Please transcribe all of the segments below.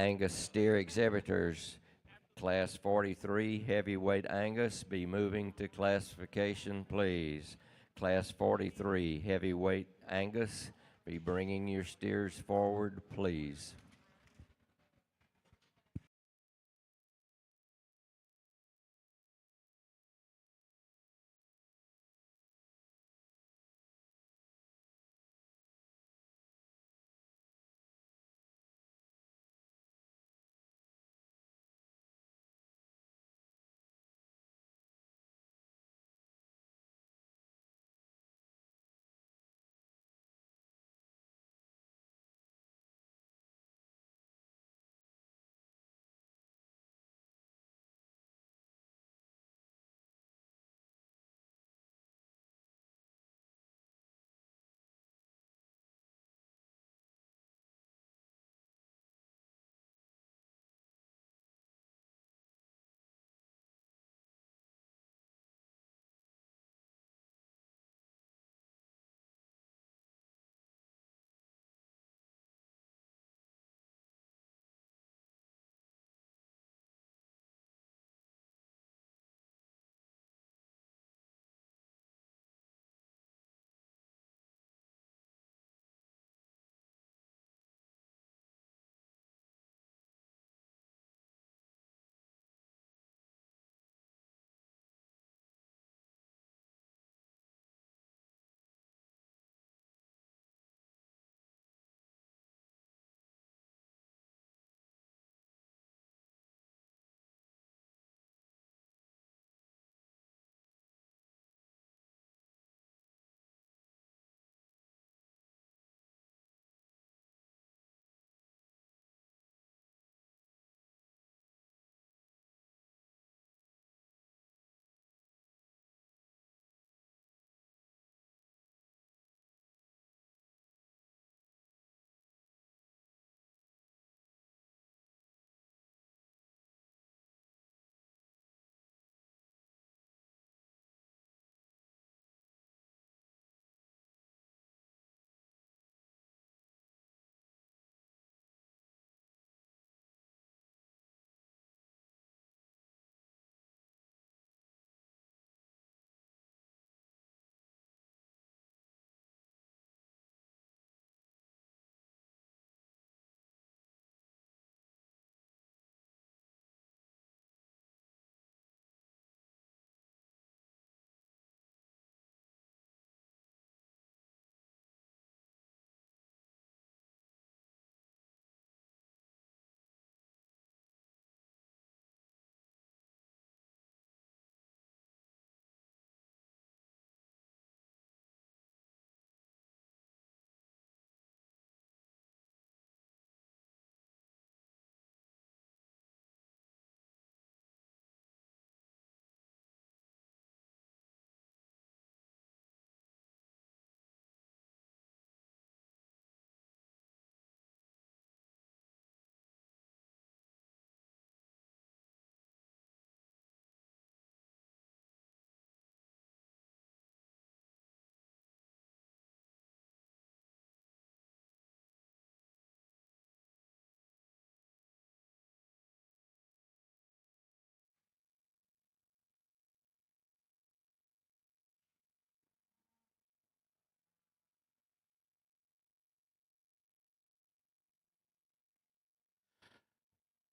Angus steer exhibitors. Class 43 heavyweight Angus, be moving to classification, please. Class 43 heavyweight Angus, be bringing your steers forward, please.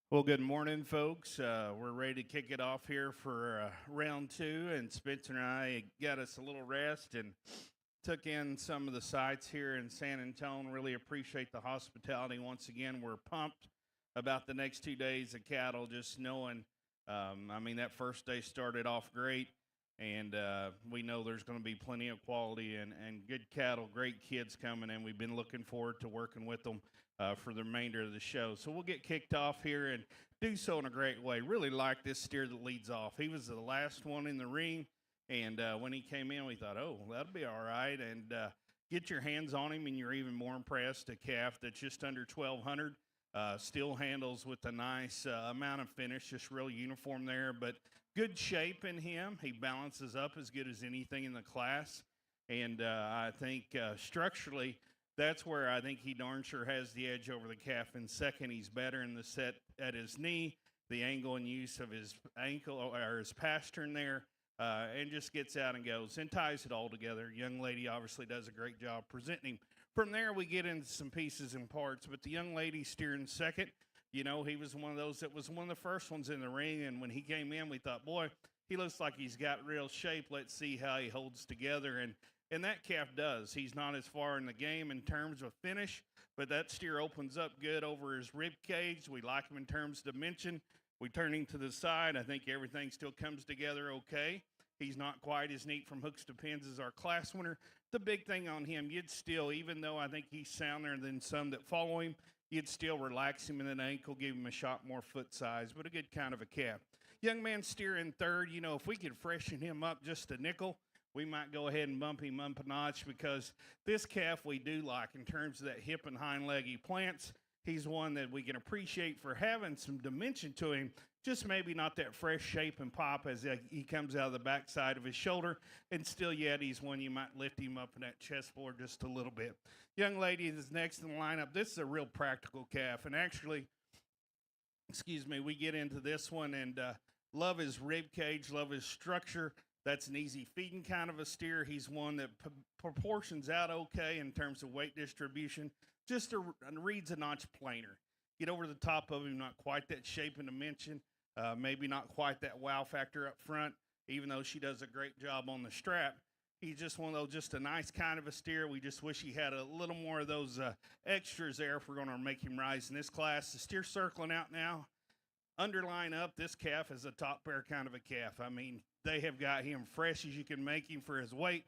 Well, good morning, folks. We're ready to kick it off here for round two, and Spencer and I got us a little rest and took in some of the sights here in San Antonio. Really appreciate the hospitality once again. We're pumped about the next 2 days of cattle, just knowing. I mean, that first day started off great, and we know there's going to be plenty of quality and good cattle, great kids coming, and we've been looking forward to working with them for the remainder of the show. So we'll get kicked off here and do so in a great way. Really like this steer that leads off. He was the last one in the ring, and when he came in, we thought, oh, that'll be all right. And get your hands on him, and you're even more impressed. A calf that's just under 1,200. Still handles with a nice amount of finish, just real uniform there, but good shape in him. He balances up as good as anything in the class. And I think structurally, That's where I think he darn sure has the edge over the calf in second. He's better in the set at his knee, the angle and use of his ankle or his pastern there, and just gets out and goes and ties it all together. Young lady obviously does a great job presenting him. From there, we get into some pieces and parts, but the young lady steering second, you know, he was one of those that was one of the first ones in the ring, and when he came in, we thought, boy, he looks like he's got real shape. Let's see how he holds together, and that calf does. He's not as far in the game in terms of finish, but that steer opens up good over his rib cage. We like him in terms of dimension. We turn him to the side. I think everything still comes together okay. He's not quite as neat from hooks to pins as our class winner. The big thing on him, you'd still, even though I think he's sounder than some that follow him, you'd still relax him in an ankle, give him a shot more foot size, but a good kind of a calf. Young man steering third, you know, if we could freshen him up just a nickel, we might go ahead and bump him up a notch because this calf we do like in terms of that hip and hind leg he plants. He's one that we can appreciate for having some dimension to him, just maybe not that fresh shape and pop as he comes out of the backside of his shoulder. And still yet he's one you might lift him up in that chestboard just a little bit. Young lady that's next in the lineup, this is a real practical calf. And actually, we get into this one and love his rib cage, love his structure. That's an easy feeding kind of a steer. He's one that proportions out okay in terms of weight distribution. Just reads a notch plainer. Get over the top of him, not quite that shape and dimension. Maybe not quite that wow factor up front, even though she does a great job on the strap. He's just one of those, just a nice kind of a steer. We just wish he had a little more of those extras there if we're going to make him rise in this class. The steer circling out now. Underline up, this calf is a top pair kind of a calf. I mean, they have got him fresh as you can make him for his weight.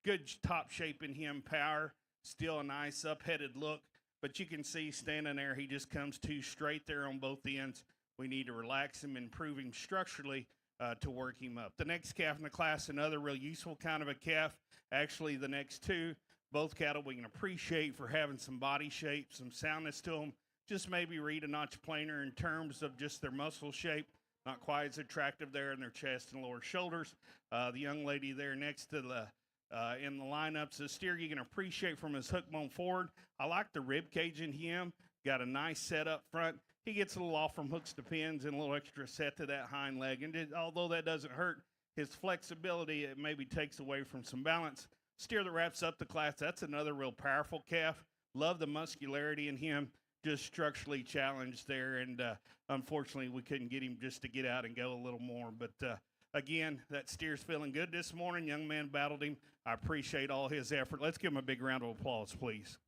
Good top shape in him, power, still a nice up-headed look. But you can see standing there, he just comes too straight there on both ends. We need to relax him, improve him structurally to work him up. The next calf in the class, another real useful kind of a calf. Actually, the next two, both cattle we can appreciate for having some body shape, some soundness to them. Just maybe read a notch plainer in terms of just their muscle shape. Not quite as attractive there in their chest and lower shoulders. The young lady there next to the in the lineups, the steer you can appreciate from his hook bone forward. I like the rib cage in him. Got a nice set up front. He gets a little off from hooks to pins and a little extra set to that hind leg. And although that doesn't hurt his flexibility, it maybe takes away from some balance. Steer that wraps up the class. That's another real powerful calf. Love the muscularity in him. Just structurally challenged there, and unfortunately we couldn't get him just to get out and go a little more. But again, that steer's feeling good this morning. Young man battled him. I appreciate all his effort. Let's give him a big round of applause, please.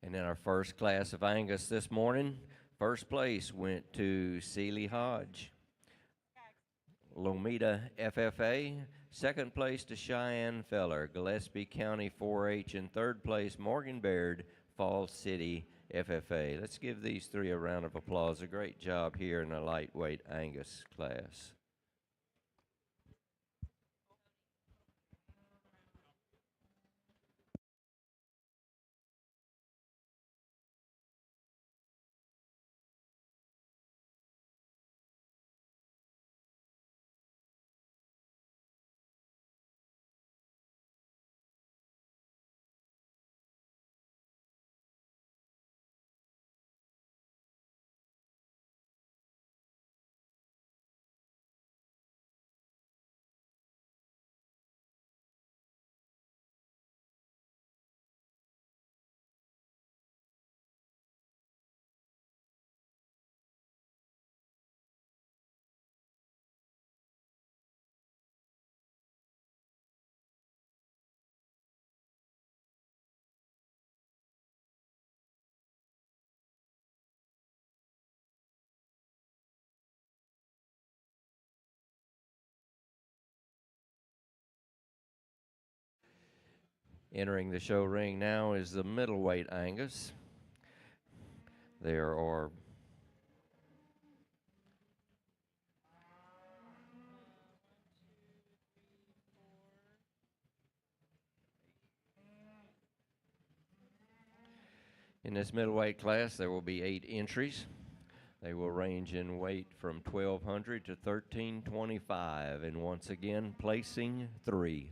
And in our first class of Angus this morning, first place went to Sealy Hodge. Lomita FFA, second place to Cheyenne Feller, Gillespie County 4-H, and third place Morgan Baird, Falls City FFA. Let's give these three a round of applause. A great job here in the lightweight Angus class. Entering the show ring now is the middleweight Angus. There are In this middleweight class, there will be 8 entries. They will range in weight from 1,200 to 1,325, and once again, placing 3.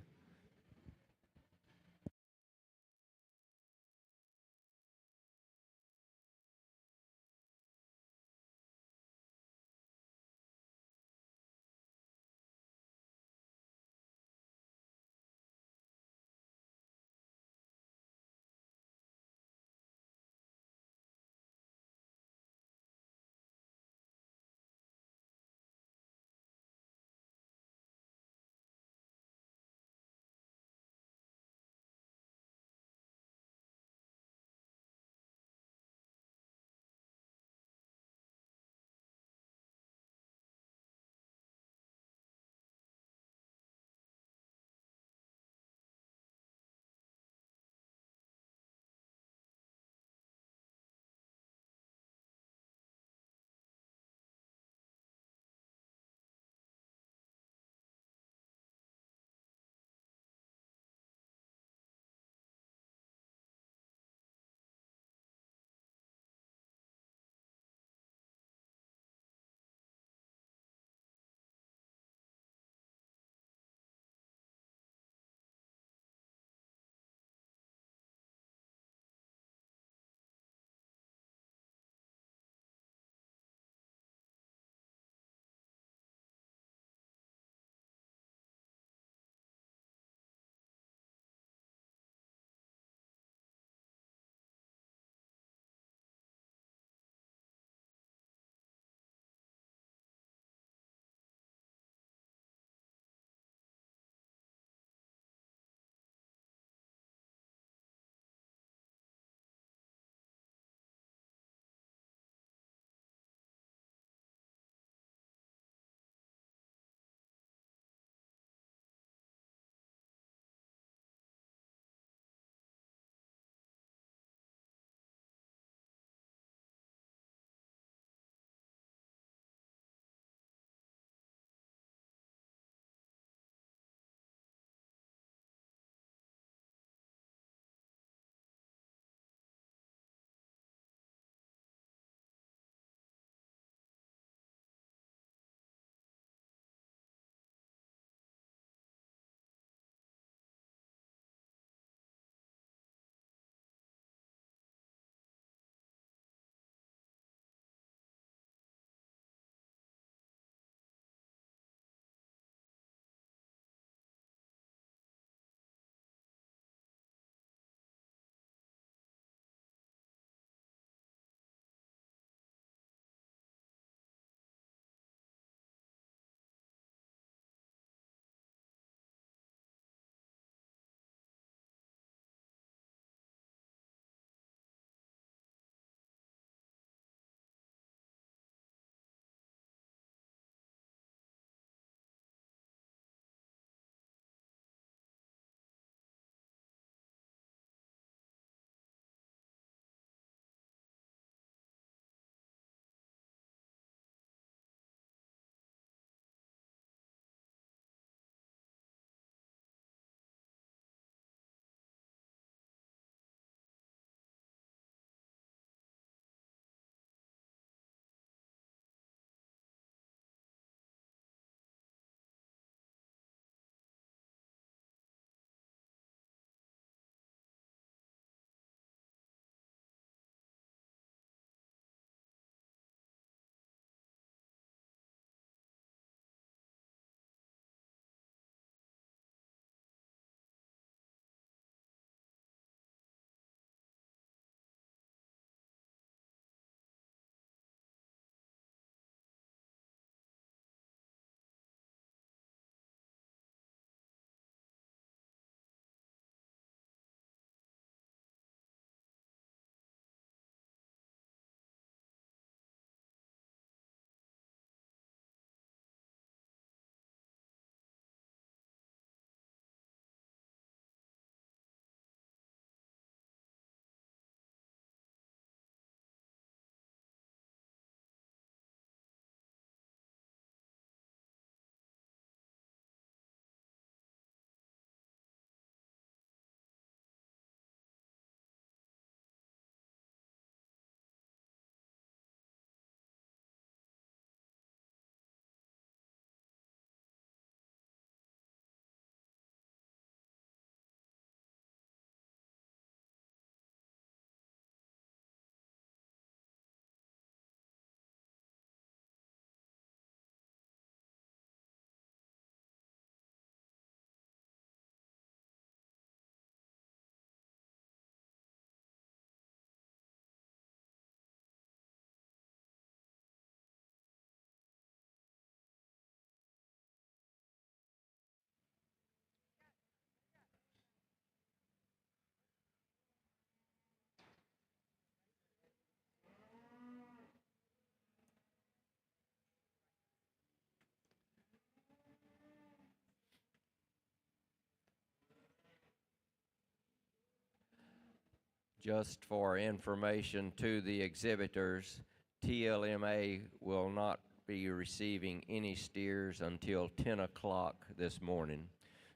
Just for information to the exhibitors, TLMA will not be receiving any steers until 10 o'clock this morning.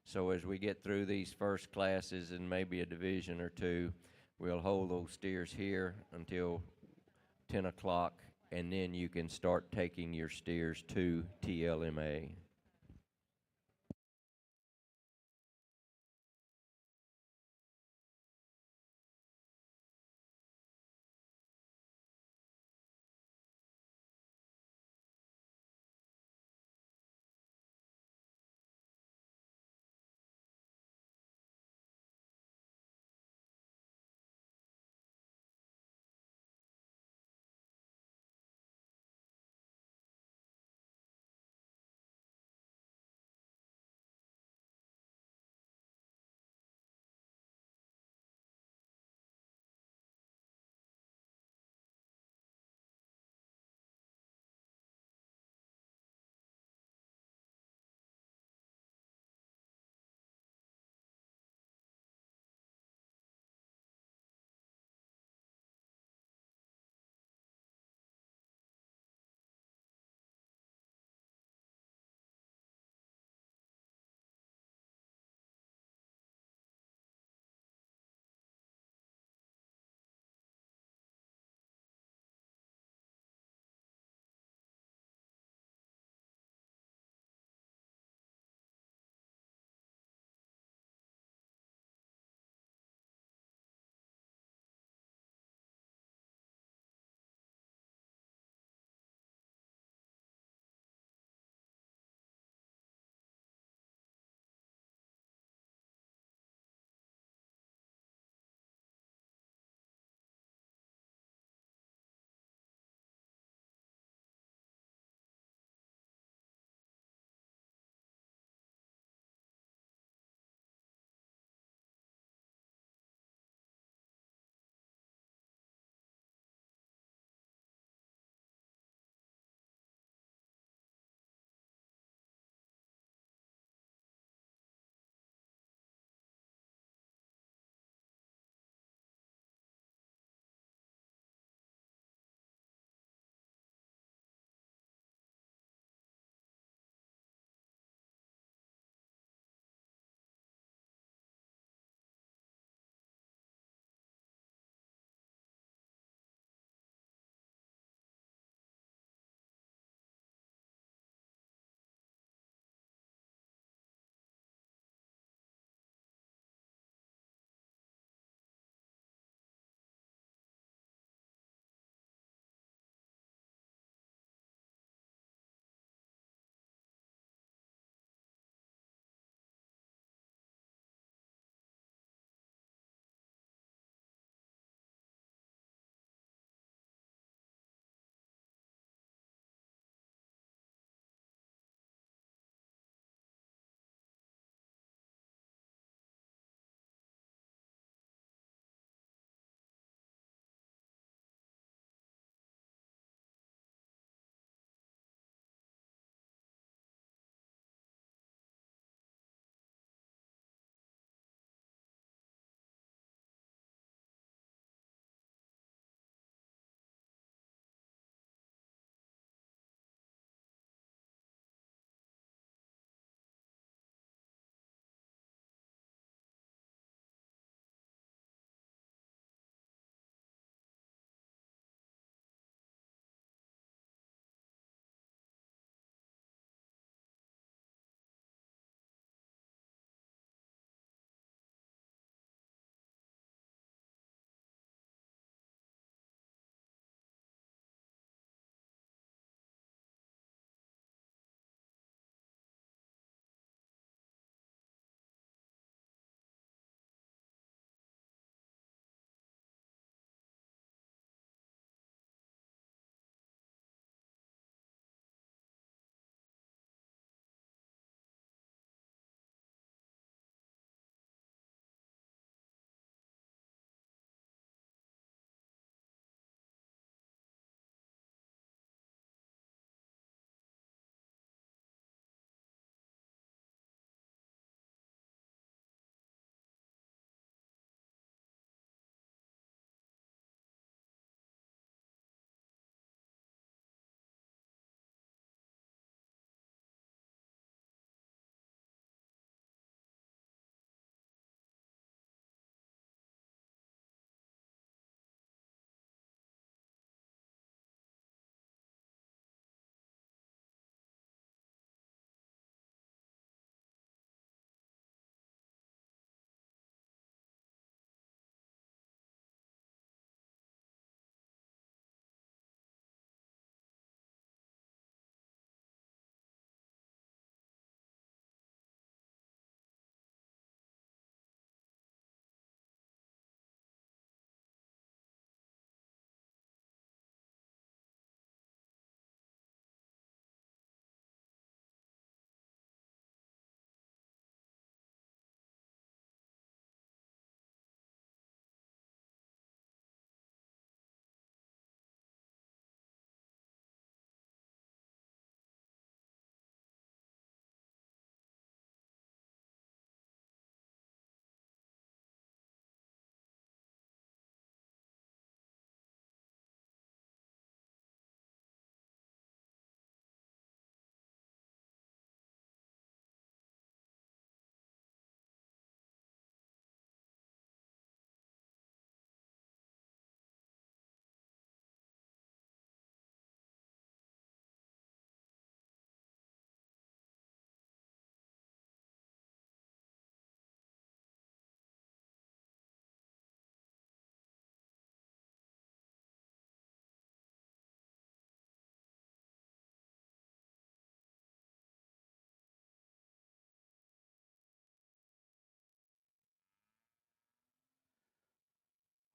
So as we get through these first classes and maybe a division or two, we'll hold those steers here until 10 o'clock, and then you can start taking your steers to TLMA.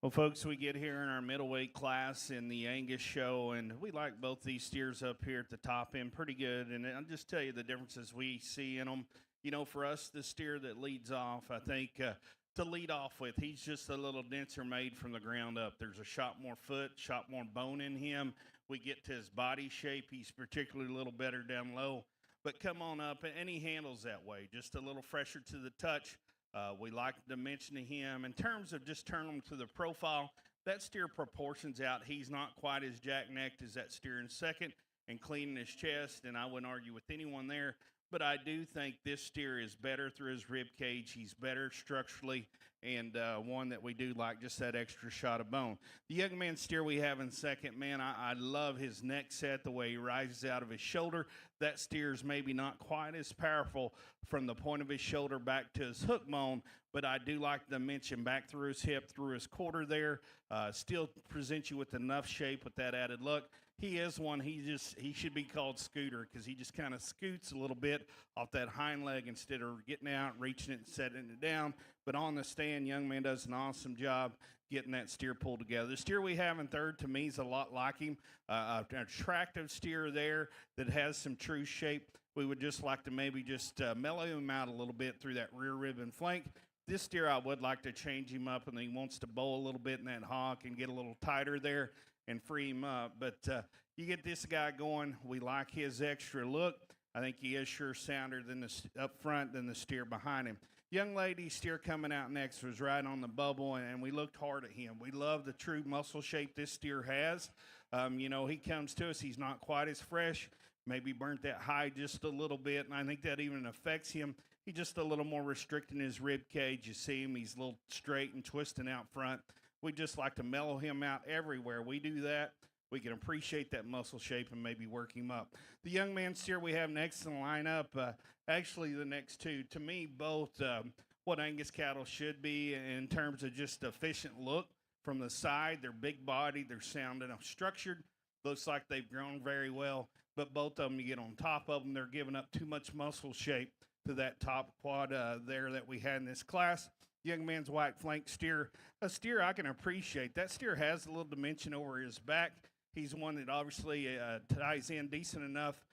Well, folks, we get here in our middleweight class in the Angus show, and we like both these steers up here at the top end pretty good. And I'll just tell you the differences we see in them. You know, for us, the steer that leads off, I think to lead off with, he's just a little denser made from the ground up. There's a shot more foot, shot more bone in him. We get to his body shape, he's particularly a little better down low. But come on up, and he handles that way, just a little fresher to the touch. We like the dimension of him. In terms of just turning him to the profile, that steer proportions out. He's not quite as jack-necked as that steer in second and cleaning his chest, and I wouldn't argue with anyone there. But I do think this steer is better through his rib cage. He's better structurally, and one that we do like, just that extra shot of bone. The young man steer we have in second, man, I love his neck set, the way he rises out of his shoulder. That steer's maybe not quite as powerful from the point of his shoulder back to his hook bone, but I do like the dimension back through his hip, through his quarter there. Still presents you with enough shape with that added look. He is one, he should be called Scooter because he just kind of scoots a little bit off that hind leg instead of getting out, reaching it, and setting it down. But on the stand, young man does an awesome job getting that steer pulled together. The steer we have in third, to me, is a lot like him. An attractive steer there that has some true shape. We would just like to maybe just mellow him out a little bit through that rear rib and flank. This steer, I would like to change him up, and he wants to bow a little bit in that hock and get a little tighter there and free him up. But you get this guy going. We like his extra look. I think he is sure sounder than up front than the steer behind him. Young lady steer coming out next was right on the bubble, and we looked hard at him. We love the true muscle shape this steer has. You know, he comes to us. He's not quite as fresh. Maybe burnt that high just a little bit, and I think that even affects him. He's just a little more restricting his rib cage. You see him, he's a little straight and twisting out front. We just like to mellow him out everywhere. We do that. We can appreciate that muscle shape and maybe work him up. The young man steer we have next in the lineup, actually the next two, to me, both what Angus cattle should be in terms of just efficient look from the side. They're big body, they're sound enough structured. Looks like they've grown very well, but both of them, you get on top of them, they're giving up too much muscle shape to that top quad there that we had in this class. Young man's white flank steer, a steer I can appreciate. That steer has a little dimension over his back. He's one that obviously ties in decent enough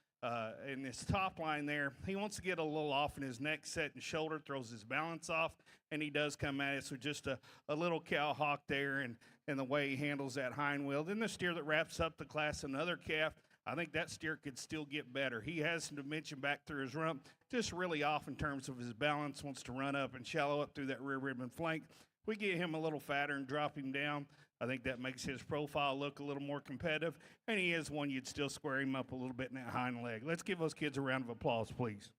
in this top line there. He wants to get a little off in his neck set and shoulder, throws his balance off, and he does come at us with just a little cow hawk there and the way he handles that hind wheel. Then the steer that wraps up the class, another calf. I think that steer could still get better. He has some dimension back through his rump, just really off in terms of his balance, wants to run up and shallow up through that rear rib and flank. We get him a little fatter and drop him down. I think that makes his profile look a little more competitive, and he is one you'd still square him up a little bit in that hind leg. Let's give those kids a round of applause, please.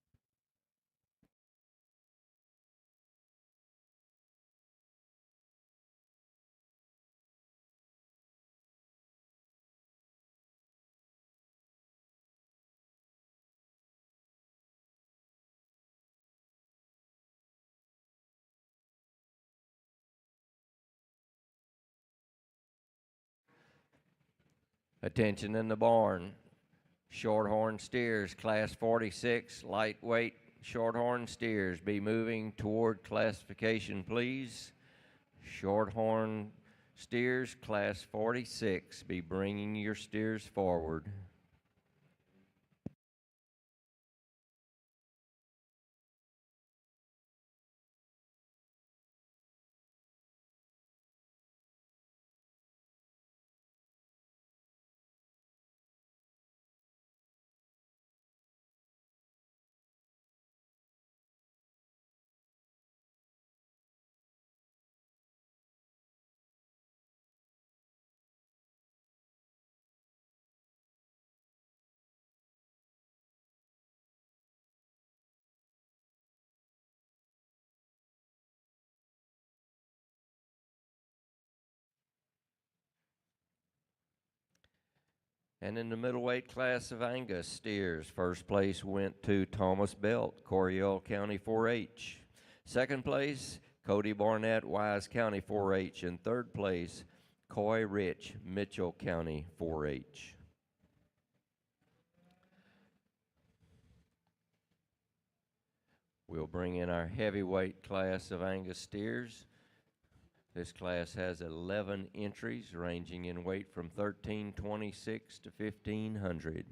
Attention in the barn. Shorthorn steers, class 46, lightweight shorthorn steers. Be moving toward classification, please. Shorthorn steers, class 46. Be bringing your steers forward. And in the middleweight class of Angus steers, first place went to Thomas Belt, Coryell County 4-H. Second place, Cody Barnett, Wise County 4-H. And third place, Coy Rich, Mitchell County 4-H. We'll bring in our heavyweight class of Angus steers. This class has 11 entries ranging in weight from 1326 to 1500.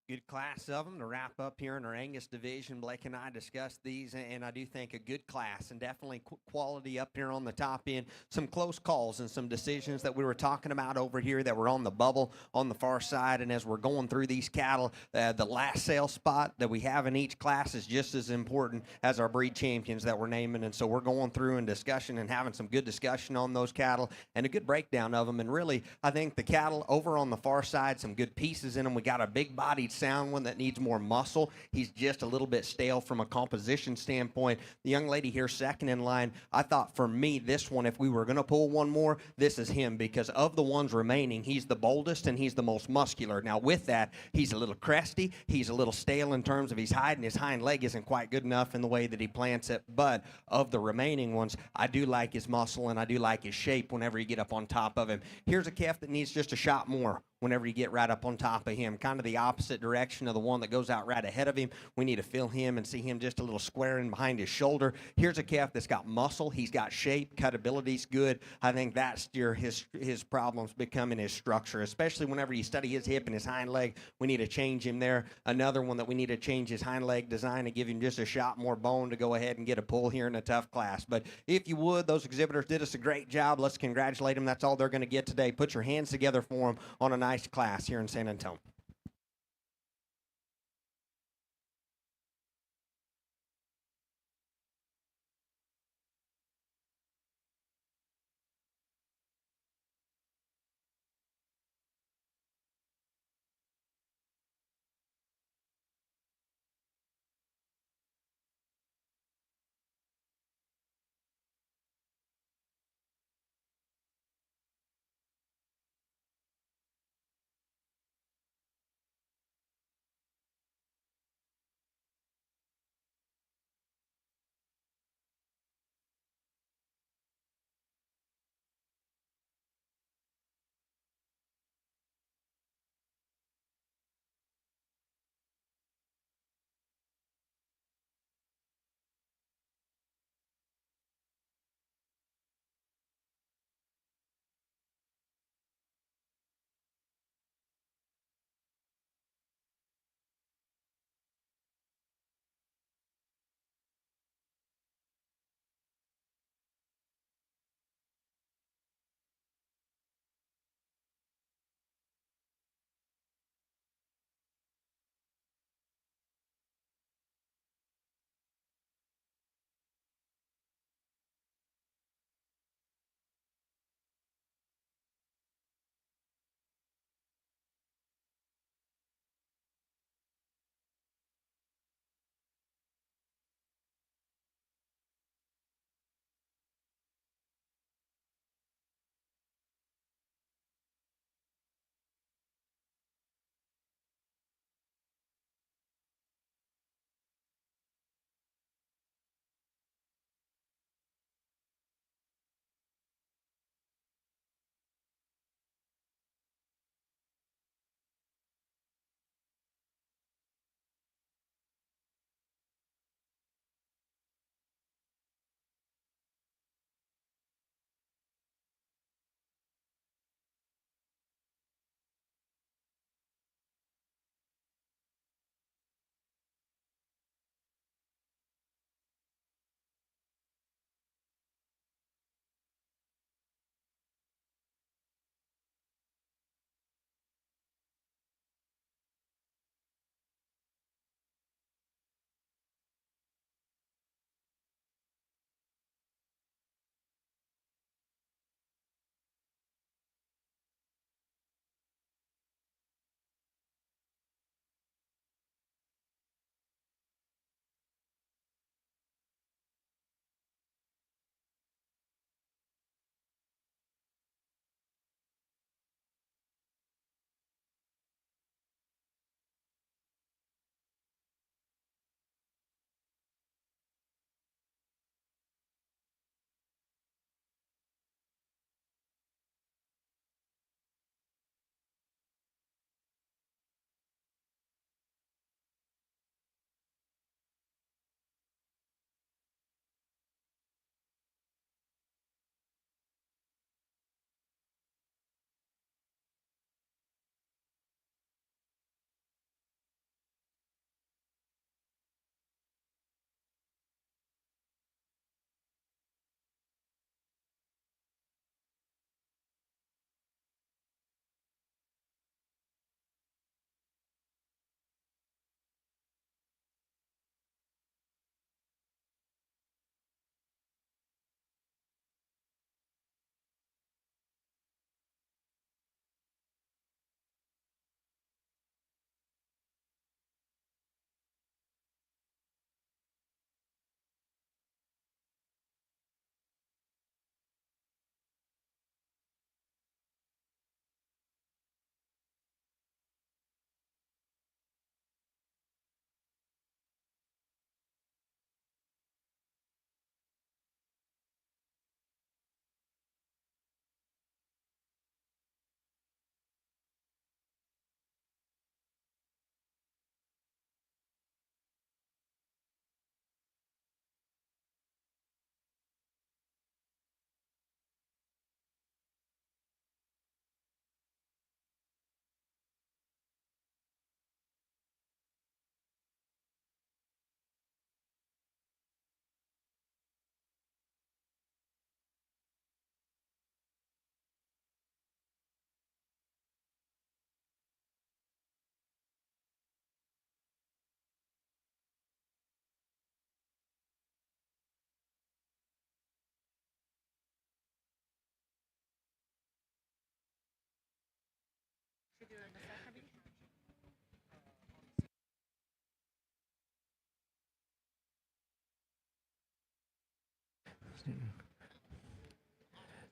Good class of them to wrap up here in our Angus division. Blake and I discussed these, and I do think a good class and definitely quality up here on the top end. Some close calls and some decisions that we were talking about over here that were on the bubble on the far side. And as we're going through these cattle, the last sale spot that we have in each class is just as important as our breed champions that we're naming. And so we're going through and discussion and having some good discussion on those cattle and a good breakdown of them. And really, I think the cattle over on the far side, some good pieces in them. We got a big-bodied sound one that needs more muscle. He's just a little bit stale from a composition standpoint. The young lady here second in line, I thought for me this one, if we were going to pull one more, this is him, because of the ones remaining, he's the boldest and he's the most muscular. Now with that, he's a little cresty, he's a little stale in terms of his height, and his hind leg isn't quite good enough in the way that he plants it. But of the remaining ones, I do like his muscle and I do like his shape whenever you get up on top of him. Here's a calf that needs just a shot more whenever you get right up on top of him, kind of the opposite direction of the one that goes out right ahead of him. We need to feel him and see him just a little squaring behind his shoulder. Here's a calf that's got muscle. He's got shape. Cutability's good. I think that's his problems becoming his structure, especially whenever you study his hip and his hind leg. We need to change him there. Another one that we need to change his hind leg design and give him just a shot more bone to go ahead and get a pull here in a tough class. But if you would, those exhibitors did us a great job. Let's congratulate them. That's all they're going to get today. Put your hands together for them on a nice class here in San Antonio.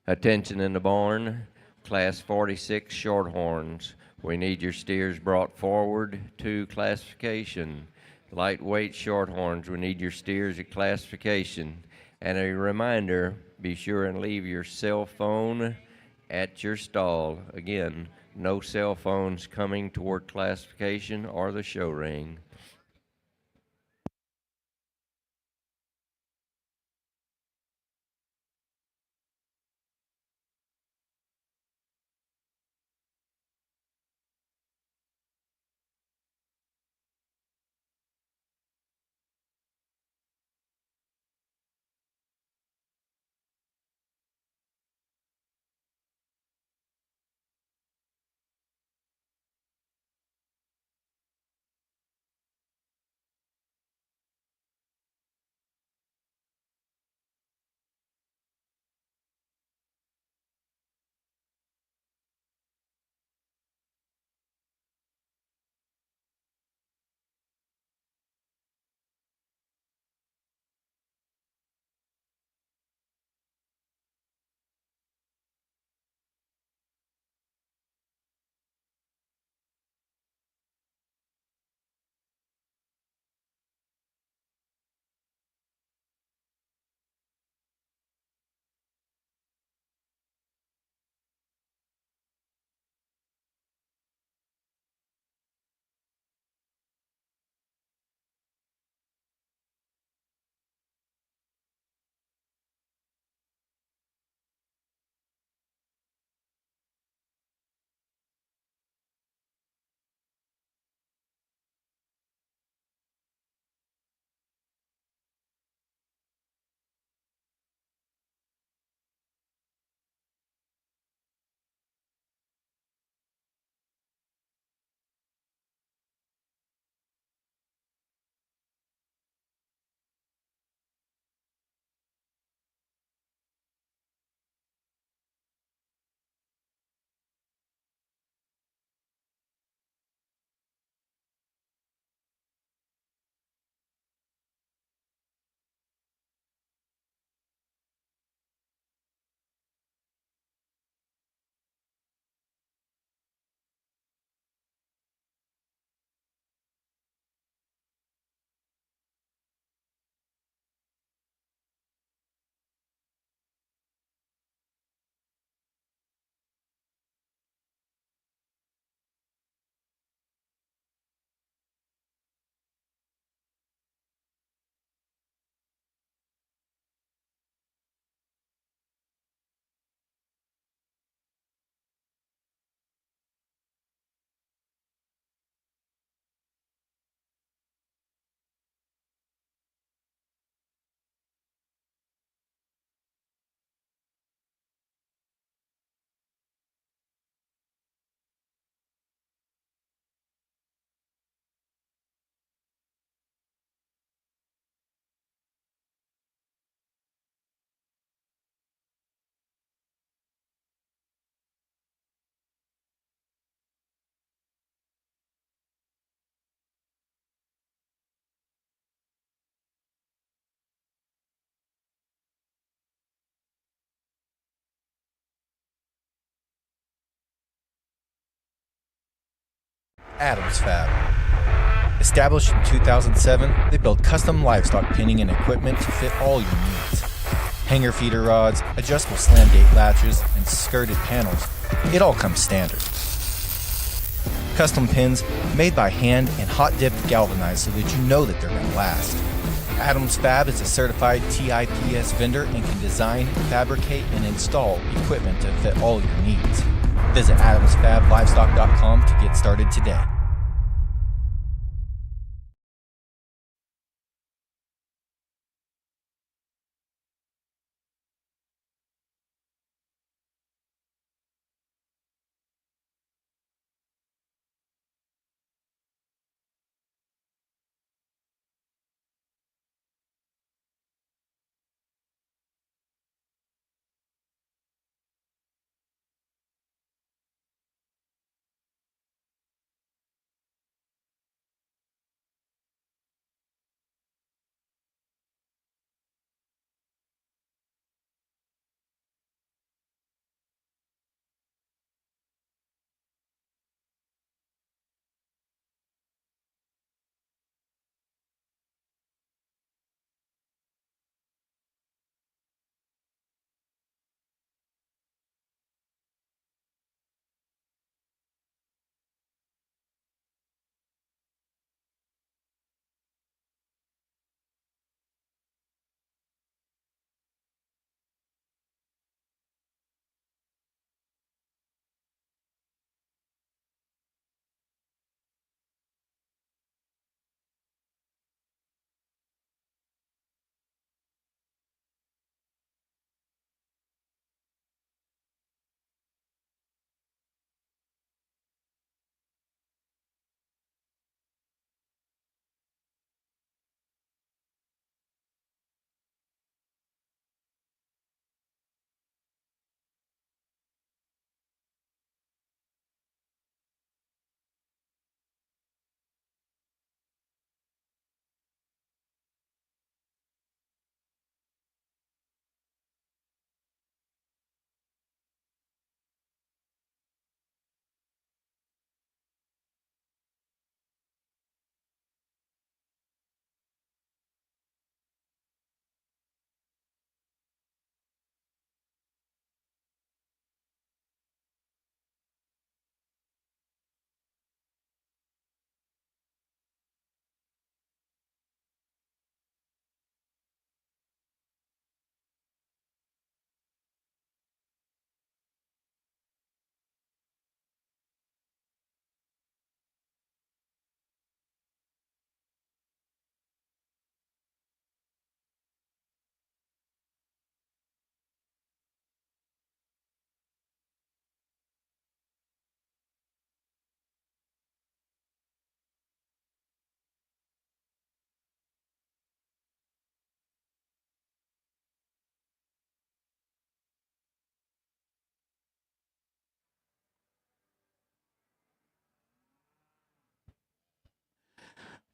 Attention in the barn, Class 46 Shorthorns. We need your steers brought forward to classification. Lightweight Shorthorns, we need your steers at classification. And a reminder, be sure and leave your cell phone at your stall. Again, no cell phones coming toward classification or the show ring. Adams Fab. Established in 2007, they build custom livestock pinning and equipment to fit all your needs. Hanger feeder rods, adjustable slam gate latches, and skirted panels. It all comes standard. Custom pins made by hand and hot dipped galvanized so that you know that they're going to last. Adams Fab is a certified TIPS vendor and can design, fabricate, and install equipment to fit all your needs. Visit AdamsFabLivestock.com to get started today.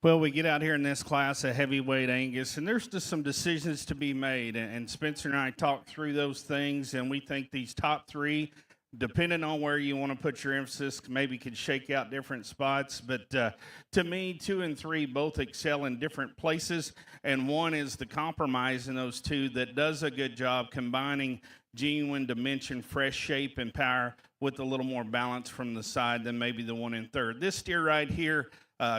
Well, we get out here in this class of heavyweight Angus, and there's just some decisions to be made. And Spencer and I talked through those things, and we think these top three, depending on where you want to put your emphasis, maybe could shake out different spots. But to me, 2 and 3 both excel in different places, and one is the compromise in those two that does a good job combining genuine dimension, fresh shape, and power with a little more balance from the side than maybe the 1 and 3rd. This steer right here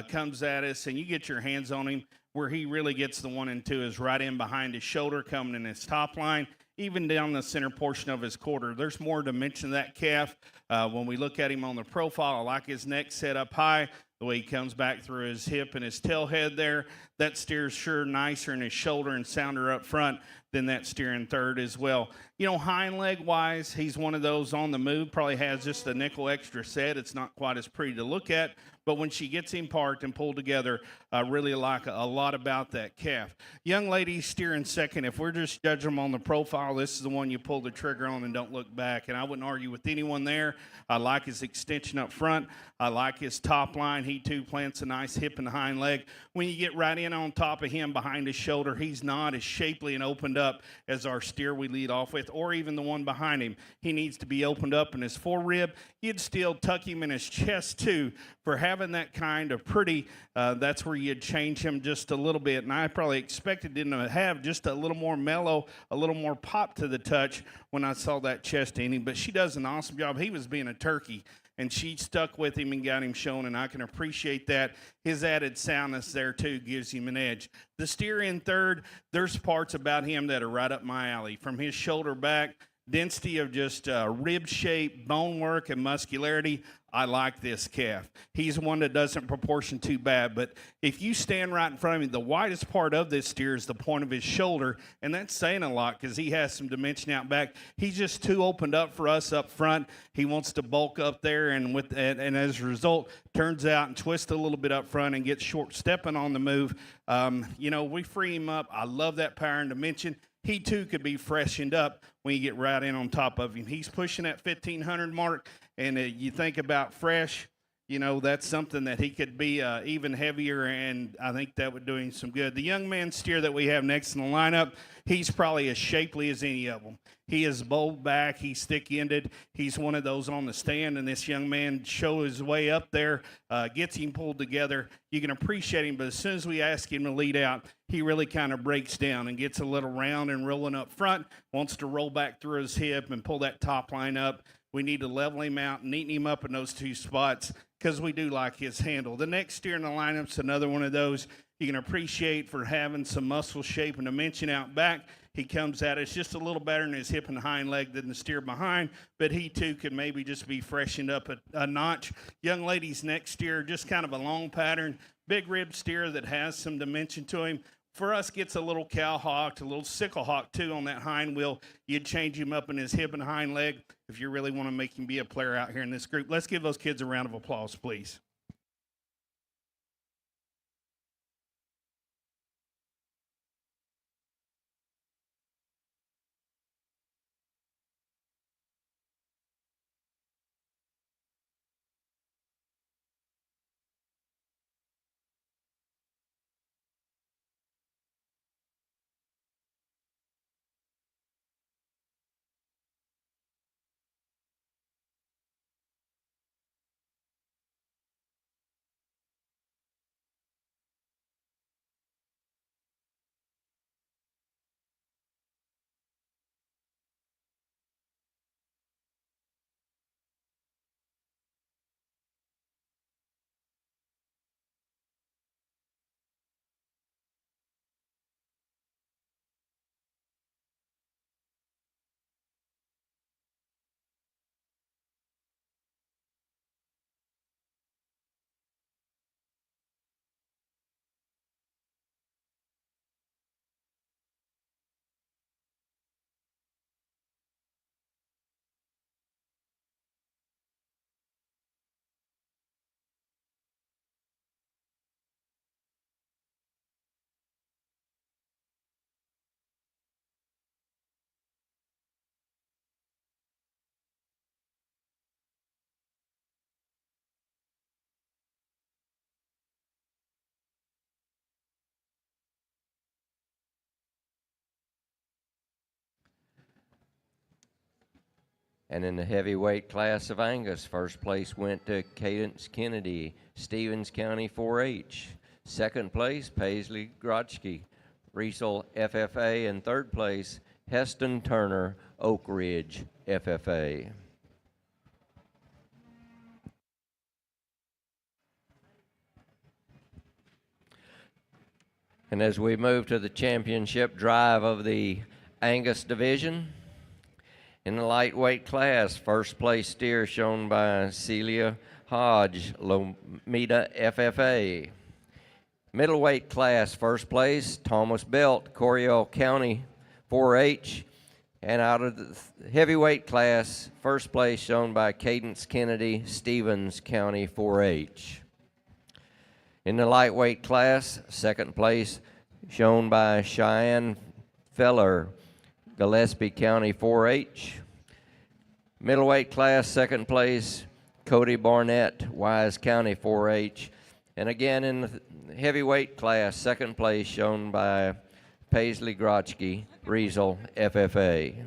comes at us, and you get your hands on him. Where he really gets the 1 and 2 is right in behind his shoulder, coming in his top line, even down the center portion of his quarter. There's more dimension to that calf. When we look at him on the profile, I like his neck set up high, the way he comes back through his hip and his tail head there. That steer's sure nicer in his shoulder and sounder up front than that steer in 3rd as well. You know, hind leg wise, he's one of those on the move, probably has just a nickel extra set. It's not quite as pretty to look at, but when she gets him parked and pulled together, I really like a lot about that calf. Young ladies steering 2nd, if we're just judging them on the profile, this is the one you pull the trigger on and don't look back, and I wouldn't argue with anyone there. I like his extension up front. I like his top line. He too plants a nice hip and hind leg. When you get right in on top of him behind his shoulder, he's not as shapely and opened up as our steer we lead off with, or even the one behind him. He needs to be opened up in his forerib. You'd still tuck him in his chest too for having that kind of pretty. That's where you'd change him just a little bit, and I probably expected him to have just a little more mellow, a little more pop to the touch when I saw that chest in him, but she does an awesome job. He was being a turkey, and she stuck with him and got him shown, and I can appreciate that. His added soundness there, too, gives him an edge. The steer in 3rd, there's parts about him that are right up my alley. From his shoulder back, density of just rib shape, bone work, and muscularity. I like this calf. He's one that doesn't proportion too bad, but if you stand right in front of him, the widest part of this steer is the point of his shoulder, and that's saying a lot because he has some dimension out back. He's just too opened up for us up front. He wants to bulk up there, and as a result, turns out and twists a little bit up front and gets short stepping on the move. You know, we free him up. I love that power and dimension. He too could be freshened up when you get right in on top of him. He's pushing that 1,500 mark, and you think about fresh, you know, that's something that he could be even heavier, and I think that would do him some good. The young man steer that we have next in the lineup, he's probably as shapely as any of them. He is bold back. He's thick-ended. He's one of those on the stand, and this young man shows his way up there, gets him pulled together. You can appreciate him, but as soon as we ask him to lead out, he really kind of breaks down and gets a little round and rolling up front, wants to roll back through his hip and pull that top line up. We need to level him out and neaten him up in those two spots because we do like his handle. The next steer in the lineup's another one of those you can appreciate for having some muscle shape and dimension out back. He comes at us just a little better in his hip and hind leg than the steer behind, but he too could maybe just be freshened up a notch. Young lady's next steer, just kind of a long pattern, big rib steer that has some dimension to him. For us, gets a little cow hawk, a little sickle hawk too on that hind wheel. You'd change him up in his hip and hind leg if you really want to make him be a player out here in this group. Let's give those kids a round of applause, please. And in the heavyweight class of Angus, first place went to Cadence Kennedy, Stevens County 4-H. Second place, Paisley Grodzki, Riesel FFA. And third place, Heston Turner, Oak Ridge FFA. And as we move to the championship drive of the Angus division, in the lightweight class, first place steer shown by Celia Hodge, Lomita FFA. Middleweight class, first place, Thomas Belt, Coryell County 4-H. And out of the heavyweight class, first place shown by Cadence Kennedy, Stevens County 4-H. In the lightweight class, second place shown by Cheyenne Feller, Gillespie County 4-H. Middleweight class, second place, Cody Barnett, Wise County 4-H. And again in the heavyweight class, second place shown by Paisley Grodzki, Riesel FFA.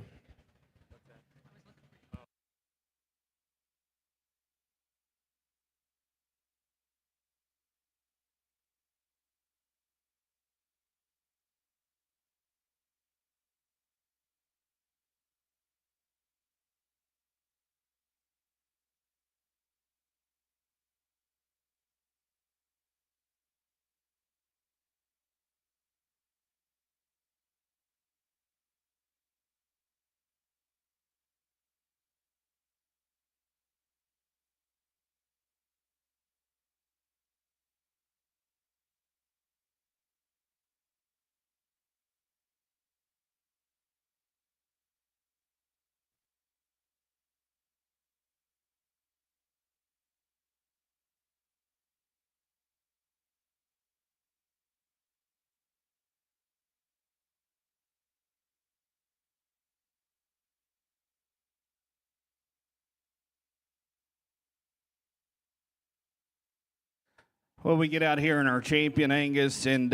Well, we get out here in our champion Angus, and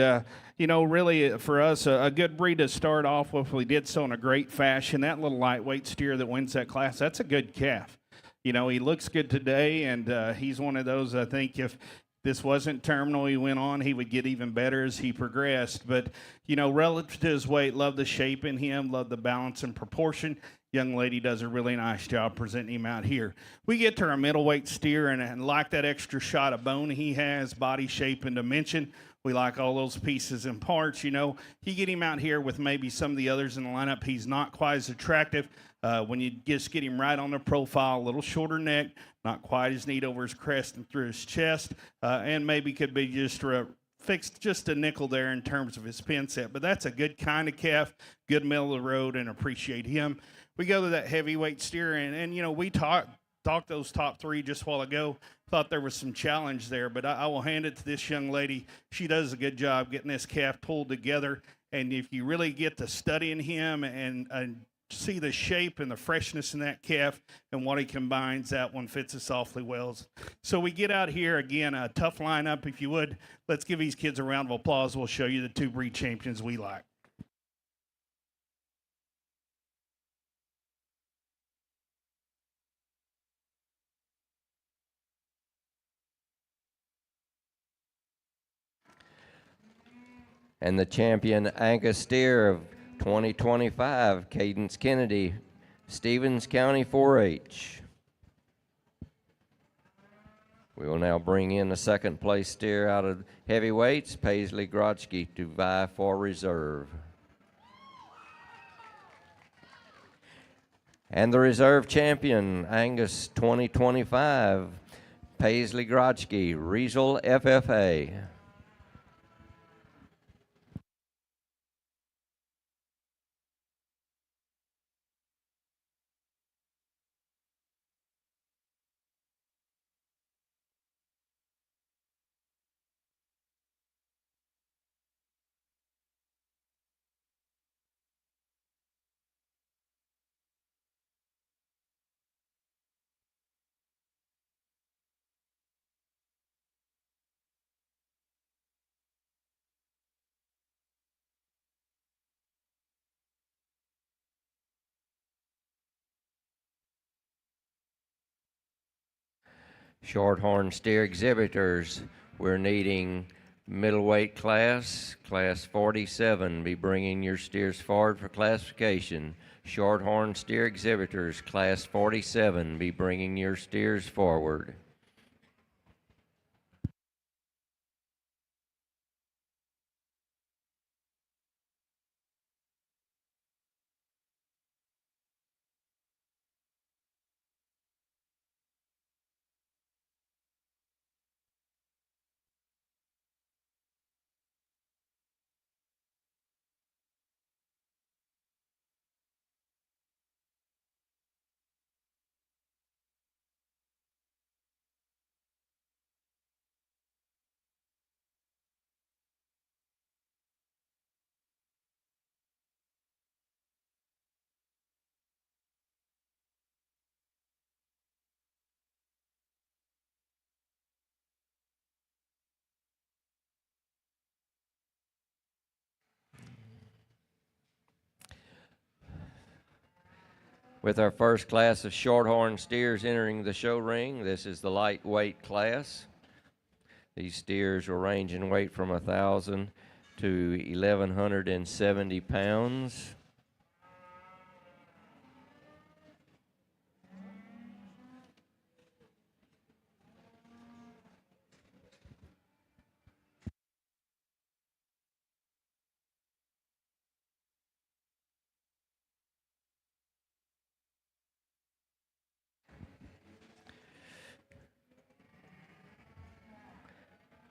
really for us, a good breed to start off with. We did so in a great fashion. That little lightweight steer that wins that class, that's a good calf. He looks good today, and he's one of those. I think if this wasn't terminal, he went on, he would get even better as he progressed. But relative to his weight, love the shape in him, love the balance and proportion. Young lady does a really nice job presenting him out here. We get to our middleweight steer and like that extra shot of bone he has, body shape and dimension. We like all those pieces and parts. You get him out here with maybe some of the others in the lineup, he's not quite as attractive. When you just get him right on the profile, a little shorter neck, not quite as neat over his crest and through his chest, and maybe could be just fixed just a nickel there in terms of his pin set. But that's a good kind of calf, good middle of the road, and appreciate him. We go to that heavyweight steer, and we talked those top three just a while ago. Thought there was some challenge there, but I will hand it to this young lady. She does a good job getting this calf pulled together, and if you really get to studying him and see the shape and the freshness in that calf and what he combines, that one fits us awfully well. So we get out here, again, a tough lineup. If you would, let's give these kids a round of applause. We'll show you the two breed champions we like. And the champion Angus steer of 2025, Cadence Kennedy, Stevens County 4-H. We will now bring in the second place steer out of heavyweights, Paisley Grodzki, to vie for reserve. And the reserve champion, Angus 2025, Paisley Grodzki, Riesel FFA. Shorthorn steer exhibitors, we're needing middleweight class 47. Be bringing your steers forward for classification. Shorthorn steer exhibitors, class 47. Be bringing your steers forward. With our first class of shorthorn steers entering the show ring, this is the lightweight class. These steers will range in weight from 1,000 to 1,170 pounds.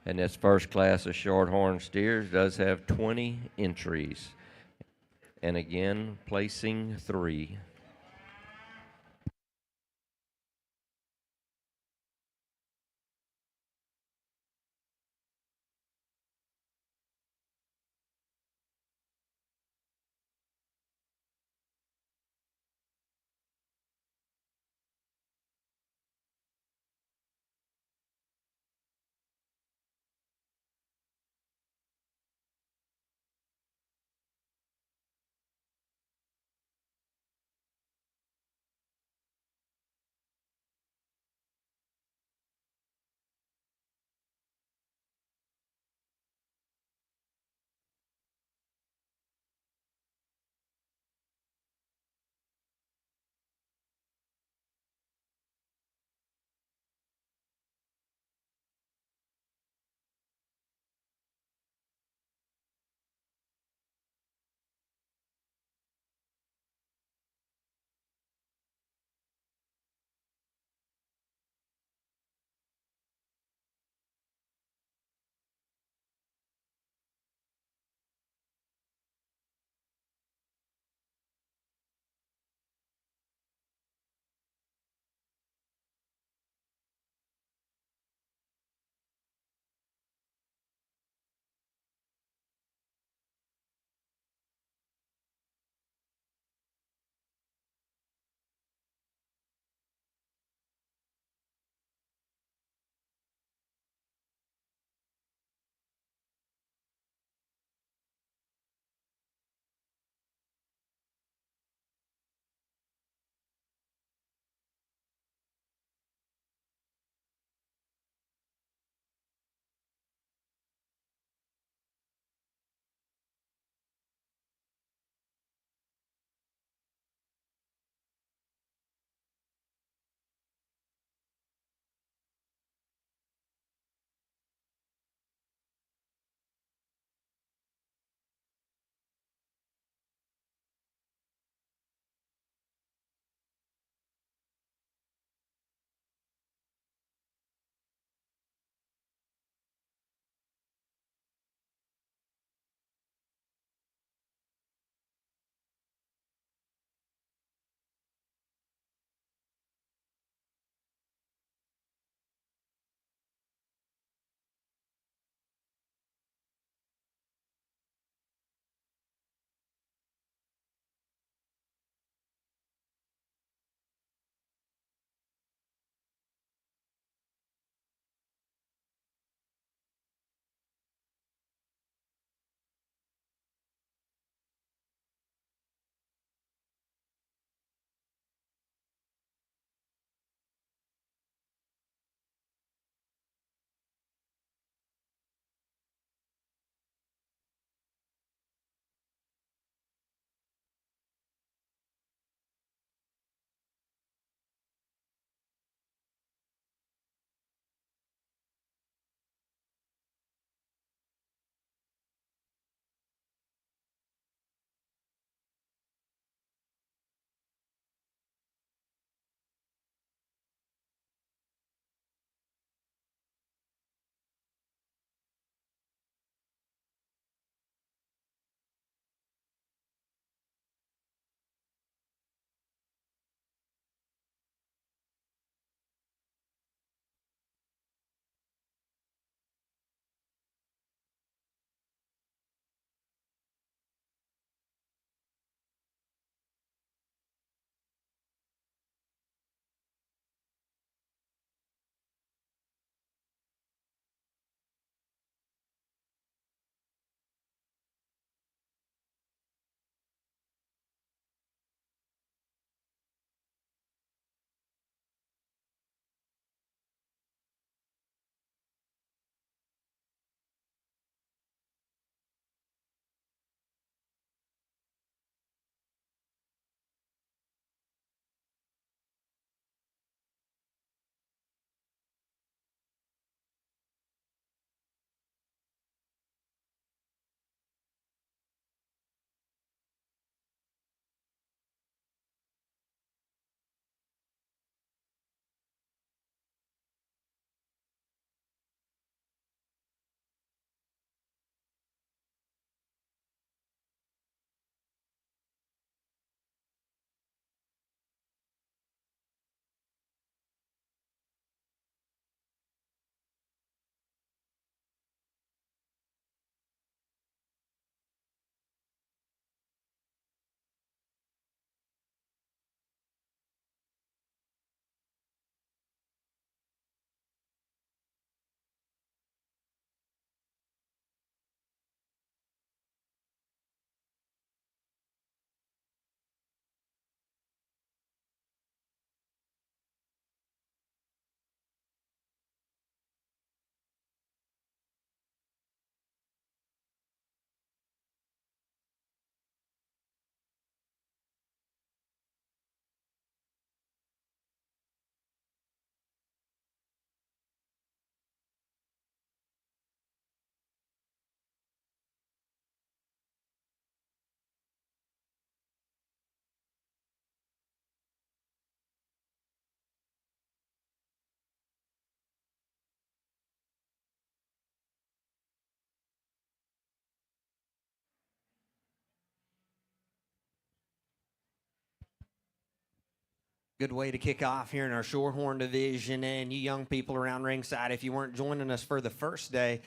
And this first class of shorthorn steers does have 20 entries. And again, placing 3. Good way to kick off here in our Shorthorn division. And you young people around ringside, if you weren't joining us for the first day,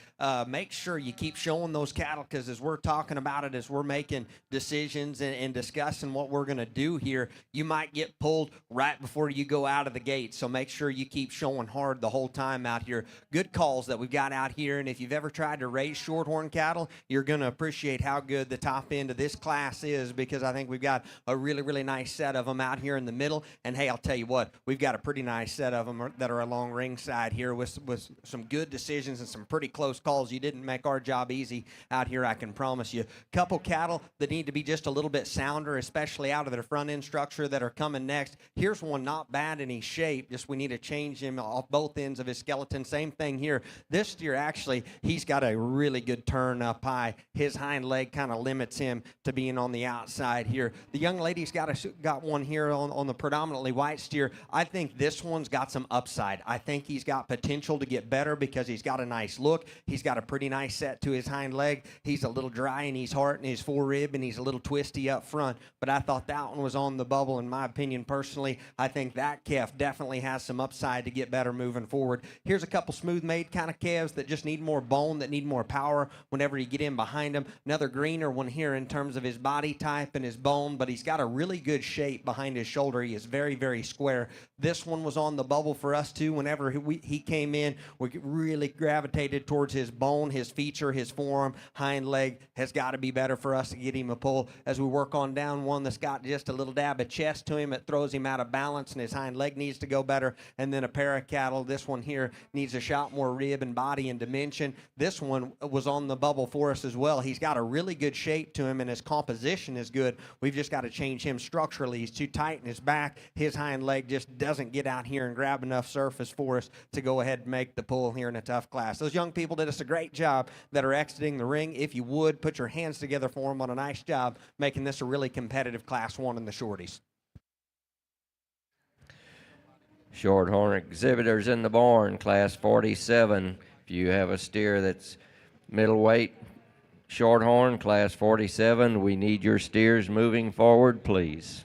make sure you keep showing those cattle, because as we're talking about it, as we're making decisions and discussing what we're going to do here, you might get pulled right before you go out of the gate. So make sure you keep showing hard the whole time out here. Good calls that we've got out here. And if you've ever tried to raise Shorthorn cattle, you're going to appreciate how good the top end of this class is, because I think we've got a really, really nice set of them out here in the middle. And hey, I'll tell you what, we've got a pretty nice set of them that are along ringside here with some good decisions and some pretty close calls. You didn't make our job easy out here, I can promise you. Couple cattle that need to be just a little bit sounder, especially out of their front end structure, that are coming next. Here's one not bad in his shape, just we need to change him off both ends of his skeleton. Same thing here. This steer, actually, he's got a really good turn up high. His hind leg kind of limits him to being on the outside here. The young lady's got one here on the predominantly white steer. I think this one's got some upside. I think he's got potential to get better because he's got a nice look. He's got a pretty nice set to his hind leg. He's a little dry in his heart and his forerib, and he's a little twisty up front. But I thought that one was on the bubble, in my opinion, personally. I think that calf definitely has some upside to get better moving forward. Here's a couple smooth-made kind of calves that just need more bone, that need more power whenever you get in behind them. Another greener one here in terms of his body type and his bone, but he's got a really good shape behind his shoulder. He is very, very square. This one was on the bubble for us too. Whenever he came in, we really gravitated towards his bone, his feature, his forearm. Hind leg has got to be better for us to get him a pull. As we work on down one that's got just a little dab of chest to him, it throws him out of balance, and his hind leg needs to go better. And then a pair of cattle, this one here needs a shot more rib and body and dimension. This one was on the bubble for us as well. He's got a really good shape to him, and his composition is good. We've just got to change him structurally. He's too tight in his back. His hind leg just doesn't get out here and grab enough surface for us to go ahead and make the pull here in a tough class. Those young people did us a great job that are exiting the ring. If you would, put your hands together for them on a nice job making this a really competitive Class 1 in the shorties. Shorthorn exhibitors in the barn, Class 47. If you have a steer that's middleweight, Shorthorn, Class 47, we need your steers moving forward, please.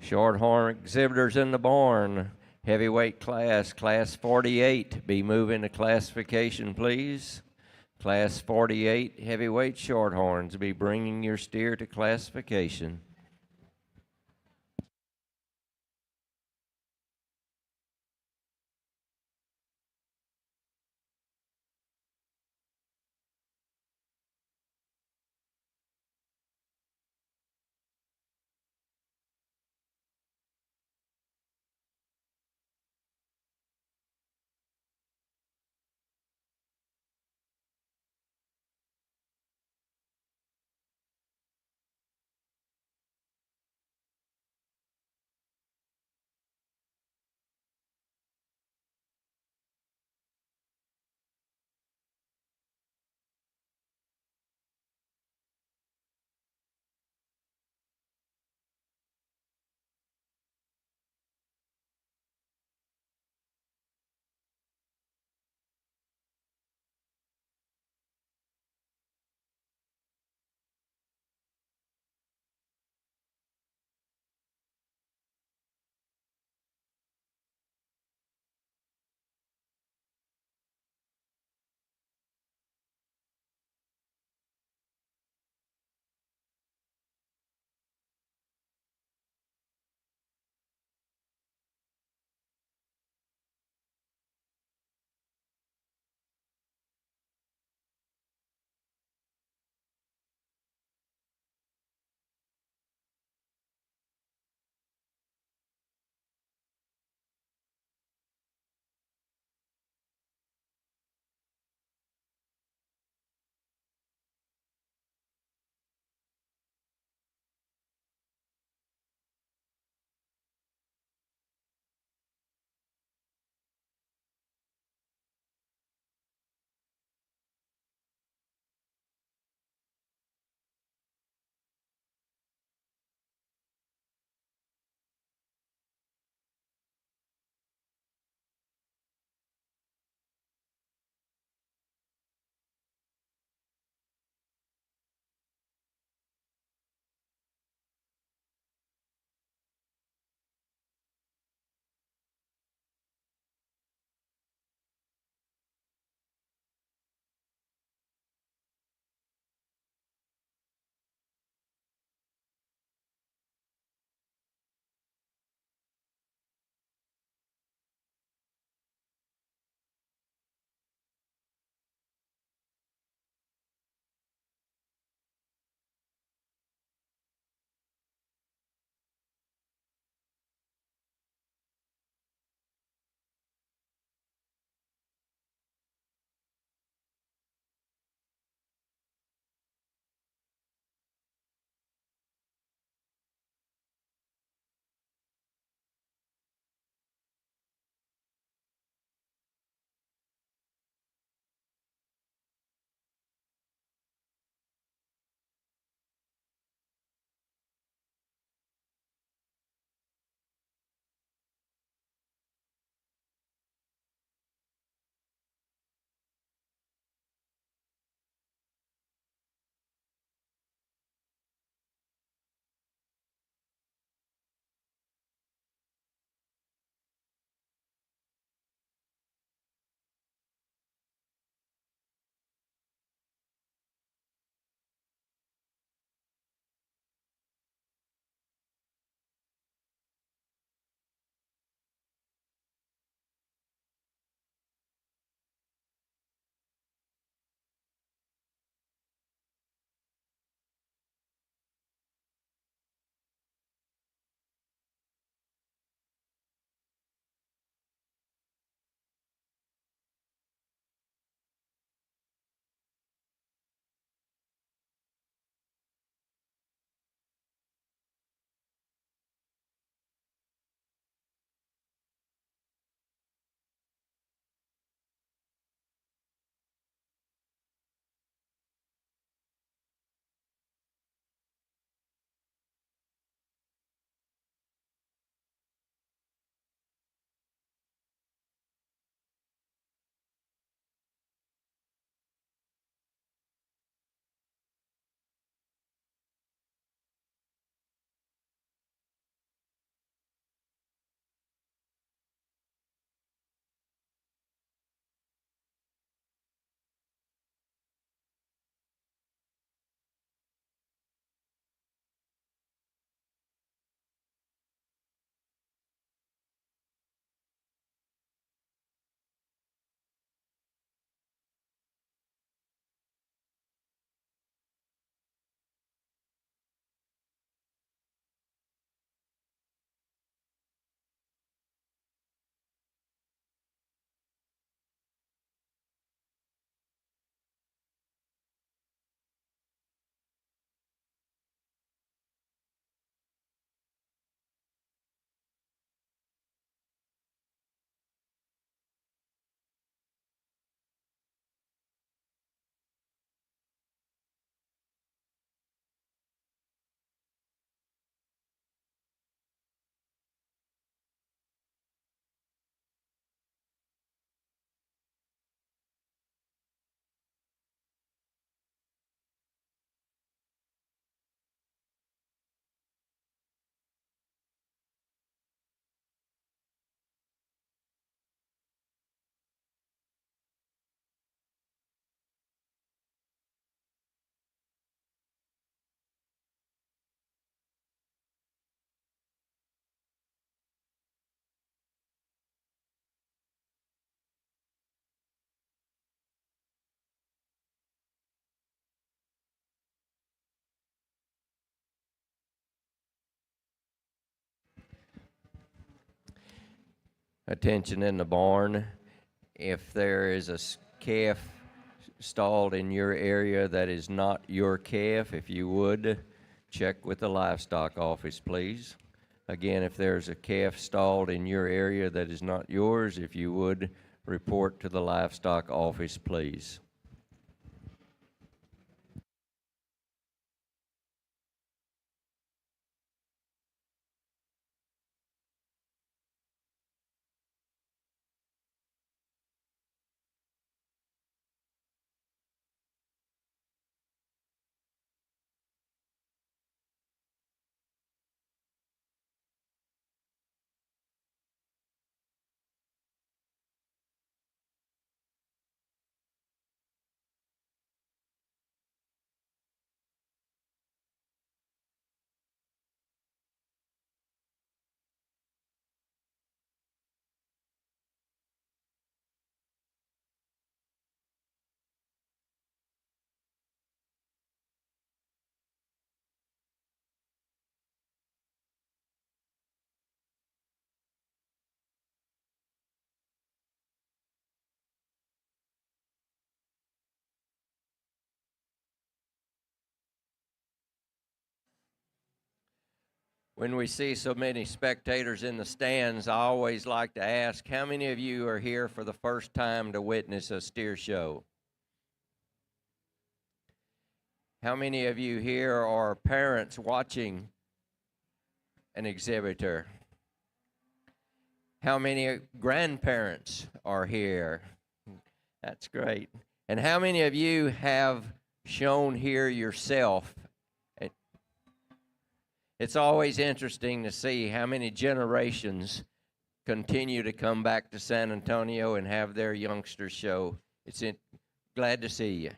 Shorthorn exhibitors in the barn, heavyweight class, class 48, be moving to classification, please. Class 48 heavyweight shorthorns, be bringing your steer to classification. Attention in the barn. If there is a calf stalled in your area that is not your calf, if you would, check with the livestock office, please. Again, if there's a calf stalled in your area that is not yours, if you would, report to the livestock office, please. When we see so many spectators in the stands, I always like to ask, how many of you are here for the first time to witness a steer show? How many of you here are parents watching an exhibitor? How many grandparents are here? That's great. And how many of you have shown here yourself? It's always interesting to see how many generations continue to come back to San Antonio and have their youngsters show. Glad to see you.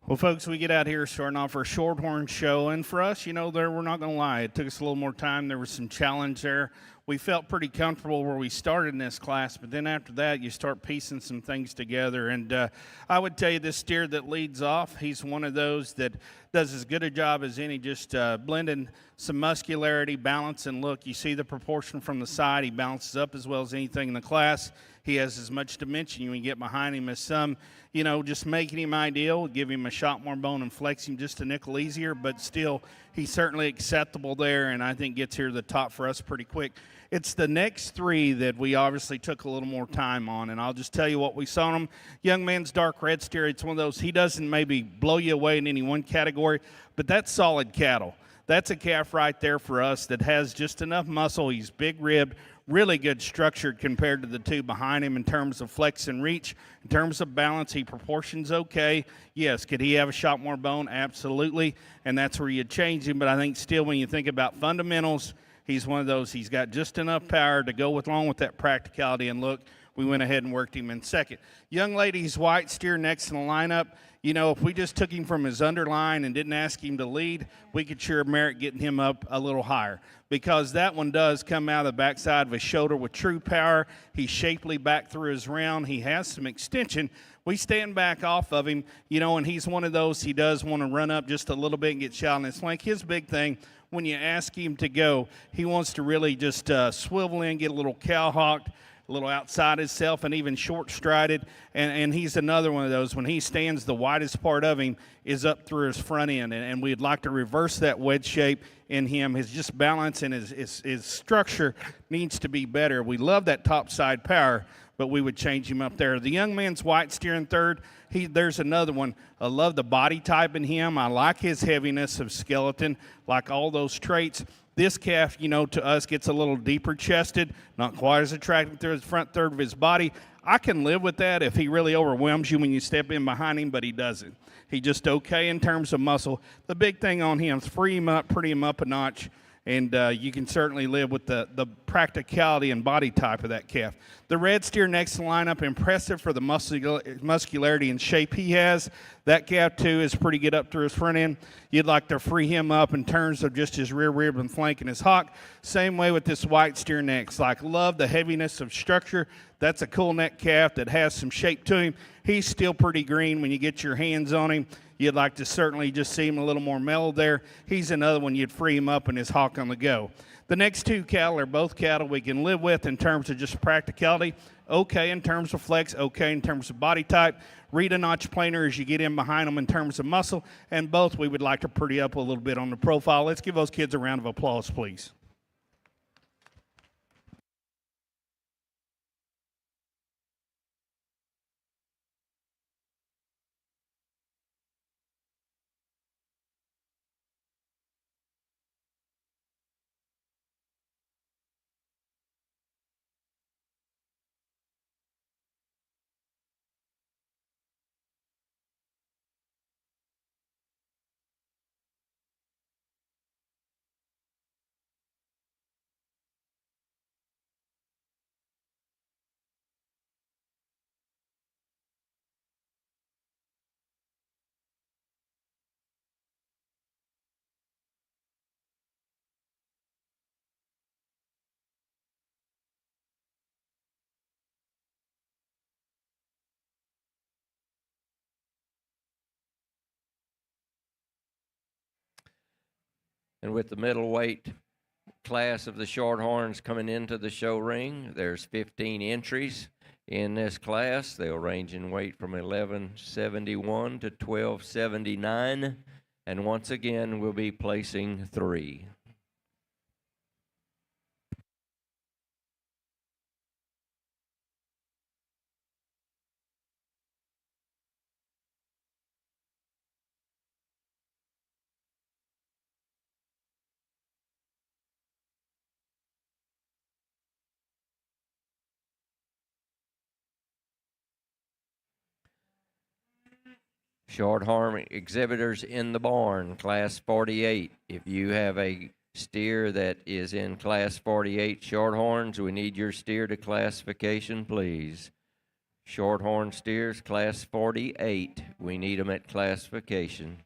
Well, folks, we get out here starting off our Shorthorn show, and for us, we're not going to lie, it took us a little more time. There was some challenge there. We felt pretty comfortable where we started in this class, but then after that, you start piecing some things together. And I would tell you this steer that leads off, he's one of those that does as good a job as any, just blending some muscularity, balance, and look. You see the proportion from the side. He balances up as well as anything in the class. He has as much dimension you can get behind him as some, just making him ideal, give him a shot more bone and flex him just a nickel easier, but still, he's certainly acceptable there, and I think gets here to the top for us pretty quick. It's the next three that we obviously took a little more time on, and I'll just tell you what we saw on him. Young man's dark red steer, it's one of those, he doesn't maybe blow you away in any one category, but that's solid cattle. That's a calf right there for us that has just enough muscle. He's big-ribbed, really good structured compared to the two behind him in terms of flex and reach. In terms of balance, he proportions okay. Yes, could he have a shot more bone? Absolutely, and that's where you change him. But I think still when you think about fundamentals, he's one of those, he's got just enough power to go along with that practicality and look. we went ahead and worked him in second. Young lady's white steer next in the lineup. You know, if we just took him from his underline and didn't ask him to lead, we could sure merit getting him up a little higher, because that one does come out of the backside of his shoulder with true power. He's shapely back through his round. He has some extension. We stand back off of him, you know, and he's one of those, he does want to run up just a little bit and get shot in his flank. His big thing, when you ask him to go, he wants to really just swivel in, get a little cow-hawked, a little outside himself, and even short-strided. And he's another one of those. When he stands, the widest part of him is up through his front end. And we'd like to reverse that wedge shape in him. His just balance and his structure needs to be better. We love that top side power, but we would change him up there. The young man's white steering third. There's another one. I love the body type in him. I like his heaviness of skeleton, like all those traits. This calf, you know, to us gets a little deeper chested, not quite as attractive to the front third of his body. I can live with that if he really overwhelms you when you step in behind him, but he doesn't. He's just okay in terms of muscle. The big thing on him is free him up, pretty him up a notch, and you can certainly live with the practicality and body type of that calf. The red steer next to the lineup, impressive for the muscularity and shape he has. That calf, too, is pretty good up through his front end. You'd like to free him up in terms of just his rear rib and flank and his hock. Same way with this white steer next. Like, love the heaviness of structure. That's a cool neck calf that has some shape to him. He's still pretty green when you get your hands on him. You'd like to certainly just see him a little more mellow there. He's another one you'd free him up and his hawk on the go. The next two cattle are both cattle we can live with in terms of just practicality. Okay in terms of flex, okay in terms of body type. Read a notch plainer as you get in behind them in terms of muscle. And both we would like to pretty up a little bit on the profile. Let's give those kids a round of applause, please. And with the middleweight class of the Shorthorns coming into the show ring, there's 15 entries in this class. They'll range in weight from 1171 to 1279. And once again, we'll be placing 3. Shorthorn exhibitors in the barn, class 48. If you have a steer that is in class 48 Shorthorns, we need your steer to classification, please. Shorthorn steers, class 48. We need them at classification.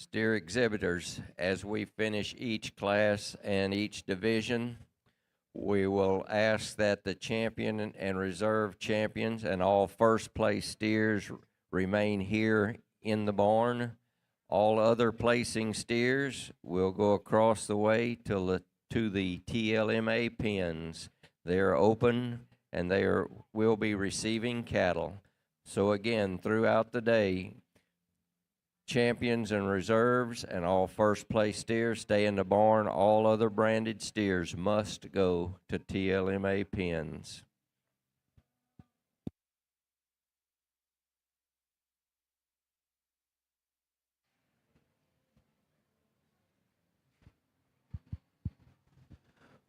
Steer exhibitors, as we finish each class and each division, we will ask that the champion and reserve champions and all first place steers remain here in the barn. All other placing steers will go across the way to the TLMA pens. They are open and will be receiving cattle. So again, throughout the day, champions and reserves and all first place steers stay in the barn. All other branded steers must go to TLMA pens.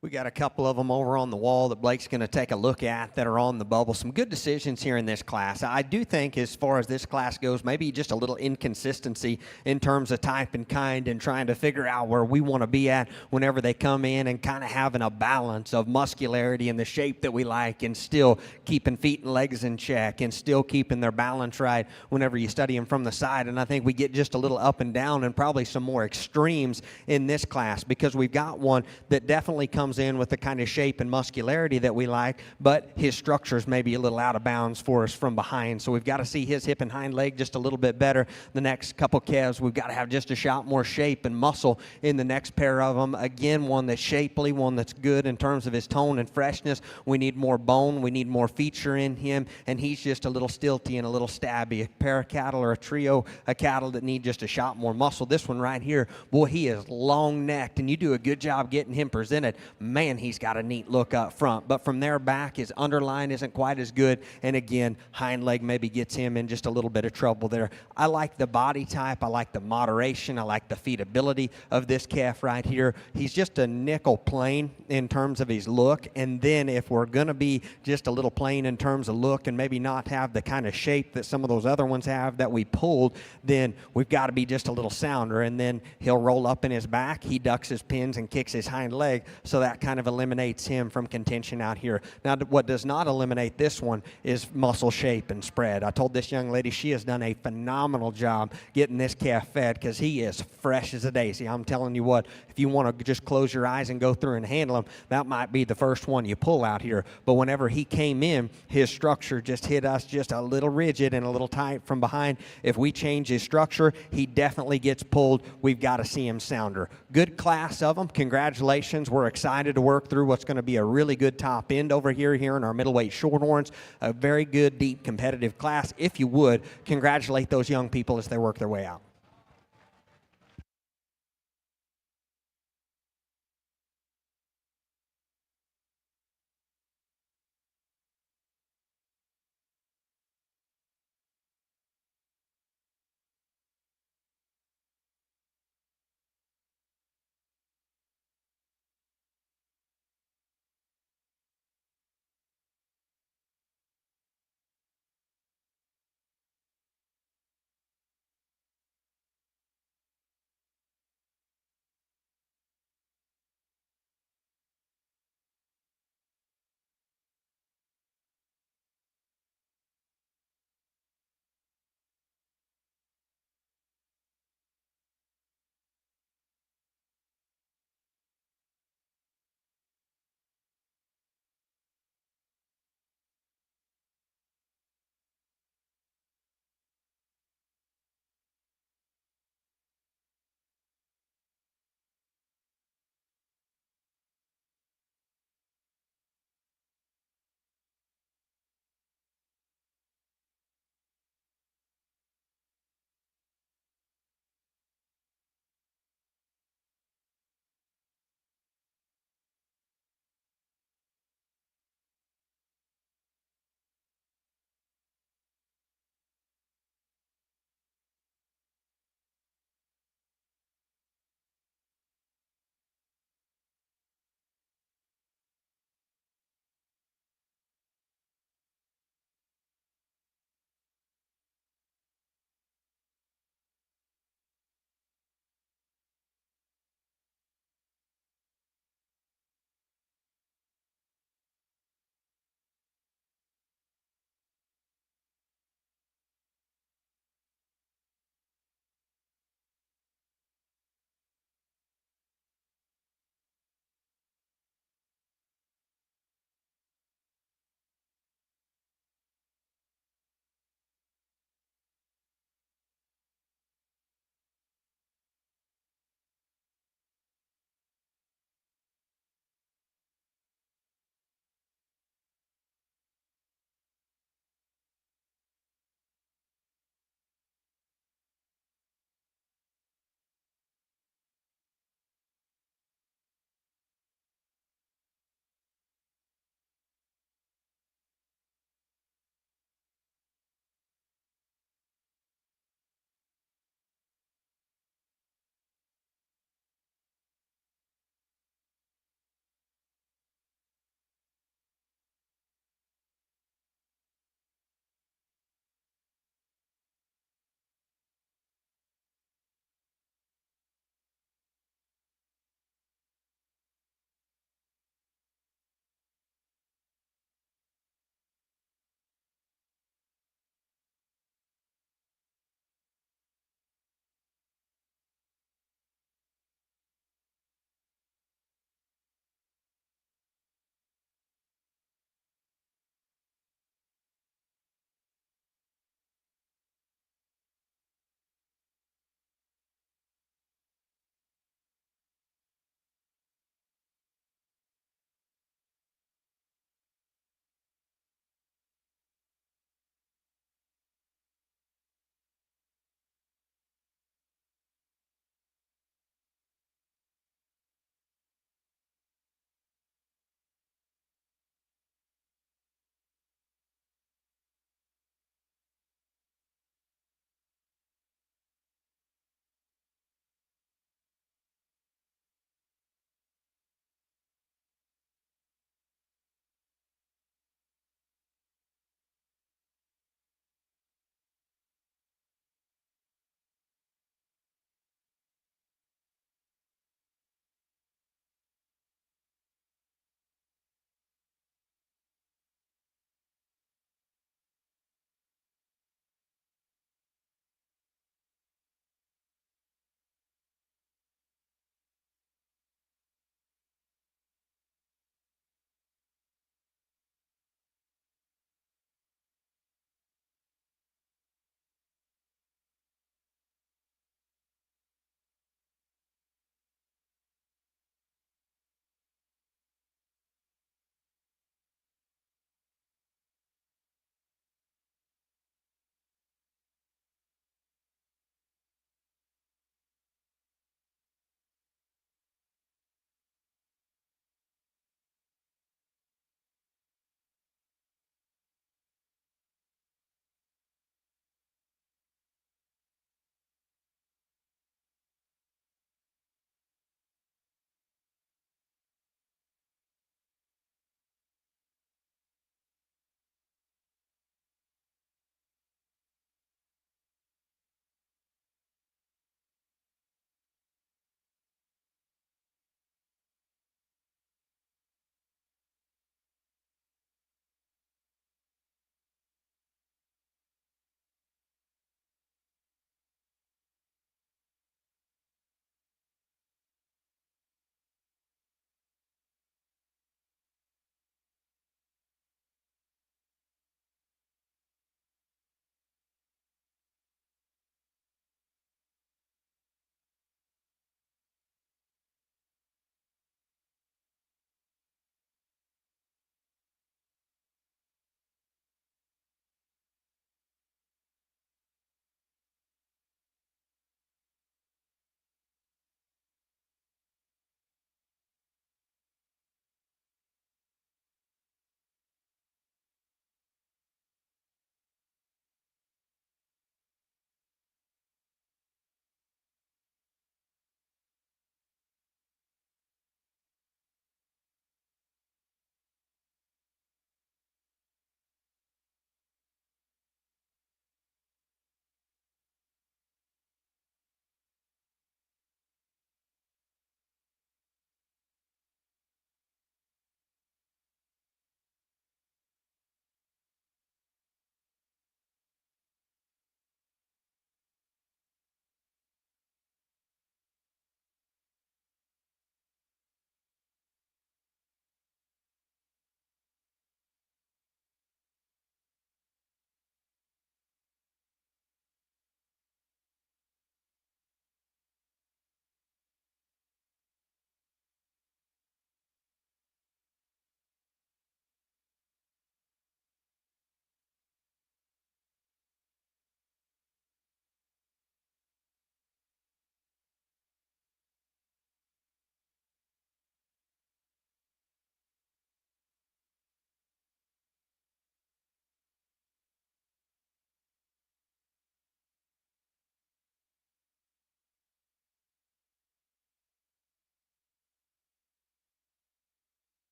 We got a couple of them over on the wall that Blake's going to take a look at that are on the bubble. Some good decisions here in this class. I do think as far as this class goes, maybe just a little inconsistency in terms of type and kind and trying to figure out where we want to be at whenever they come in and kind of having a balance of muscularity and the shape that we like and still keeping feet and legs in check and still keeping their balance right whenever you study them from the side. And I think we get just a little up and down and probably some more extremes in this class because we've got one that definitely comes in with the kind of shape and muscularity that we like, but his structure's maybe a little out of bounds for us from behind. So we've got to see his hip and hind leg just a little bit better. The next couple calves, we've got to have just a shot more shape and muscle in the next pair of them. Again, one that's shapely, one that's good in terms of his tone and freshness. We need more bone. We need more feature in him, and he's just a little stilty and a little stabby. A pair of cattle or a trio of cattle that need just a shot more muscle. This one right here, boy, he is long-necked, and you do a good job getting him presented. Man, he's got a neat look up front. But from there back, his underline isn't quite as good. And again, hind leg maybe gets him in just a little bit of trouble there. I like the body type. I like the moderation. I like the feedability of this calf right here. He's just a nickel plain in terms of his look. And then if we're going to be just a little plain in terms of look and maybe not have the kind of shape that some of those other ones have that we pulled, then we've got to be just a little sounder. And then he'll roll up in his back. He ducks his pins and kicks his hind leg. So that kind of eliminates him from contention out here. Now, what does not eliminate this one is muscle shape and spread. I told this young lady she has done a phenomenal job getting this calf fed because he is fresh as a daisy. I'm telling you what, if you want to just close your eyes and go through and handle him, that might be the first one you pull out here. But whenever he came in, his structure just hit us just a little rigid and a little tight from behind. If we change his structure, he definitely gets pulled. We've got to see him sounder. Good class of them. Congratulations. We're excited to work through what's going to be a really good top end over here in our middleweight shorthorns. A very good, deep, competitive class. If you would, congratulate those young people as they work their way out.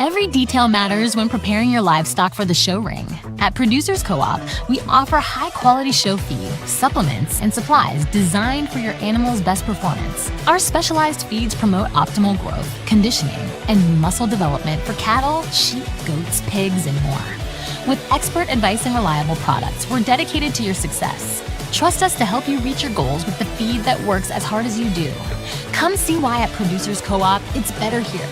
Every detail matters when preparing your livestock for the show ring. At Producers Co-op, we offer high-quality show feed, supplements, and supplies designed for your animal's best performance. Our specialized feeds promote optimal growth, conditioning, and muscle development for cattle, sheep, goats, pigs, and more. With expert advice and reliable products, we're dedicated to your success. Trust us to help you reach your goals with the feed that works as hard as you do. Come see why at Producers Co-op, it's better here.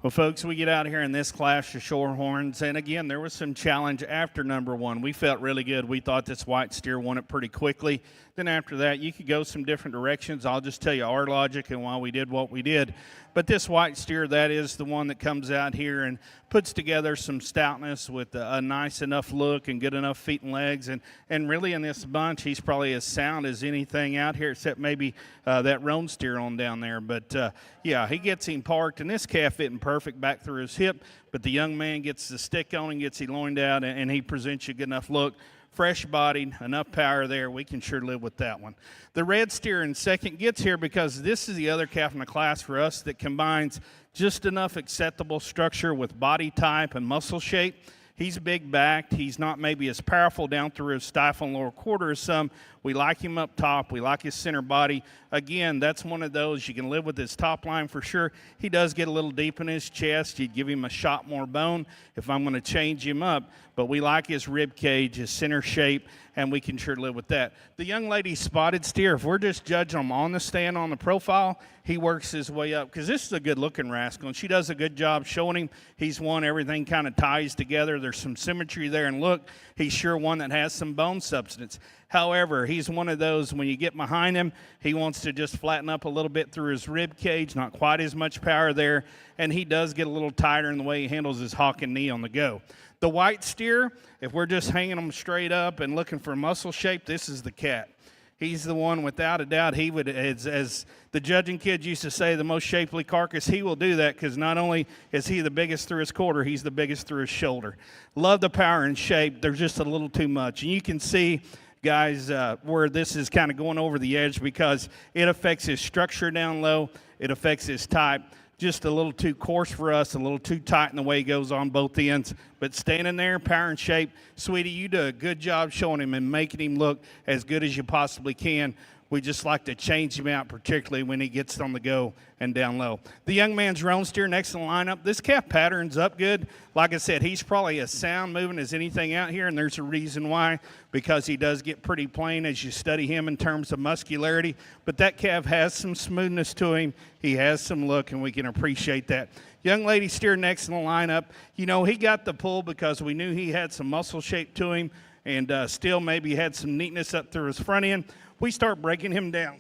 Well, folks, we get out here in this class of Shorehorns, and again, there was some challenge after number one. We felt really good. We thought this white steer won it pretty quickly. Then after that, you could go some different directions. I'll just tell you our logic and why we did what we did. But this white steer, that is the one that comes out here and puts together some stoutness with a nice enough look and good enough feet and legs. And really in this bunch, he's probably as sound as anything out here, except maybe that roan steer on down there. But, yeah, he gets him parked, and this calf fitting perfect back through his hip. But the young man gets the stick on him, gets him loined out, and he presents you a good enough look. Fresh bodied, enough power there. We can sure live with that one. The red steer in second gets here because this is the other calf in the class for us that combines just enough acceptable structure with body type and muscle shape. He's big backed. He's not maybe as powerful down through his stifle and lower quarter as some. We like him up top. We like his center body. Again, that's one of those you can live with his top line for sure. He does get a little deep in his chest. You'd give him a shot more bone if I'm going to change him up. But we like his rib cage, his center shape, and we can sure live with that. The young lady spotted steer, if we're just judging him on the stand on the profile, he works his way up because this is a good-looking rascal, and she does a good job showing him he's one. Everything kind of ties together. There's some symmetry there, and look, he's sure one that has some bone substance. However, he's one of those, when you get behind him, he wants to just flatten up a little bit through his rib cage, not quite as much power there, and he does get a little tighter in the way he handles his hock and knee on the go. The white steer, if we're just hanging them straight up and looking for muscle shape, this is the cat. He's the one, without a doubt, he would, as the judging kids used to say, the most shapely carcass. He will do that because not only is he the biggest through his quarter, he's the biggest through his shoulder. Love the power and shape. There's just a little too much. And you can see, guys, where this is kind of going over the edge because it affects his structure down low. It affects his type. Just a little too coarse for us, a little too tight in the way he goes on both ends. But standing there, power and shape, sweetie, you do a good job showing him and making him look as good as you possibly can. We just like to change him out, particularly when he gets on the go and down low. The young man's roan steer next in the lineup. This calf pattern's up good. Like I said, he's probably as sound moving as anything out here, and there's a reason why, because he does get pretty plain as you study him in terms of muscularity. But that calf has some smoothness to him. He has some look, and we can appreciate that. Young lady steer next in the lineup. You know, he got the pull because we knew he had some muscle shape to him and still maybe had some neatness up through his front end. We start breaking him down.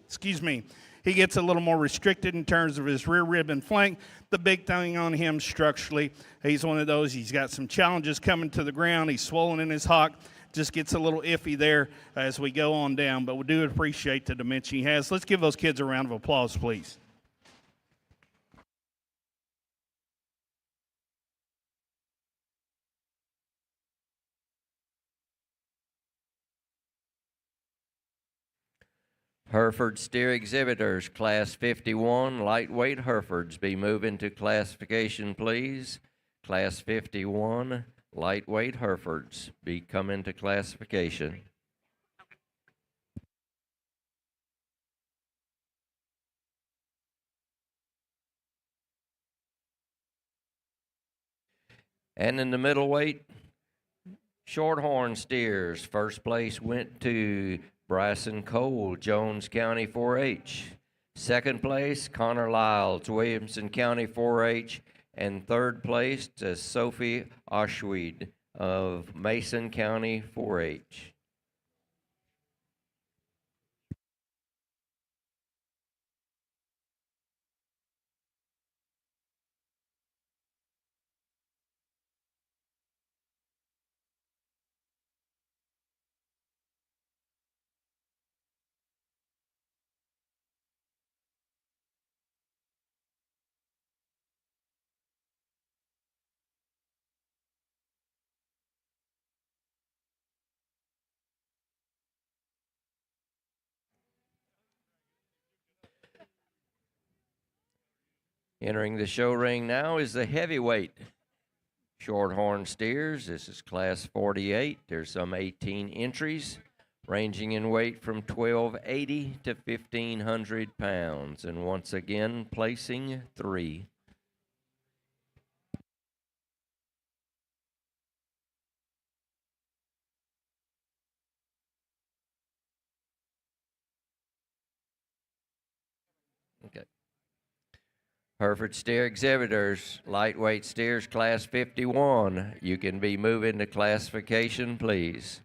Excuse me. He gets a little more restricted in terms of his rear rib and flank. The big thing on him structurally, he's one of those, he's got some challenges coming to the ground. He's swollen in his hock. just gets a little iffy there as we go on down, but we do appreciate the dimension he has. Let's give those kids a round of applause, please. Hereford steer exhibitors, class 51, lightweight Herefords, be moving to classification, please. Class 51, lightweight Herefords, be coming to classification. And in the middleweight, Shorthorn steers, first place went to Bryson Cole, Jones County 4-H. Second place, Connor Lyles, Williamson County 4-H. And third place to Sophie Oshweed of Mason County 4-H. Entering the show ring now is the heavyweight Shorthorn steers. This is class 48. There's some 18 entries, ranging in weight from 1280 to 1500 pounds. And once again, placing 3. Okay. Hereford steer exhibitors, lightweight steers, class 51. You can be moving to classification, please.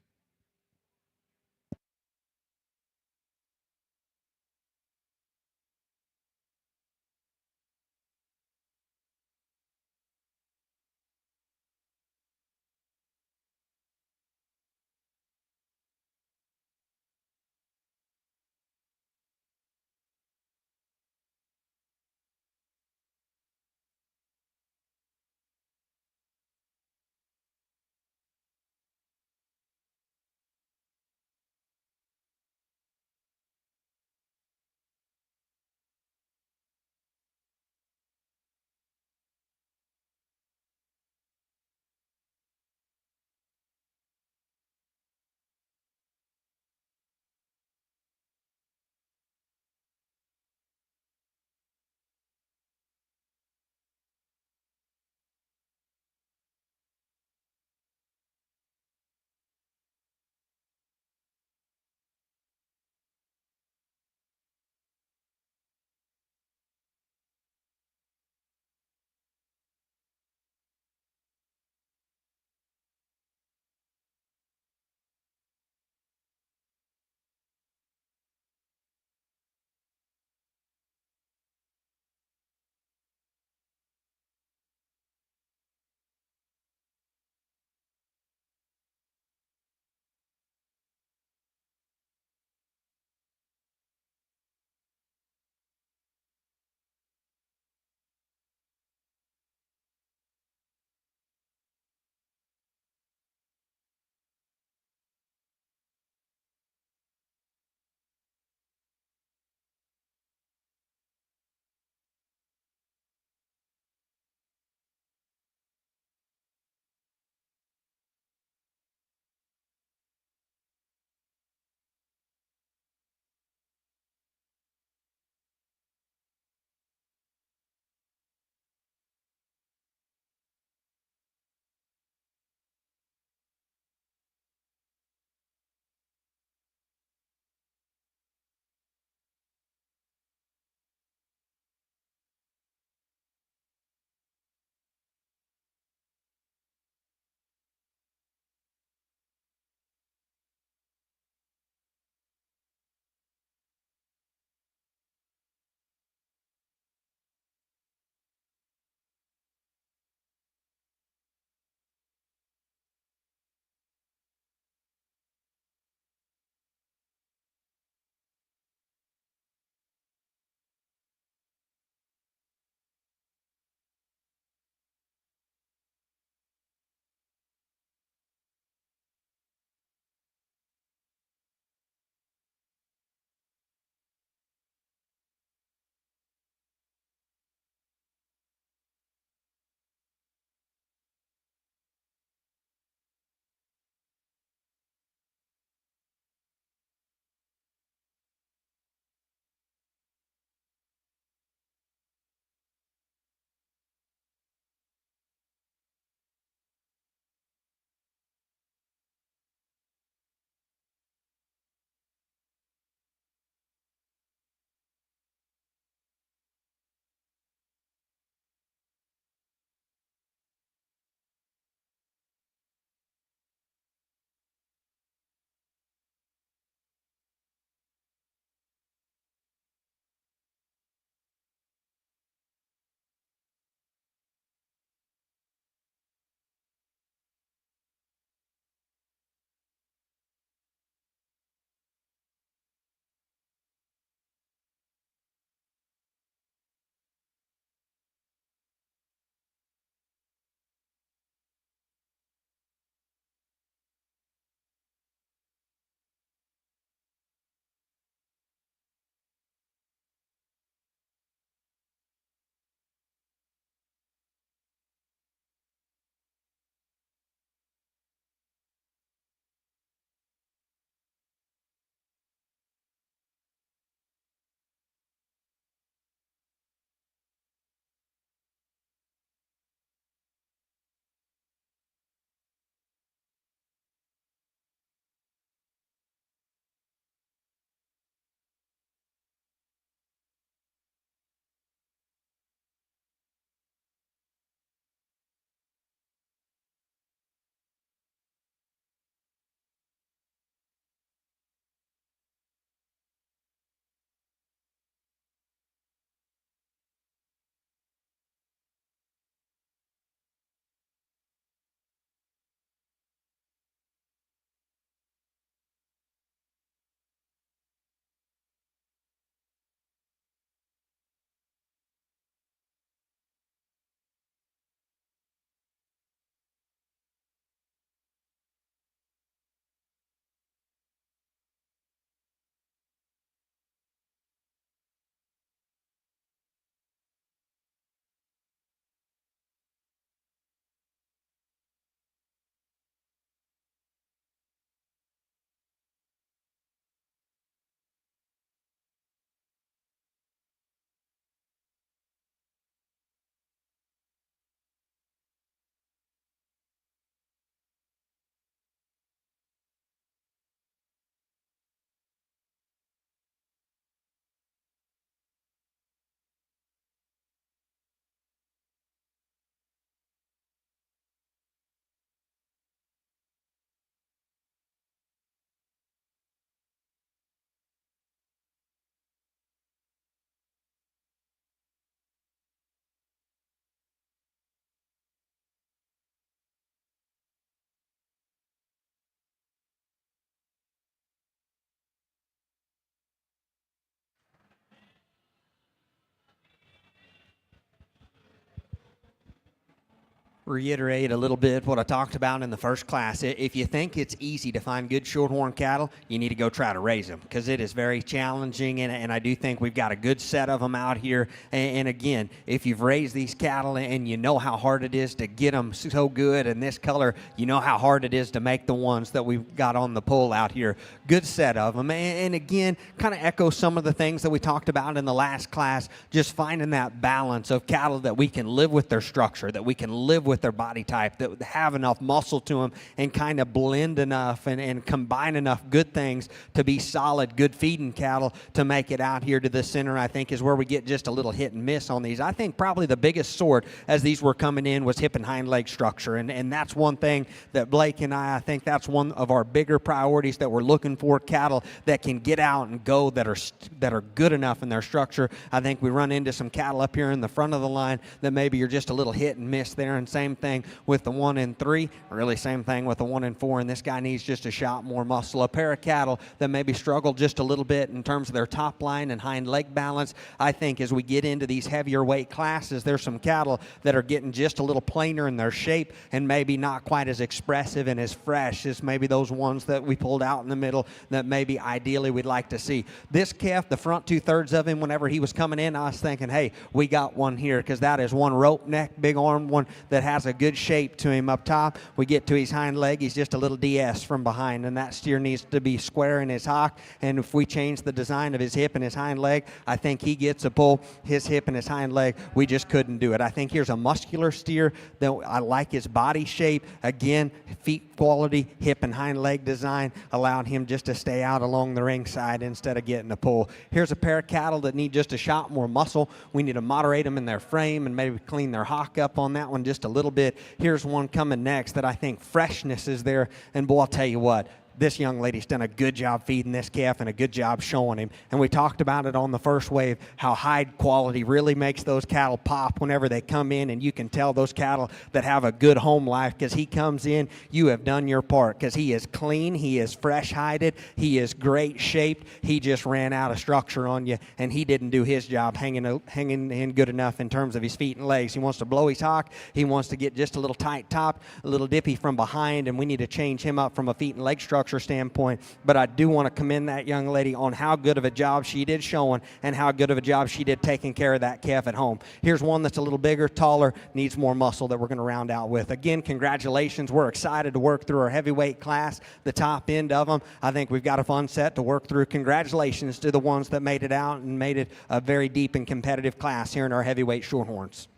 reiterate a little bit what I talked about in the first class. If you think it's easy to find good shorthorn cattle, you need to go try to raise them, because it is very challenging, and I do think we've got a good set of them out here. And again, if you've raised these cattle and you know how hard it is to get them so good in this color, you know how hard it is to make the ones that we've got on the pull out here. Good set of them. And again, kind of echo some of the things that we talked about in the last class, just finding that balance of cattle that we can live with their structure, that we can live with their body type, that have enough muscle to them, and kind of blend enough and combine enough good things to be solid, good feeding cattle to make it out here to the center. I think is where we get just a little hit and miss on these. I think probably the biggest sword as these were coming in was hip and hind leg structure, and that's one thing that Blake and I think that's one of our bigger priorities that we're looking for, cattle that can get out and go, that are good enough in their structure. I think we run into some cattle up here in the front of the line that maybe you're just a little hit and miss there, and same thing with the 1 and 3, really same thing with the 1 and 4, and this guy needs just a shot more muscle. A pair of cattle that maybe struggle just a little bit in terms of their top line and hind leg balance. I think as we get into these heavier weight classes, there's some cattle that are getting just a little plainer in their shape and maybe not quite as expressive and as fresh as maybe those ones that we pulled out in the middle that maybe ideally we'd like to see. This calf, the front 2/3 of him, whenever he was coming in, I was thinking, hey, we got one here, because that is one rope neck, big armed one that has a good shape to him up top. We get to his hind leg, he's just a little DS from behind, and that steer needs to be square in his hock. And if we change the design of his hip and his hind leg, I think he gets a pull. His hip and his hind leg, we just couldn't do it. I think here's a muscular steer that I like his body shape. Again, feet quality, hip and hind leg design allowed him just to stay out along the ringside instead of getting a pull. Here's a pair of cattle that need just a shot more muscle. We need to moderate them in their frame and maybe clean their hock up on that one just a little bit. Here's one coming next that I think freshness is there, and boy, I'll tell you what, this young lady's done a good job feeding this calf and a good job showing him. And we talked about it on the first wave, how hide quality really makes those cattle pop whenever they come in, and you can tell those cattle that have a good home life, because he comes in, you have done your part, because he is clean, he is fresh hided, he is great shaped. He just ran out of structure on you, and he didn't do his job hanging in good enough in terms of his feet and legs. He wants to blow his hock, he wants to get just a little tight top, a little dippy from behind, and we need to change him up from a feet and leg structure standpoint. But I do want to commend that young lady on how good of a job she did showing and how good of a job she did taking care of that calf at home. Here's one that's a little bigger, taller, needs more muscle that we're going to round out with. Again, congratulations. We're excited to work through our heavyweight class, the top end of them. I think we've got a fun set to work through. Congratulations to the ones that made it out and made it a very deep and competitive class here in our heavyweight shorthorns.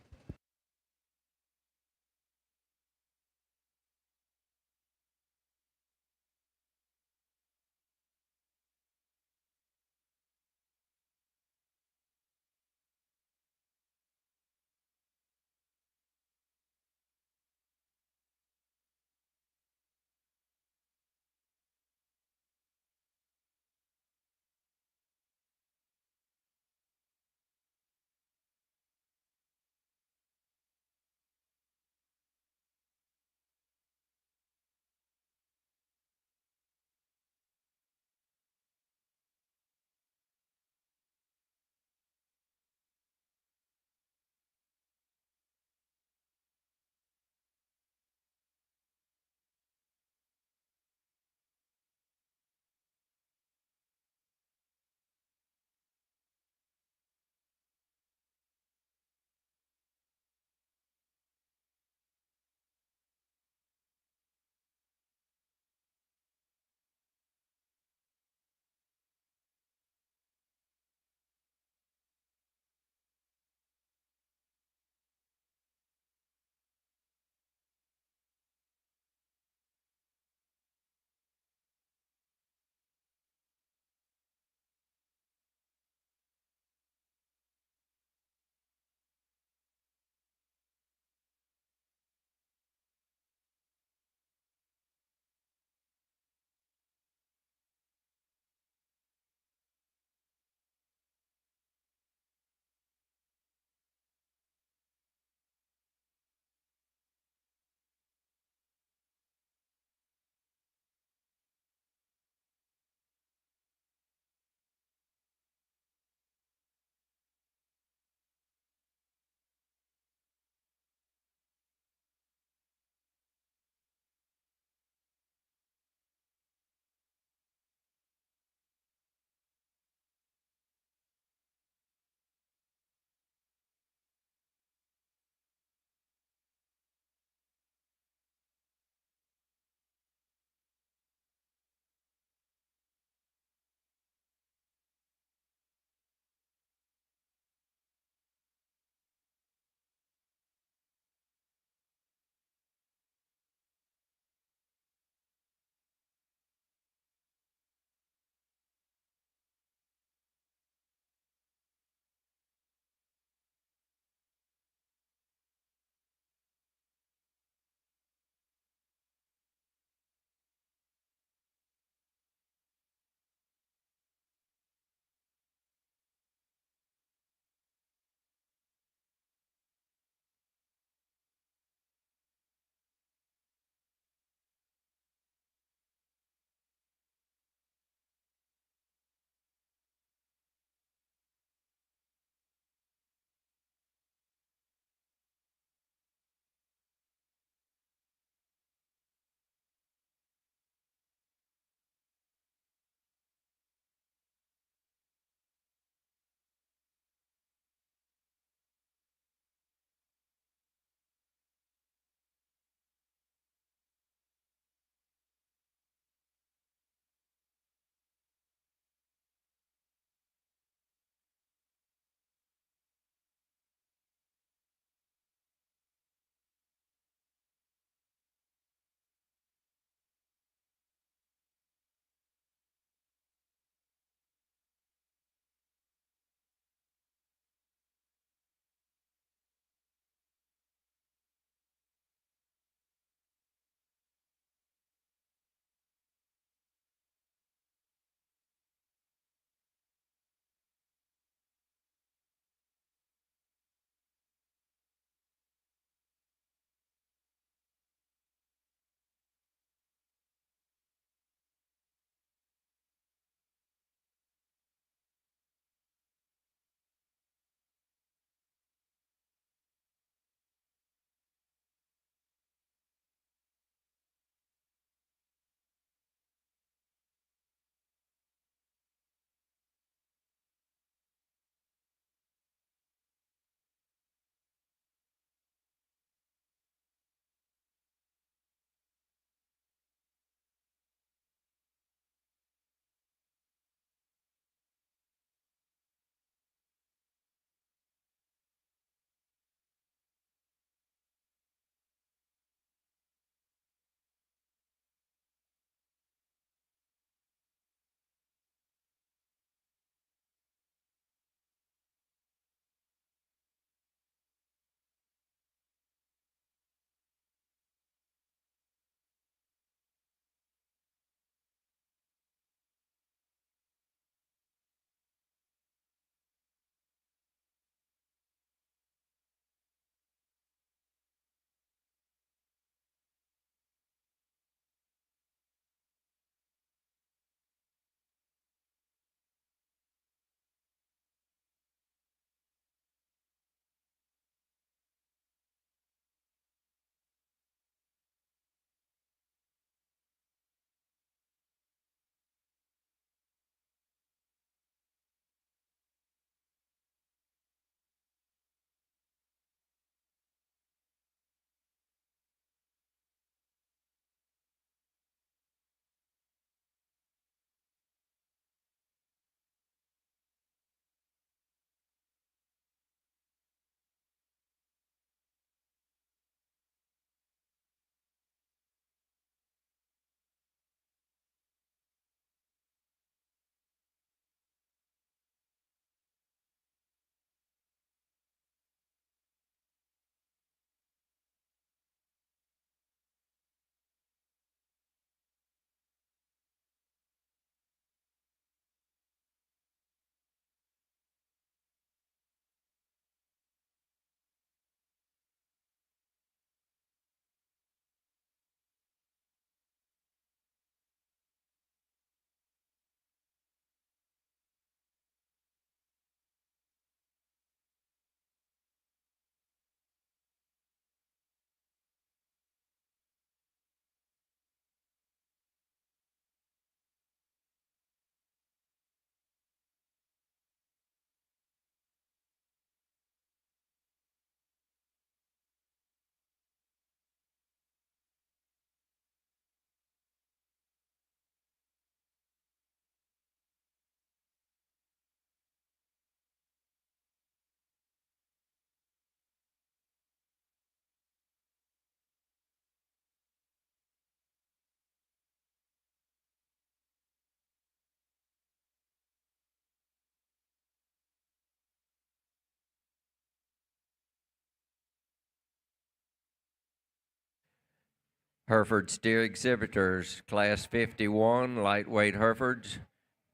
Hereford steer exhibitors, class 51, lightweight Herefords.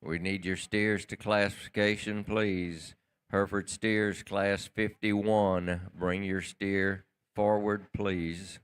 We need your steers to classification, please. Hereford steers, class 51. Bring your steer forward, please.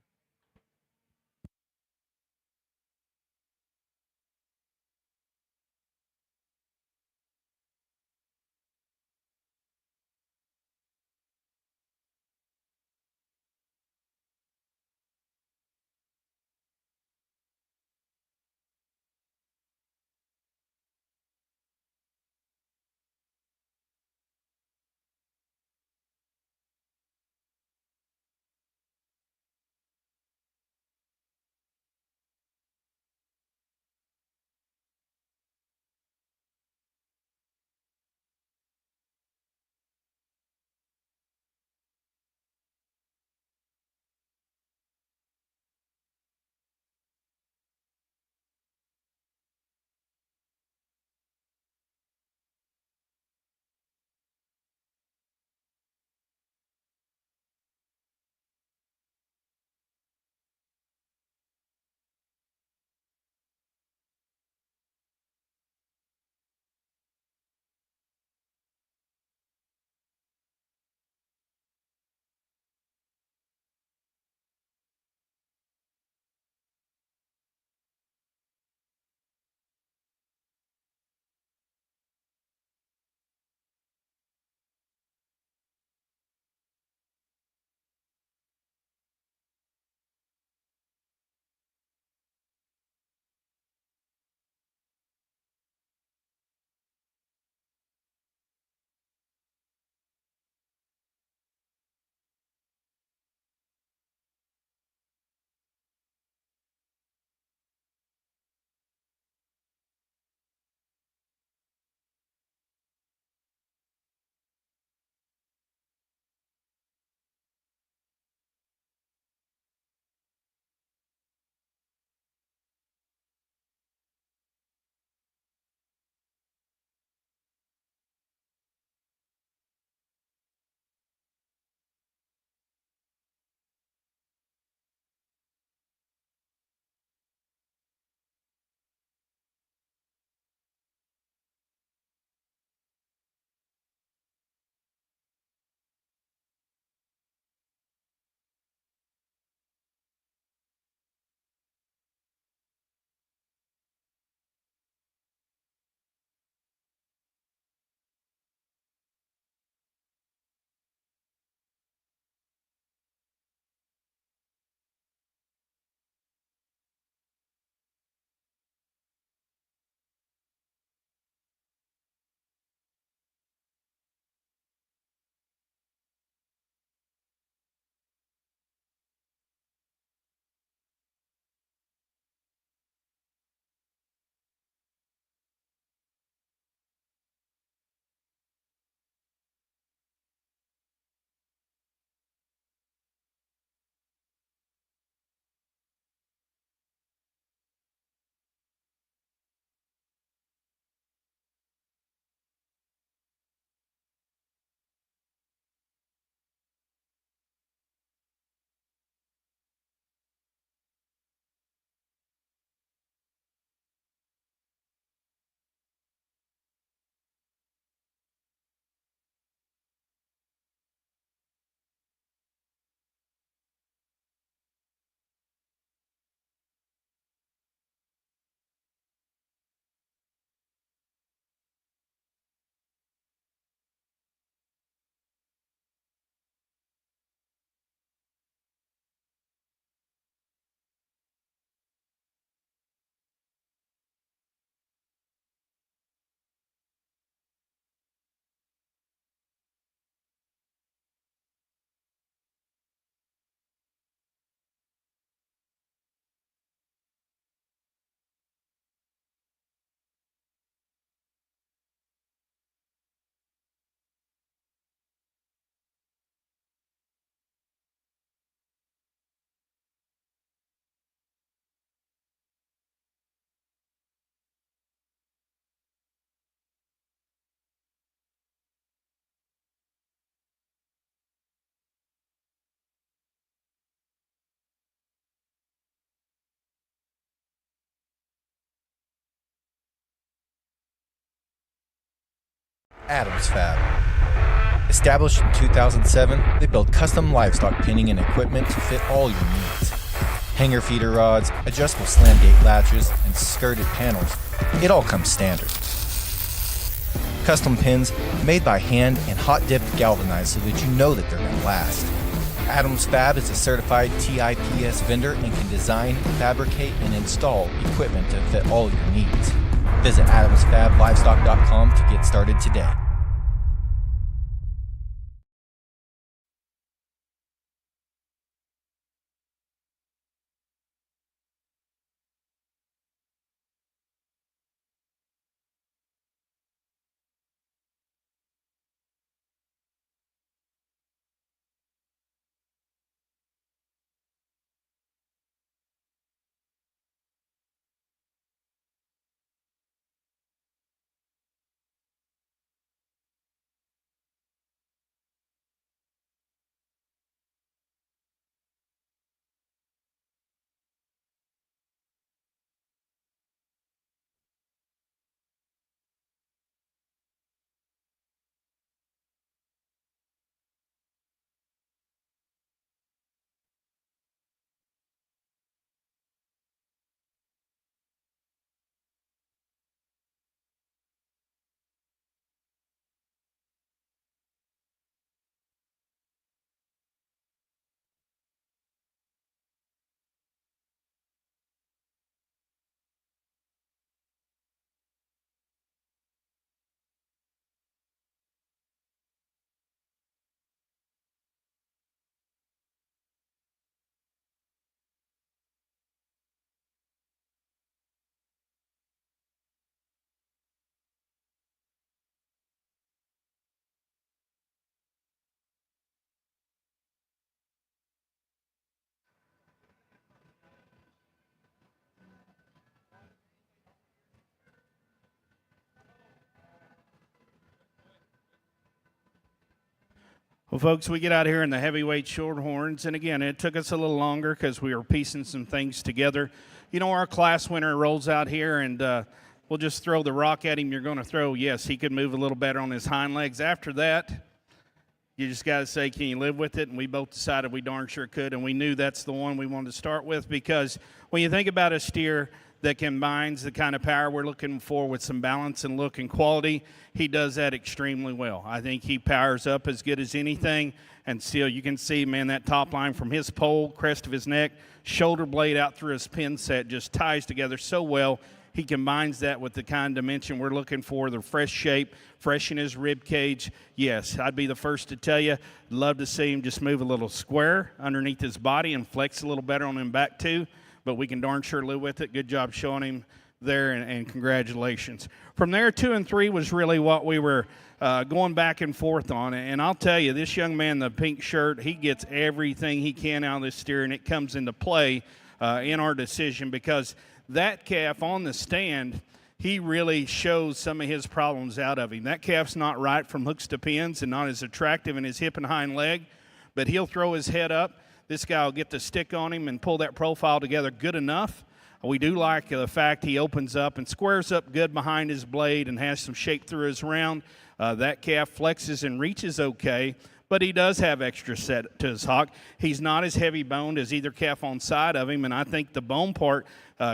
Adams Fab. Established in 2007, they build custom livestock pinning and equipment to fit all your needs. Hanger feeder rods, adjustable slam gate latches, and skirted panels. It all comes standard. Custom pins made by hand and hot dipped galvanized so that you know that they're going to last. Adams Fab is a certified TIPS vendor and can design, fabricate, and install equipment to fit all your needs. Visit adamsfablivestock.com to get started today. Well, folks, we get out here in the heavyweight shorthorns, and again, it took us a little longer because we were piecing some things together. You know, our class winner rolls out here, and we'll just throw the rock at him. You're going to throw, yes, he could move a little better on his hind legs. After that, you just got to say, can you live with it? And we both decided we darn sure could, and we knew that's the one we wanted to start with, because when you think about a steer that combines the kind of power we're looking for with some balance and look and quality, he does that extremely well. I think he powers up as good as anything, and still you can see, man, that top line from his pole, crest of his neck, shoulder blade out through his pin set just ties together so well. He combines that with the kind of dimension we're looking for, the fresh shape, fresh in his rib cage. Yes, I'd be the first to tell you, love to see him just move a little square underneath his body and flex a little better on him back too, but we can darn sure live with it. Good job showing him there, and congratulations. From there, 2 and 3 was really what we were going back and forth on. And I'll tell you, this young man, the pink shirt, he gets everything he can out of this steer, and it comes into play in our decision, because that calf on the stand, he really shows some of his problems out of him. That calf's not right from hooks to pins and not as attractive in his hip and hind leg, but he'll throw his head up. This guy will get the stick on him and pull that profile together good enough. We do like the fact he opens up and squares up good behind his blade and has some shape through his round. That calf flexes and reaches okay, but he does have extra set to his hock. He's not as heavy boned as either calf on side of him, and I think the bone part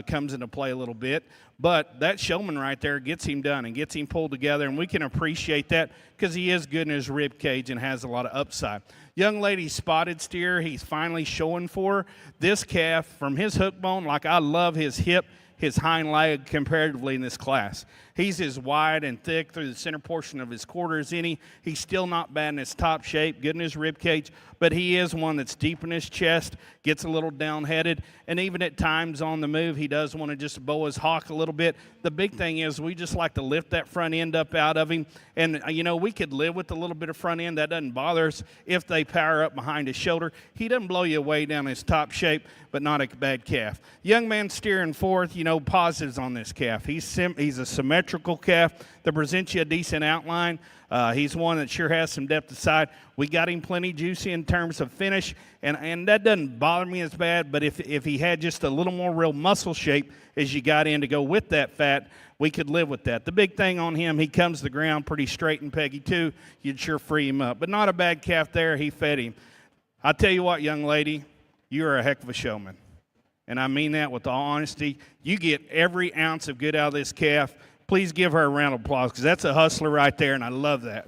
comes into play a little bit. But that showman right there gets him done and gets him pulled together, and we can appreciate that because he is good in his rib cage and has a lot of upside. Young lady spotted steer, he's finally showing for her. This calf from his hook bone, like I love his hip, his hind leg comparatively in this class. He's as wide and thick through the center portion of his quarter as any. He's still not bad in his top shape, good in his rib cage, but he is one that's deep in his chest, gets a little down-headed, and even at times on the move, he does want to just bow his hock a little bit. The big thing is we just like to lift that front end up out of him, and, you know, we could live with a little bit of front end. That doesn't bother us if they power up behind his shoulder. He doesn't blow you away down his top shape, but not a bad calf. Young man steering fourth, you know, positives on this calf. He's a symmetrical symmetrical calf that presents you a decent outline. He's one that sure has some depth of side. We got him plenty juicy in terms of finish, and that doesn't bother me as bad, but if he had just a little more real muscle shape as you got in to go with that fat, we could live with that. The big thing on him, he comes to the ground pretty straight and peggy too. You'd sure free him up. But not a bad calf there. He fed him. I tell you what, young lady, you are a heck of a showman. And I mean that with all honesty. You get every ounce of good out of this calf. Please give her a round of applause, because that's a hustler right there, and I love that.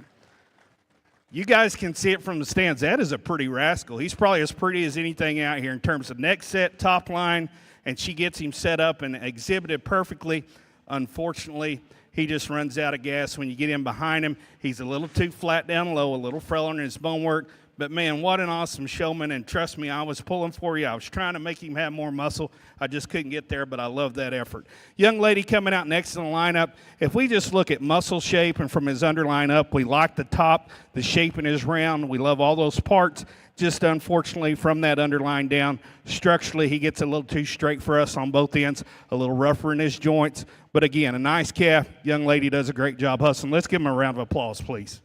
You guys can see it from the stands. That is a pretty rascal. He's probably as pretty as anything out here in terms of neck set, top line, and she gets him set up and exhibited perfectly. Unfortunately, he just runs out of gas when you get in behind him. He's a little too flat down low, a little frail in his bone work. But, man, what an awesome showman, and trust me, I was pulling for you. I was trying to make him have more muscle. I just couldn't get there, but I love that effort. Young lady coming out next in the lineup, if we just look at muscle shape and from his underline up, we like the top, the shape in his round. We love all those parts. Just unfortunately, from that underline down, structurally, he gets a little too straight for us on both ends, a little rougher in his joints. But, again, a nice calf. Young lady does a great job hustling. Let's give him a round of applause, please.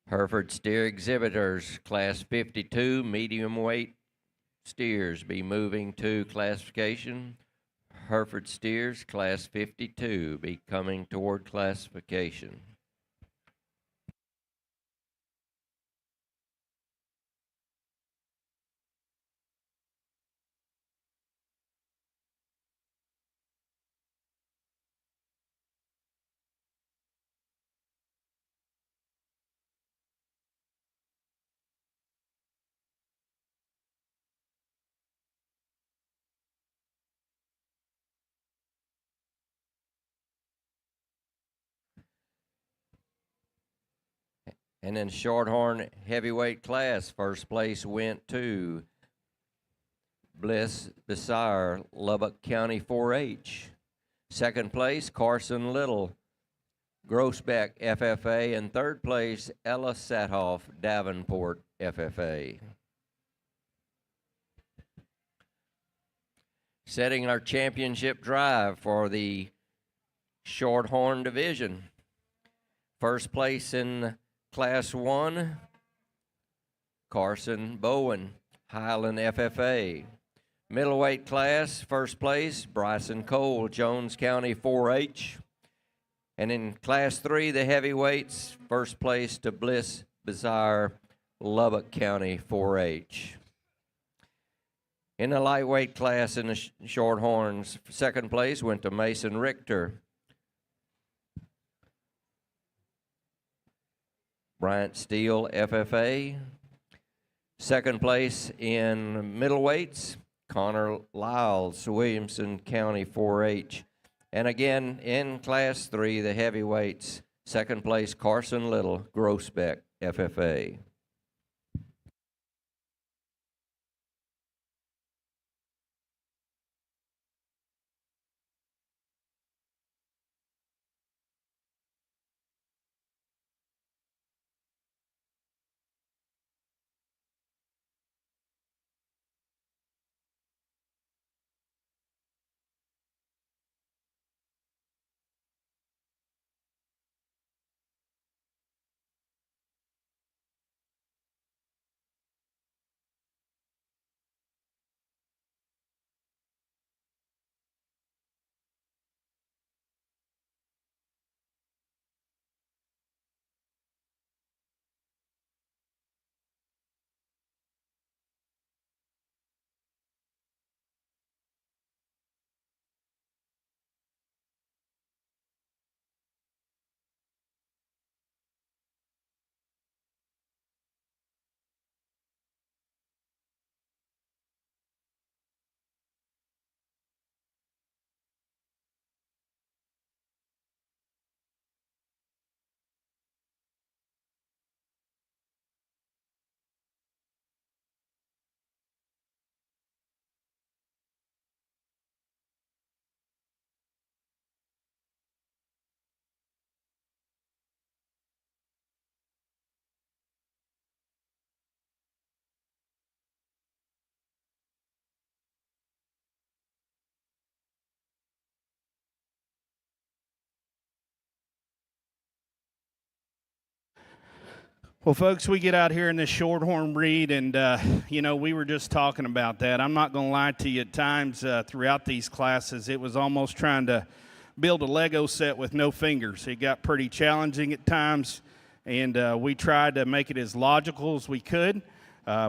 Hereford Steer Exhibitors, Class 52, medium weight steers be moving to classification. Hereford Steers, Class 52, be coming toward classification. And then Shorthorn heavyweight class, first place went to Bliss Besire, Lubbock County 4-H. Second place, Carson Little, Groesbeck FFA. And third place, Ella Sathoff, Davenport FFA. Setting our championship drive for the Shorthorn division. First place in Class 1, Carson Bowen, Highland FFA. Middleweight class, first place, Bryson Cole, Jones County 4-H. And in Class 3, the heavyweights, first place to Bliss Besire, Lubbock County 4-H. In the lightweight class in the Shorthorns, second place went to Mason Richter, Bryant Steele, FFA. Second place in middleweights, Connor Lyles, Williamson County 4-H. And again, in Class 3, the heavyweights, second place, Carson Little, Groesbeck, FFA. Well, folks, we get out here in this shorthorn breed, and we were just talking about that. I'm not going to lie to you. At times throughout these classes, it was almost trying to build a Lego set with no fingers. It got pretty challenging at times, and we tried to make it as logical as we could.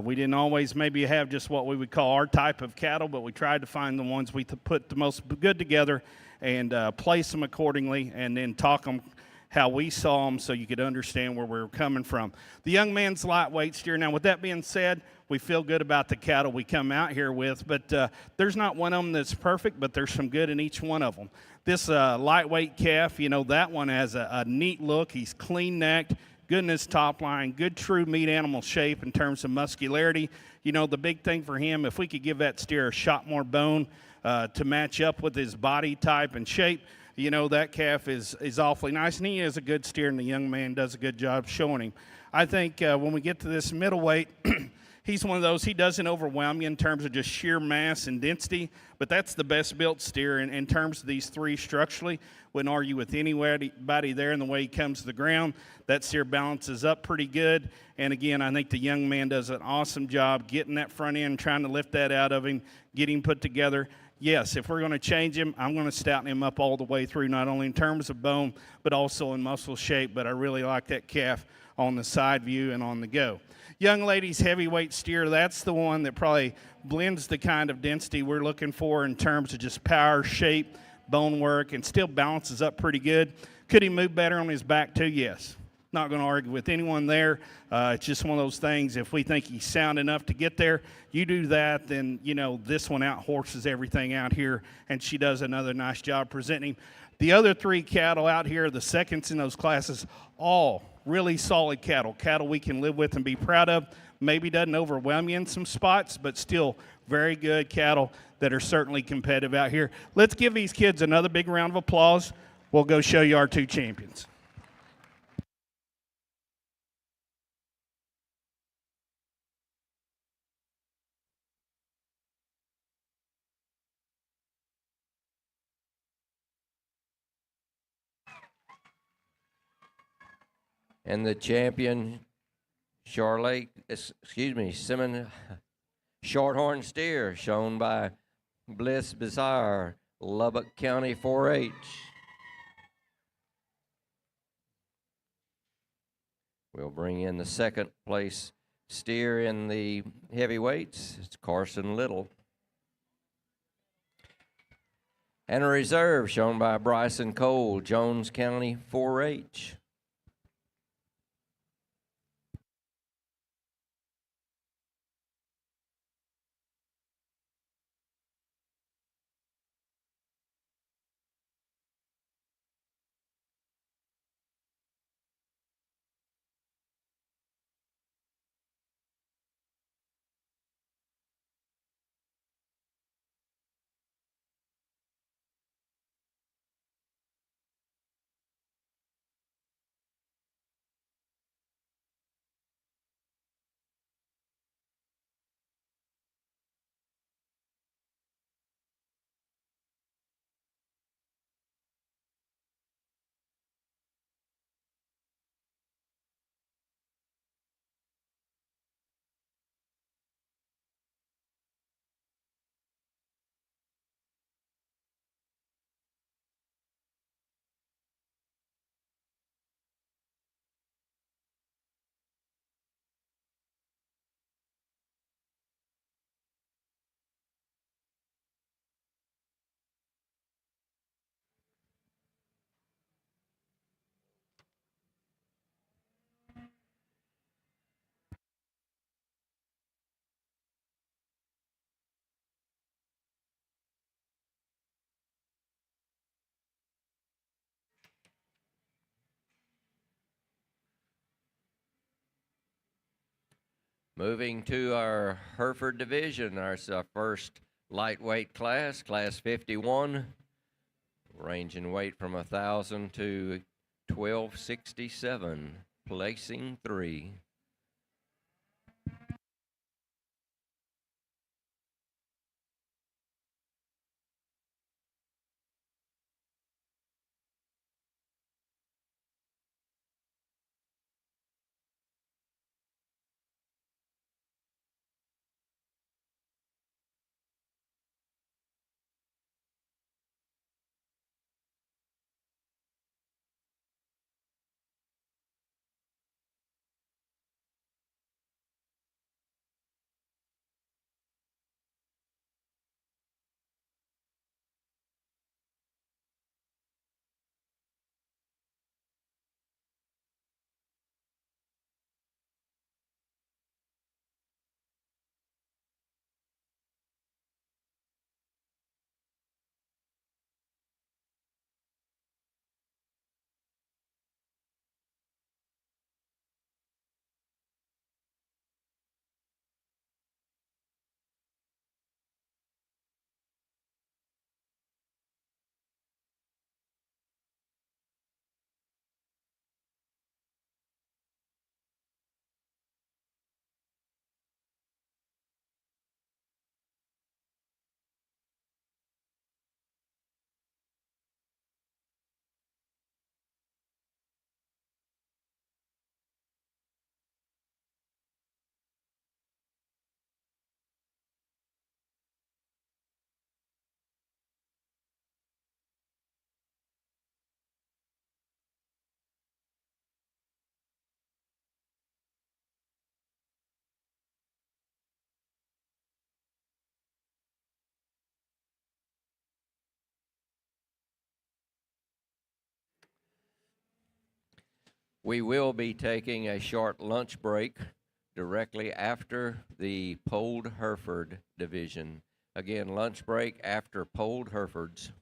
We didn't always maybe have just what we would call our type of cattle, but we tried to find the ones we put the most good together and place them accordingly, and then talk them how we saw them so you could understand where we were coming from. The young man's lightweight steer. Now, with that being said, we feel good about the cattle we come out here with, but there's not one of them that's perfect, but there's some good in each one of them. This lightweight calf, that one has a neat look. He's clean-necked, good in his top line, good true meat animal shape in terms of muscularity. The big thing for him, if we could give that steer a shot more bone to match up with his body type and shape, that calf is awfully nice, and he is a good steer, and the young man does a good job showing him. I think when we get to this middleweight, he's one of those, he doesn't overwhelm you in terms of just sheer mass and density, but that's the best built steer in terms of these three structurally. Wouldn't argue with anybody there in the way he comes to the ground. That steer balances up pretty good, and again, I think the young man does an awesome job getting that front end, trying to lift that out of him, get him put together. Yes, if we're going to change him, I'm going to stouten him up all the way through, not only in terms of bone, but also in muscle shape. But I really like that calf on the side view and on the go. Young ladies, heavyweight steer, that's the one that probably blends the kind of density we're looking for in terms of just power, shape, bone work, and still balances up pretty good. Could he move better on his back too? Yes. Not going to argue with anyone there. It's just one of those things. If we think he's sound enough to get there, you do that, then, this one out horses everything out here, and she does another nice job presenting him. The other three cattle out here, the seconds in those classes, all really solid cattle we can live with and be proud of. Maybe doesn't overwhelm you in some spots, but still very good cattle that are certainly competitive out here. Let's give these kids another big round of applause. We'll go show you our two champions. And the champion, Simmon Shorthorn Steer, shown by Bliss Bizarre, Lubbock County 4-H. We'll bring in the second place steer in the heavyweights. It's Carson Little. And a reserve shown by Bryson Cole, Jones County 4-H. Moving to our Hereford division, our first lightweight class, Class 51, range in weight from 1,000 to 1,267, placing 3. We will be taking a short lunch break directly after the Polled Hereford division. Again, lunch break after Polled Herefords.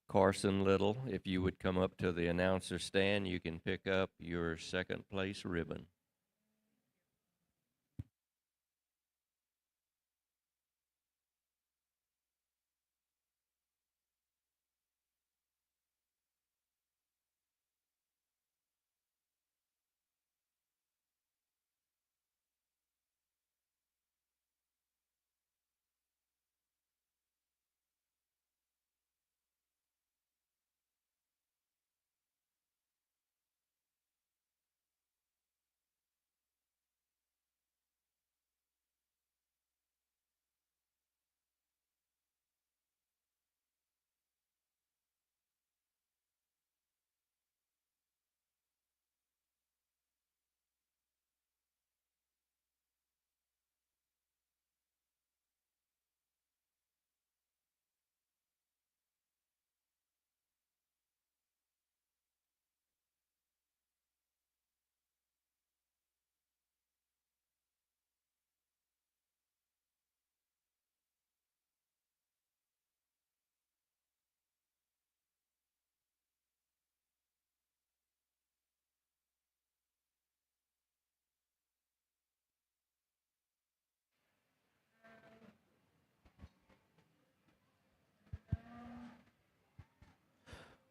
Carson Little, if you would come up to the announcer stand, you can pick up your second place ribbon.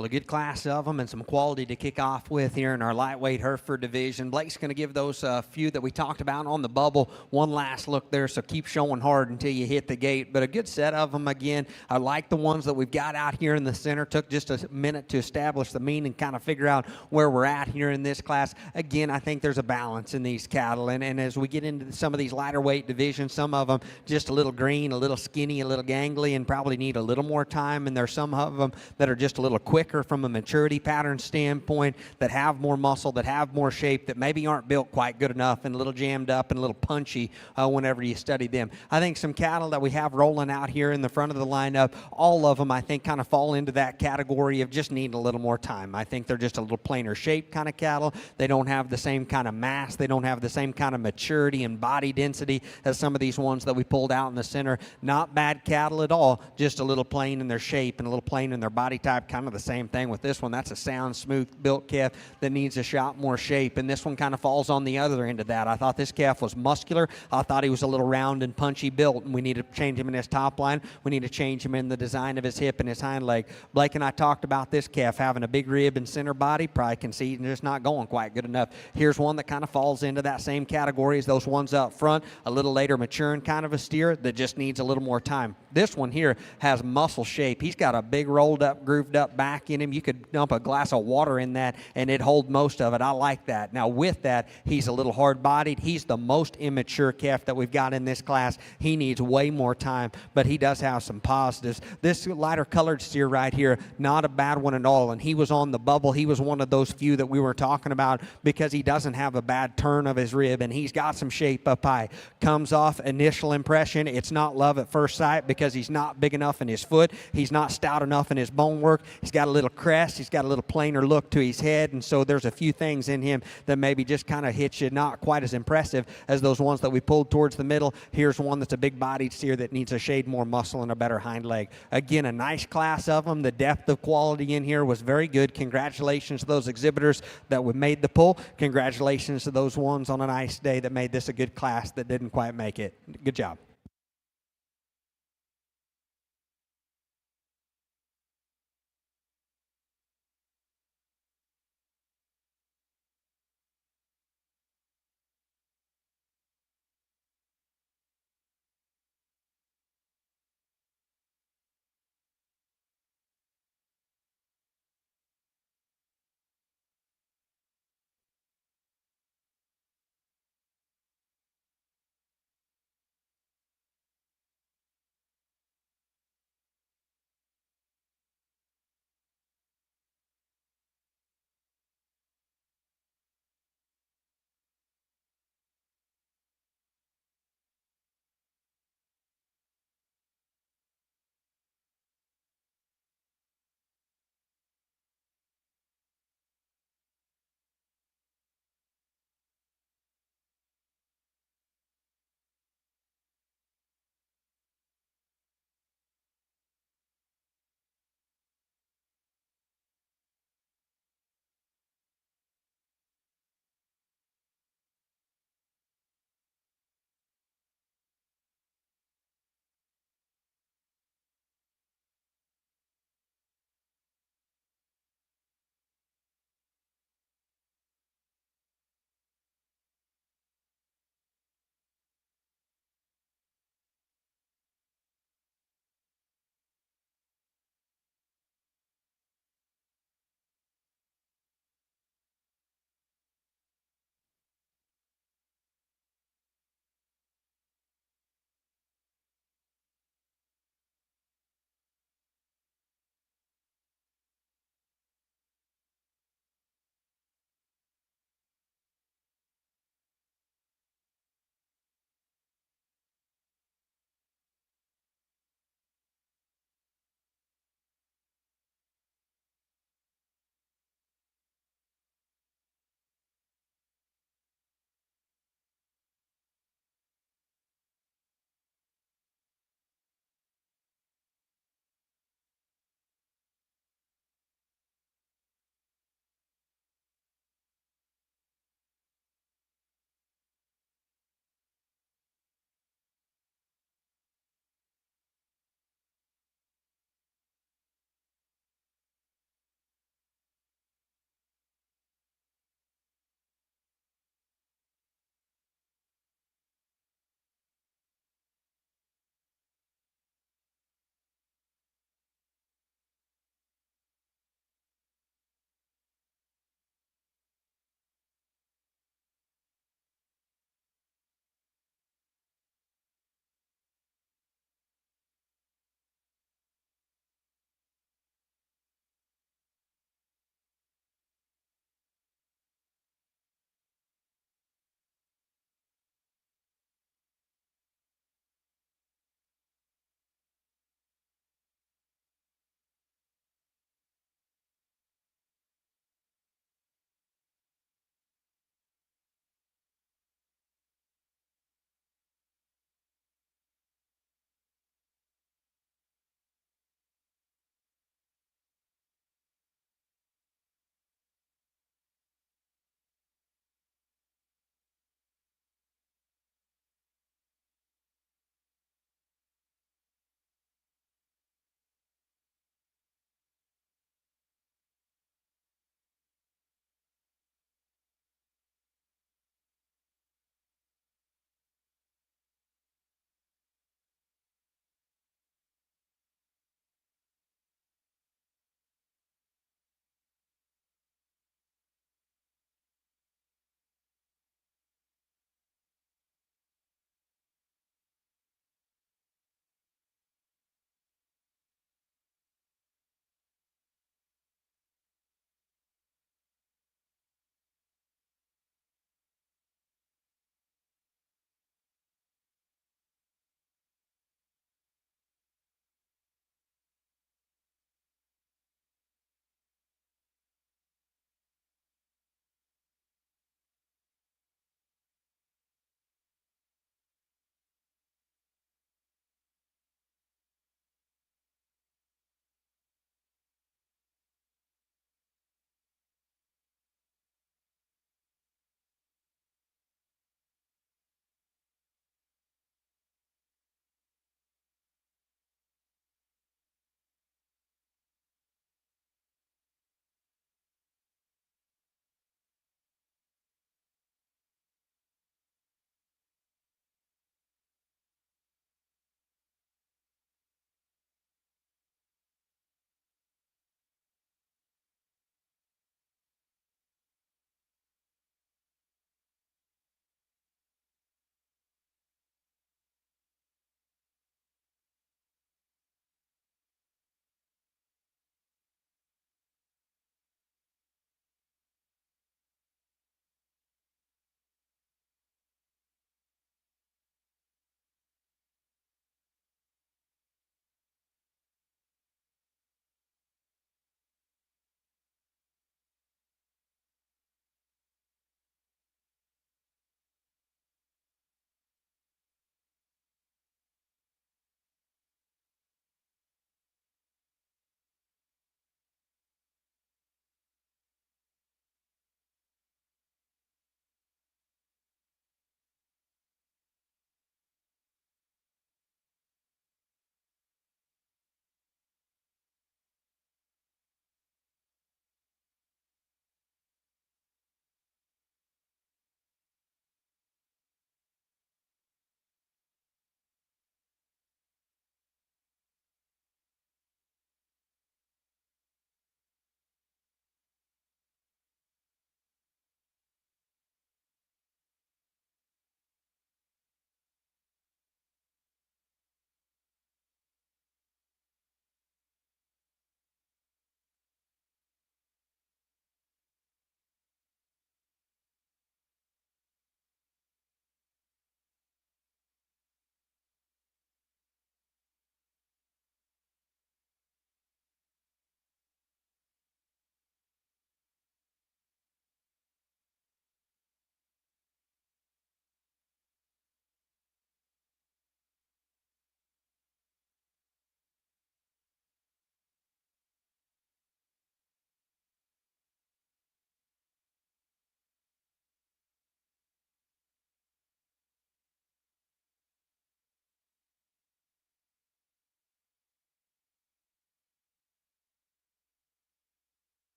Well, a good class of them and some quality to kick off with here in our lightweight Hereford division. Blake's going to give those few that we talked about on the bubble one last look there, so keep showing hard until you hit the gate. But a good set of them again. I like the ones that we've got out here in the center. Took just a minute to establish the mean and kind of figure out where we're at here in this class. Again, I think there's a balance in these cattle. And as we get into some of these lighter weight divisions, some of them just a little green, a little skinny, a little gangly, and probably need a little more time. And there's some of them that are just a little quicker from a maturity pattern standpoint, that have more muscle, that have more shape, that maybe aren't built quite good enough and a little jammed up and a little punchy whenever you study them. I think some cattle that we have rolling out here in the front of the lineup, all of them I think kind of fall into that category of just needing a little more time. I think they're just a little plainer shape kind of cattle. They don't have the same kind of mass. They don't have the same kind of maturity and body density as some of these ones that we pulled out in the center. Not bad cattle at all, just a little plain in their shape and a little plain in their body type. Kind of the same thing with this one. That's a sound, smooth built calf that needs a shot more shape, and this one kind of falls on the other end of that. I thought this calf was muscular. I thought he was a little round and punchy built, and we need to change him in his top line. We need to change him in the design of his hip and his hind leg. Blake and I talked about this calf having a big rib and center body, probably conceding just not going quite good enough. Here's one that kind of falls into that same category as those ones up front, a little later maturing kind of a steer that just needs a little more time. This one here has muscle shape. He's got a big rolled up, grooved up back in him. You could dump a glass of water in that and it'd hold most of it. I like that. Now with that, he's a little hard bodied. He's the most immature calf that we've got in this class. He needs way more time, but he does have some positives. This lighter colored steer right here, not a bad one at all. And he was on the bubble. He was one of those few that we were talking about because he doesn't have a bad turn of his rib and he's got some shape up high. Comes off initial impression. It's not love at first sight because he's not big enough in his foot. He's not stout enough in his bone work. He's got a little crest. He's got a little plainer look to his head. And so there's a few things in him that maybe just kind of hit you, not quite as impressive as those ones that we pulled towards the middle. Here's one that's a big bodied steer that needs a shade more muscle and a better hind leg. Again, a nice class of them. The depth of quality in here was very good. Congratulations to those exhibitors that made the pull. Congratulations to those ones on a nice day that made this a good class that didn't quite make it. Good job.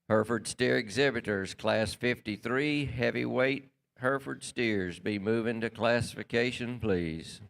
Hereford Steer Exhibitors, Class 53, heavyweight Hereford steers, be moving to classification, please.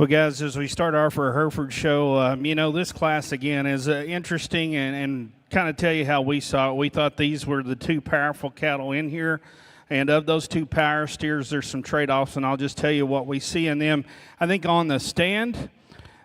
Well, guys, as we start our for Hereford show, this class again is interesting and kind of tell you how we saw it. We thought these were the two powerful cattle in here. And of those two power steers, there's some trade-offs, and I'll just tell you what we see in them. I think on the stand,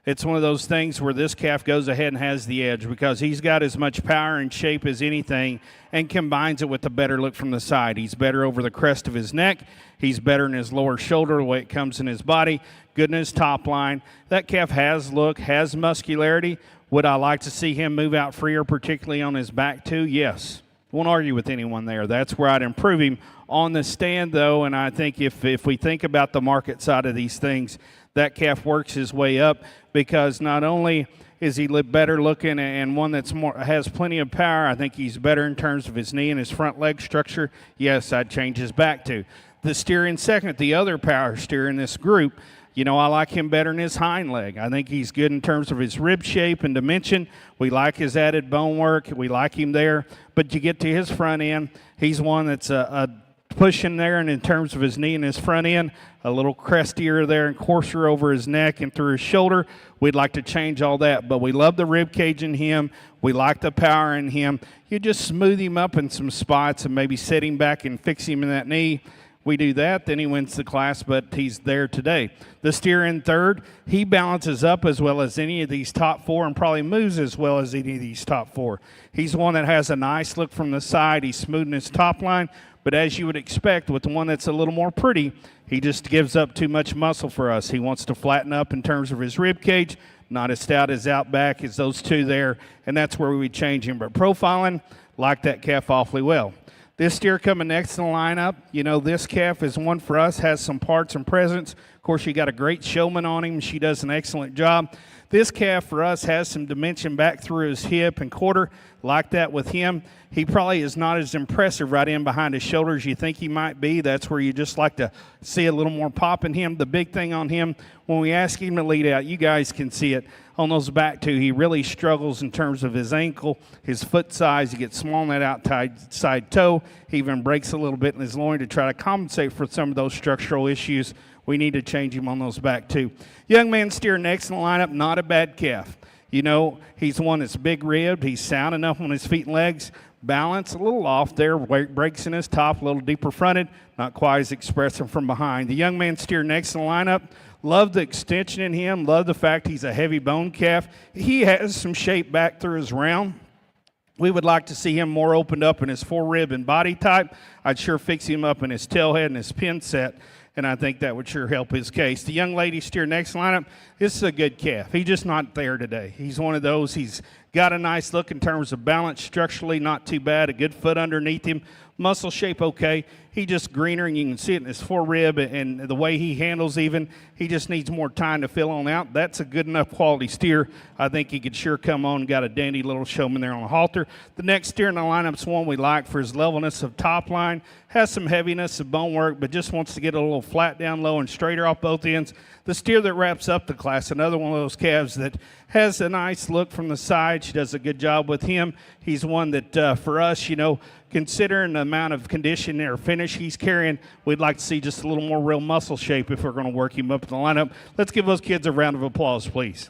it's one of those things where this calf goes ahead and has the edge because he's got as much power and shape as anything and combines it with a better look from the side. He's better over the crest of his neck. He's better in his lower shoulder, the way it comes in his body, good in his top line. That calf has look, has muscularity. Would I like to see him move out freer, particularly on his back too? Yes. Won't argue with anyone there. That's where I'd improve him. On the stand, though, and I think if we think about the market side of these things, that calf works his way up because not only is he better looking and one that's has plenty of power, I think he's better in terms of his knee and his front leg structure. Yes, I'd change his back too. The steer in second, the other power steer in this group, I like him better in his hind leg. I think he's good in terms of his rib shape and dimension. We like his added bone work. We like him there. But you get to his front end, he's one that's a pushing there, and in terms of his knee and his front end, a little crestier there and coarser over his neck and through his shoulder. We'd like to change all that, but we love the rib cage in him. We like the power in him. You just smooth him up in some spots and maybe set him back and fix him in that knee. We do that, then he wins the class, but he's there today. The steer in third, he balances up as well as any of these top four and probably moves as well as any of these top four. He's one that has a nice look from the side. He's smooth in his top line, but as you would expect with the one that's a little more pretty, he just gives up too much muscle for us. He wants to flatten up in terms of his rib cage, not as stout as Outback as those two there, and that's where we would change him. But profiling, like that calf awfully well. This steer coming next in the lineup, this calf is one for us, has some parts and presence. Of course, you got a great showman on him. She does an excellent job. This calf for us has some dimension back through his hip and quarter, like that with him. He probably is not as impressive right in behind his shoulder as you think he might be. That's where you just like to see a little more pop in him. The big thing on him, when we ask him to lead out, you guys can see it on those back two. He really struggles in terms of his ankle, his foot size. He gets small on that outside toe. He even breaks a little bit in his loin to try to compensate for some of those structural issues. We need to change him on those back two. Young man steer next in the lineup, not a bad calf. He's one that's big-ribbed. He's sound enough on his feet and legs. Balance a little off there, breaks in his top, a little deeper fronted, not quite as expressive from behind. The young man steer next in the lineup. Love the extension in him. Love the fact he's a heavy bone calf. He has some shape back through his round. We would like to see him more opened up in his forerib and body type. I'd sure fix him up in his tailhead and his pin set, and I think that would sure help his case. The young lady steer next lineup, this is a good calf. He's just not there today. He's one of those, he's got a nice look in terms of balance structurally, not too bad, a good foot underneath him. Muscle shape okay. He just greener, and you can see it in his forerib and the way he handles even. He just needs more time to fill on out. That's a good enough quality steer. I think he could sure come on. Got a dandy little showman there on the halter. The next steer in the lineup's one we like for his levelness of top line. Has some heaviness of bone work, but just wants to get a little flat down low and straighter off both ends. The steer that wraps up the class, another one of those calves that has a nice look from the side. She does a good job with him. He's one that for us, considering the amount of condition or finish he's carrying, we'd like to see just a little more real muscle shape if we're going to work him up in the lineup. Let's give those kids a round of applause, please.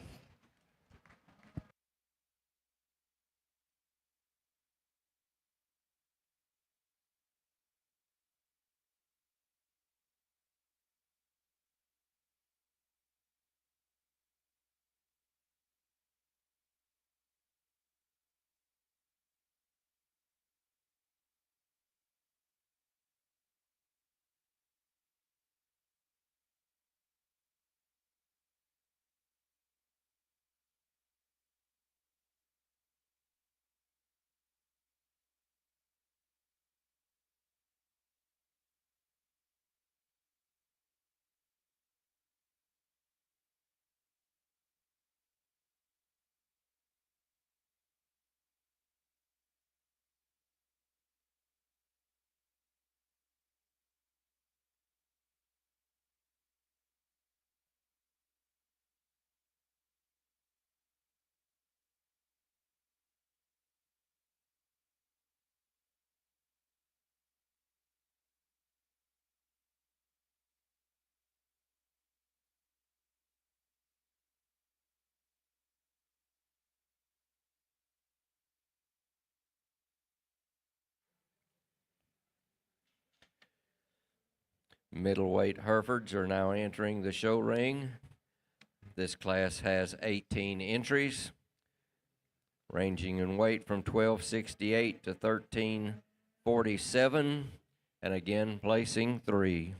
Middleweight Herefords are now entering the show ring. This class has 18 entries, ranging in weight from 1268 to 1347, and again placing 3.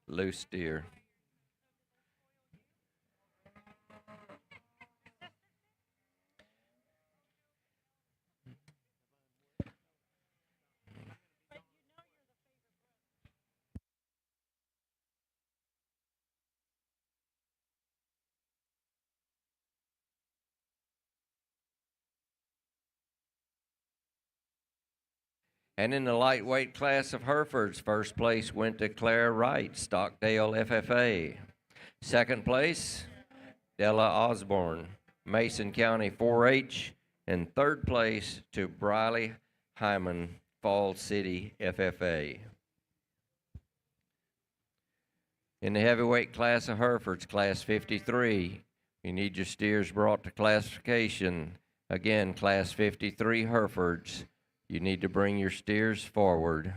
Loose steer. And in the lightweight class of Herefords, first place went to Claire Wright, Stockdale FFA. Second place, Della Osborne, Mason County 4-H. And third place to Briley Hyman, Falls City FFA. In the heavyweight class of Herefords, class 53, you need your steers brought to classification. Again, class 53 Herefords. You need to bring your steers forward.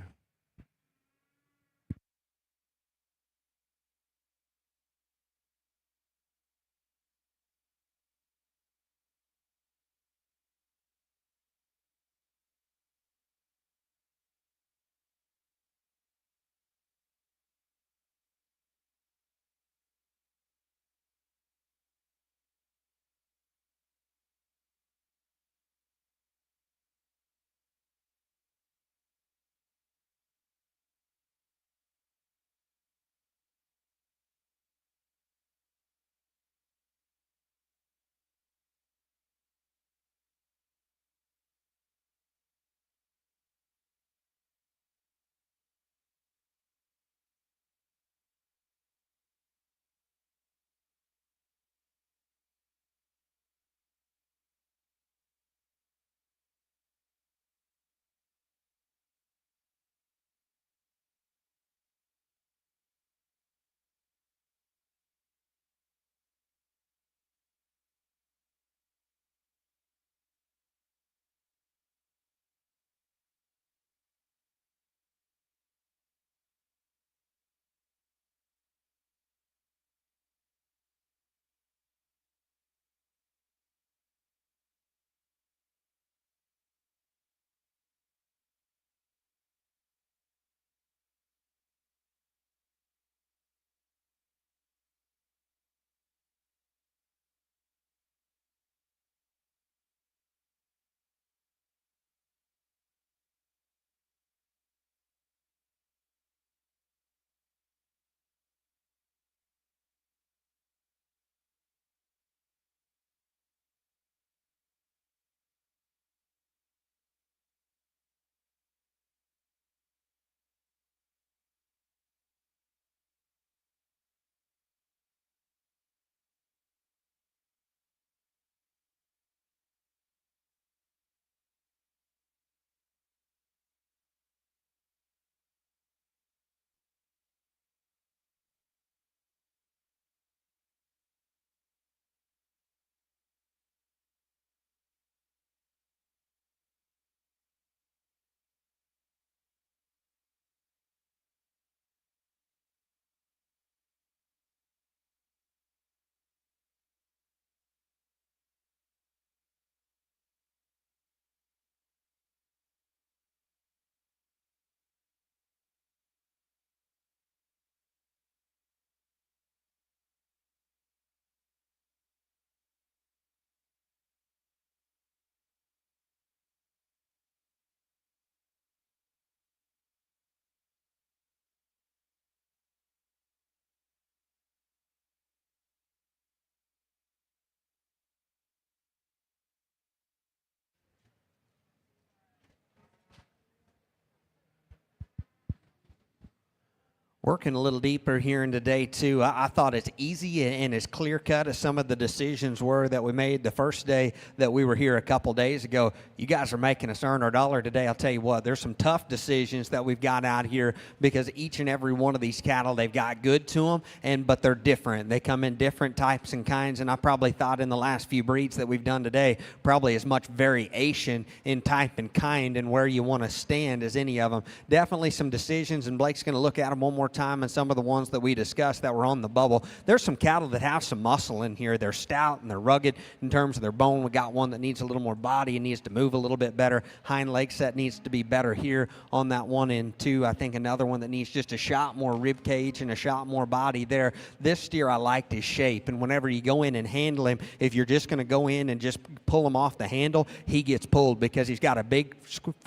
Working a little deeper here in today, too. I thought as easy and as clear-cut as some of the decisions were that we made the first day that we were here a couple days ago. You guys are making us earn our dollar today. I'll tell you what, there's some tough decisions that we've got out here because each and every one of these cattle, they've got good to them, but they're different. They come in different types and kinds, and I probably thought in the last few breeds that we've done today, probably as much variation in type and kind and where you want to stand as any of them. Definitely some decisions, and Blake's going to look at them one more time, and some of the ones that we discussed that were on the bubble. There's some cattle that have some muscle in here. They're stout and they're rugged in terms of their bone. We got one that needs a little more body and needs to move a little bit better. Hind leg set needs to be better here on that 1 and 2. I think another one that needs just a shot more rib cage and a shot more body there. This steer, I liked his shape, and whenever you go in and handle him, if you're just going to go in and just pull him off the handle, he gets pulled because he's got a big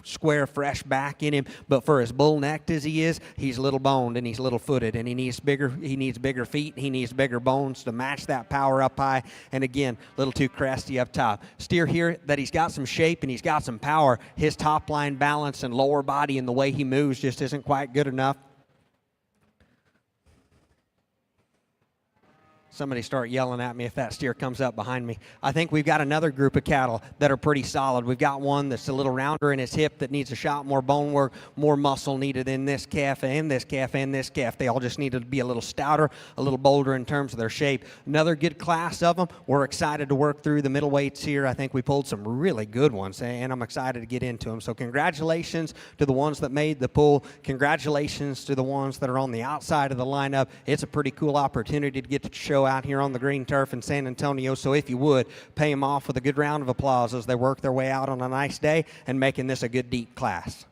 square fresh back in him, but for as bull-necked as he is, he's little boned and he's little footed, and he needs bigger feet, he needs bigger bones to match that power up high, and again, a little too crusty up top. Steer here that he's got some shape and he's got some power. His top line balance and lower body and the way he moves just isn't quite good enough. Somebody start yelling at me if that steer comes up behind me. I think we've got another group of cattle that are pretty solid. We've got one that's a little rounder in his hip that needs a shot more bone work, more muscle needed in this calf and this calf and this calf. They all just need to be a little stouter, a little bolder in terms of their shape. Another good class of them. We're excited to work through the middleweights here. I think we pulled some really good ones, and I'm excited to get into them. So congratulations to the ones that made the pool. Congratulations to the ones that are on the outside of the lineup. It's a pretty cool opportunity to get to show out here on the green turf in San Antonio. So if you would, pay them off with a good round of applause as they work their way out on a nice day and making this a good deep class.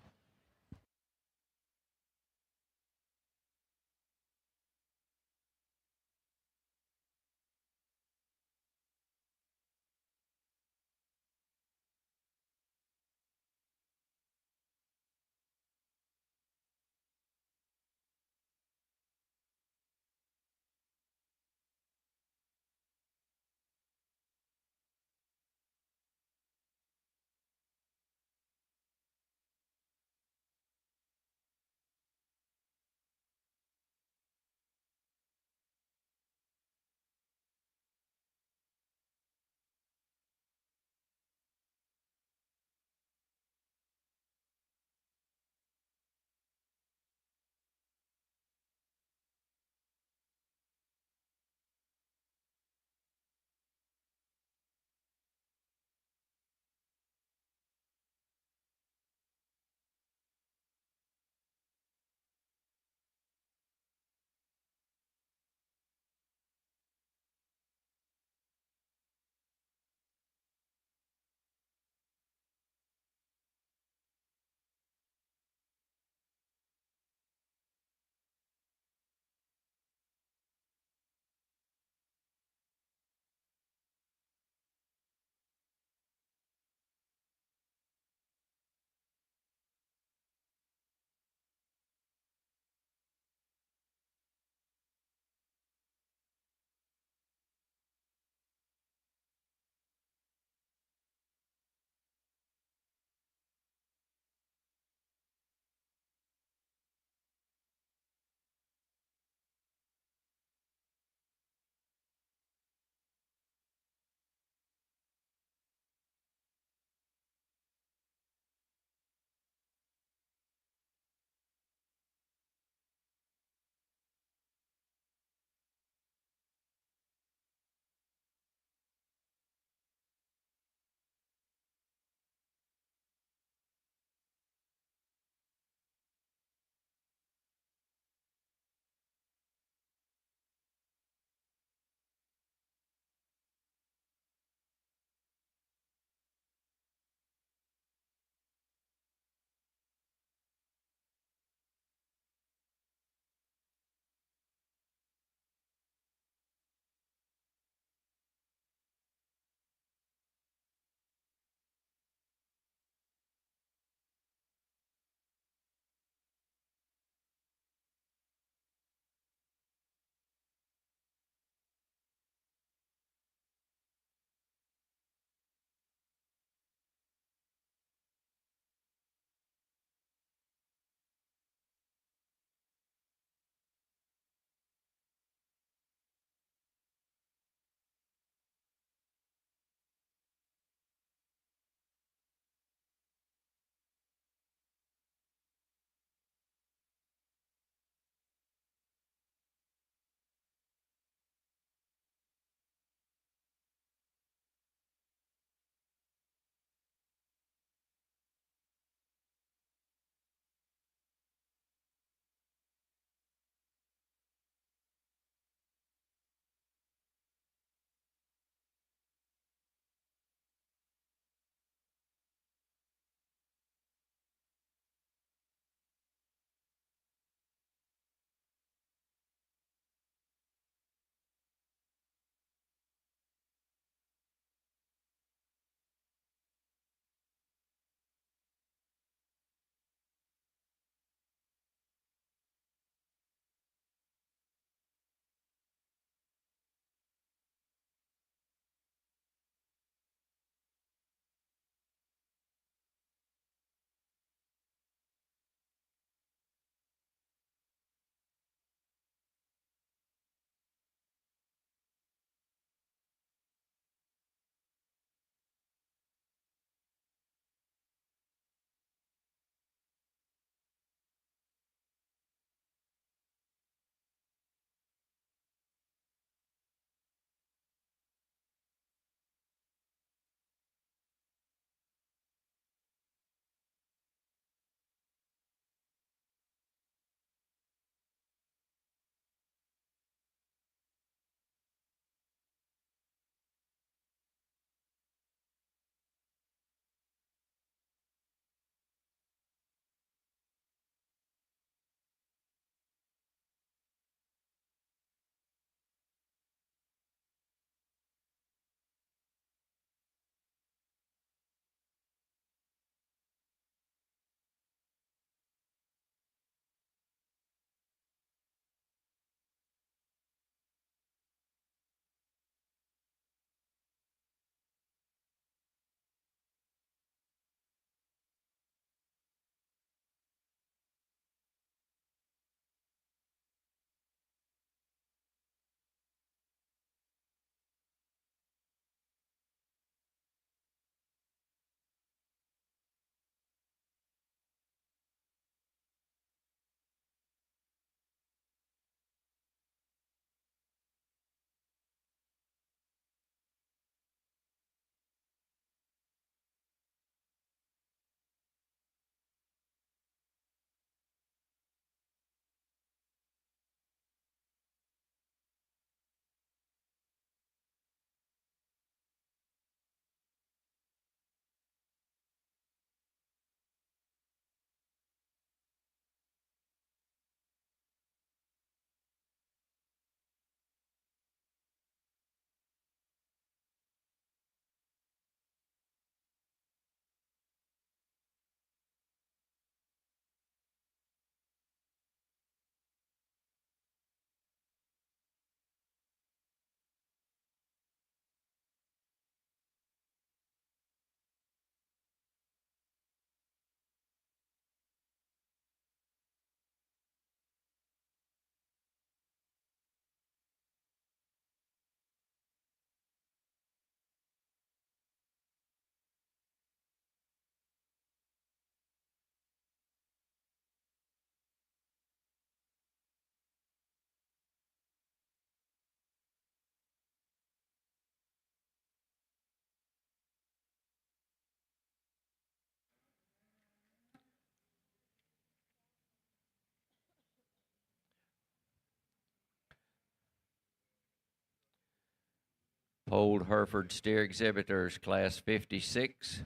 Polled Hereford steer exhibitors, class 56.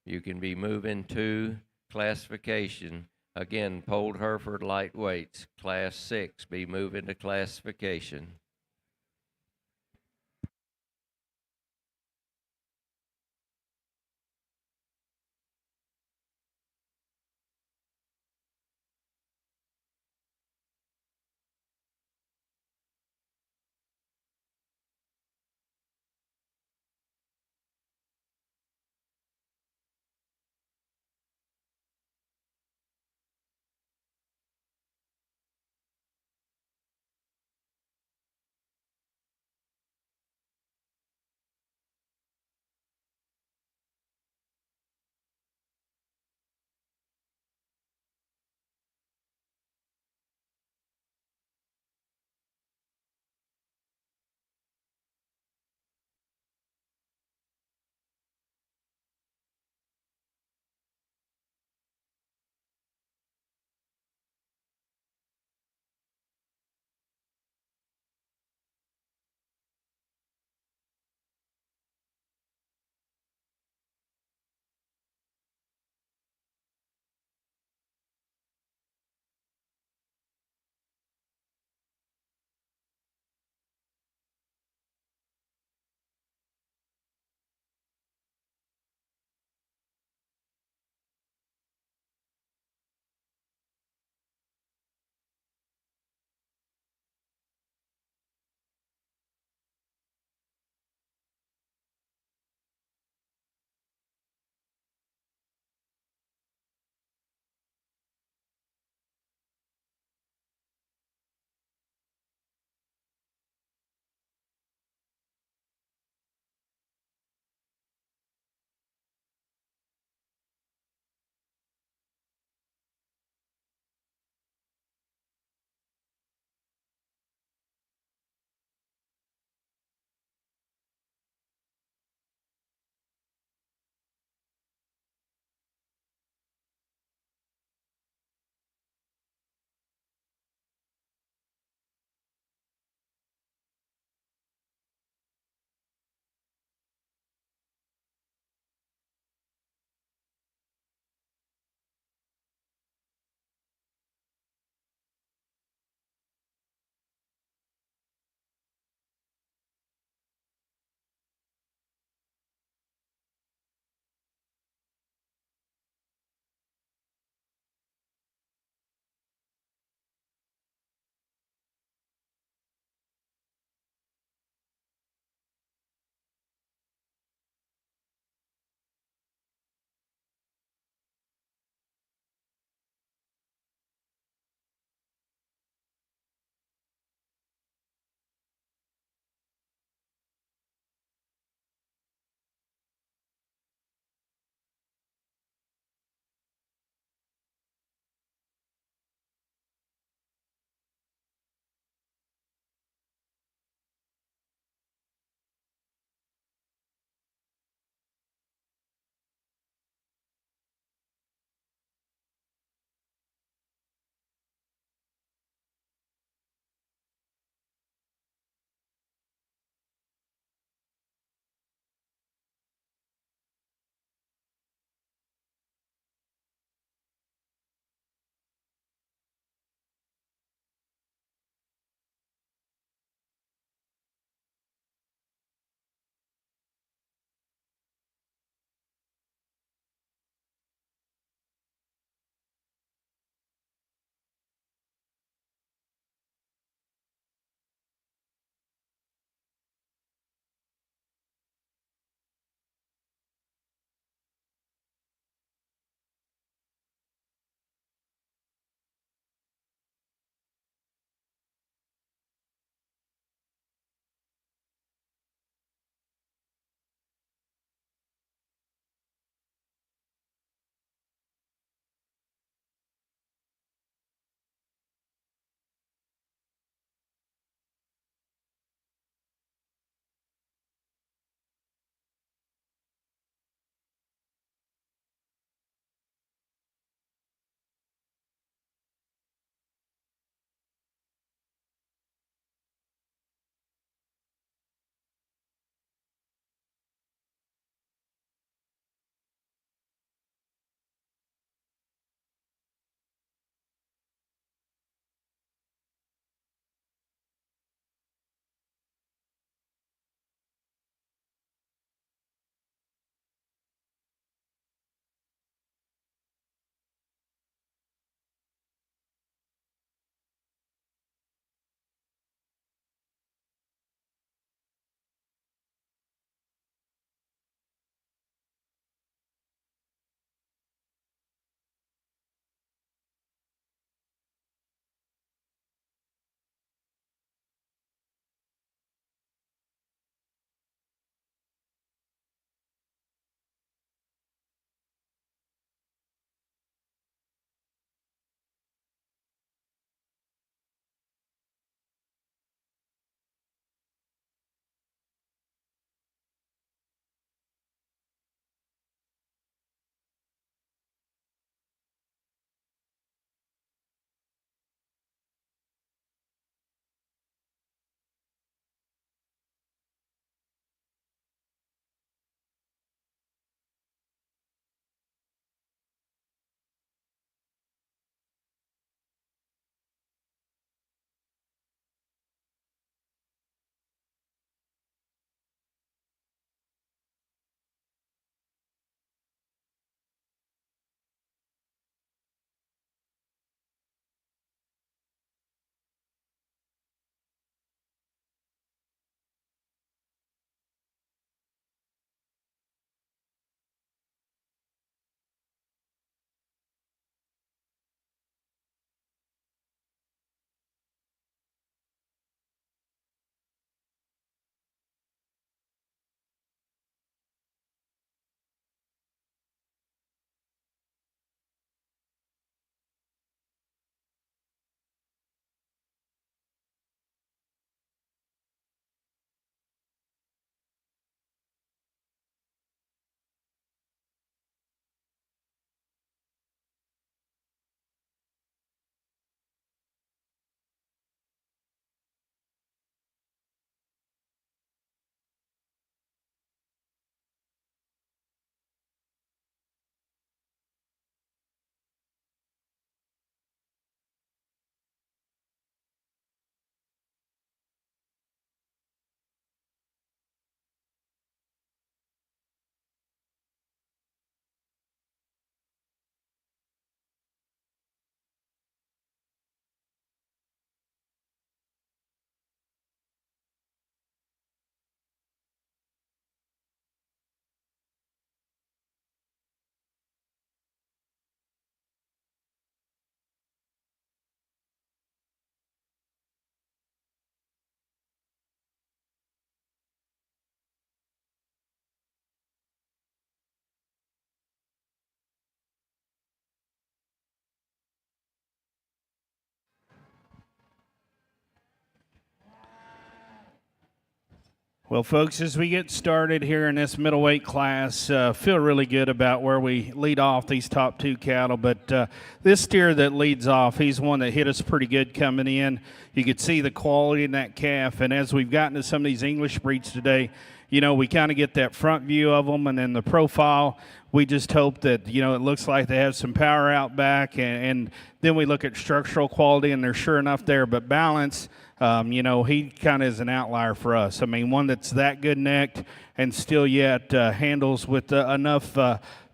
You can be moving to classification. Again, Polled Hereford lightweights, class 6, be moving to classification. Well, folks, as we get started here in this middleweight class, feel really good about where we lead off these top two cattle. But this steer that leads off, he's one that hit us pretty good coming in. You could see the quality in that calf. And as we've gotten to some of these English breeds today, you know, we kind of get that front view of them, and then the profile. We just hope that, you know, it looks like they have some power out back, and then we look at structural quality, and they're sure enough there. But balance, you know, he kind of is an outlier for us. I mean, one that's that good necked and still yet handles with enough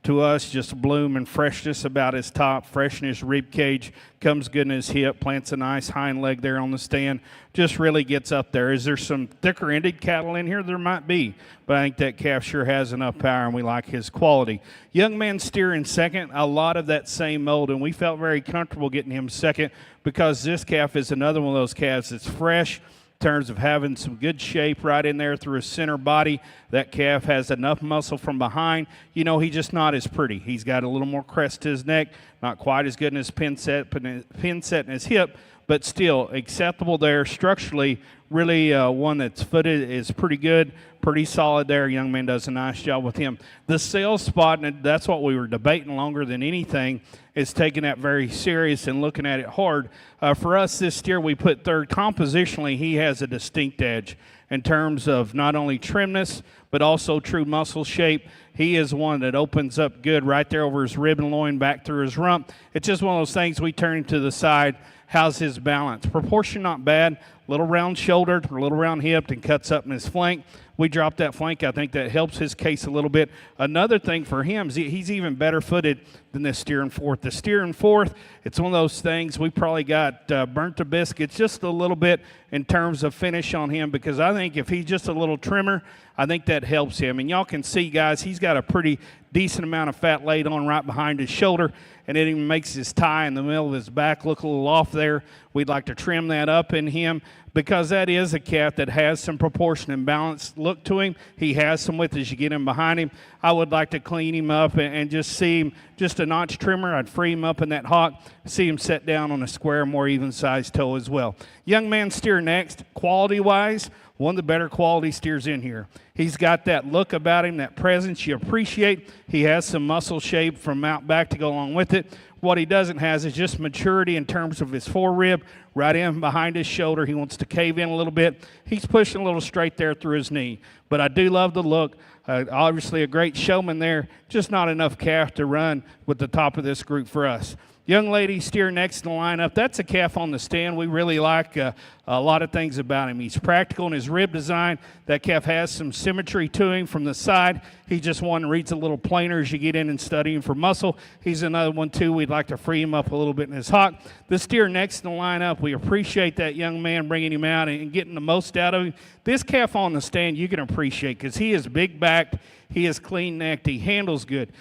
to us, just bloom and freshness about his top, fresh in his rib cage, comes good in his hip, plants a nice hind leg there on the stand, just really gets up there. Is there some thicker ended cattle in here? There might be, but I think that calf sure has enough power, and we like his quality. Young man steer in second, a lot of that same mold, and we felt very comfortable getting him second because this calf is another one of those calves that's fresh, in terms of having some good shape right in there through his center body. That calf has enough muscle from behind. You know, he's just not as pretty. He's got a little more crest to his neck, not quite as good in his pin set in his hip, but still acceptable there structurally. Really one that's footed is pretty good, pretty solid there. Young man does a nice job with him. The sales spot, and that's what we were debating longer than anything, is taking that very serious and looking at it hard. For us this steer, we put third. Compositionally, he has a distinct edge in terms of not only trimness, but also true muscle shape. He is one that opens up good right there over his rib and loin, back through his rump. It's just one of those things we turn to the side. How's his balance? Proportion not bad. Little round shouldered, a little round hipped, and cuts up in his flank. We dropped that flank. I think that helps his case a little bit. Another thing for him is he's even better footed than this steer in fourth. The steer in fourth, it's one of those things we probably got burnt to biscuits just a little bit in terms of finish on him, because I think if he's just a little trimmer, I think that helps him. And y'all can see, guys, he's got a pretty decent amount of fat laid on right behind his shoulder, and it even makes his tie in the middle of his back look a little off there. We'd like to trim that up in him, because that is a calf that has some proportion and balance look to him. He has some width as you get him behind him. I would like to clean him up and just see him just a notch trimmer. I'd free him up in that hock, see him set down on a square, more even-sized toe as well. Young man steer next. Quality-wise, one of the better quality steers in here. He's got that look about him, that presence you appreciate. He has some muscle shape from out back to go along with it. What he doesn't have is just maturity in terms of his forerib, right in behind his shoulder. He wants to cave in a little bit. He's pushing a little straight there through his knee. But I do love the look. Obviously a great showman there, just not enough calf to run with the top of this group for us. Young lady steer next in the lineup. That's a calf on the stand. We really like a lot of things about him. He's practical in his rib design. That calf has some symmetry to him from the side. He just one reads a little plainer as you get in and study him for muscle. He's another one, too. We'd like to free him up a little bit in his hock. The steer next in the lineup, we appreciate that young man bringing him out and getting the most out of him. This calf on the stand you can appreciate because he is big-backed. He is clean-necked. He handles good.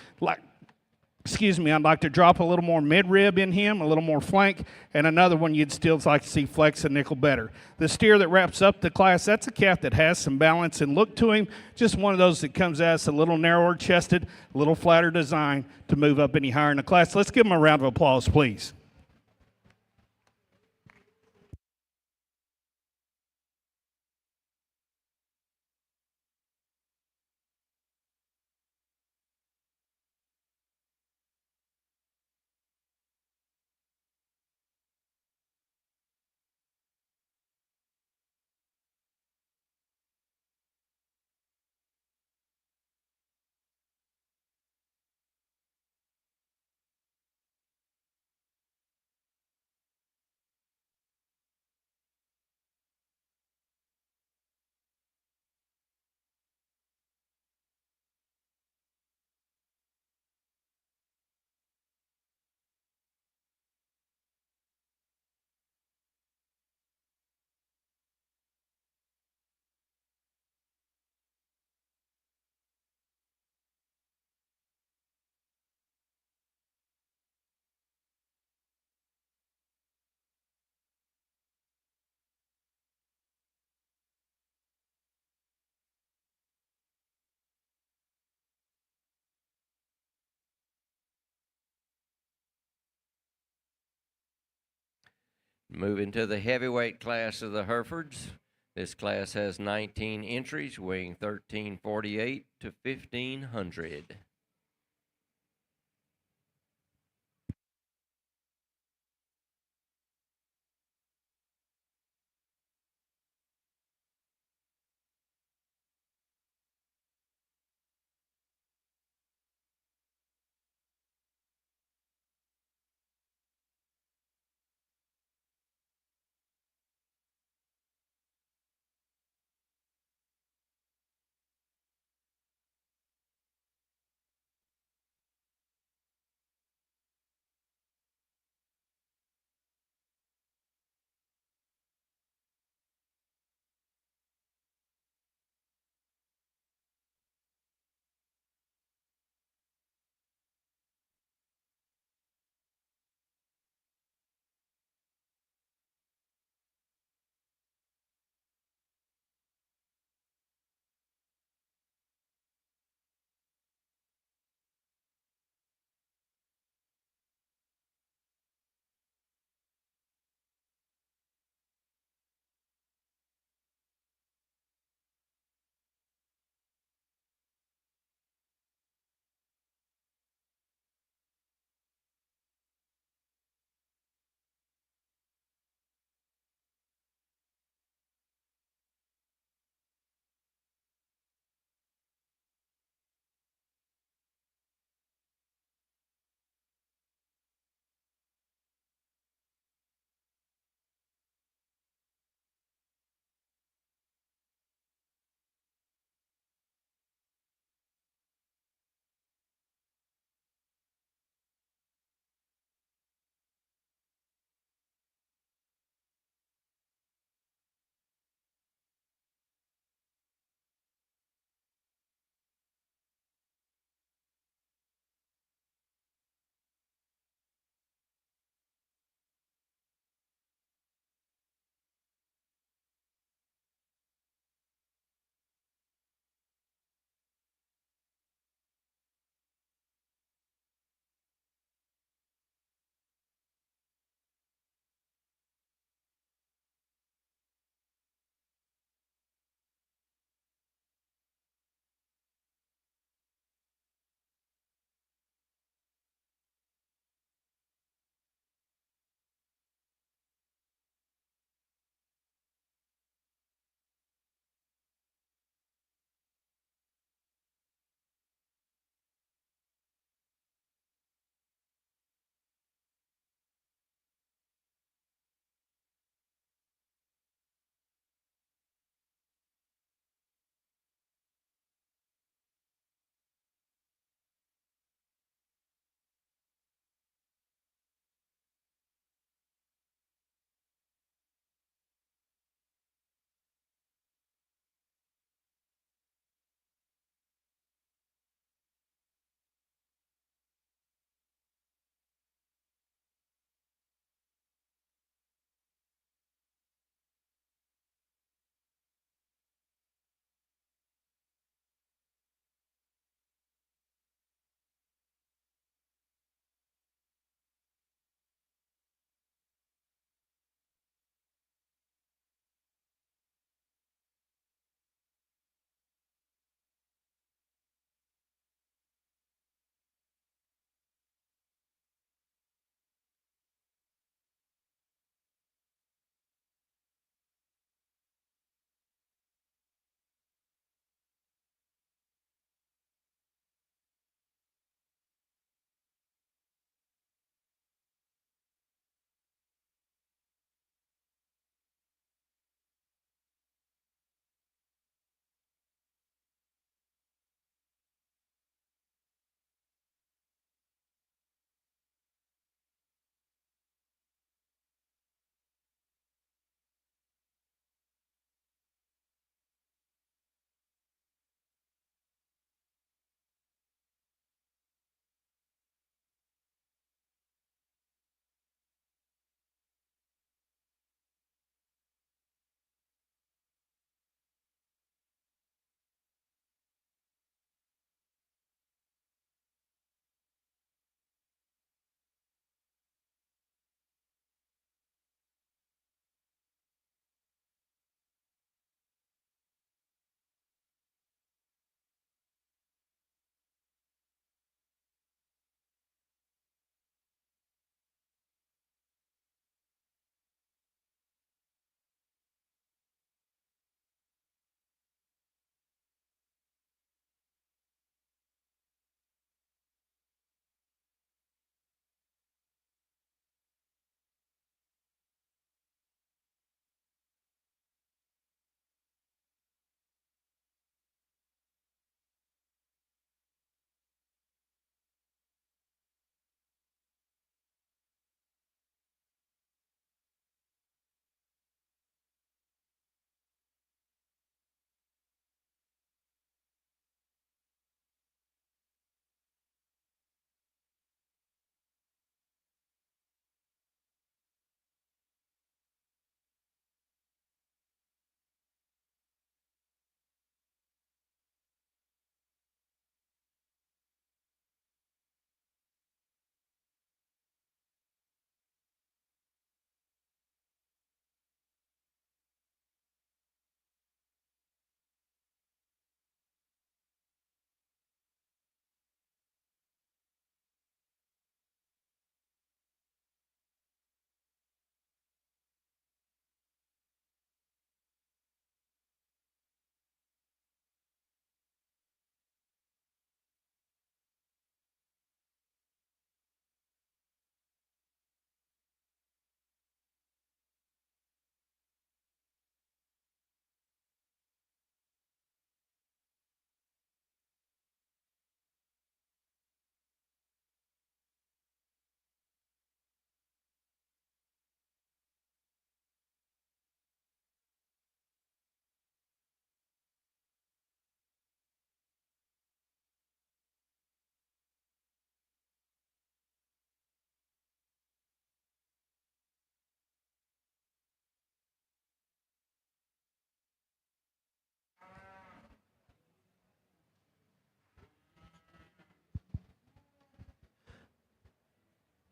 I'd like to drop a little more mid-rib in him, a little more flank, and another one you'd still like to see flex a nickel better. The steer that wraps up the class, that's a calf that has some balance and look to him, just one of those that comes at us a little narrower chested, a little flatter design to move up any higher in the class. Let's give him a round of applause, please. Moving to the heavyweight class of the Herefords, This class has 19 entries, weighing 1348 to 1500.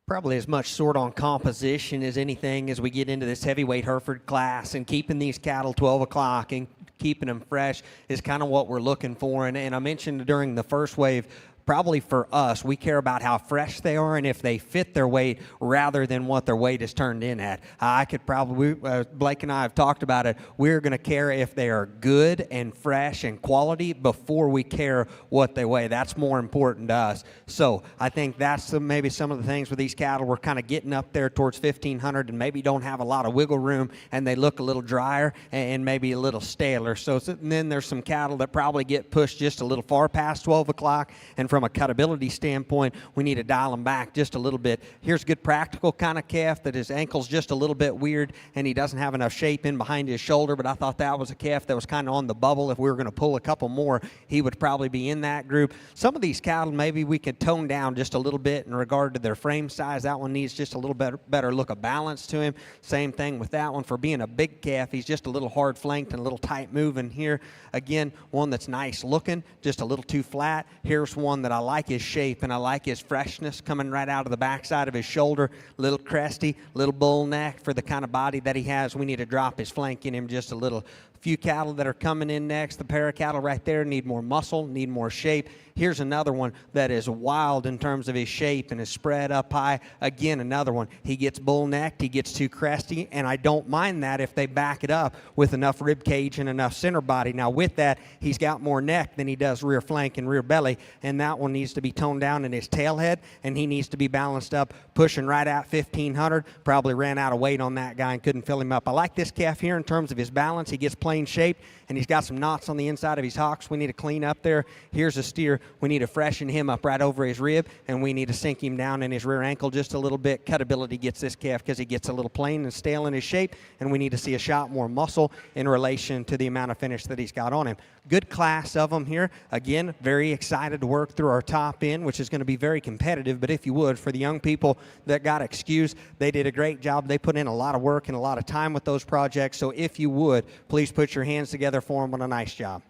Probably as much sort on composition as anything as we get into this heavyweight Hereford class, and keeping these cattle 12 o'clock and keeping them fresh is kind of what we're looking for. And I mentioned during the first wave, probably for us, we care about how fresh they are and if they fit their weight rather than what their weight is turned in at. I could probably, Blake and I have talked about it, we're going to care if they are good and fresh and quality before we care what they weigh. That's more important to us. So I think that's maybe some of the things with these cattle. We're kind of getting up there towards 1,500 and maybe don't have a lot of wiggle room, and they look a little drier and maybe a little staler. So and then there's some cattle that probably get pushed just a little far past 12 o'clock, and from a cutability standpoint, we need to dial them back just a little bit. Here's a good practical kind of calf that his ankle's just a little bit weird and he doesn't have enough shape in behind his shoulder, but I thought that was a calf that was kind of on the bubble. If we were going to pull a couple more, he would probably be in that group. Some of these cattle, maybe we could tone down just a little bit in regard to their frame size. That one needs just a little better look of balance to him. Same thing with that one. For being a big calf, he's just a little hard flanked and a little tight moving here. Again, one that's nice looking, just a little too flat. Here's one that I like his shape and I like his freshness coming right out of the backside of his shoulder. Little cresty, little bull neck for the kind of body that he has. We need to drop his flank in him just a little. Few cattle that are coming in next. The pair of cattle right there need more muscle, need more shape. Here's another one that is wild in terms of his shape and is spread up high. Again, another one. He gets bull-necked, he gets too cresty, and I don't mind that if they back it up with enough rib cage and enough center body. Now with that, he's got more neck than he does rear flank and rear belly, and that one needs to be toned down in his tail head, and he needs to be balanced up, pushing right at 1,500. Probably ran out of weight on that guy and couldn't fill him up. I like this calf here in terms of his balance. He gets plain shape, and he's got some knots on the inside of his hocks we need to clean up there. Here's a steer. We need to freshen him up right over his rib, and we need to sink him down in his rear ankle just a little bit. Cutability gets this calf because he gets a little plain and stale in his shape, and we need to see a shot more muscle in relation to the amount of finish that he's got on him. Good class of them here. Again, very excited to work through our top end, which is going to be very competitive, but if you would, for the young people that got excused, they did a great job. They put in a lot of work and a lot of time with those projects, so if you would, please put your hands together for them on a nice job.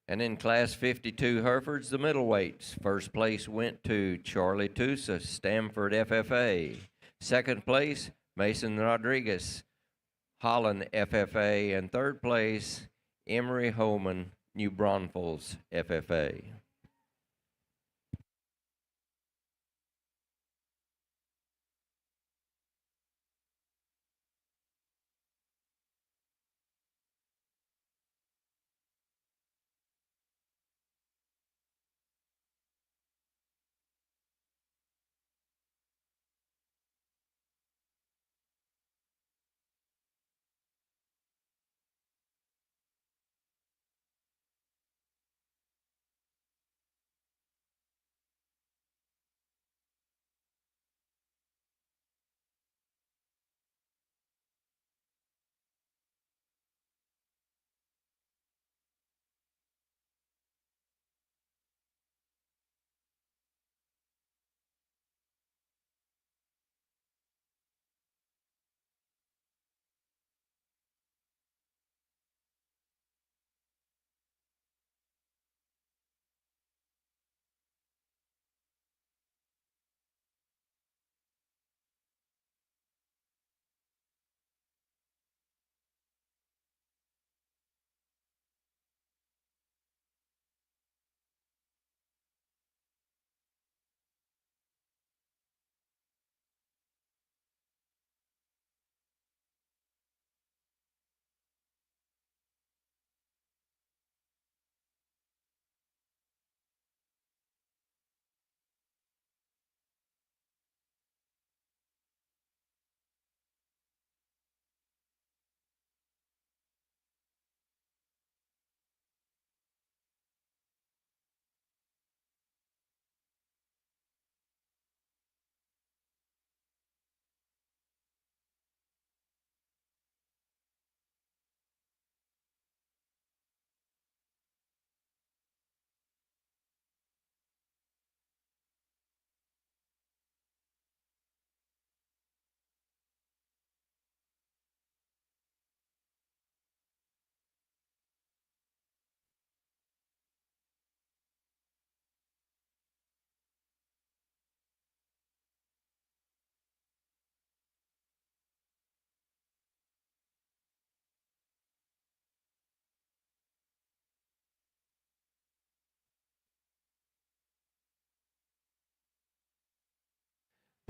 And in Class 52 Herefords, the middleweights. First place went to Charlie Tusa, Stamford FFA. Second place, Mason Rodriguez, Holland FFA. And third place, Emery Holman, New Braunfels FFA.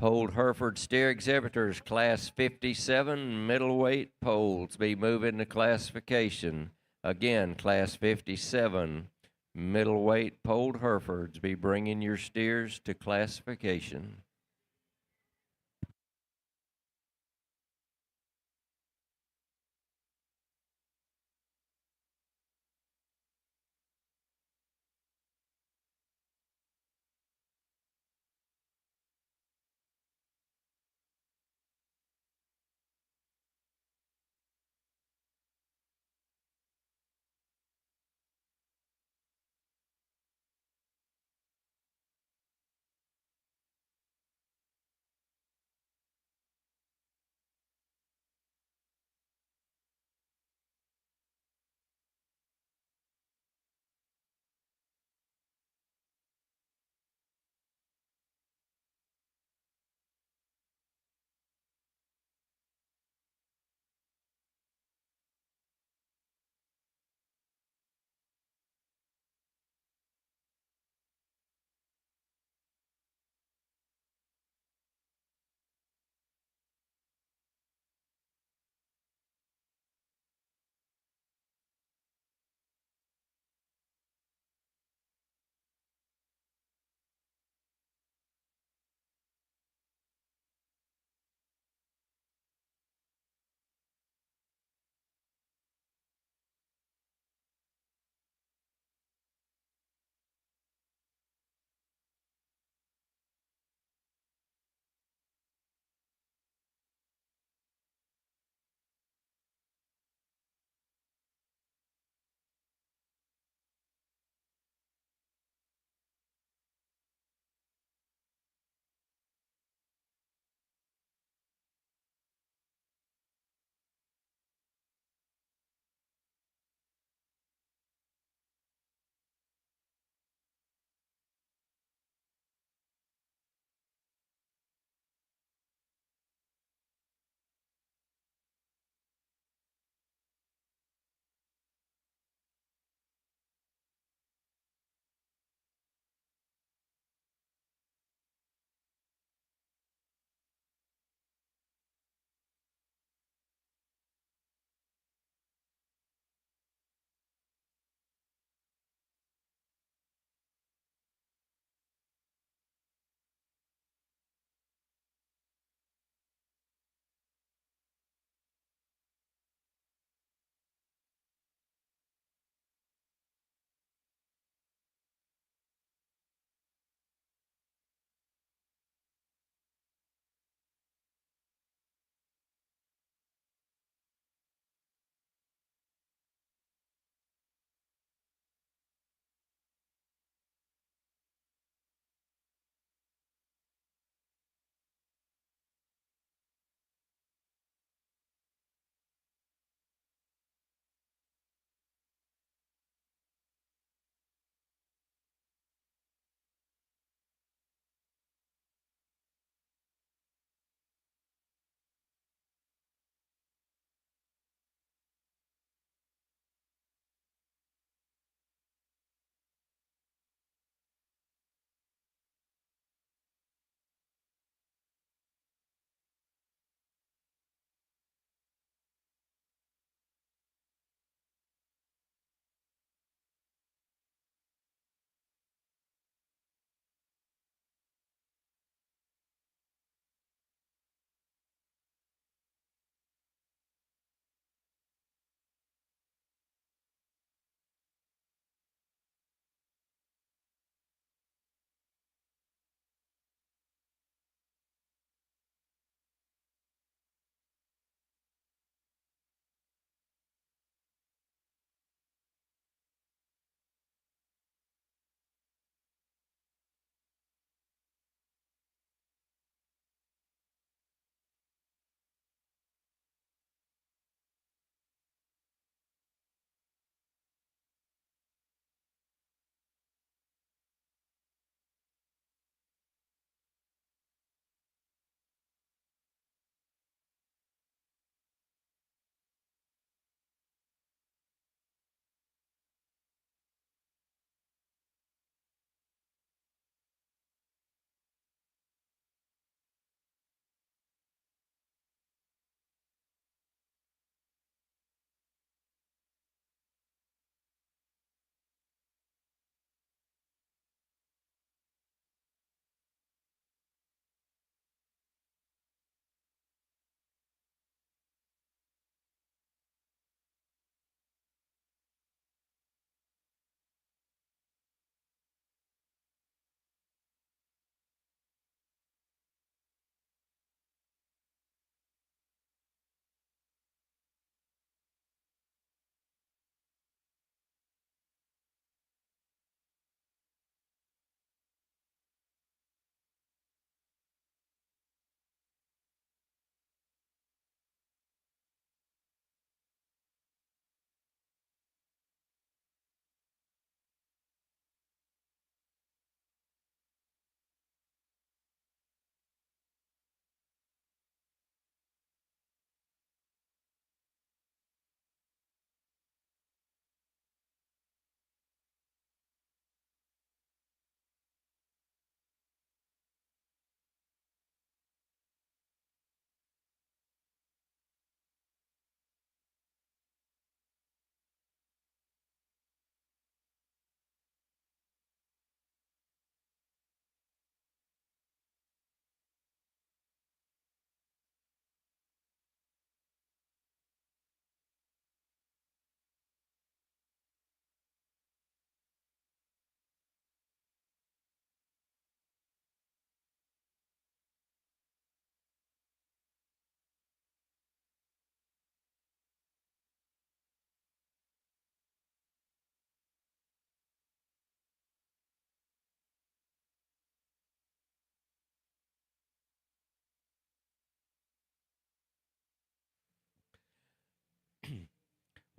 Polled Hereford steer exhibitors, class 57, middleweight poles, be moving to classification. Again, class 57, middleweight polled Herefords, be bringing your steers to classification.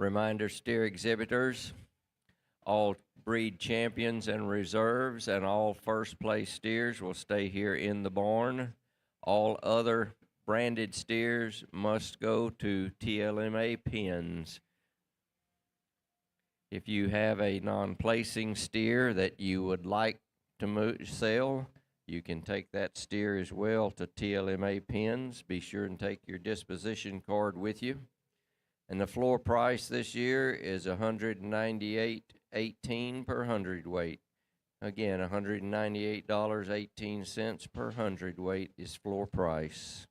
Reminder, steer exhibitors, all breed champions and reserves and all first place steers will stay here in the barn. All other branded steers must go to TLMA pens. If you have a non-placing steer that you would like to sell, you can take that steer as well to TLMA pens. Be sure and take your disposition card with you. And the floor price this year is $198.18 per hundredweight. Again, $198.18 per hundredweight is floor price.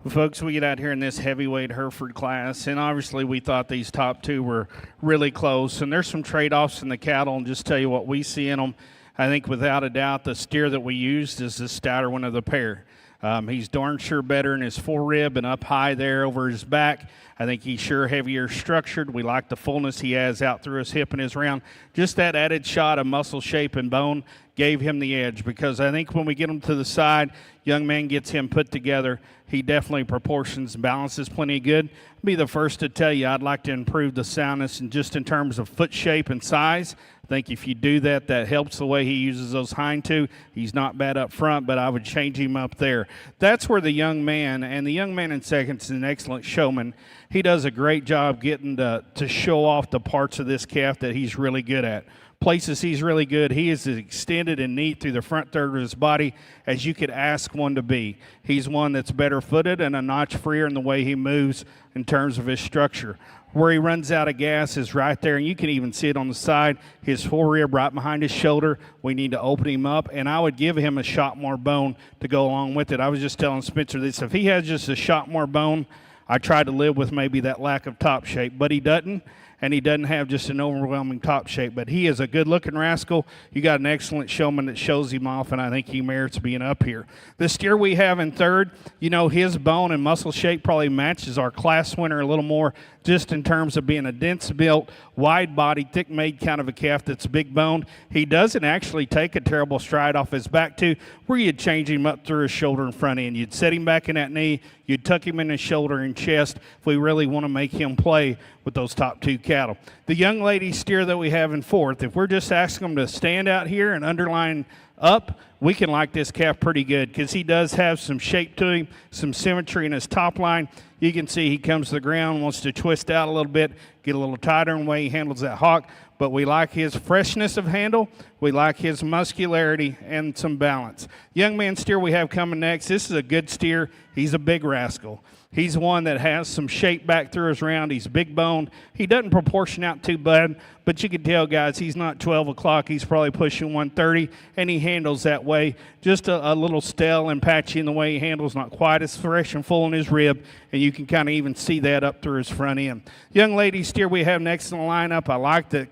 Folks, we get out here in this heavyweight Hereford class, and obviously we thought these top two were really close. And there's some trade-offs in the cattle, and just tell you what we see in them. I think without a doubt the steer that we used is the stouter one of the pair. He's darn sure better in his forerib and up high there over his back. I think he's sure heavier structured. We like the fullness he has out through his hip and his round. Just that added shot of muscle shape and bone gave him the edge, because I think when we get him to the side, young man gets him put together. He definitely proportions and balances plenty good. I'll be the first to tell you I'd like to improve the soundness and just in terms of foot shape and size. I think if you do that, that helps the way he uses those hind two. He's not bad up front, but I would change him up there. That's where the young man, and the young man in second is an excellent showman. He does a great job getting to show off the parts of this calf that he's really good at. Places he's really good, he is as extended and neat through the front third of his body as you could ask one to be. He's one that's better footed and a notch freer in the way he moves in terms of his structure. Where he runs out of gas is right there, and you can even see it on the side. His forerib right behind his shoulder. We need to open him up, and I would give him a shot more bone to go along with it. I was just telling Spencer this. If he has just a shot more bone, I try to live with maybe that lack of top shape, but he doesn't. and he doesn't have just an overwhelming top shape, but he is a good-looking rascal. You got an excellent showman that shows him off, and I think he merits being up here. The steer we have in third, his bone and muscle shape probably matches our class winner a little more, just in terms of being a dense-built, wide-bodied, thick-made kind of a calf that's big-boned. He doesn't actually take a terrible stride off his back, too, where you'd change him up through his shoulder and front end. You'd set him back in that knee. You'd tuck him in his shoulder and chest if we really want to make him play with those top two cattle. The young lady steer that we have in fourth, if we're just asking them to stand out here and underline up, we can like this calf pretty good because he does have some shape to him, some symmetry in his top line. You can see he comes to the ground, wants to twist out a little bit, get a little tighter in the way he handles that hock. But we like his freshness of handle. We like his muscularity and some balance. Young man steer we have coming next. This is a good steer. He's a big rascal. He's one that has some shape back through his round. He's big boned. He doesn't proportion out too bad, but you can tell, guys, he's not 12 o'clock. He's probably pushing 130, and he handles that way. Just a little stale and patchy in the way he handles, not quite as fresh and full in his rib, and you can kind of even see that up through his front end. Young lady steer we have next in the lineup, I like the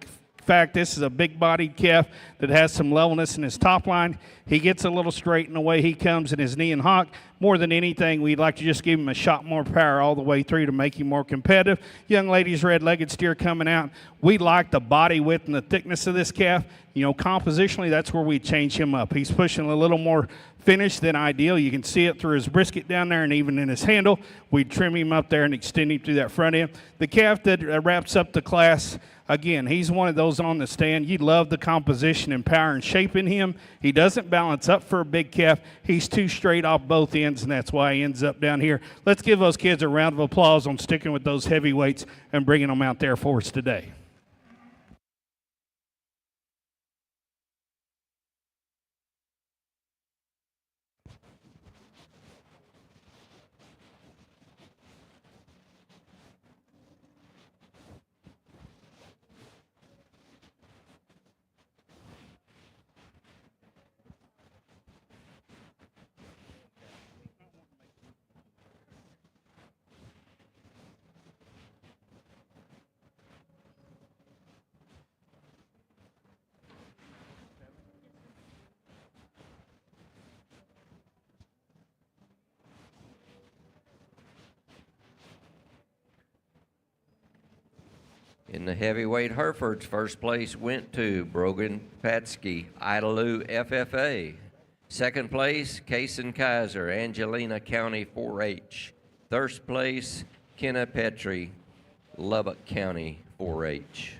fact this is a big-bodied calf that has some levelness in his top line. He gets a little straight in the way he comes in his knee and hock. More than anything, we'd like to just give him a shot more power all the way through to make him more competitive. Young lady's red-legged steer coming out. We like the body width and the thickness of this calf. Compositionally, that's where we change him up. He's pushing a little more finish than ideal. You can see it through his brisket down there and even in his handle. We trim him up there and extend him through that front end. The calf that wraps up the class, again, he's one of those on the stand. You love the composition and power and shape in him. He doesn't balance up for a big calf. He's too straight off both ends, and that's why he ends up down here. Let's give those kids a round of applause on sticking with those heavyweights and bringing them out there for us today. In the heavyweight Herefords, first place went to Brogan Patsky, Idalou FFA. Second place, Kaysen Kaiser, Angelina County 4-H. Third place, Kenna Petrie, Lubbock County 4-H.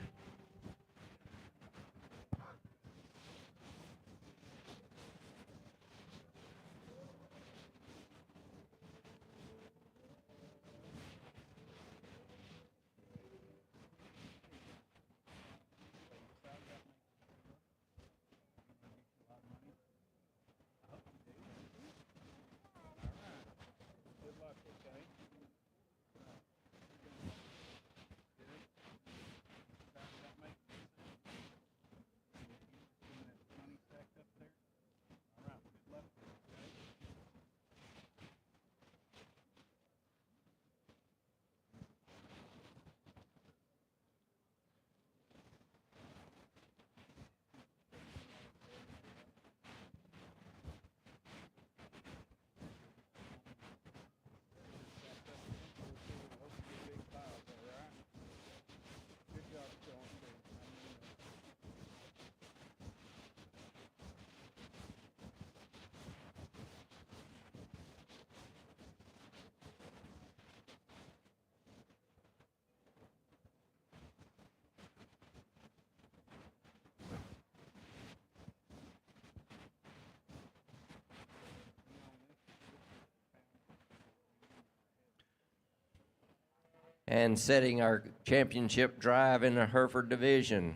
And setting our championship drive in the Hereford division.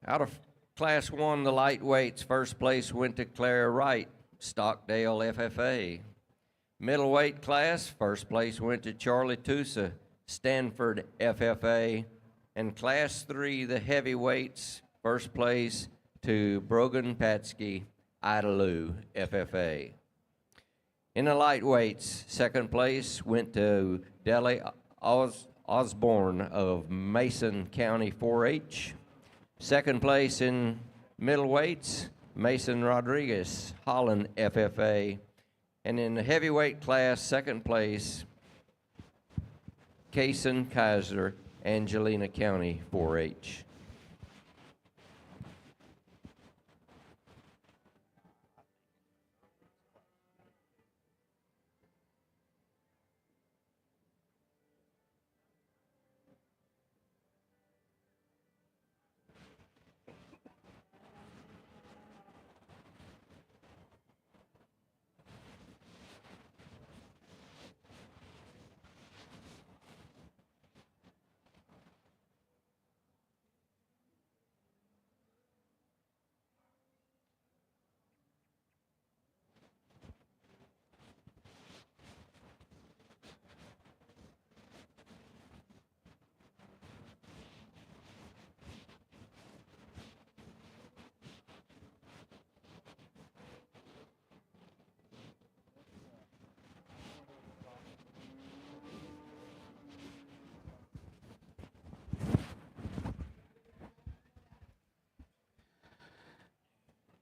Out of Class 1, the lightweights, first place went to Clara Wright, Stockdale FFA. Middleweight class, first place went to Charlie Tusa, Stanford FFA. And Class 3, the heavyweights, first place to Brogan Patsky, Idalou FFA. In the lightweights, second place went to Deli Osborne of Mason County 4-H. Second place in middleweights, Mason Rodriguez, Holland FFA. And in the heavyweight class, second place, Kaysen Kaiser, Angelina County 4-H.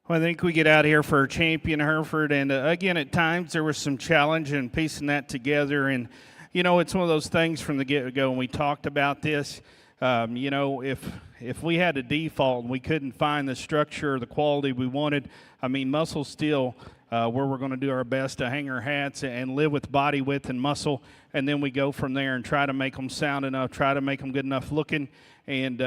Well, I think we get out here for Champion Hereford, and again, at times there was some challenge in piecing that together. And you know, it's one of those things from the get-go. When we talked about this, you know, if we had a default and we couldn't find the structure or the quality we wanted, I mean, Muscle Steel, where we're going to do our best to hang our hats and live with body width and muscle, and then we go from there and try to make them sound enough, try to make them good enough looking. And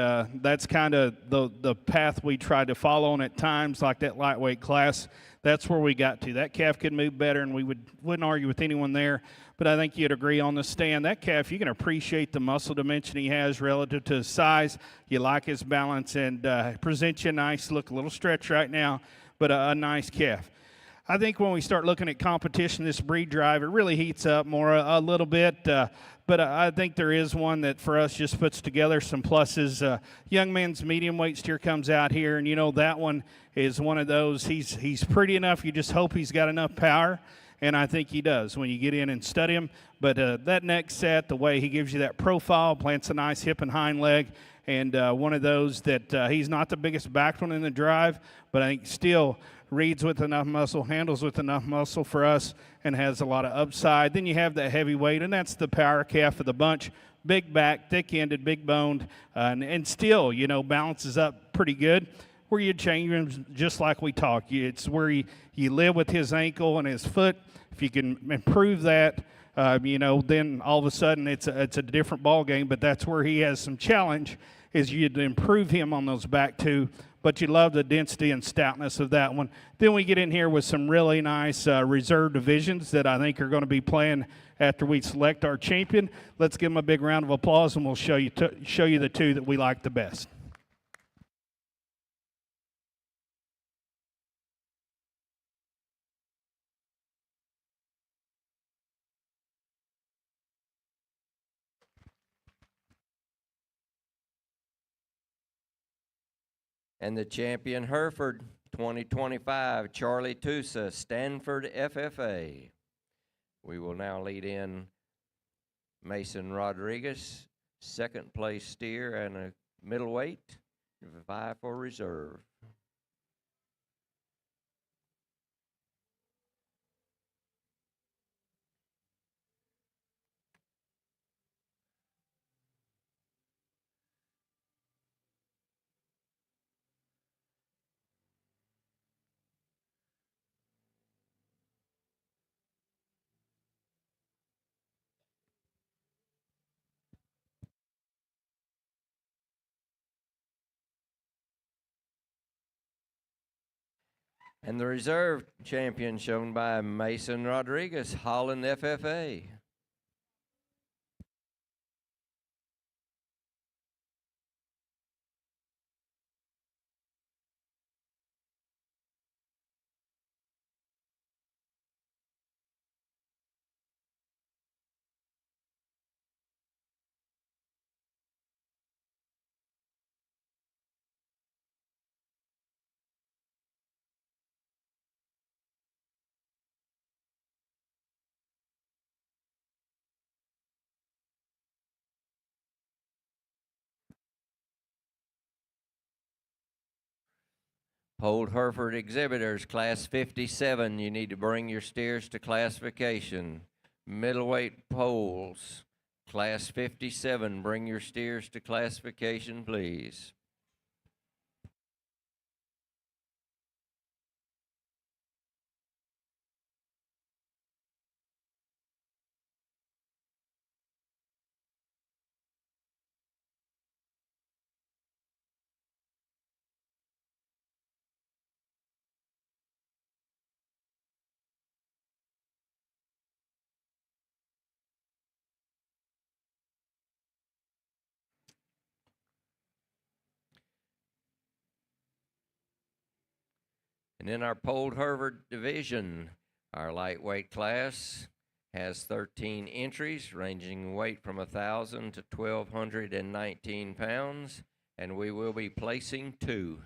that's kind of the path we tried to follow. And at times, like that lightweight class, that's where we got to. That calf could move better, and we wouldn't argue with anyone there. But I think you'd agree on the stand. That calf, you can appreciate the muscle dimension he has relative to his size. You like his balance, and presents you a nice look. A little stretch right now, but a nice calf. I think when we start looking at competition, this breed drive, it really heats up more a little bit. But I think there is one that for us just puts together some pluses. Young men's medium weight steer comes out here, and you know that one is one of those. He's pretty enough. You just hope he's got enough power, and I think he does when you get in and study him. But that next set, the way he gives you that profile, plants a nice hip and hind leg, and one of those that he's not the biggest backed one in the drive, but I think still reads with enough muscle, handles with enough muscle for us, and has a lot of upside. Then you have that heavyweight, and that's the power calf of the bunch. Big back, thick-ended, big-boned, and still, you know, balances up pretty good. Where you change him, just like we talked, it's where you live with his ankle and his foot. If you can improve that, you know, then all of a sudden it's a different ball game. But that's where he has some challenge, is you'd improve him on those back two. But you love the density and stoutness of that one. Then we get in here with some really nice reserve divisions that I think are going to be playing after we select our champion. Let's give them a big round of applause, and we'll show you the two that we like the best. And the champion Hereford 2025, Charlie Tusa, Stanford FFA. We will now lead in Mason Rodriguez, second place steer, and a middleweight, 5 for reserve. And the reserve champion shown by Mason Rodriguez, Holland FFA. Old Hereford exhibitors, class 57, you need to bring your steers to classification. Middleweight poles, class 57, bring your steers to classification, please. And in our Polled Hereford division, our lightweight class has 13 entries ranging in weight from 1,000 to 1,219 pounds, and we will be placing 2.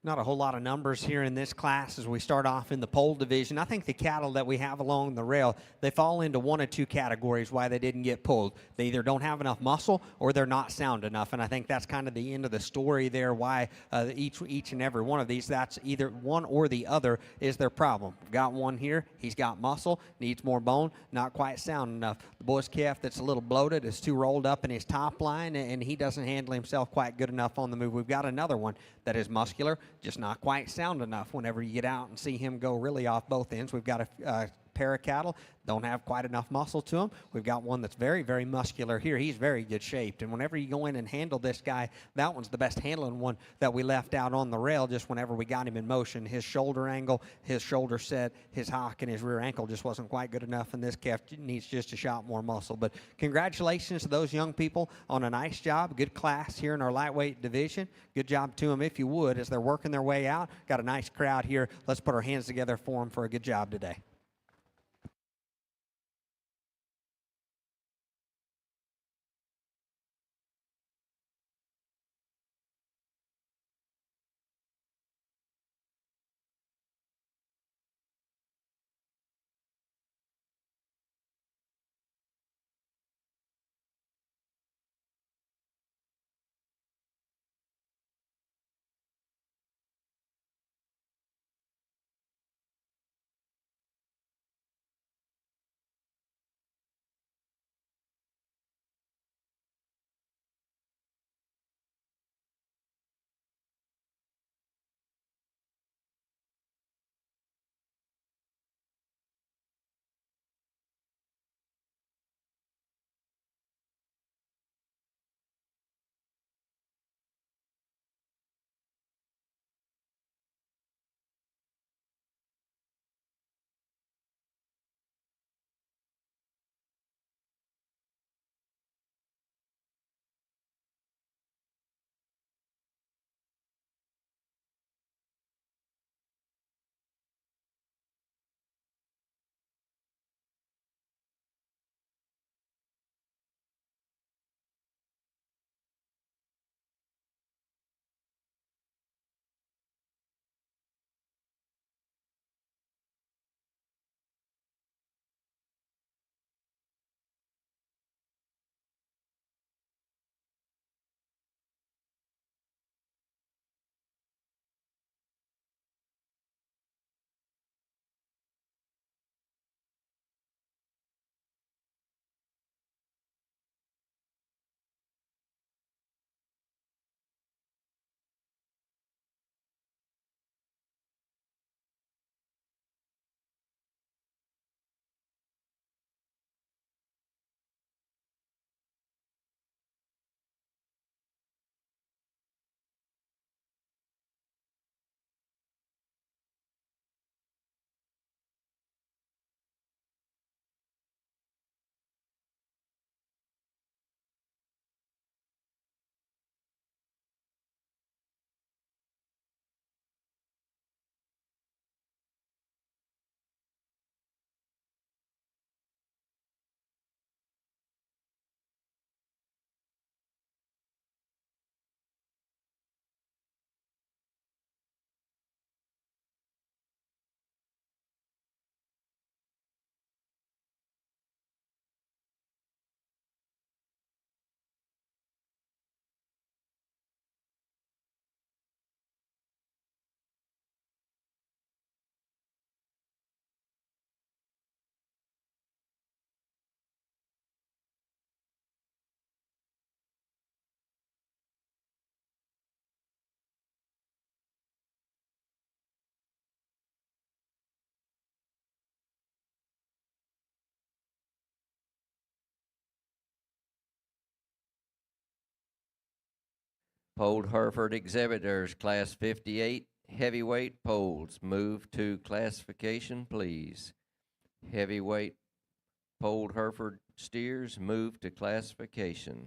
Not a whole lot of numbers here in this class as we start off in the pole division. I think the cattle that we have along the rail, they fall into one of two categories why they didn't get pulled. They either don't have enough muscle or they're not sound enough, and I think that's kind of the end of the story there, why each and every one of these, that's either one or the other is their problem. We've got one here, he's got muscle, needs more bone, not quite sound enough. The boy's calf that's a little bloated is too rolled up in his top line, and he doesn't handle himself quite good enough on the move. We've got another one that is muscular, just not quite sound enough whenever you get out and see him go really off both ends. We've got a pair of cattle, don't have quite enough muscle to them. We've got one that's very, very muscular here. He's very good shaped. And whenever you go in and handle this guy, that one's the best handling one that we left out on the rail just whenever we got him in motion. His shoulder angle, his shoulder set, his hock, and his rear ankle just wasn't quite good enough, and this calf needs just a shot more muscle. But congratulations to those young people on a nice job. Good class here in our lightweight division. Good job to them, if you would, as they're working their way out. Got a nice crowd here. Let's put our hands together for them for a good job today. Polled Hereford exhibitors, class 58, heavyweight poles. Move to classification, please. Heavyweight polled Hereford steers, move to classification.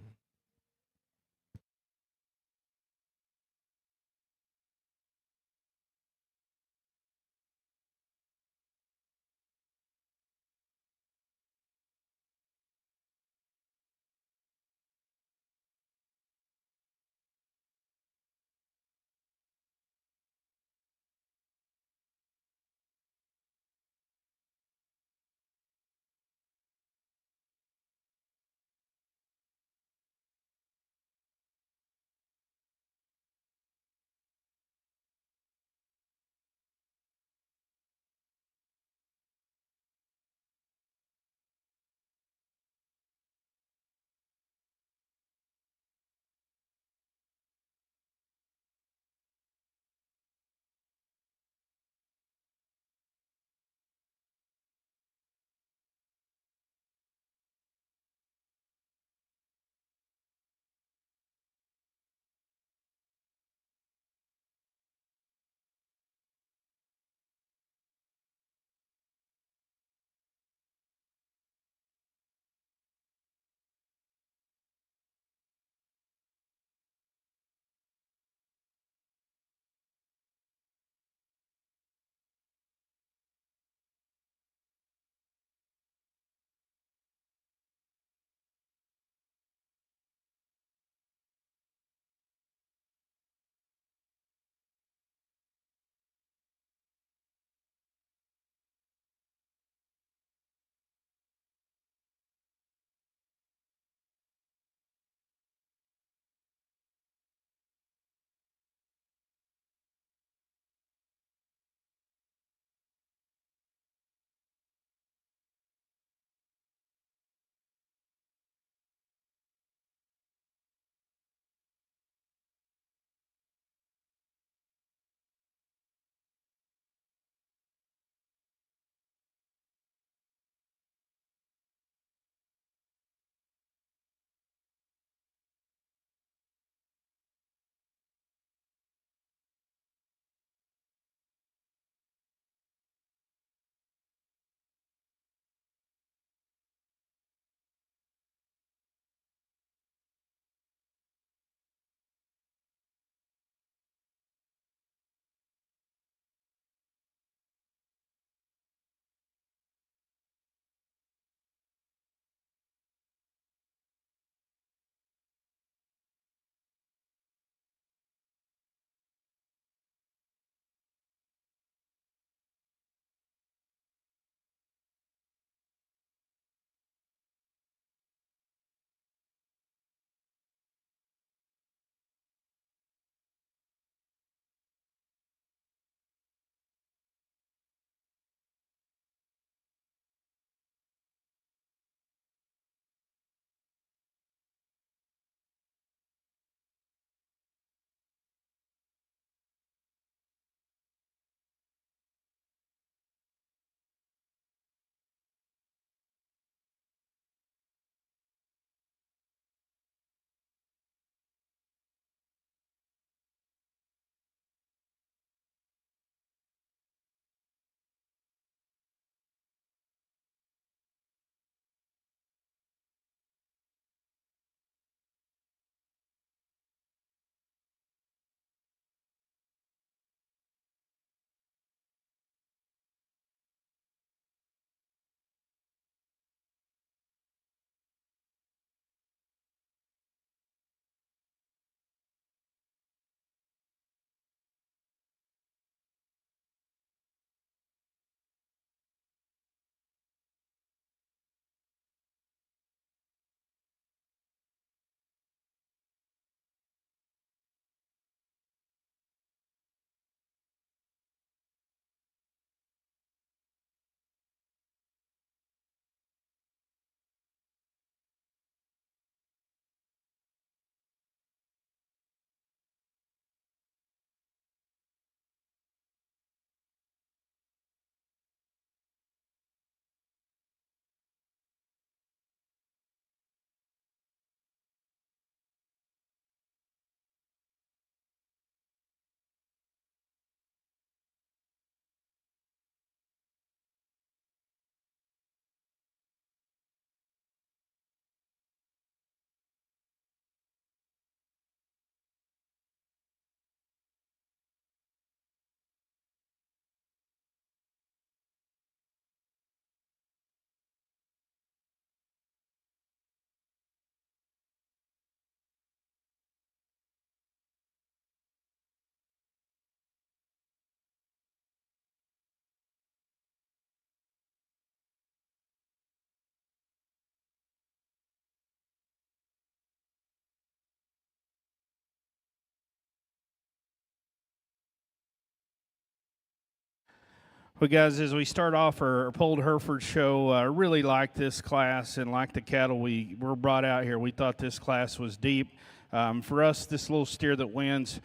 Well, guys, as we start off our Polled Hereford show, I really like this class and like the cattle we were brought out here. We thought this class was deep. For us, this little steer that wins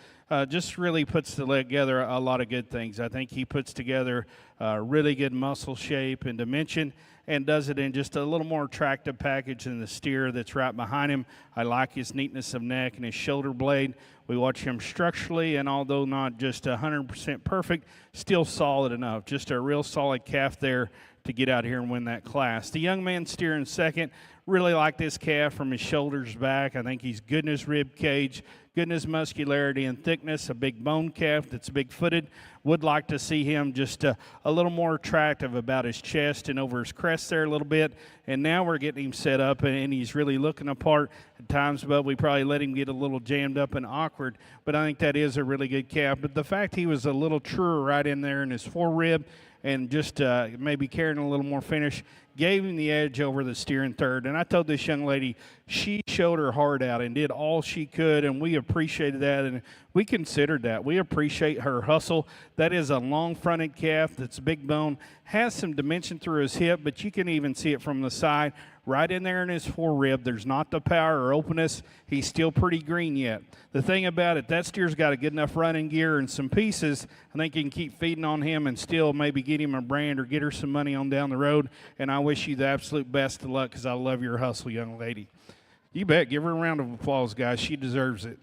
just really puts together a lot of good things. I think he puts together really good muscle shape and dimension and does it in just a little more attractive package than the steer that's right behind him. I like his neatness of neck and his shoulder blade. We watch him structurally, and although not just 100% perfect, still solid enough. Just a real solid calf there to get out here and win that class. The young man steer in second. Really like this calf from his shoulders back. I think he's good in his rib cage, good in his muscularity and thickness, a big bone calf that's big-footed. Would like to see him just a little more attractive about his chest and over his crest there a little bit. And now we're getting him set up, and he's really looking apart at times, but we probably let him get a little jammed up and awkward. But I think that is a really good calf. But the fact he was a little truer right in there in his forerib and just maybe carrying a little more finish gave him the edge over the steer in third. And I told this young lady she showed her heart out and did all she could, and we appreciated that, and we considered that. We appreciate her hustle. That is a long-fronted calf that's big bone, has some dimension through his hip, but you can even see it from the side. Right in there in his forerib, there's not the power or openness. He's still pretty green yet. The thing about it, that steer's got a good enough running gear and some pieces. I think you can keep feeding on him and still maybe get him a brand or get her some money on down the road. And I wish you the absolute best of luck because I love your hustle, young lady. You bet. Give her a round of applause, guys. She deserves it.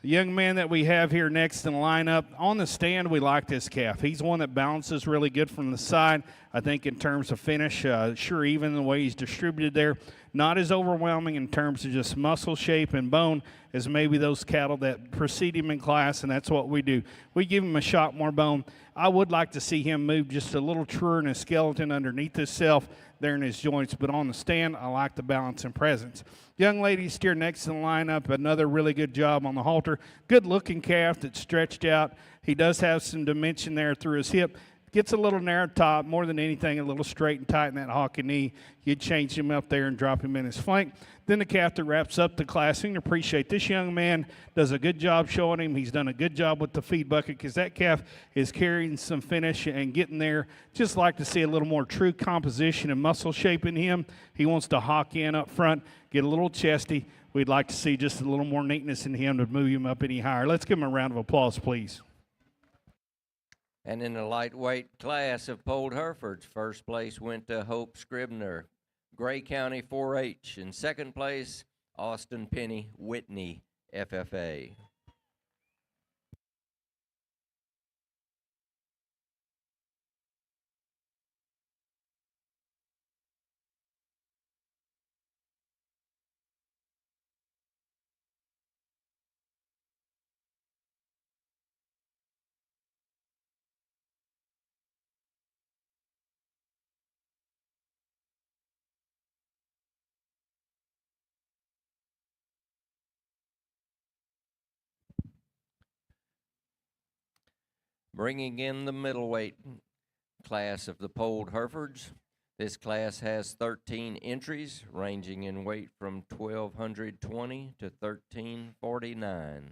The young man that we have here next in the lineup, on the stand, we like this calf. He's one that balances really good from the side. I think in terms of finish, sure, even the way he's distributed there, not as overwhelming in terms of just muscle shape and bone as maybe those cattle that precede him in class, and that's what we do. We give him a shot more bone. I would like to see him move just a little truer in his skeleton underneath himself there in his joints, but on the stand, I like the balance and presence. Young lady steer next in the lineup, another really good job on the halter. Good-looking calf that's stretched out. He does have some dimension there through his hip. Gets a little narrow top, more than anything, a little straight and tight in that hock and knee. You'd change him up there and drop him in his flank. Then the calf that wraps up the class. You can appreciate this young man does a good job showing him. He's done a good job with the feed bucket because that calf is carrying some finish and getting there. Just like to see a little more true composition and muscle shape in him. He wants to hock in up front, get a little chesty. We'd like to see just a little more neatness in him to move him up any higher. Let's give him a round of applause, please. And in the lightweight class of Polled Herefords, first place went to Hope Scribner, Gray County 4-H. In second place, Austin Penny Whitney, FFA. Bringing in the middleweight class of the Polled Herefords. This class has 13 entries, ranging in weight from 1,220 to 1,349.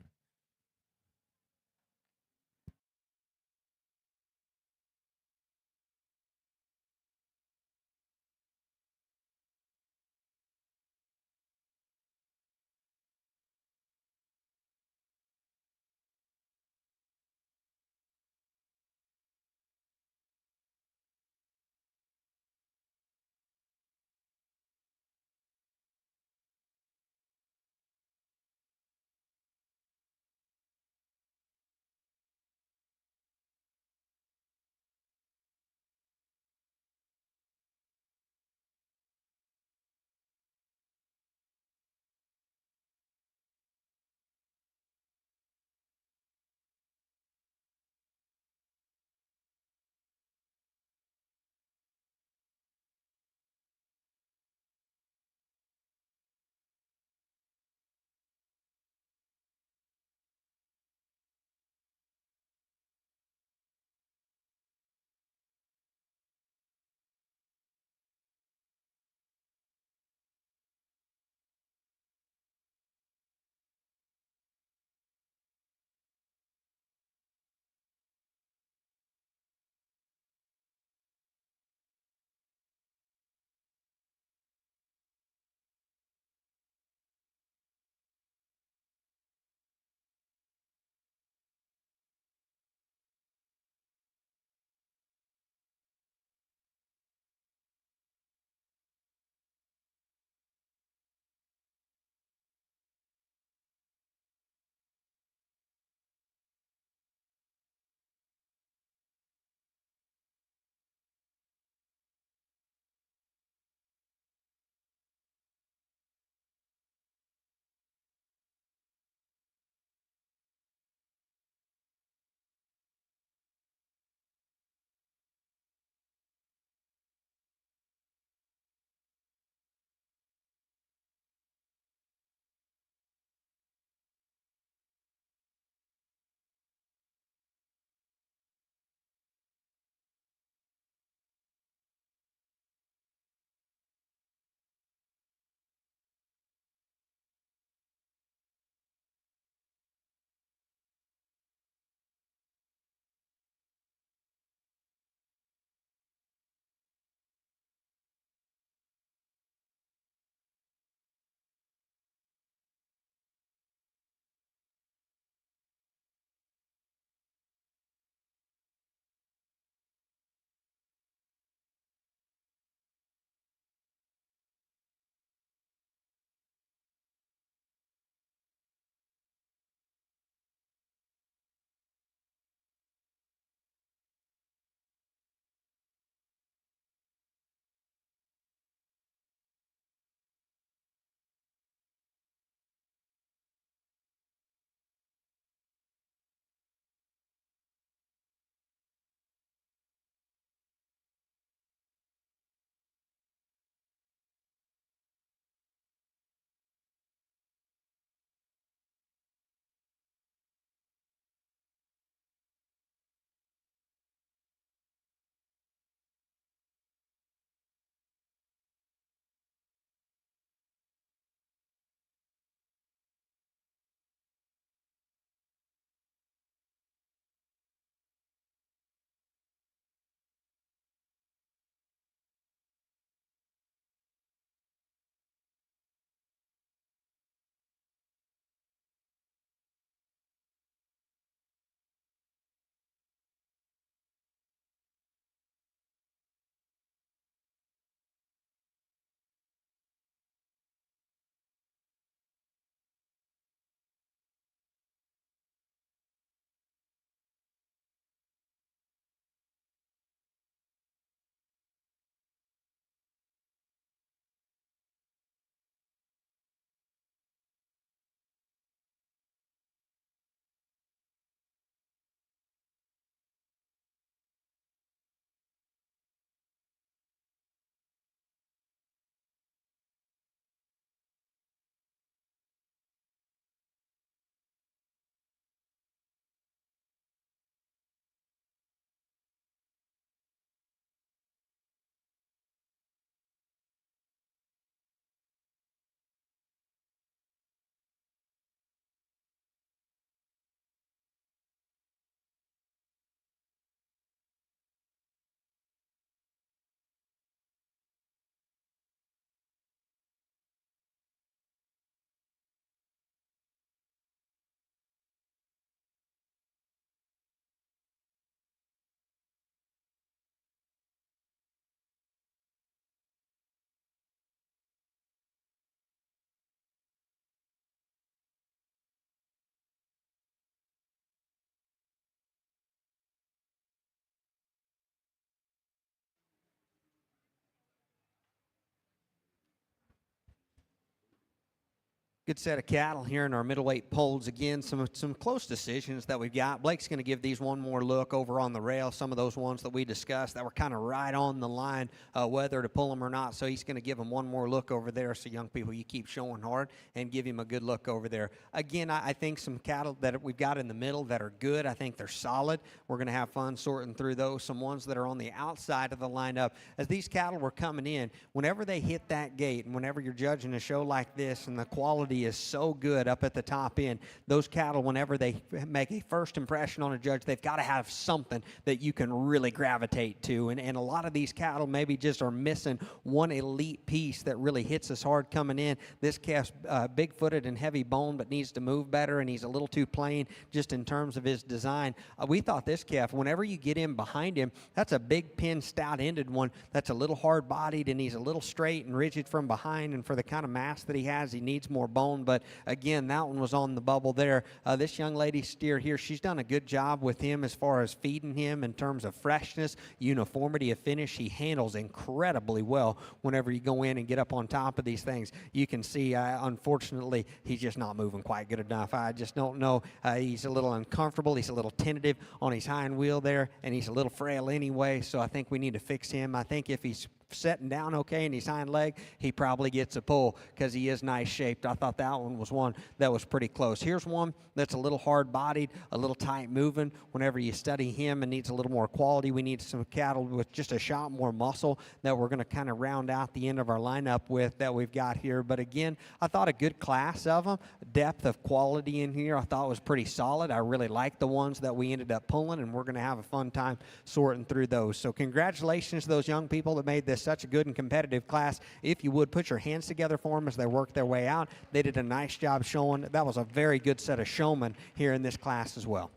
Good set of cattle here in our middleweight polls. Again, some close decisions that we've got. Blake's going to give these one more look over on the rail. Some of those ones that we discussed that were kind of right on the line, whether to pull them or not. So he's going to give them one more look over there. So young people, you keep showing hard and give him a good look over there. Again, I think some cattle that we've got in the middle that are good. I think they're solid. We're going to have fun sorting through those. Some ones that are on the outside of the lineup. As these cattle were coming in, whenever they hit that gate and whenever you're judging a show like this and the quality is so good up at the top end, those cattle, whenever they make a first impression on a judge, they've got to have something that you can really gravitate to. And a lot of these cattle maybe just are missing one elite piece that really hits us hard coming in. This calf's big-footed and heavy bone, but needs to move better, and he's a little too plain just in terms of his design. We thought this calf, whenever you get in behind him, that's a big pin, stout-ended one that's a little hard-bodied, and he's a little straight and rigid from behind, and for the kind of mass that he has, he needs more bone. But again, that one was on the bubble there. This young lady steer here, she's done a good job with him as far as feeding him in terms of freshness, uniformity of finish. He handles incredibly well whenever you go in and get up on top of these things. You can see, unfortunately, he's just not moving quite good enough. I just don't know. He's a little uncomfortable. He's a little tentative on his hind wheel there, and he's a little frail anyway, so I think we need to fix him. I think if he's setting down okay in his hind leg, he probably gets a pull because he is nice shaped. I thought that one was one that was pretty close. Here's one that's a little hard bodied, a little tight moving. Whenever you study him and needs a little more quality, we need some cattle with just a shot more muscle that we're going to kind of round out the end of our lineup with that we've got here. But again, I thought a good class of them. Depth of quality in here I thought was pretty solid. I really liked the ones that we ended up pulling, and we're going to have a fun time sorting through those. So congratulations to those young people that made this such a good and competitive class. If you would, put your hands together for them as they work their way out. They did a nice job showing. That was a very good set of showmen here in this class as well.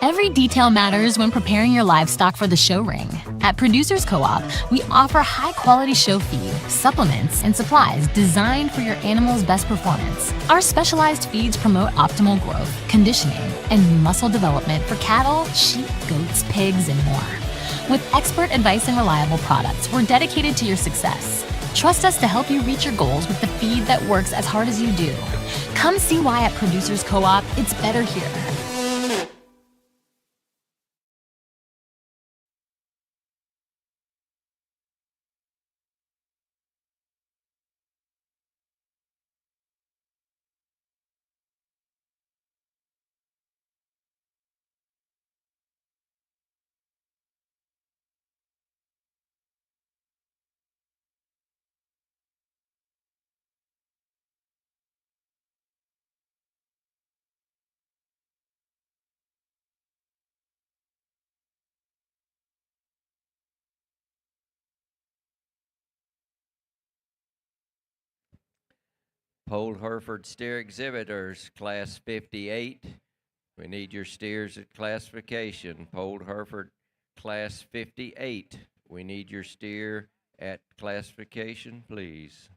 Every detail matters when preparing your livestock for the show ring. At Producers Co-op, we offer high-quality show feed, supplements, and supplies designed for your animal's best performance. Our specialized feeds promote optimal growth, conditioning, and muscle development for cattle, sheep, goats, pigs, and more. With expert advice and reliable products, we're dedicated to your success. Trust us to help you reach your goals with the feed that works as hard as you do. Come see why at Producers Co-op, it's better here. Polled Hereford steer exhibitors, class 58. We need your steers at classification. Polled Hereford, class 58. We need your steer at classification, please.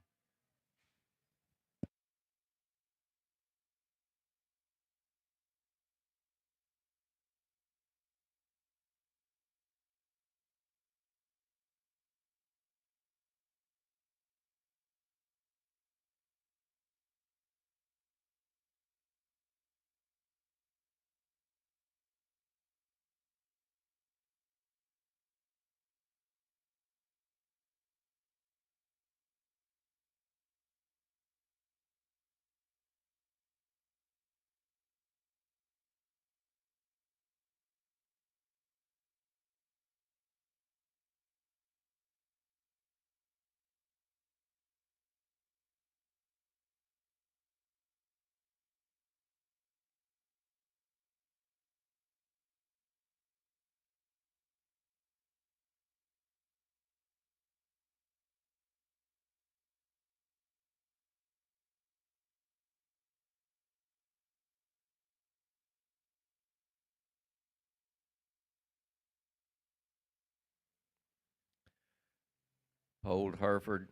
Polled Hereford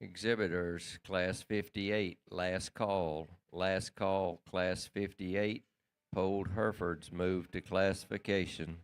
exhibitors, class 58, last call, class 58. Polled Herefords move to classification.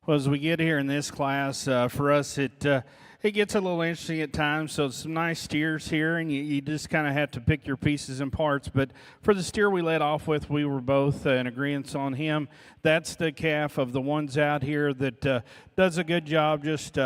Well, as we get here in this class, for us, it gets a little interesting at times. So some nice steers here, and you just kind of have to pick your pieces and parts. But for the steer we led off with, we were both in agreement on him. That's the calf of the ones out here that does a good job just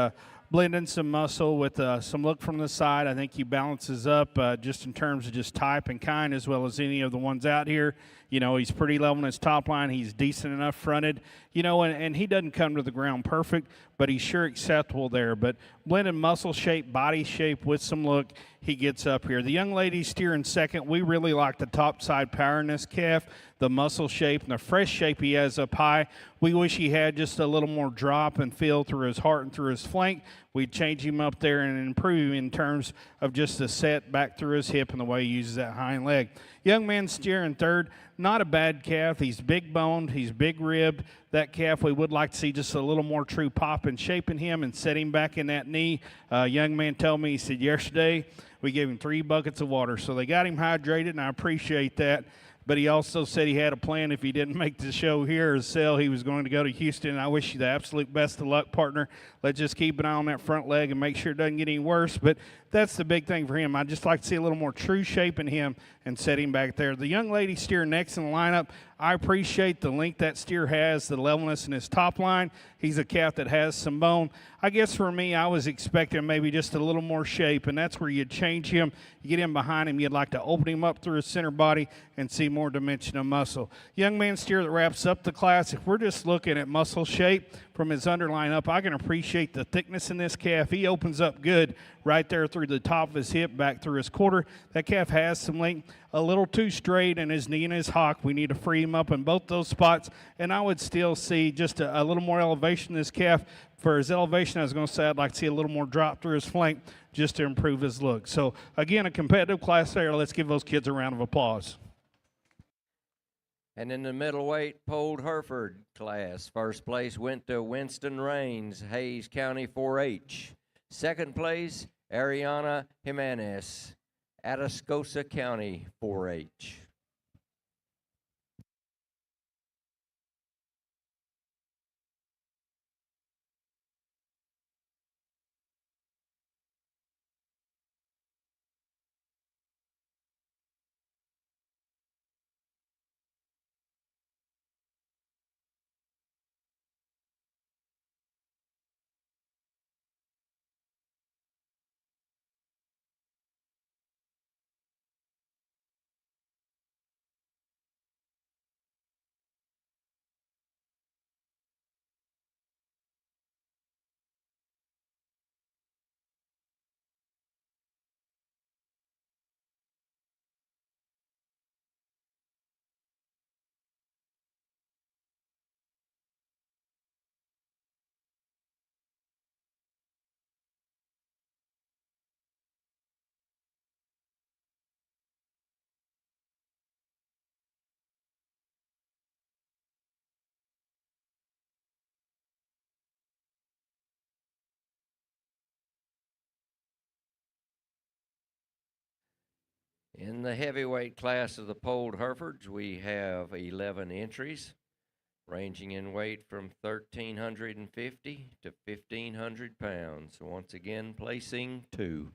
blending some muscle with some look from the side. I think he balances up just in terms of just type and kind, as well as any of the ones out here. You know, he's pretty level in his top line. He's decent enough fronted, you know, and he doesn't come to the ground perfect, but he's sure acceptable there. But blending muscle shape, body shape with some look, he gets up here. The young lady steering second, we really like the top side power in this calf, the muscle shape and the fresh shape he has up high. We wish he had just a little more drop and feel through his heart and through his flank. We'd change him up there and improve him in terms of just the set back through his hip and the way he uses that hind leg. Young man steering third, not a bad calf. He's big boned, he's big ribbed. That calf, we would like to see just a little more true pop and shape in him and set him back in that knee. Young man told me, he said yesterday we gave him 3 buckets of water. So they got him hydrated, and I appreciate that. But he also said he had a plan if he didn't make the show here or sell, he was going to go to Houston. And I wish you the absolute best of luck, partner. Let's just keep an eye on that front leg and make sure it doesn't get any worse. But that's the big thing for him. I'd just like to see a little more true shape in him and set him back there. The young lady steer next in the lineup, I appreciate the length that steer has, the levelness in his top line. He's a calf that has some bone. I guess for me, I was expecting maybe just a little more shape, and that's where you'd change him. You get him behind him, you'd like to open him up through his center body and see more dimension of muscle. Young man steer that wraps up the class, if we're just looking at muscle shape from his underline up, I can appreciate the thickness in this calf. He opens up good right there through the top of his hip, back through his quarter. That calf has some length, a little too straight in his knee and his hock. We need to free him up in both those spots, and I would still see just a little more elevation in this calf. For his elevation, I was going to say I'd like to see a little more drop through his flank just to improve his look. So, again, a competitive class there. Let's give those kids a round of applause. And in the middleweight Polled Hereford class, first place went to Winston Rains, Hayes County 4-H. Second place, Ariana Jimenez, Atascosa County 4-H. In the heavyweight class of the Polled Herefords, we have 11 entries, ranging in weight from 1,350 to 1,500 pounds. Once again, placing 2.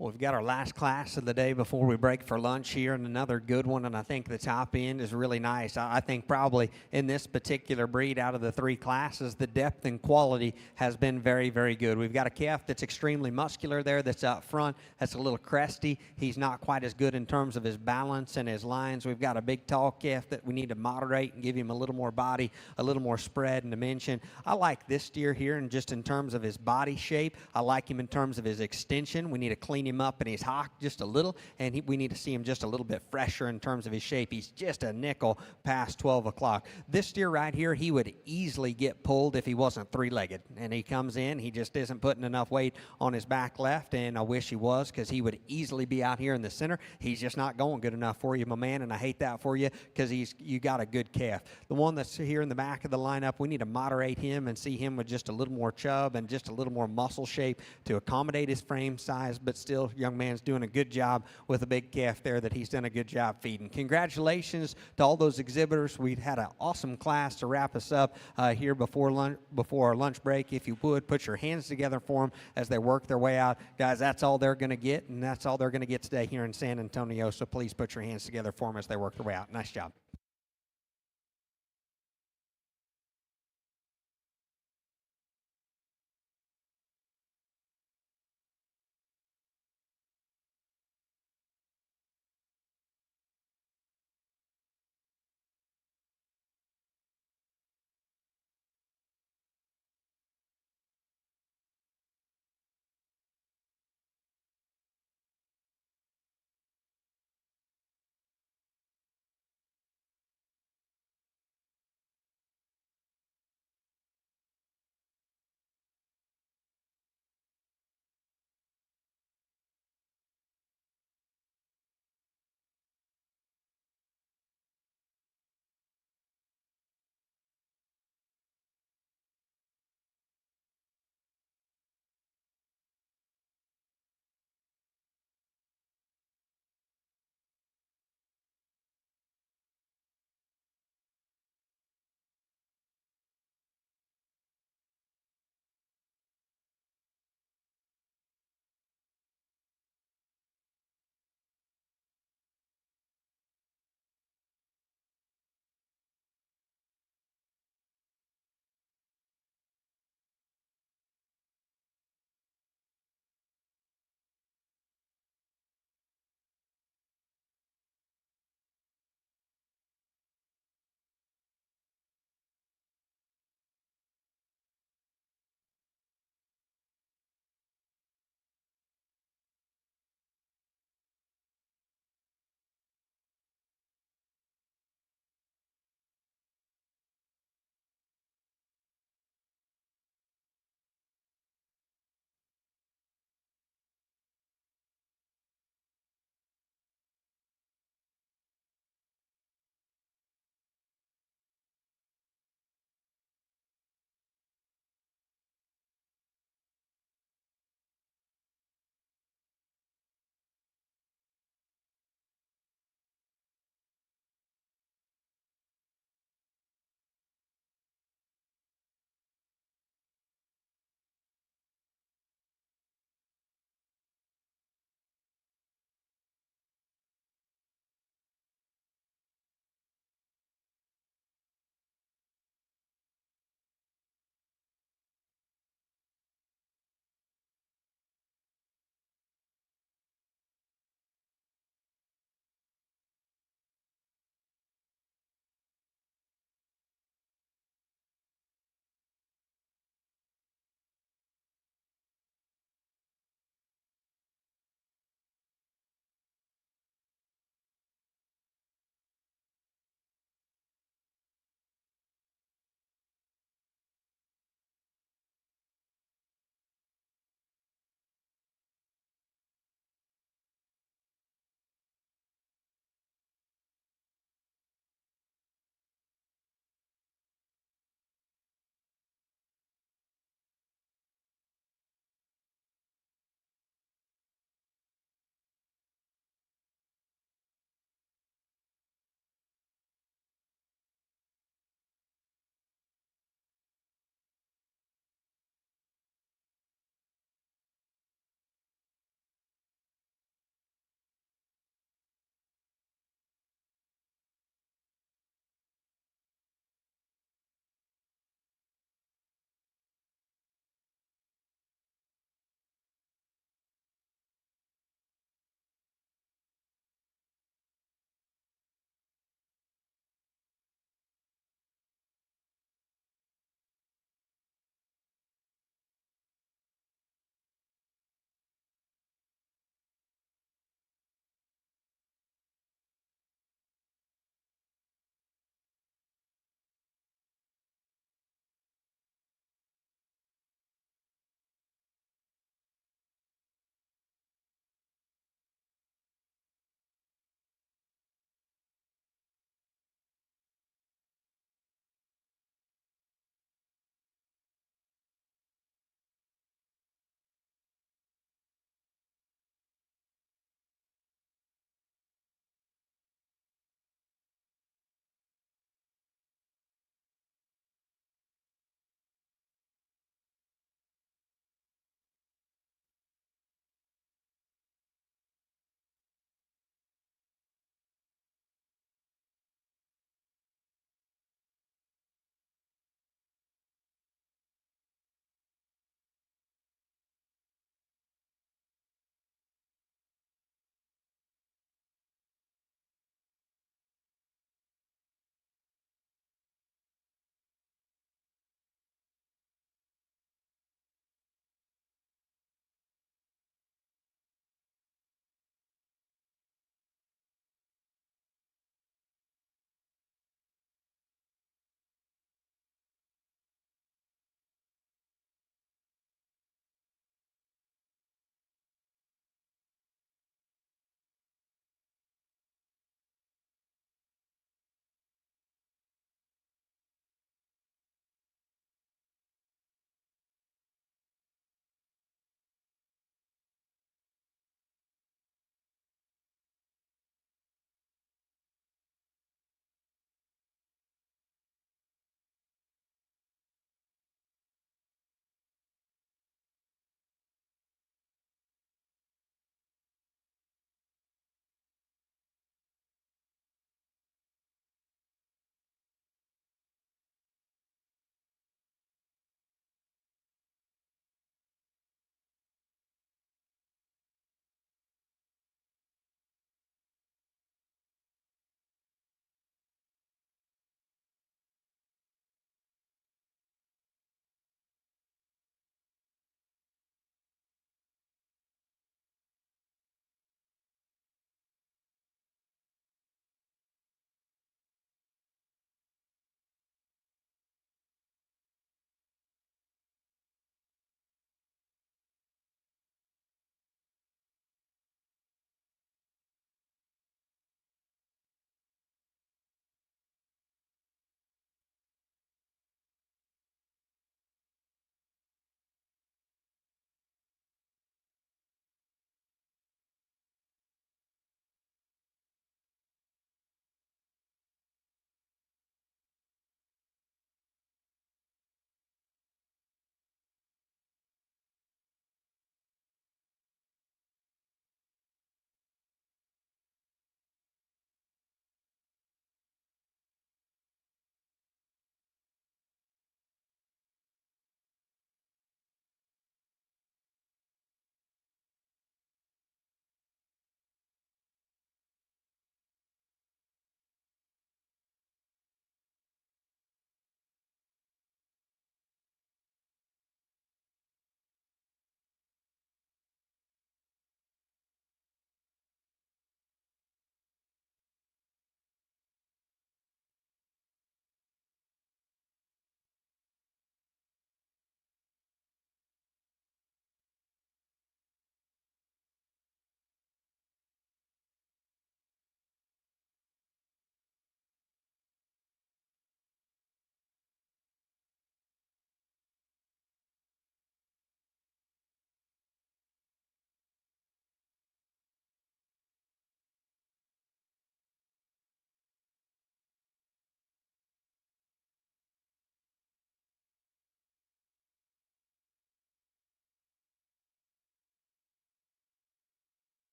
Well, we've got our last class of the day before we break for lunch here, and another good one, and I think the top end is really nice. I think probably in this particular breed, out of the 3 classes, the depth and quality has been very, very good. We've got a calf that's extremely muscular there that's up front, that's a little cresty. He's not quite as good in terms of his balance and his lines. We've got a big, tall calf that we need to moderate and give him a little more body, a little more spread and dimension. I like this steer here, and just in terms of his body shape, I like him in terms of his extension. We need to clean him up in his hock just a little, and we need to see him just a little bit fresher in terms of his shape. He's just a nickel past 12 o'clock. This steer right here, he would easily get pulled if he wasn't 3-legged, and he comes in, he just isn't putting enough weight on his back left, and I wish he was, because he would easily be out here in the center. He's just not going good enough for you, my man, and I hate that for you, because you got a good calf. The one that's here in the back of the lineup, we need to moderate him and see him with just a little more chub and just a little more muscle shape to accommodate his frame size, but still, young man's doing a good job with a big calf there that he's done a good job feeding. Congratulations to all those exhibitors. We had an awesome class to wrap us up here before our lunch break. If you would, put your hands together for them as they work their way out. Guys, that's all they're going to get, and that's all they're going to get today here in San Antonio, so please put your hands together for them as they work their way out. Nice job.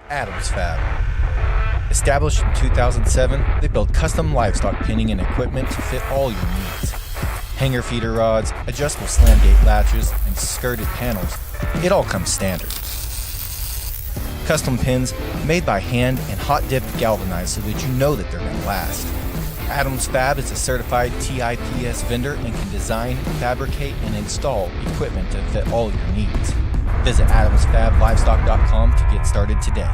Adams Fab. Established in 2007, they build custom livestock pinning and equipment to fit all your needs. Hanger feeder rods, adjustable slam gate latches, and skirted panels. It all comes standard. Custom pins made by hand and hot dipped galvanized so that you know that they're going to last. Adams Fab is a certified TIPS vendor and can design, fabricate, and install equipment to fit all your needs. Visit adamsfablivestock.com to get started today.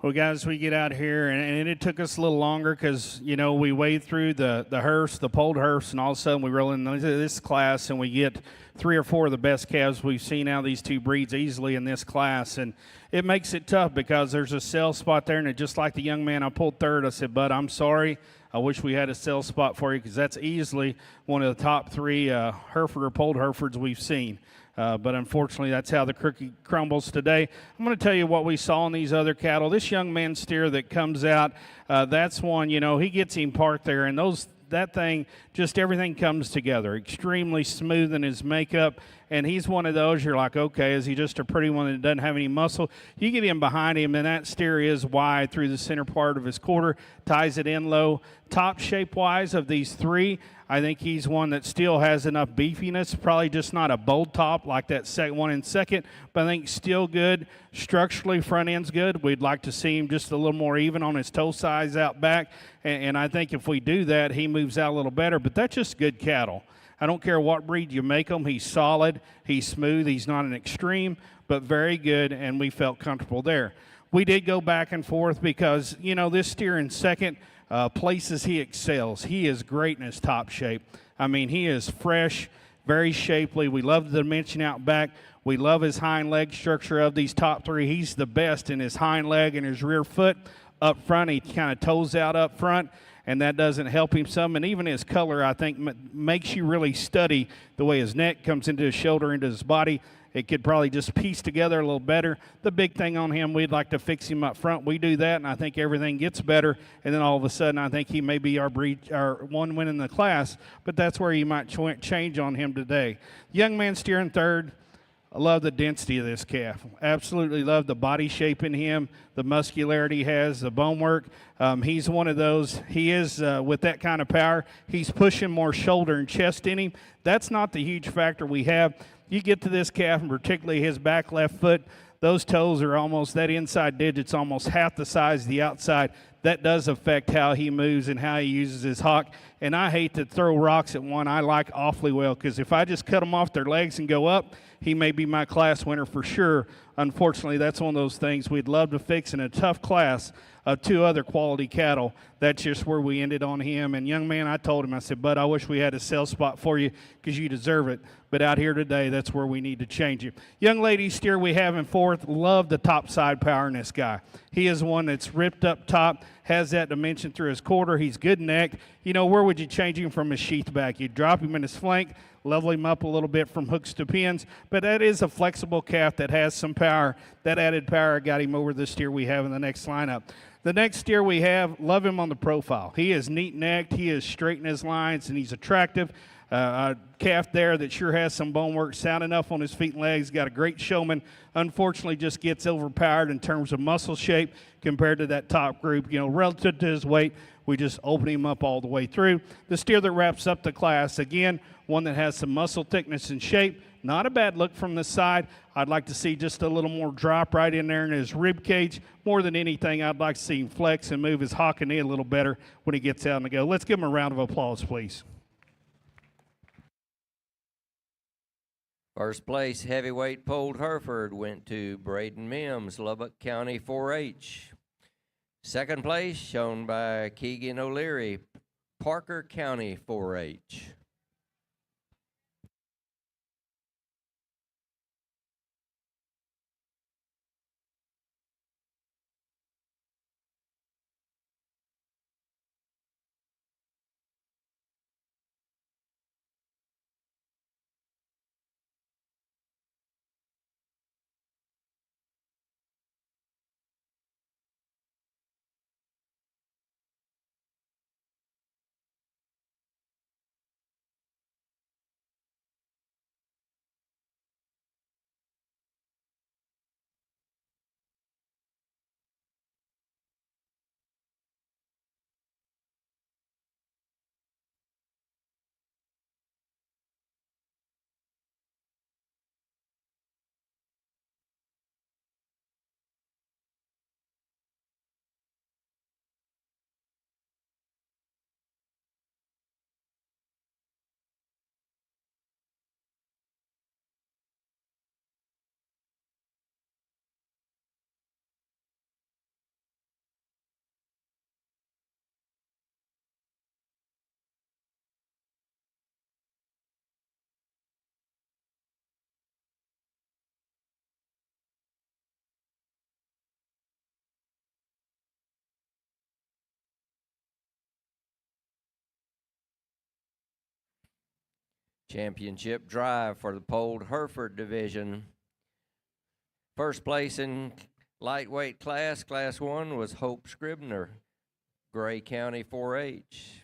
Well, guys, we get out here, and it took us a little longer because, you know, we wade through the hearse, the polled hearse, and all of a sudden we roll into this class, and we get 3 or 4 of the best calves we've seen out of these two breeds easily in this class. And it makes it tough because there's a sell spot there, and just like the young man I pulled third, I said, "Bud, I'm sorry. I wish we had a sell spot for you because that's easily one of the top 3 Hereford or polled Herefords we've seen." But unfortunately, that's how the cookie crumbles today. I'm going to tell you what we saw in these other cattle. This young man steer that comes out, that's one, you know, he gets him parked there, and that thing, just everything comes together. Extremely smooth in his makeup, and he's one of those, you're like, okay, is he just a pretty one that doesn't have any muscle? You get him behind him, and that steer is wide through the center part of his quarter, ties it in low. Top shape-wise of these 3, I think he's one that still has enough beefiness, probably just not a bold top like that second one in second, but I think still good. Structurally, front end's good. We'd like to see him just a little more even on his toe size out back, and I think if we do that, he moves out a little better, but that's just good cattle. I don't care what breed you make him. He's solid, he's smooth, he's not an extreme, but very good, and we felt comfortable there. We did go back and forth because, you know, this steer in second, places he excels. He is great in his top shape. I mean, he is fresh, very shapely. We love the dimension out back. We love his hind leg structure of these top 3. He's the best in his hind leg and his rear foot. Up front, he kind of toes out up front, and that doesn't help him some. And even his color, I think, makes you really study the way his neck comes into his shoulder, into his body. It could probably just piece together a little better. The big thing on him, we'd like to fix him up front. We do that, and I think everything gets better. And then all of a sudden, I think he may be our one winning the class. But that's where you might change on him today. Young man steering third. I love the density of this calf. Absolutely love the body shape in him, the muscularity he has, the bone work. He's one of those. He is, with that kind of power, he's pushing more shoulder and chest in him. That's not the huge factor we have. You get to this calf, and particularly his back left foot, those toes are almost, that inside digit's almost half the size of the outside. that does affect how he moves and how he uses his hock. And I hate to throw rocks at one I like awfully well, because if I just cut them off their legs and go up, he may be my class winner for sure. Unfortunately, that's one of those things we'd love to fix in a tough class of 2 other quality cattle. That's just where we ended on him. And young man, I told him, I said, bud, I wish we had a sale spot for you because you deserve it. But out here today, that's where we need to change it. Young lady steer we have in 4th, love the top side power in this guy. He is one that's ripped up top, has that dimension through his quarter. He's good necked. You know, where would you change him from his sheath back? You'd drop him in his flank, level him up a little bit from hooks to pins, but that is a flexible calf that has some power. That added power got him over the steer we have in the next lineup. The next steer we have, love him on the profile. He is neat-necked, he is straight in his lines, and he's attractive. A calf there that sure has some bone work, sound enough on his feet and legs, got a great showman. Unfortunately, just gets overpowered in terms of muscle shape compared to that top group. You know, relative to his weight, we just open him up all the way through. The steer that wraps up the class, again, one that has some muscle thickness and shape. Not a bad look from the side. I'd like to see just a little more drop right in there in his rib cage. More than anything, I'd like to see him flex and move his hock and knee a little better when he gets out and go. Let's give him a round of applause, please. First place heavyweight polled Hereford went to Braden Mims, Lubbock County 4-H. Second place shown by Keegan O'Leary, Parker County 4-H. Championship drive for the polled Hereford division. First place in lightweight class, Class 1, was Hope Scribner, Gray County 4-H.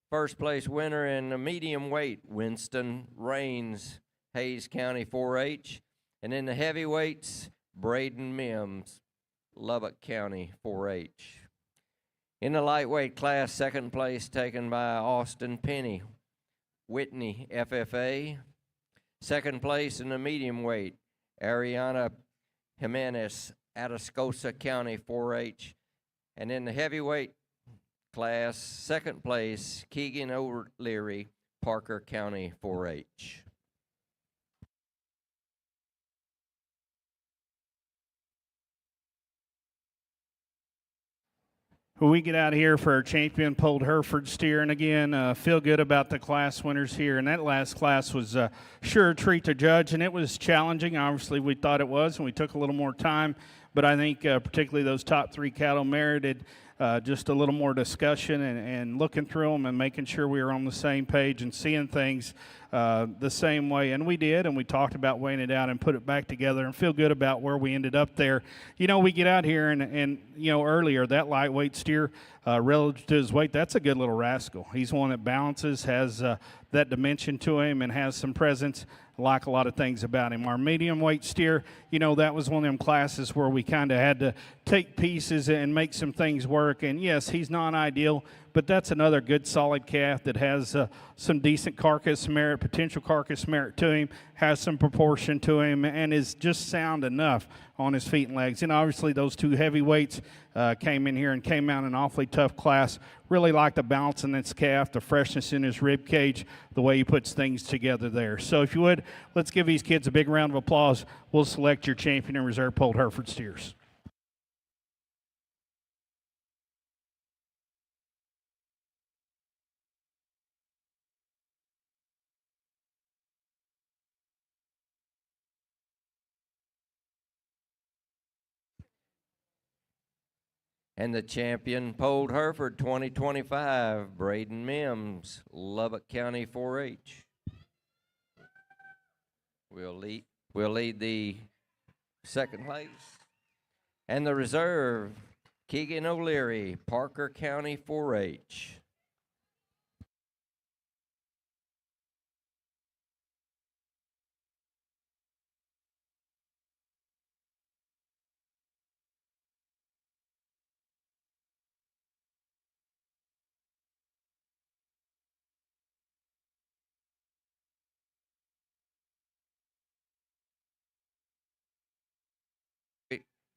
First place winner in the medium weight, Winston Rains, Hayes County 4-H. And in the heavyweights, Braden Mims, Lubbock County 4-H. In the lightweight class, second place taken by Austin Penny, Whitney FFA. Second place in the medium weight, Ariana Jimenez, Atascosa County 4-H. And in the heavyweight class, second place, Keegan O'Leary, Parker County 4-H. When we get out of here for our champion polled Hereford steer, and again, feel good about the class winners here. And that last class was sure a treat to judge, and it was challenging. Obviously, we thought it was, and we took a little more time. But I think particularly those top 3 cattle merited just a little more discussion and looking through them and making sure we were on the same page and seeing things the same way. And we did, and we talked about weighing it out and put it back together and feel good about where we ended up there. You know, we get out here and you know, earlier, that lightweight steer relative to his weight, that's a good little rascal. He's one that balances, has that dimension to him, and has some presence. Like a lot of things about him. Our medium weight steer, you know, that was one of them classes where we kind of had to take pieces and make some things work. And yes, he's not ideal, but but that's another good solid calf that has some decent carcass merit, potential carcass merit to him, has some proportion to him, and is just sound enough on his feet and legs. And obviously those two heavyweights came in here and came out in an awfully tough class. Really like the balance in this calf, the freshness in his rib cage, the way he puts things together there. So if you would, let's give these kids a big round of applause. We'll select your champion and reserve polled Hereford steers. And the champion, Polled Hereford 2025, Braden Mims, Lubbock County 4-H. We'll lead the second place. And the reserve, Keegan O'Leary, Parker County 4-H.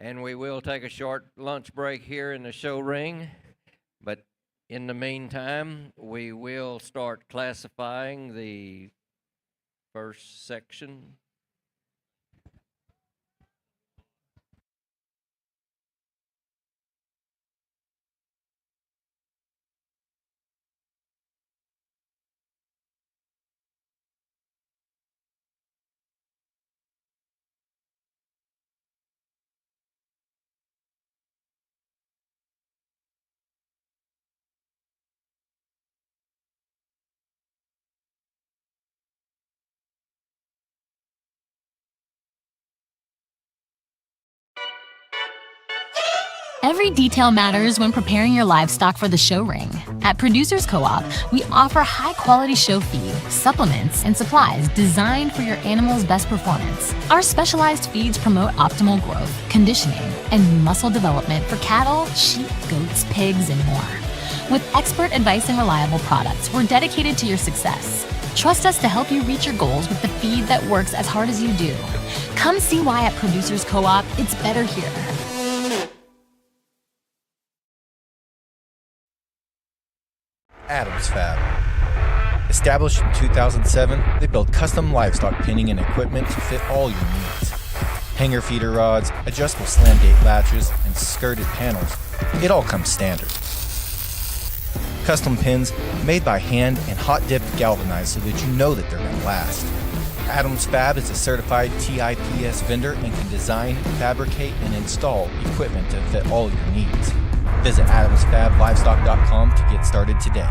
And we will take a short lunch break here in the show ring, but in the meantime, we will start classifying the first section. Every detail matters when preparing your livestock for the show ring. At Producers Co-op, we offer high-quality show feed, supplements, and supplies designed for your animal's best performance. Our specialized feeds promote optimal growth, conditioning, and muscle development for cattle, sheep, goats, pigs, and more. With expert advice and reliable products, we're dedicated to your success. Trust us to help you reach your goals with the feed that works as hard as you do. Come see why at Producers Co-op, it's better here. Adams Fab. Established in 2007, they build custom livestock pinning and equipment to fit all your needs. Hanger feeder rods, adjustable slam gate latches, and skirted panels. It all comes standard. Custom pins made by hand and hot dipped galvanized so that you know that they're going to last. Adams Fab is a certified TIPS vendor and can design, fabricate, and install equipment to fit all your needs. Visit adamsfablivestock.com to get started today.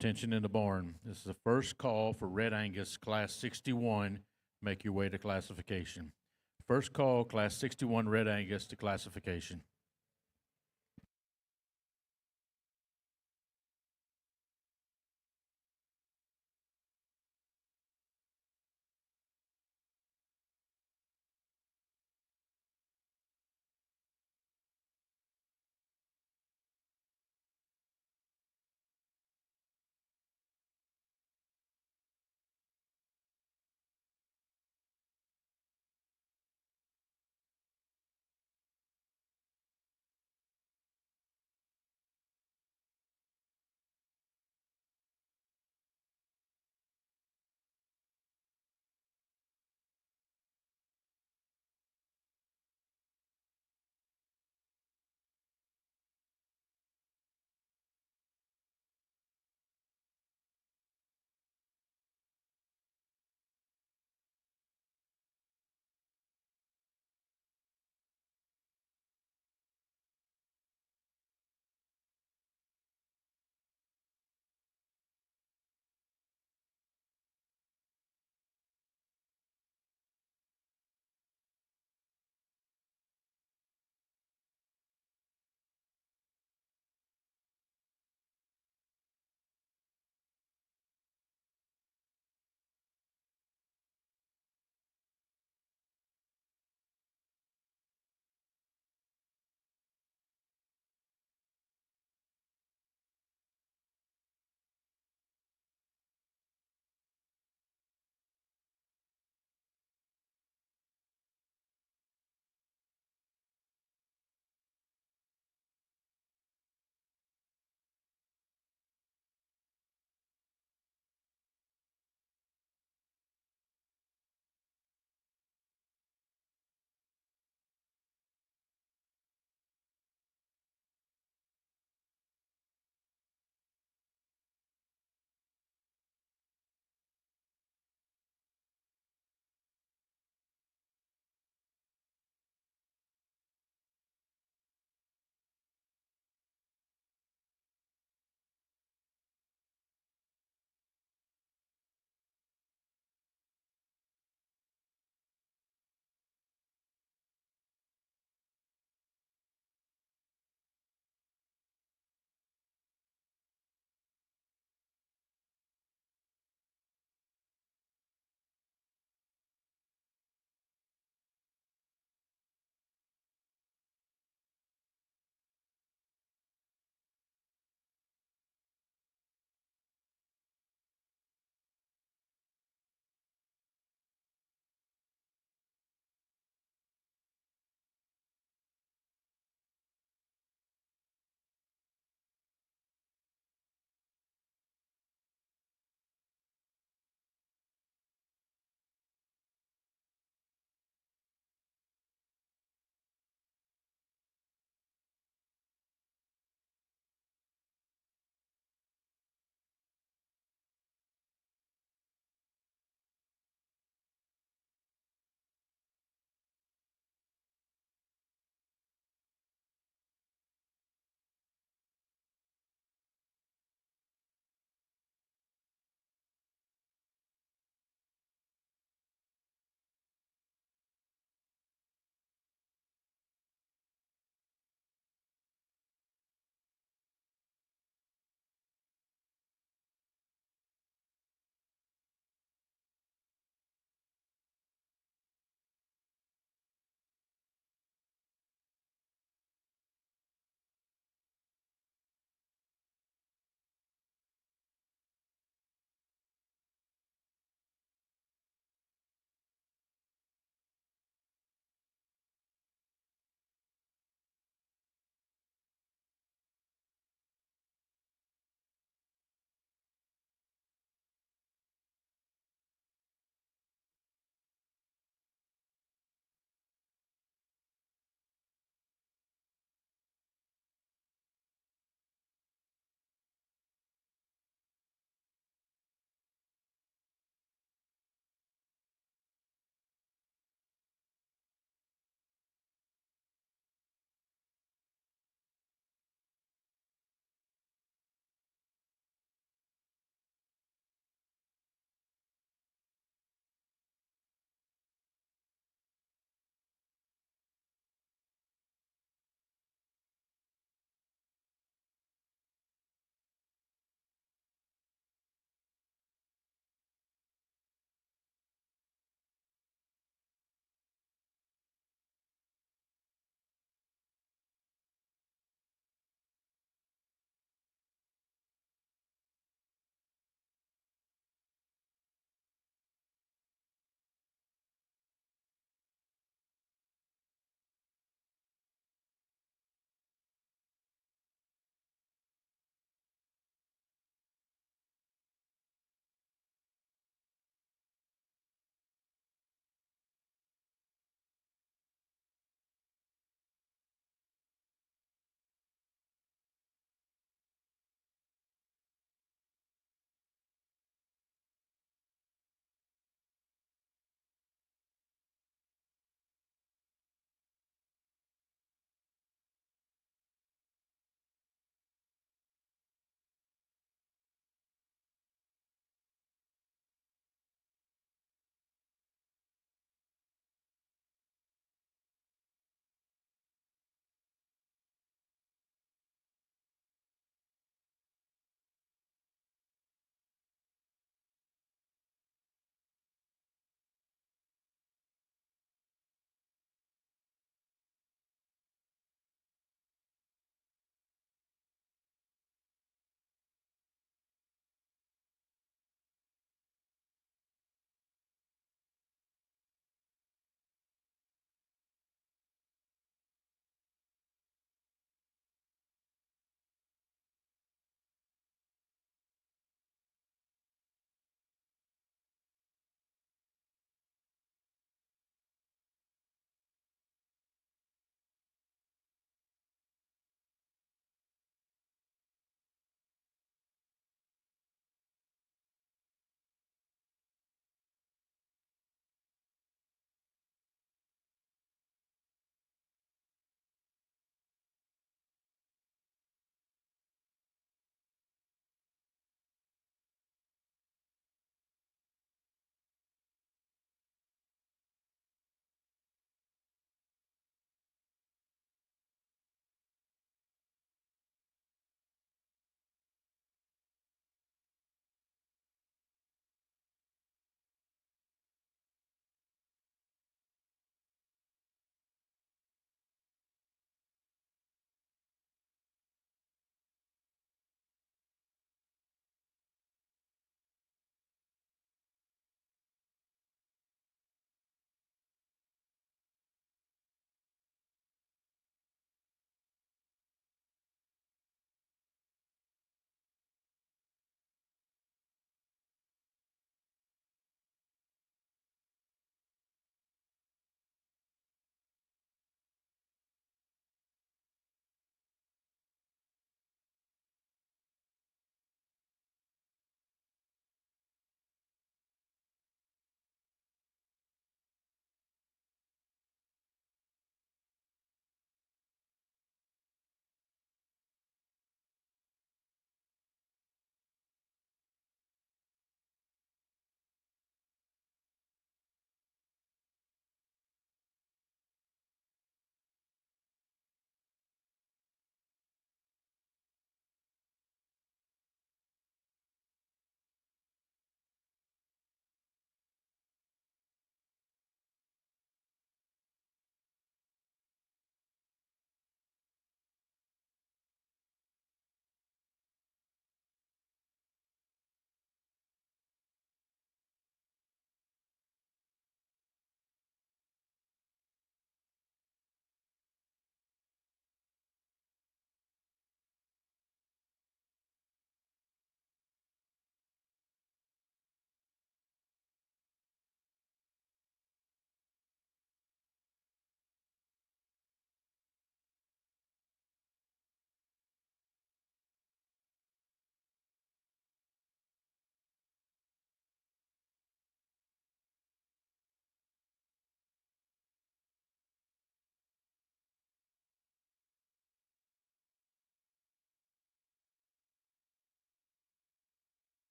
Attention in the barn. This is the first call for Red Angus Class 61. Make your way to classification. First call, Class 61 Red Angus to classification.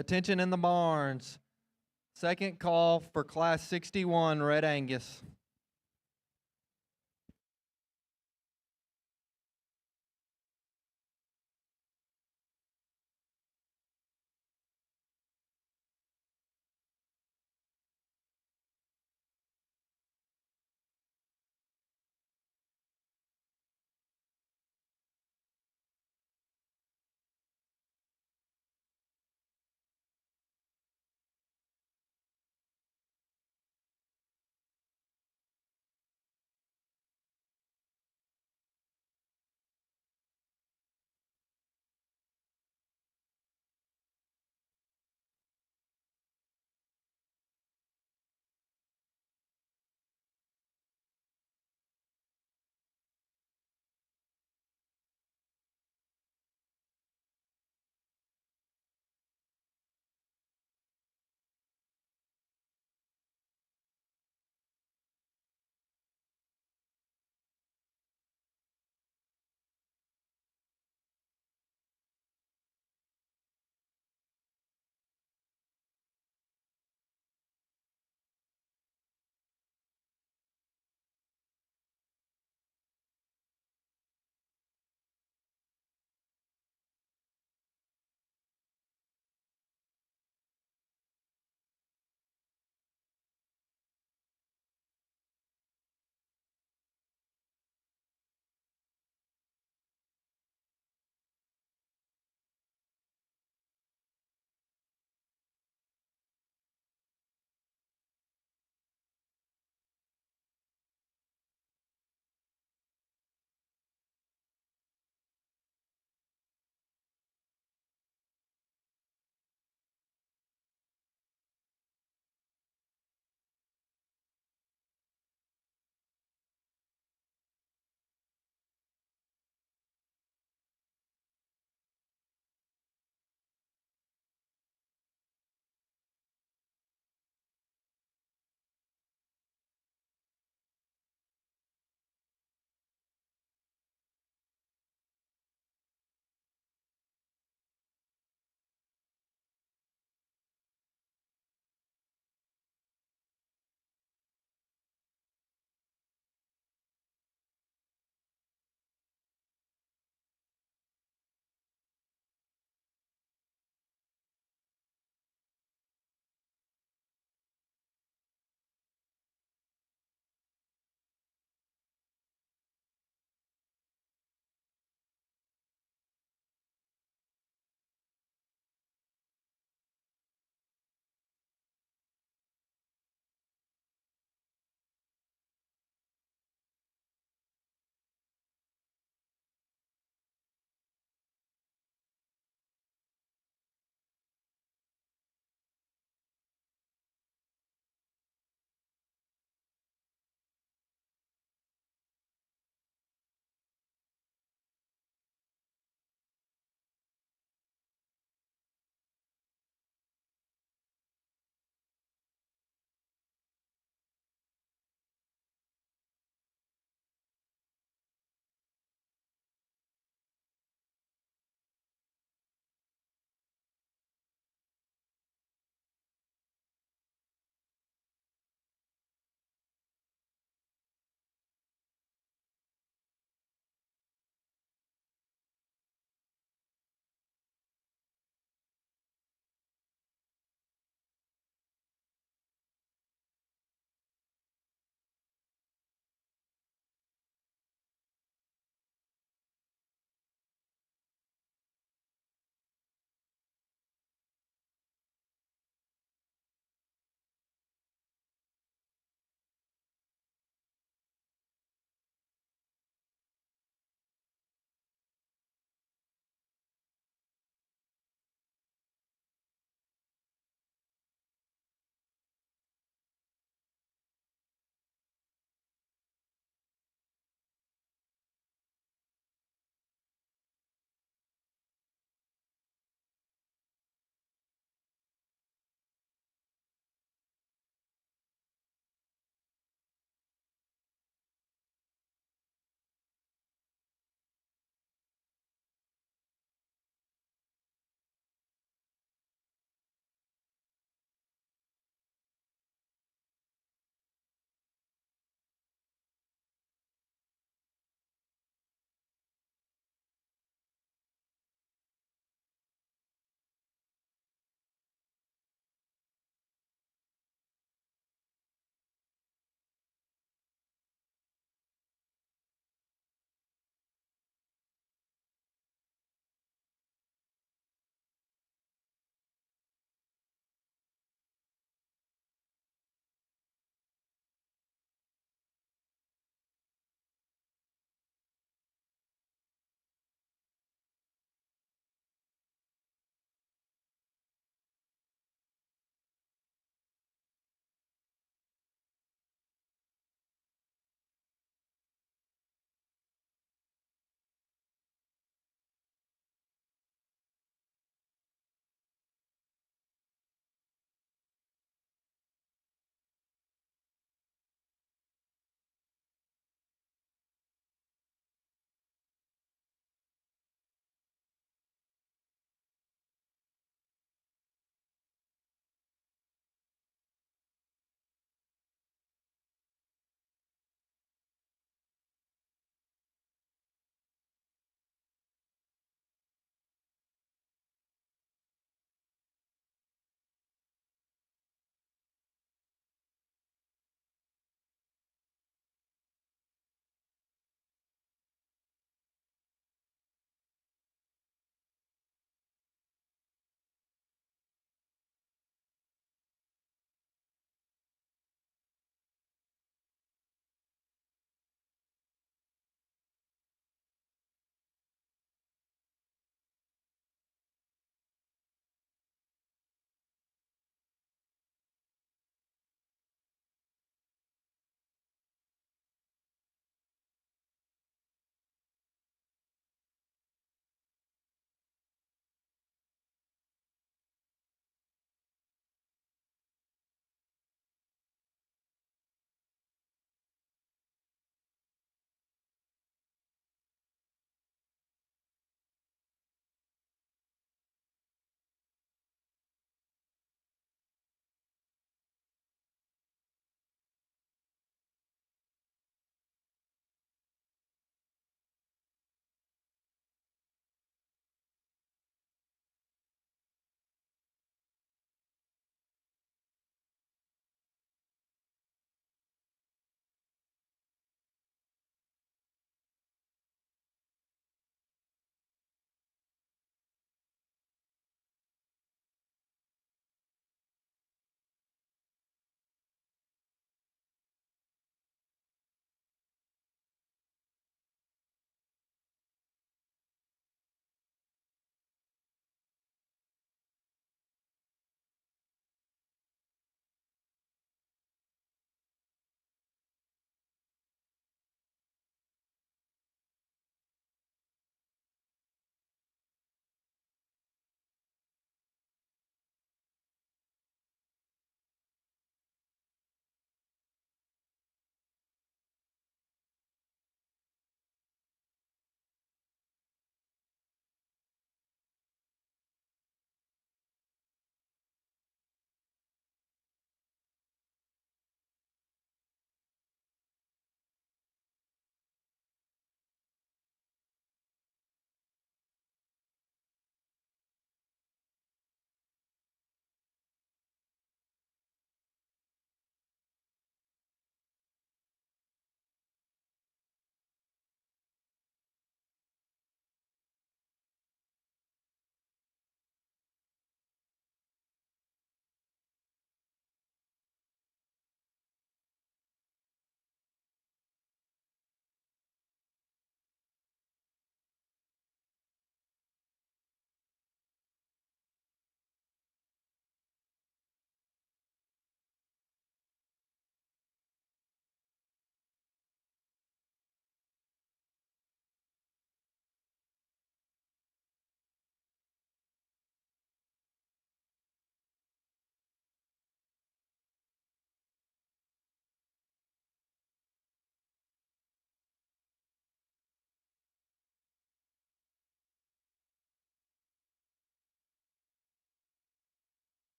Attention in the barns. Second call for Class 61 Red Angus.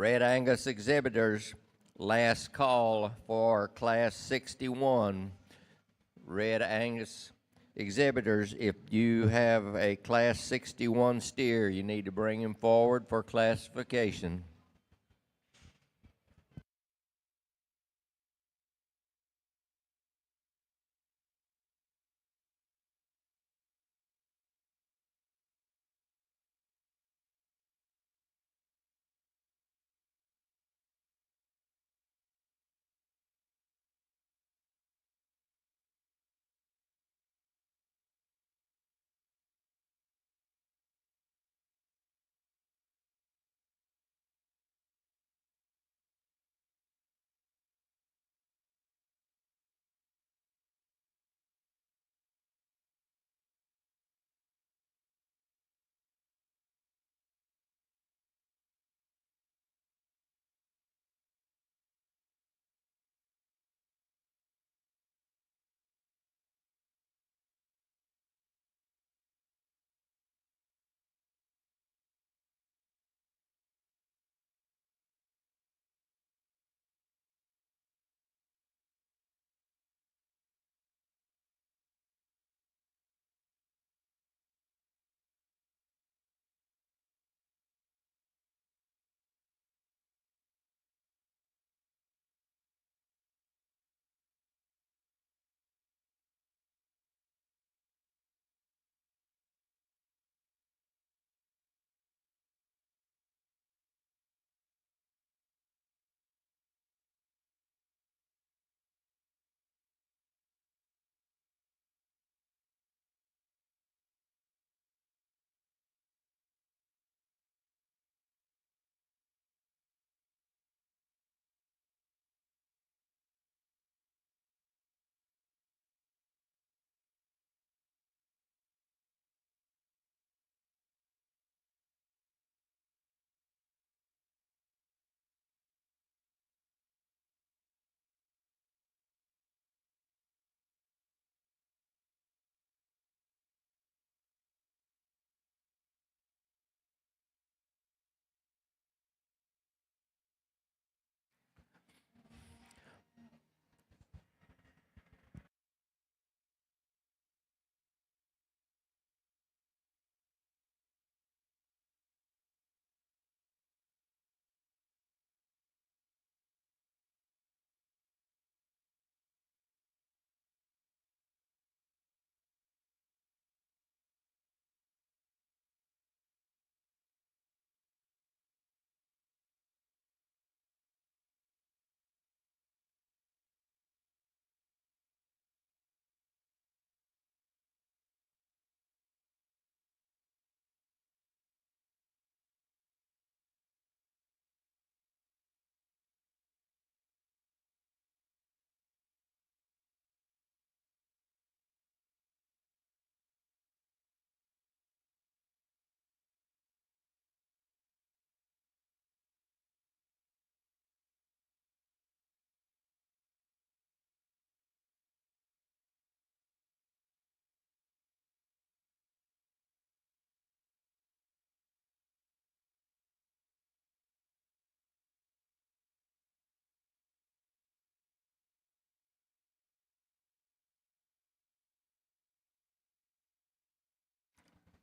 Red Angus exhibitors, last call for Class 61. Red Angus exhibitors, if you have a Class 61 steer, you need to bring him forward for classification.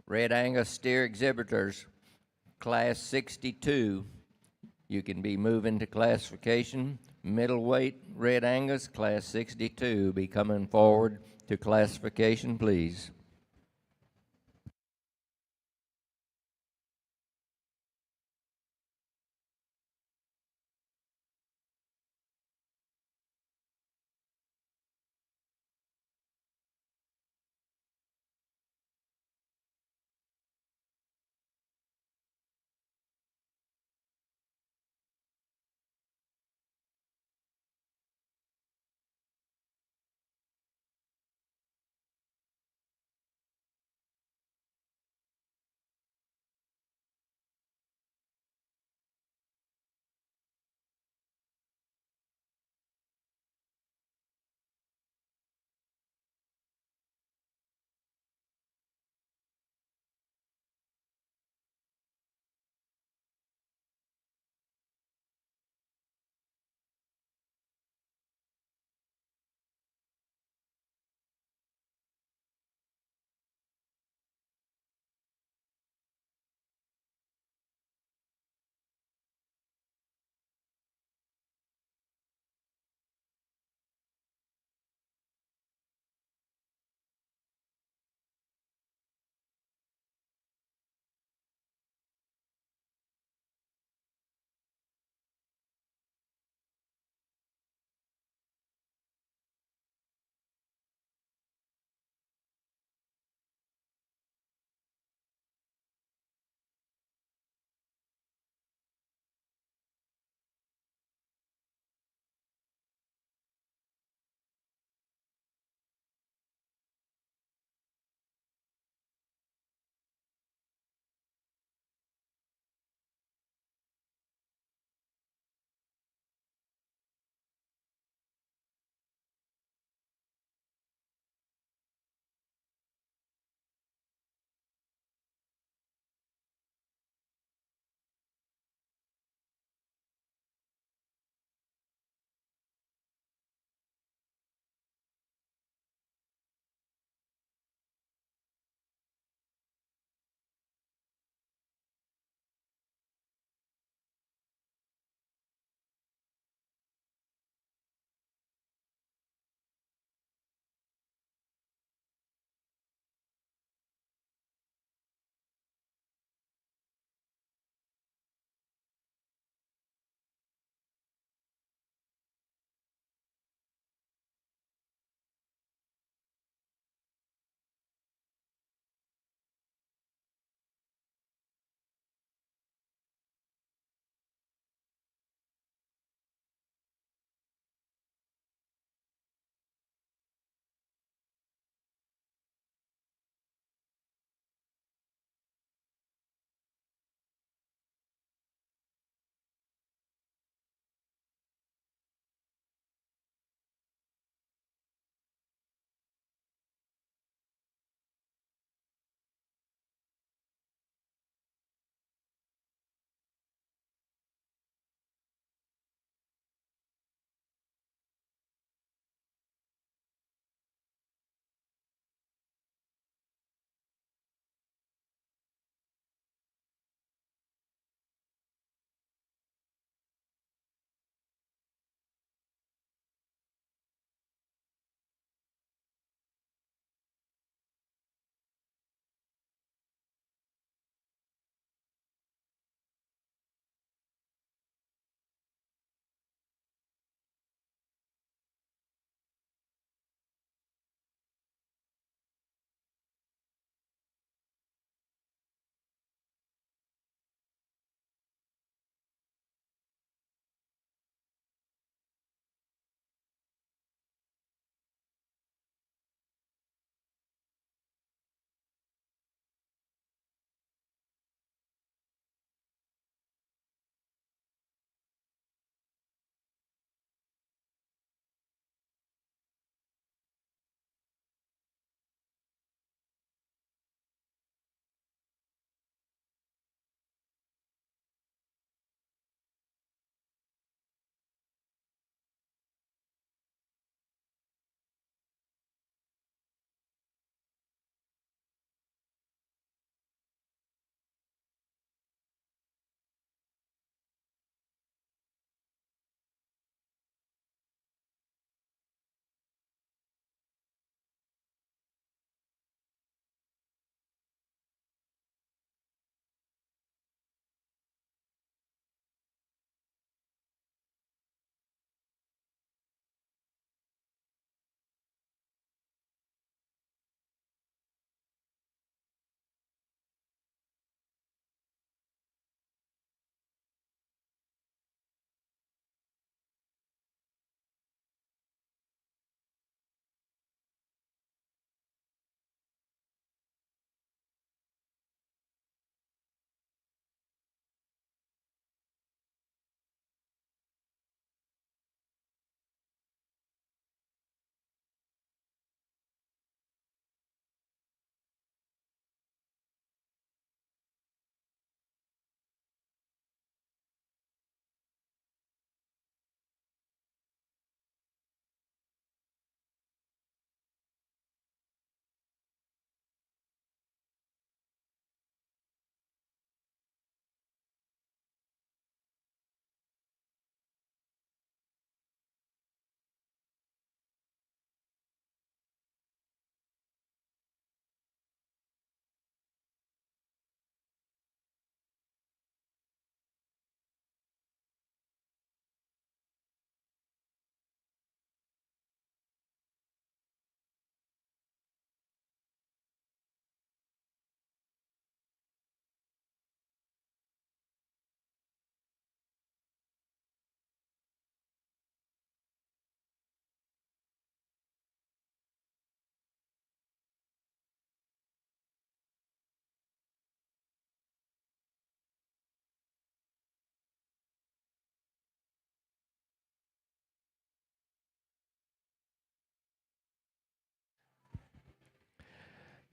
Red Angus steer exhibitors, Class 62. You can be moving to classification. Middleweight Red Angus, Class 62. Be coming forward to classification, please.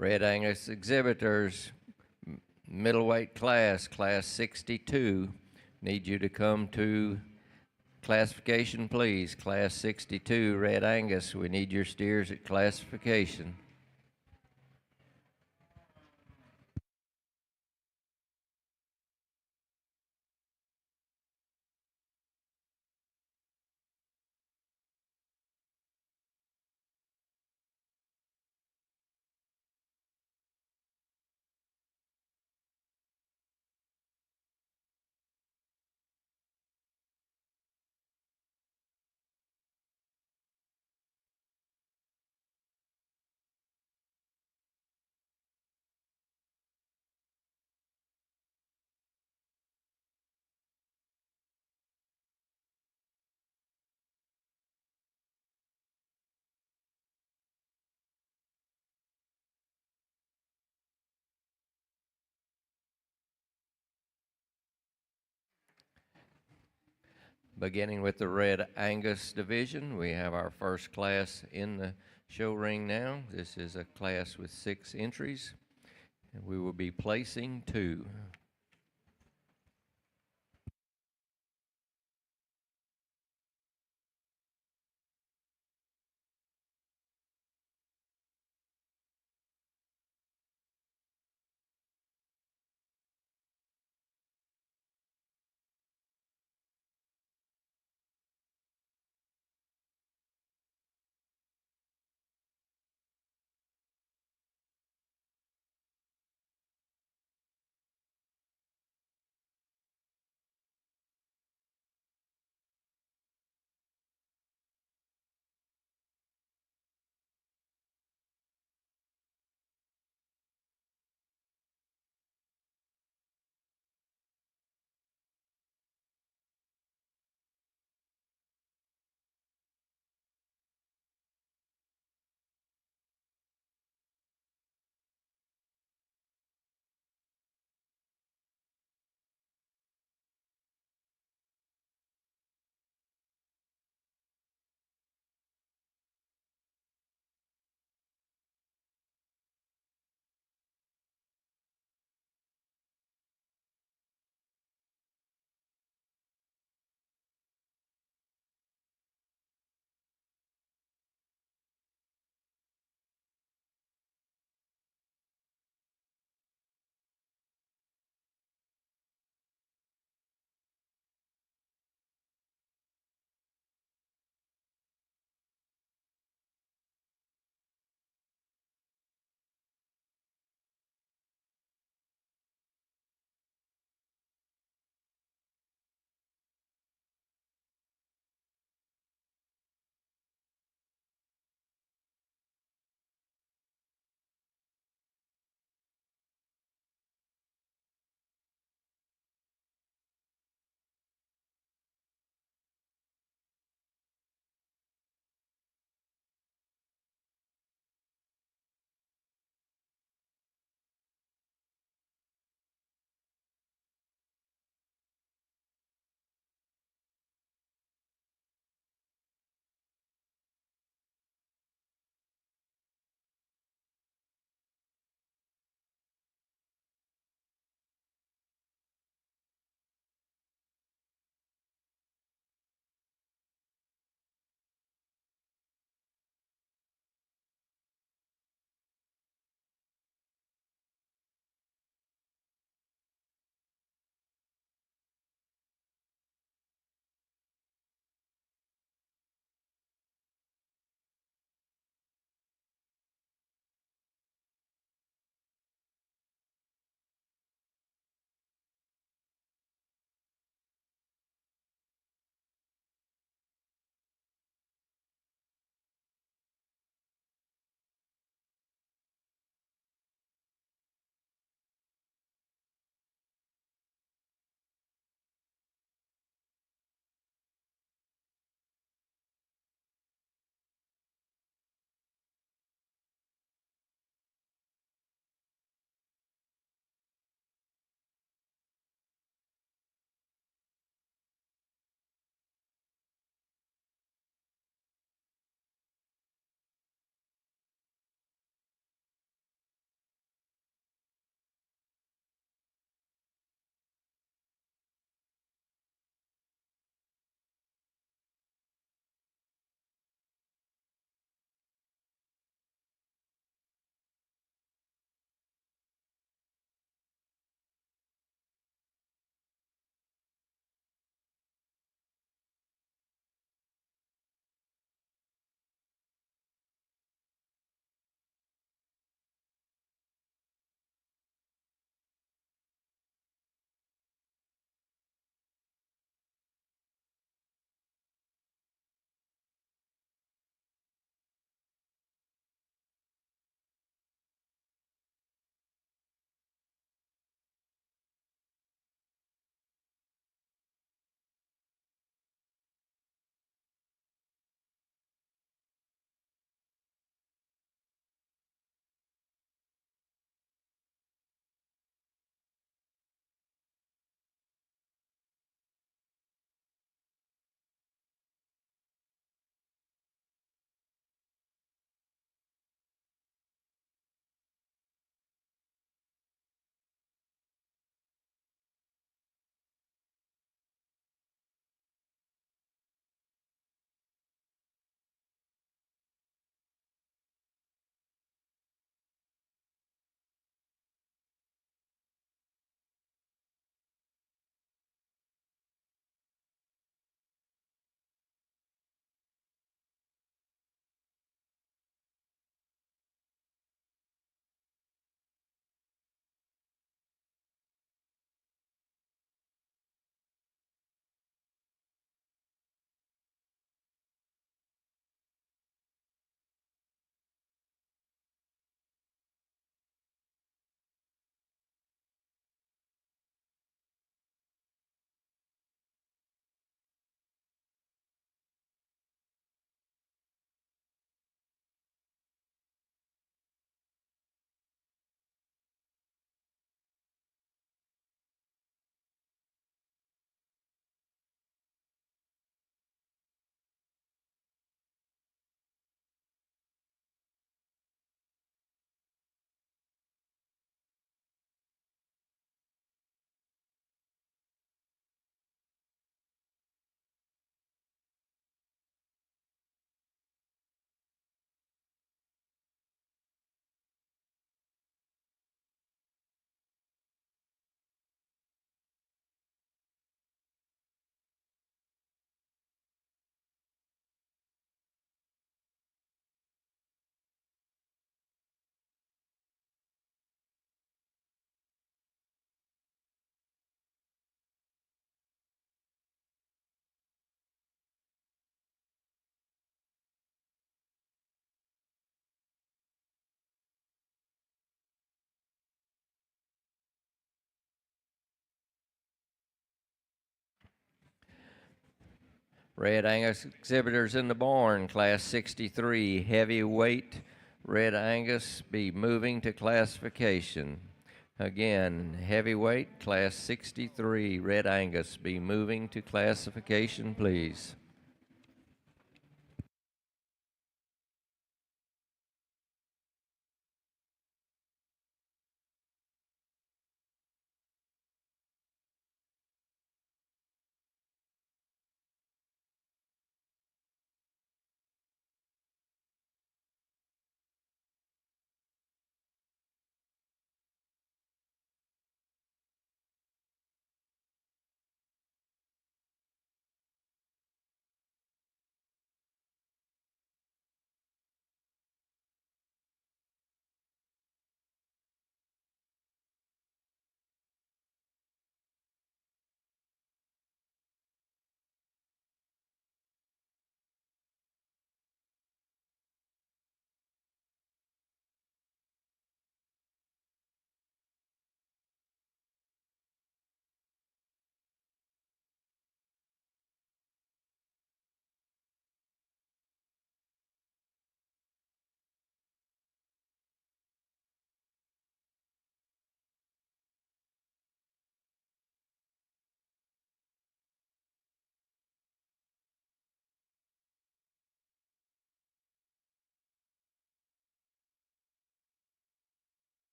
Red Angus exhibitors, middleweight class, class 62. Need you to come to classification, please. Class 62, Red Angus. We need your steers at classification. Beginning with the Red Angus division, we have our first class in the show ring now. This is a class with 6 entries, and we will be placing 2. Red Angus exhibitors in the barn, Class 63, heavyweight Red Angus, be moving to classification. Again, heavyweight, Class 63, Red Angus, be moving to classification, please.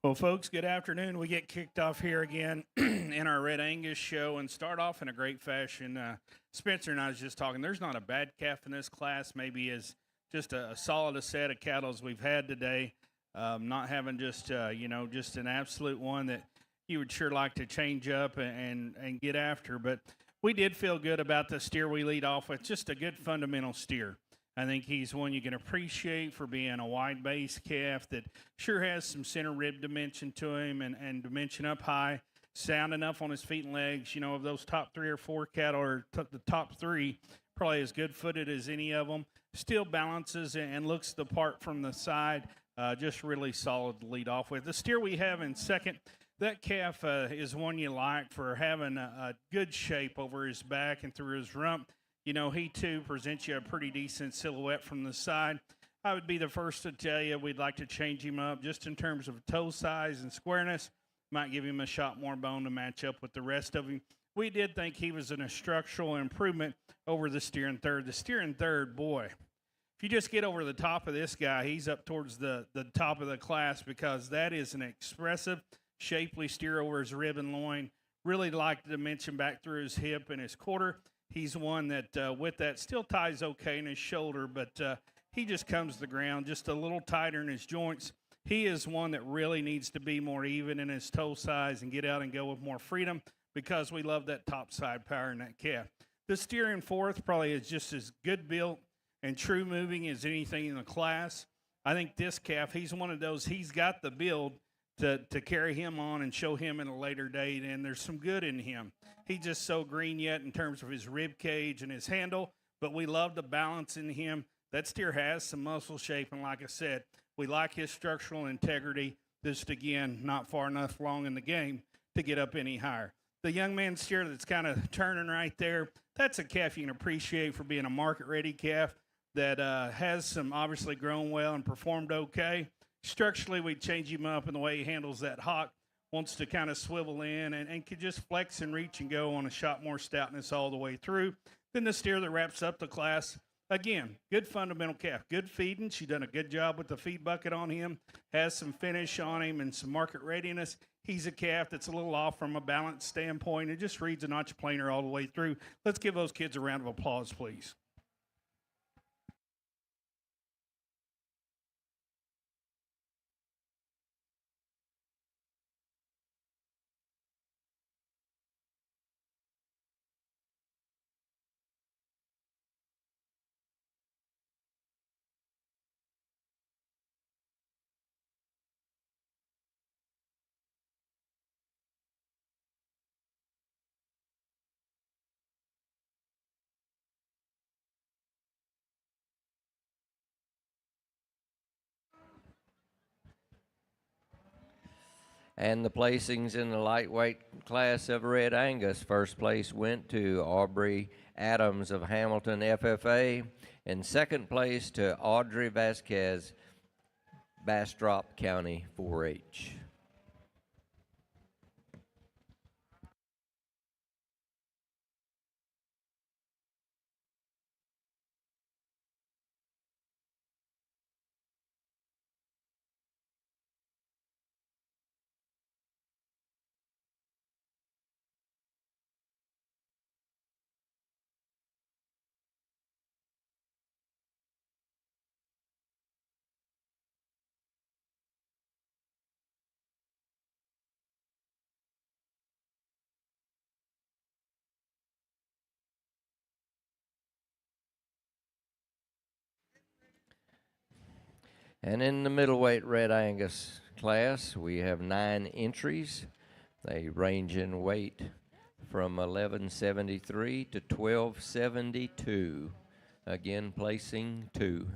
Well, folks, good afternoon. We get kicked off here again in our Red Angus show and start off in a great fashion. Spencer and I was just talking. There's not a bad calf in this class. Maybe as just a solid a set of cattle as we've had today. Not having just just an absolute one that you would sure like to change up and get after. But we did feel good about the steer we lead off with. Just a good fundamental steer. I think he's one you can appreciate for being a wide base calf that sure has some center rib dimension to him and dimension up high, sound enough on his feet and legs. You know, of those top 3 or 4 cattle, or the top 3, probably as good footed as any of them. Still balances and looks the part from the side. Just really solid to lead off with. The steer we have in second, that calf is one you like for having a good shape over his back and through his rump. You know, he too presents you a pretty decent silhouette from the side. I would be the first to tell you we'd like to change him up just in terms of toe size and squareness. Might give him a shot more bone to match up with the rest of him. We did think he was a structural improvement over the steer in third. The steer in third, boy, if you just get over the top of this guy, he's up towards the top of the class because that is an expressive, shapely steer over his rib and loin. Really like the dimension back through his hip and his quarter. He's one that, with that, still ties okay in his shoulder, but he just comes to the ground just a little tighter in his joints. He is one that really needs to be more even in his toe size and get out and go with more freedom because we love that top side power in that calf. The steer in fourth probably is just as good built and true moving as anything in the class. I think this calf, he's one of those, he's got the build to carry him on and show him in a later date, and there's some good in him. He's just so green yet in terms of his rib cage and his handle, but we love the balance in him. That steer has some muscle shape, and like I said, we like his structural integrity. Just, again, not far enough along in the game to get up any higher. The young man steer that's kind of turning right there, that's a calf you can appreciate for being a market-ready calf that has some obviously grown well and performed okay. Structurally, we change him up in the way he handles that hock, wants to kind of swivel in and can just flex and reach and go on a shot more stoutness all the way through. Then the steer that wraps up the class, again, good fundamental calf, good feeding. She's done a good job with the feed bucket on him, has some finish on him and some market readiness. He's a calf that's a little off from a balance standpoint and just reads a notch plainer all the way through. Let's give those kids a round of applause, please. And the placings in the lightweight class of Red Angus. First place went to Aubrey Adams of Hamilton FFA, and second place to Audrey Vasquez, Bastrop County 4-H. And in the middleweight Red Angus class, we have 9 entries. They range in weight from 1173 to 1272. Again, placing 2.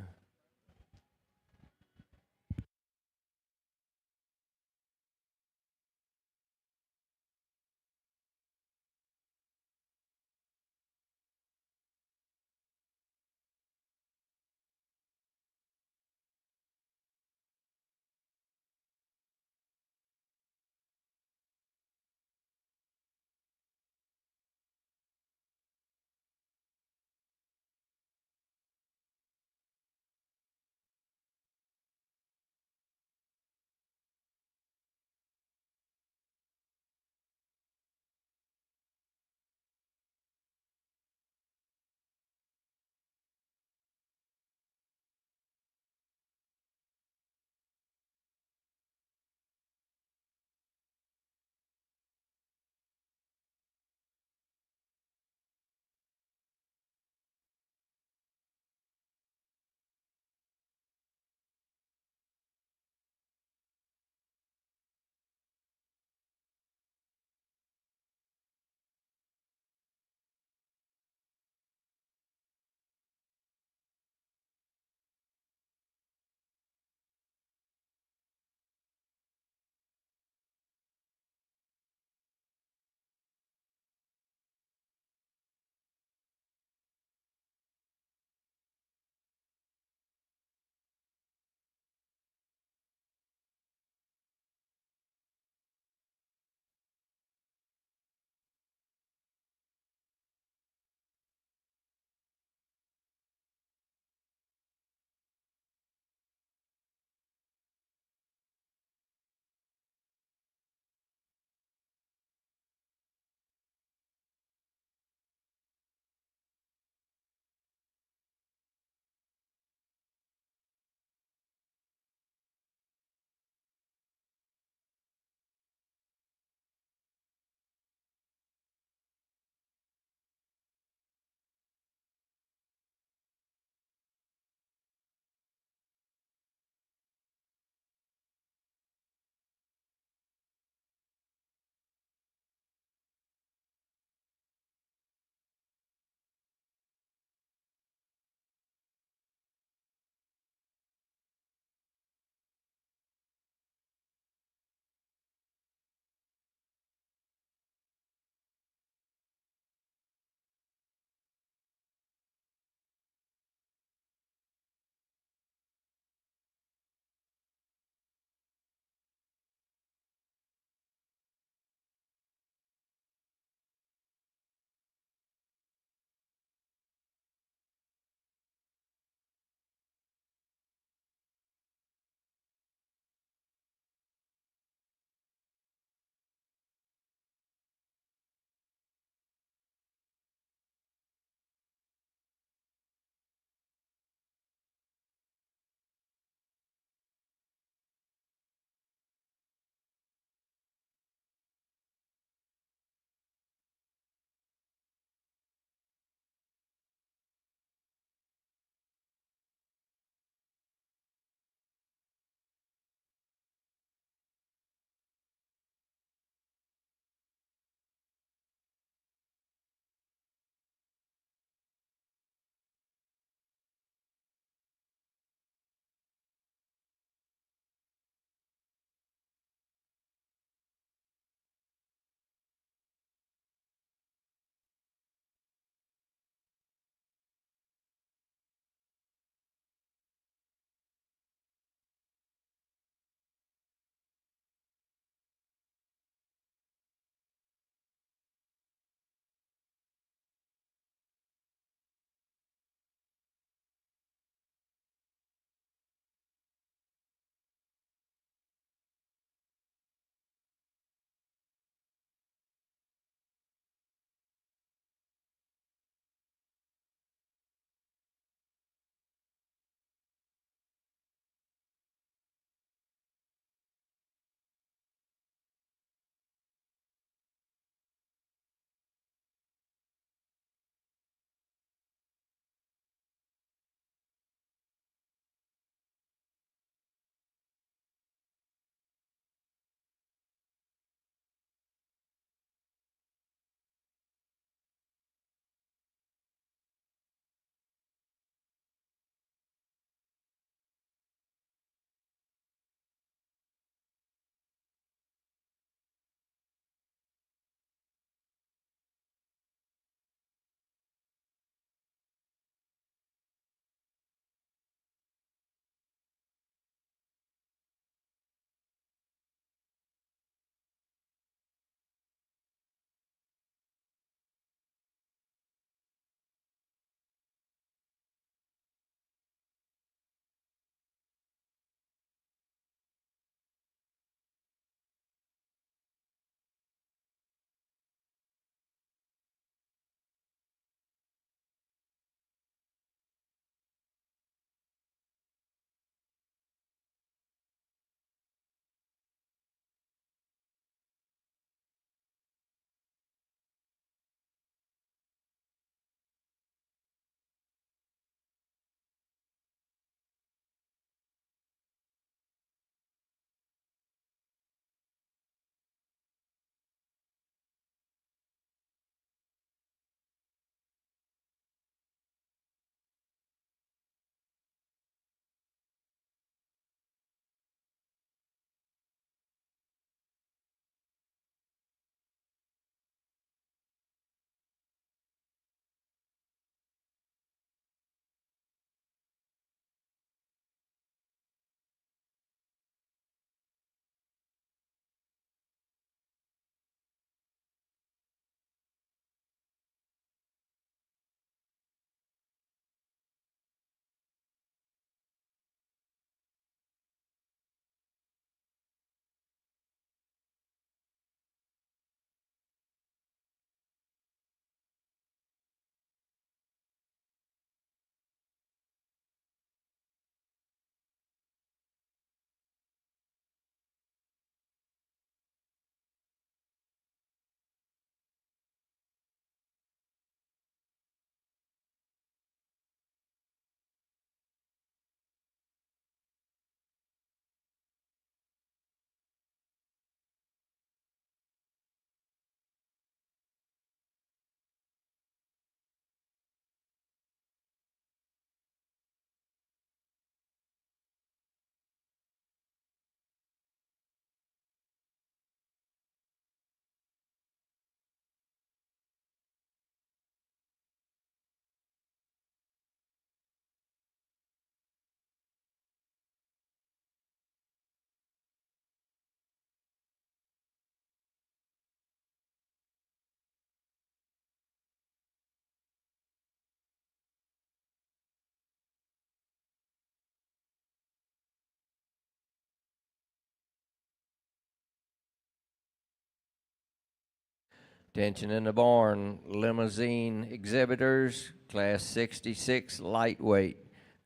Attention in the barn, limousine exhibitors, Class 66 lightweight.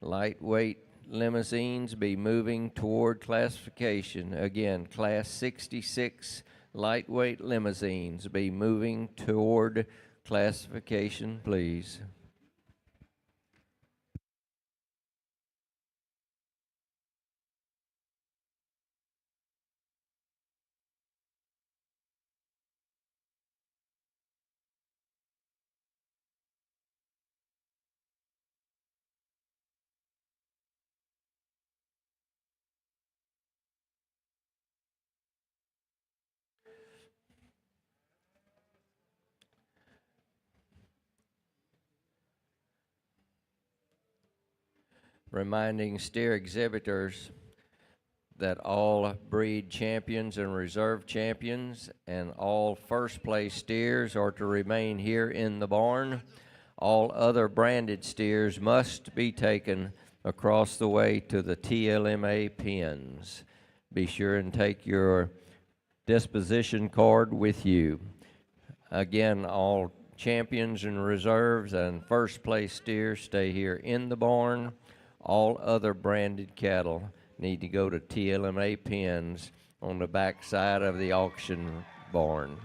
Lightweight limousines be moving toward classification. Again, Class 66 lightweight limousines be moving toward classification, please. Reminding steer exhibitors that all breed champions and reserve champions and all first place steers are to remain here in the barn. All other branded steers must be taken across the way to the TLMA pens. Be sure and take your disposition card with you. Again, all champions and reserves and first place steers stay here in the barn. All other branded cattle need to go to TLMA pens on the back side of the auction barn.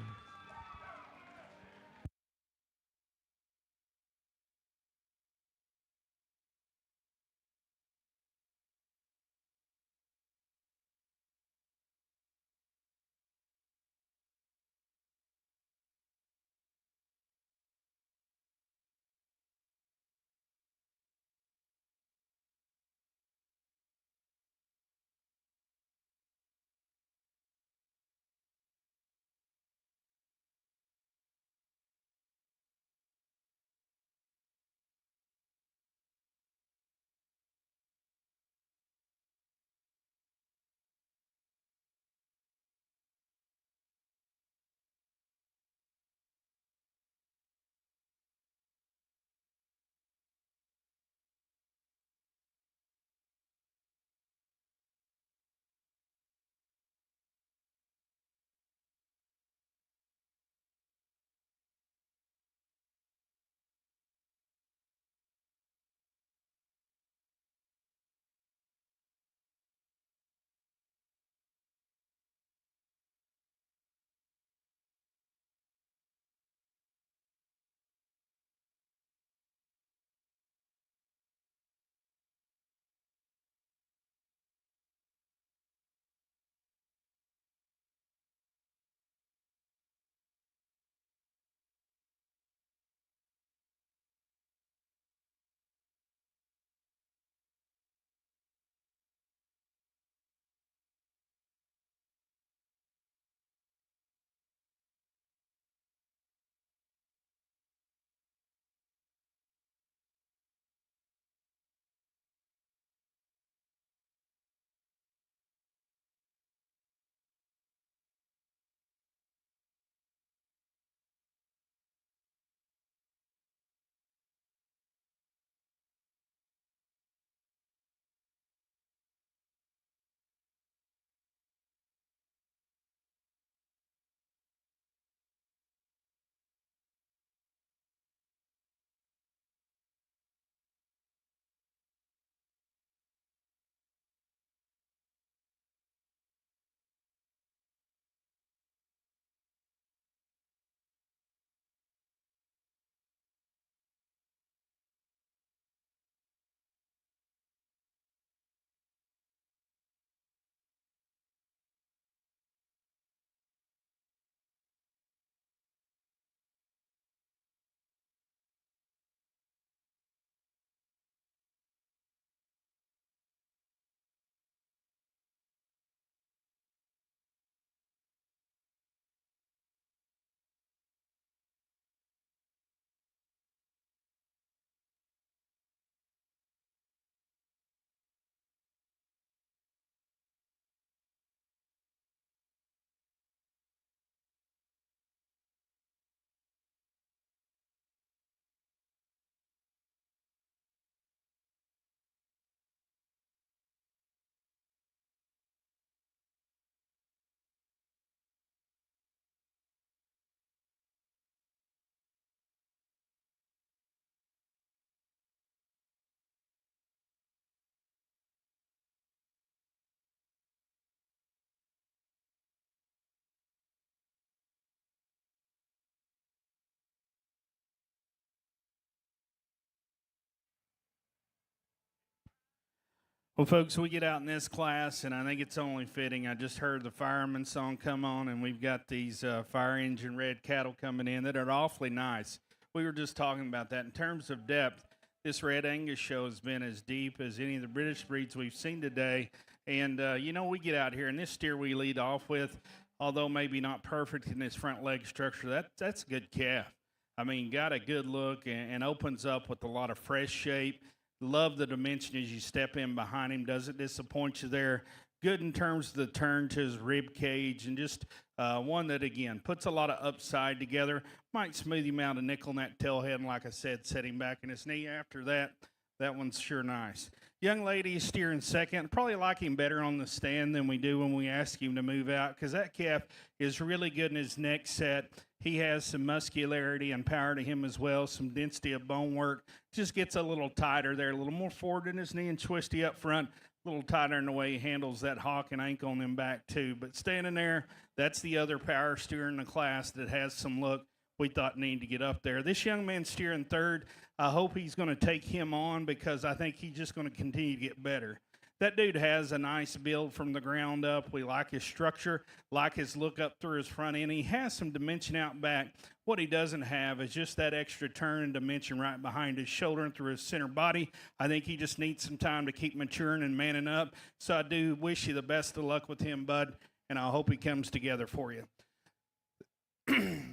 Well, folks, we get out in this class, and I think it's only fitting. I just heard the fireman song come on, and we've got these fire engine red cattle coming in that are awfully nice. We were just talking about that. In terms of depth, this Red Angus show has been as deep as any of the British breeds we've seen today. And, we get out here, and this steer we lead off with, although maybe not perfect in his front leg structure, that's a good calf. I mean, got a good look and opens up with a lot of fresh shape. Love the dimension as you step in behind him. Doesn't disappoint you there. Good in terms of the turn to his rib cage, and just one that, again, puts a lot of upside together. Might smooth him out a nickel in that tail head, and like I said, set him back in his knee. After that, that one's sure nice. Young lady is steering second. Probably like him better on the stand than we do when we ask him to move out, because that calf is really good in his neck set. He has some muscularity and power to him as well, some density of bone work. Just gets a little tighter there, a little more forward in his knee and twisty up front, a little tighter in the way he handles that hock and ankle on them back too. But standing there, that's the other power steer in the class that has some look we thought needed to get up there. This young man steering third, I hope he's going to take him on, because I think he's just going to continue to get better. That dude has a nice build from the ground up. We like his structure, like his look up through his front end. He has some dimension out back. What he doesn't have is just that extra turn and dimension right behind his shoulder and through his center body. I think he just needs some time to keep maturing and manning up. So I do wish you the best of luck with him, bud, and I hope he comes together for you.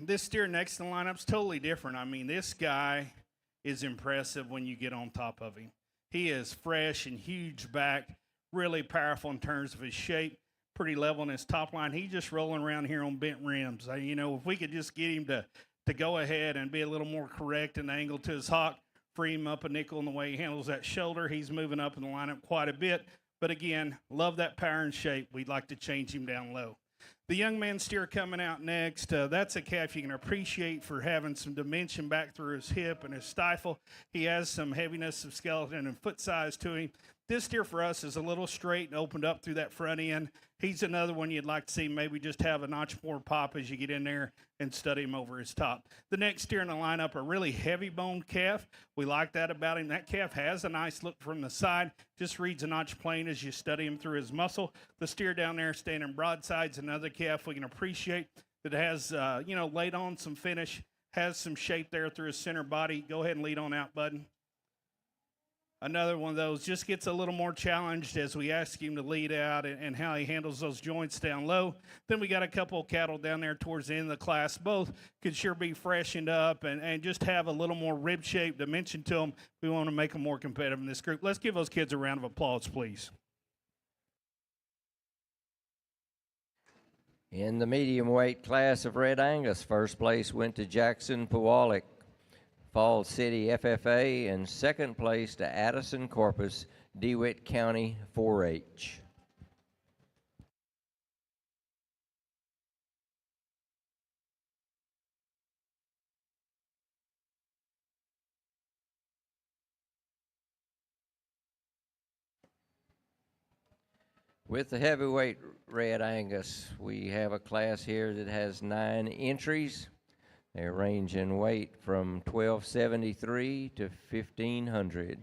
This steer next in the lineup's totally different. I mean, this guy is impressive when you get on top of him. He is fresh and huge back, really powerful in terms of his shape, pretty level in his top line. He's just rolling around here on bent rims. If we could just get him to go ahead and be a little more correct in the angle to his hock, free him up a nickel in the way he handles that shoulder. He's moving up in the lineup quite a bit. But again, love that power and shape. We'd like to change him down low. The young man steer coming out next, that's a calf you can appreciate for having some dimension back through his hip and his stifle. He has some heaviness of skeleton and foot size to him. This steer for us is a little straight and opened up through that front end. He's another one you'd like to see maybe just have a notch more pop as you get in there and study him over his top. The next steer in the lineup, a really heavy-boned calf. We like that about him. That calf has a nice look from the side, just reads a notch plain as you study him through his muscle. The steer down there standing broadside's another calf we can appreciate that has, laid on some finish, has some shape there through his center body. Go ahead and lead on out, bud. Another one of those just gets a little more challenged as we ask him to lead out and how he handles those joints down low. Then we got a couple of cattle down there towards the end of the class. Both could sure be freshened up and just have a little more rib shape dimension to them. We want to make them more competitive in this group. Let's give those kids a round of applause, please. In the medium weight class of Red Angus, first place went to Jackson Powalik, Falls City FFA, and second place to Addison Corpus, DeWitt County 4-H. With the heavyweight Red Angus, we have a class here that has 9 entries. They range in weight from 1273 to 1500.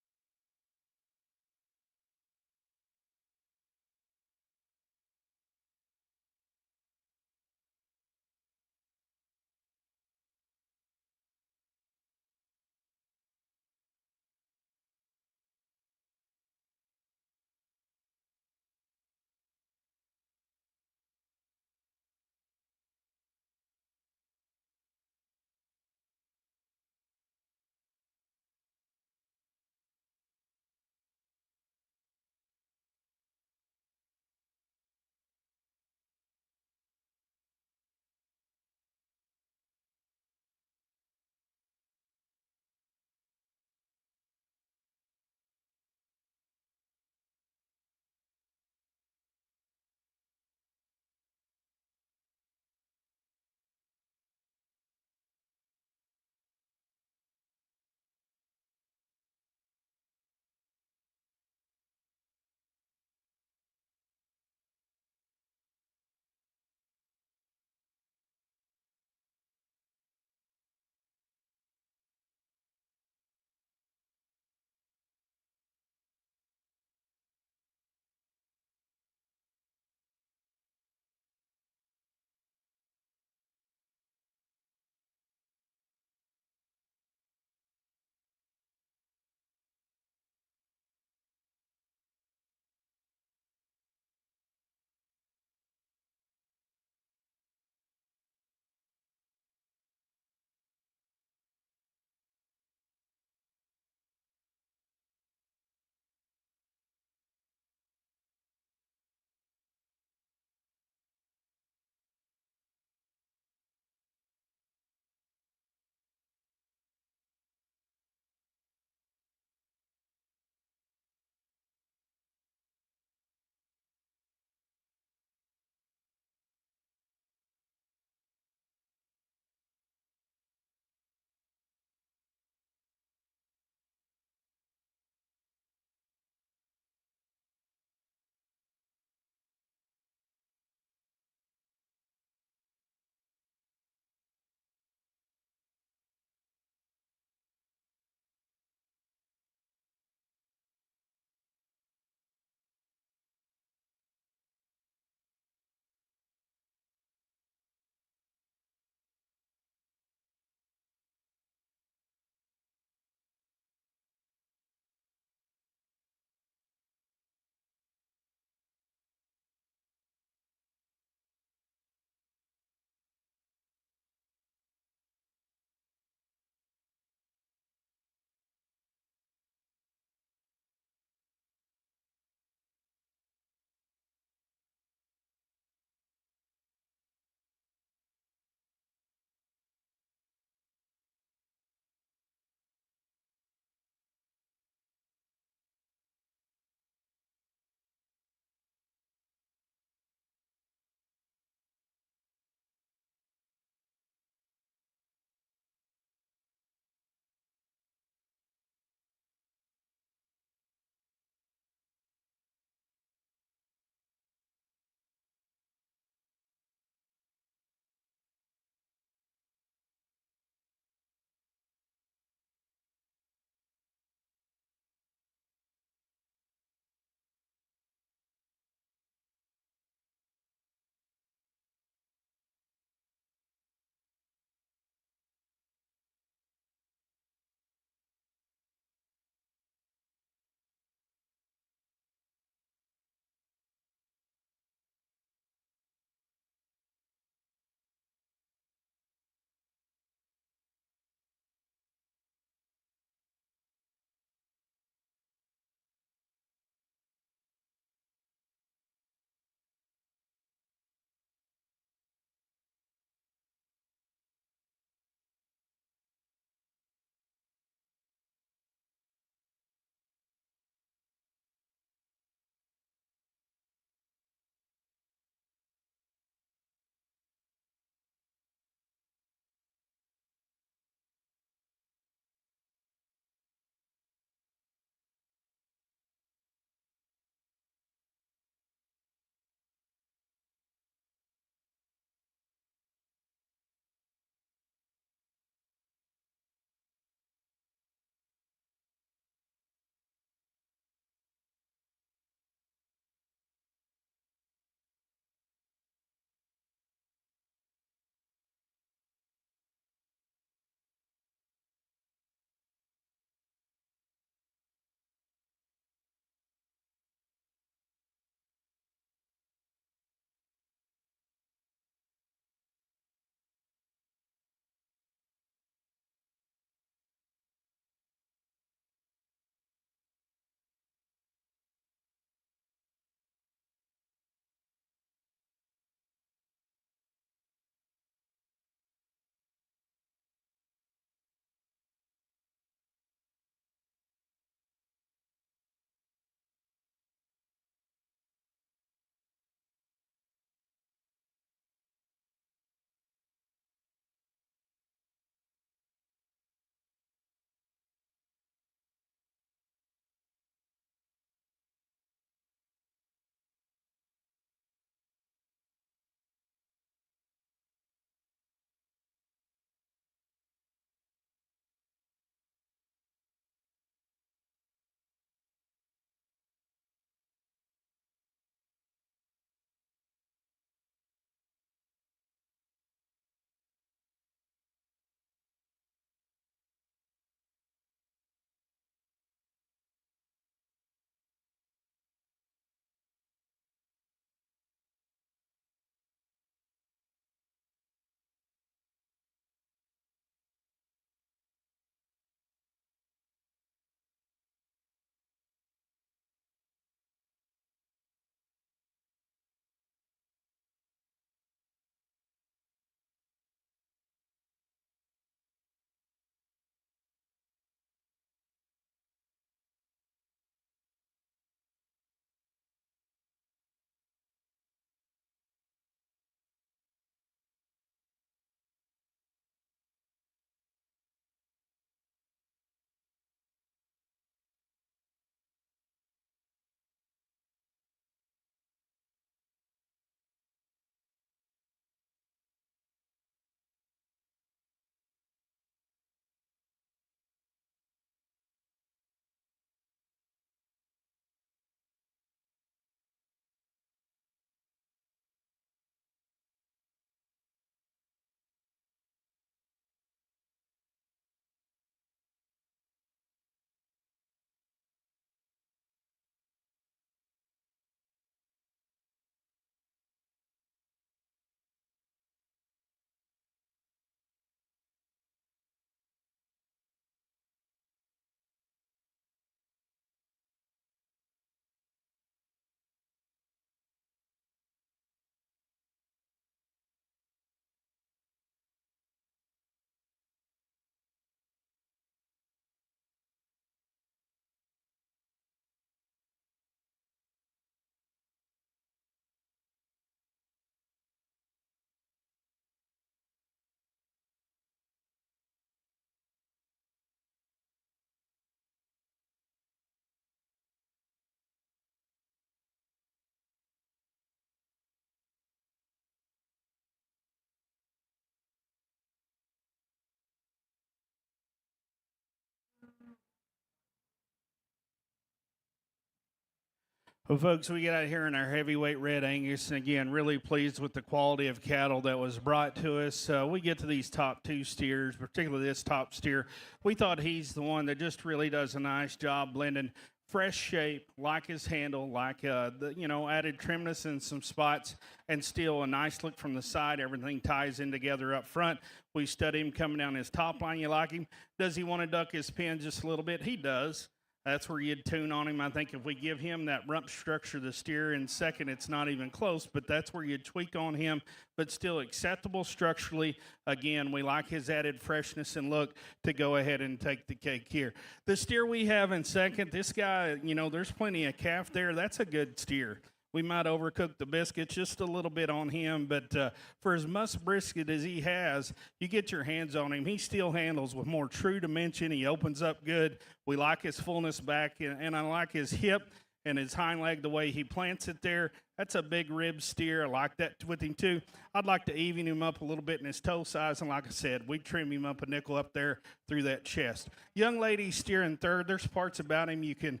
Well, folks, we get out here in our heavyweight red Angus, and again, really pleased with the quality of cattle that was brought to us. We get to these top two steers, particularly this top steer. We thought he's the one that just really does a nice job blending fresh shape, like his handle, like added trimness in some spots, and still a nice look from the side. Everything ties in together up front. We study him coming down his top line. You like him? Does he want to duck his pin just a little bit? He does. That's where you'd tune on him. I think if we give him that rump structure, the steer in second, it's not even close, but that's where you'd tweak on him, but still acceptable structurally. Again, we like his added freshness and look to go ahead and take the cake here. The steer we have in second, this guy, there's plenty of calf there. That's a good steer. We might overcook the biscuits just a little bit on him, but for as much brisket as he has, you get your hands on him. He still handles with more true dimension. He opens up good. We like his fullness back, and I like his hip and his hind leg, the way he plants it there. That's a big rib steer. I like that with him too. I'd like to even him up a little bit in his toe size, and like I said, we trim him up a nickel up there through that chest. Young lady steer in third. There's parts about him you can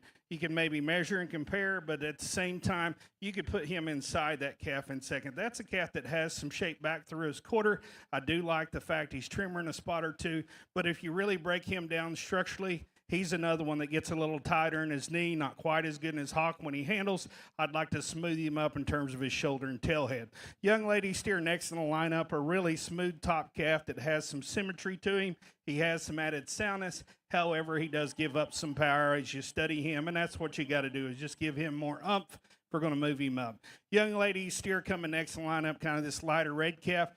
maybe measure and compare, but at the same time, you could put him inside that calf in second. That's a calf that has some shape back through his quarter. I do like the fact he's trimmer in a spot or two, but if you really break him down structurally, he's another one that gets a little tighter in his knee, not quite as good in his hock when he handles. I'd like to smooth him up in terms of his shoulder and tail head. Young lady steer next in the lineup, a really smooth top calf that has some symmetry to him. He has some added soundness. However, he does give up some power as you study him, and that's what you got to do is just give him more oomph. We're going to move him up. Young lady steer coming next in the lineup, kind of this lighter red calf.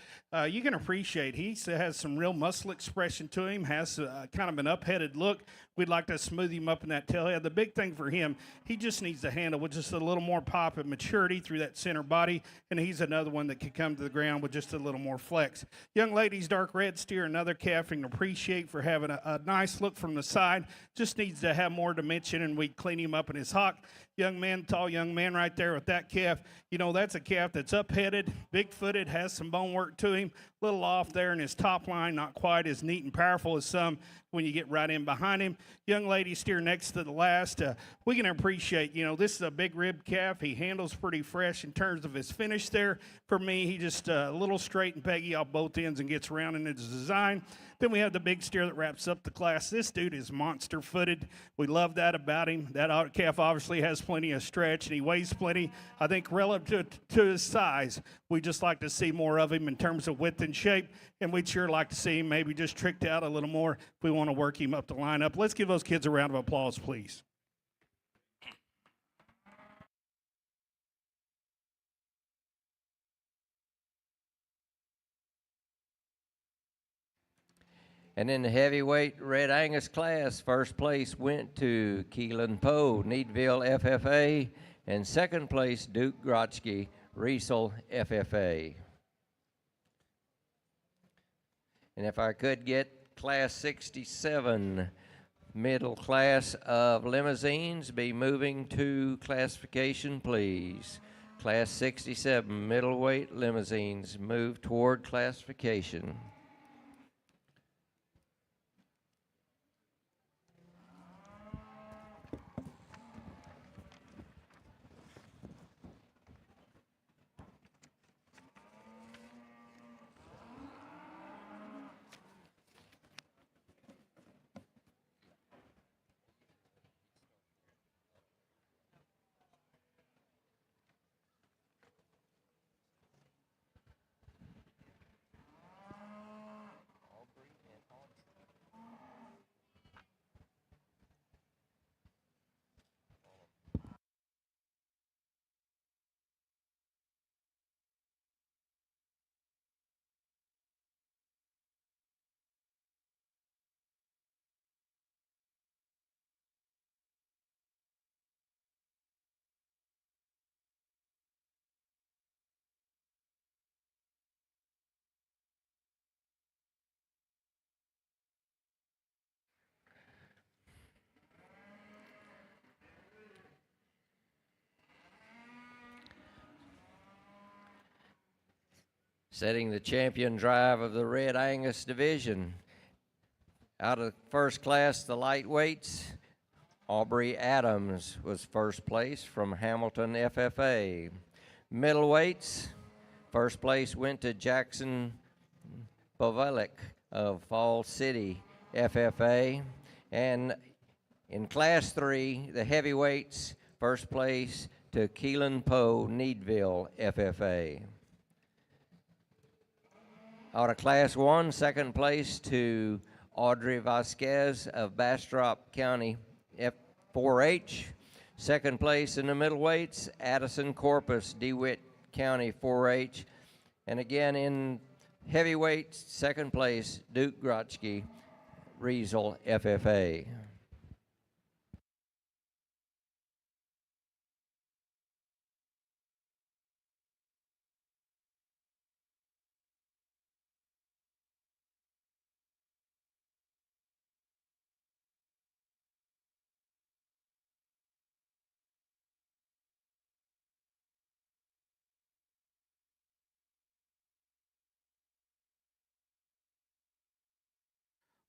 You can appreciate he has some real muscle expression to him, has kind of an up-headed look. We'd like to smooth him up in that tail head. The big thing for him, he just needs to handle with just a little more pop and maturity through that center body, and he's another one that could come to the ground with just a little more flex. Young lady's dark red steer, another calf you can appreciate for having a nice look from the side. Just needs to have more dimension, and we clean him up in his hock. Young man, tall young man right there with that calf. That's a calf that's up-headed, big-footed, has some bone work to him, a little off there in his top line, not quite as neat and powerful as some when you get right in behind him. Young lady steer next to the last. We can appreciate, this is a big rib calf. He handles pretty fresh in terms of his finish there. For me, he just a little straight and peggy off both ends and gets around in his design. Then we have the big steer that wraps up the class. This dude is monster-footed. We love that about him. That calf obviously has plenty of stretch, and he weighs plenty. I think relative to his size, we just like to see more of him in terms of width and shape, and we'd sure like to see him maybe just tricked out a little more if we want to work him up the lineup. Let's give those kids a round of applause, please. And in the heavyweight Red Angus class, first place went to Keelan Poe, Needville FFA, and second place, Duke Grotzky, Riesel FFA. And if I could get class 67, middle class of limousines, be moving to classification, please. Class 67, middleweight limousines, move toward classification. Setting the champion drive of the Red Angus division. Out of first class, the lightweights, Aubrey Adams was first place from Hamilton FFA. Middleweights, first place went to Jackson Bovelik of Fall City FFA. And in Class 3, the heavyweights, first place to Keelan Poe, Needville FFA. Out of Class 1, second place to Audrey Vasquez of Bastrop County F4H. Second place in the middleweights, Addison Corpus, DeWitt County 4H. And again in heavyweights, second place, Duke Grotzky, Riesel FFA.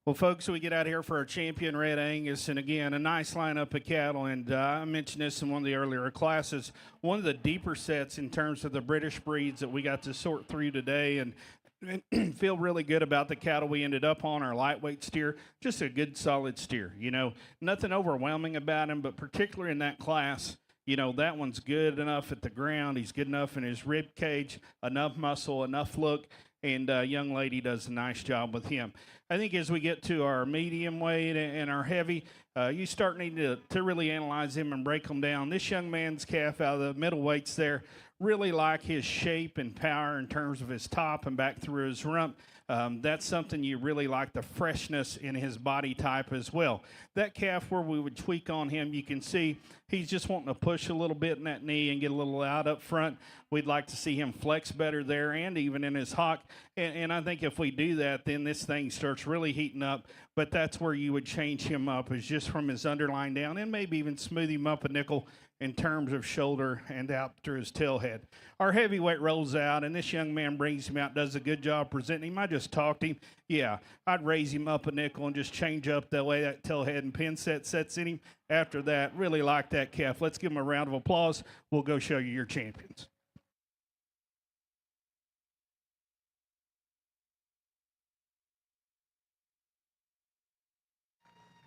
Well, folks, we get out here for our champion Red Angus, and again, a nice lineup of cattle. And I mentioned this in one of the earlier classes. One of the deeper sets in terms of the British breeds that we got to sort through today, and feel really good about the cattle we ended up on. Our lightweight steer, just a good, solid steer. You know, nothing overwhelming about him, but particularly in that class. You know, that one's good enough at the ground. He's good enough in his rib cage, enough muscle, enough look. And young lady does a nice job with him. I think as we get to our medium weight and our heavy, you start needing to really analyze him and break them down. This young man's calf out of the middleweights there, really like his shape and power in terms of his top and back through his rump. That's something you really like, the freshness in his body type as well. That calf where we would tweak on him, you can see he's just wanting to push a little bit in that knee and get a little out up front. We'd like to see him flex better there and even in his hock. And I think if we do that, then this thing starts really heating up. But that's where you would change him up, is just from his underline down and maybe even smooth him up a nickel in terms of shoulder and out through his tail head. Our heavyweight rolls out, and this young man brings him out, does a good job presenting him. I just talked to him. Yeah, I'd raise him up a nickel and just change up the way that tail head and pin set sets in him. After that, really like that calf. Let's give him a round of applause. We'll go show you your champions.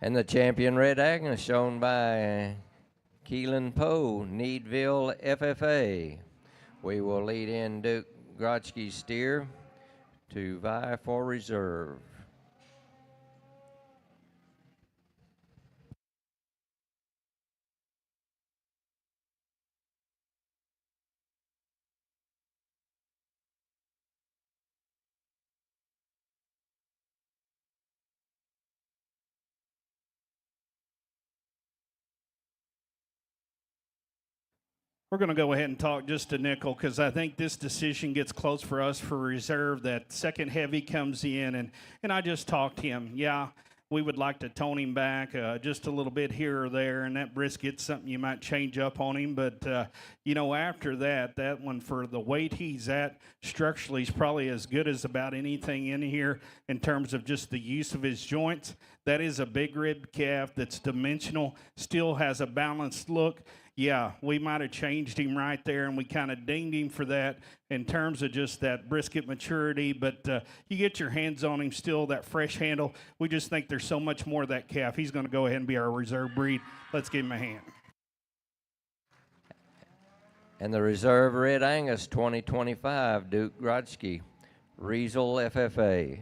And the champion Red Angus shown by Keelan Poe, Needville FFA. We will lead in Duke Grotzky's steer to vie for reserve. We're going to go ahead and talk just a nickel because I think this decision gets close for us for reserve. That second heavy comes in, and I just talked to him. Yeah, we would like to tone him back just a little bit here or there, and that brisket's something you might change up on him. But, you know, after that, that one for the weight he's at, structurally, he's probably as good as about anything in here in terms of just the use of his joints. That is a big rib calf that's dimensional, still has a balanced look. Yeah, we might have changed him right there, and we kind of dinged him for that in terms of just that brisket maturity. But you get your hands on him still, that fresh handle. We just think there's so much more of that calf. He's going to go ahead and be our reserve breed. Let's give him a hand. And the reserve Red Angus 2025, Duke Grotzky, Riesel FFA.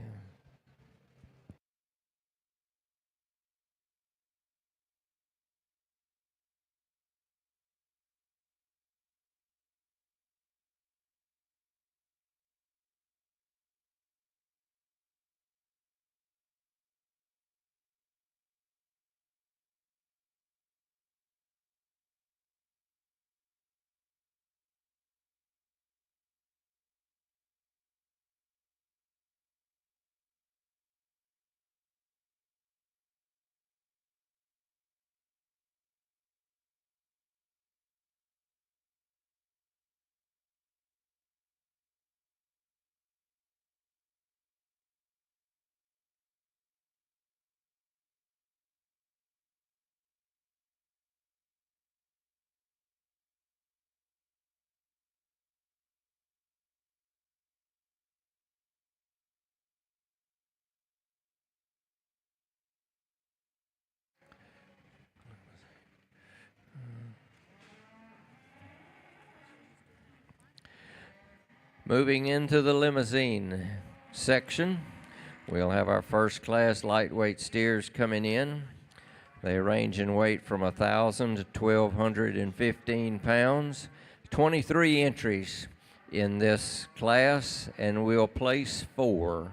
Moving into the limousine section, we'll have our first class lightweight steers coming in. They range in weight from 1,000 to 1,215 pounds. 23 entries in this class, and we'll place 4.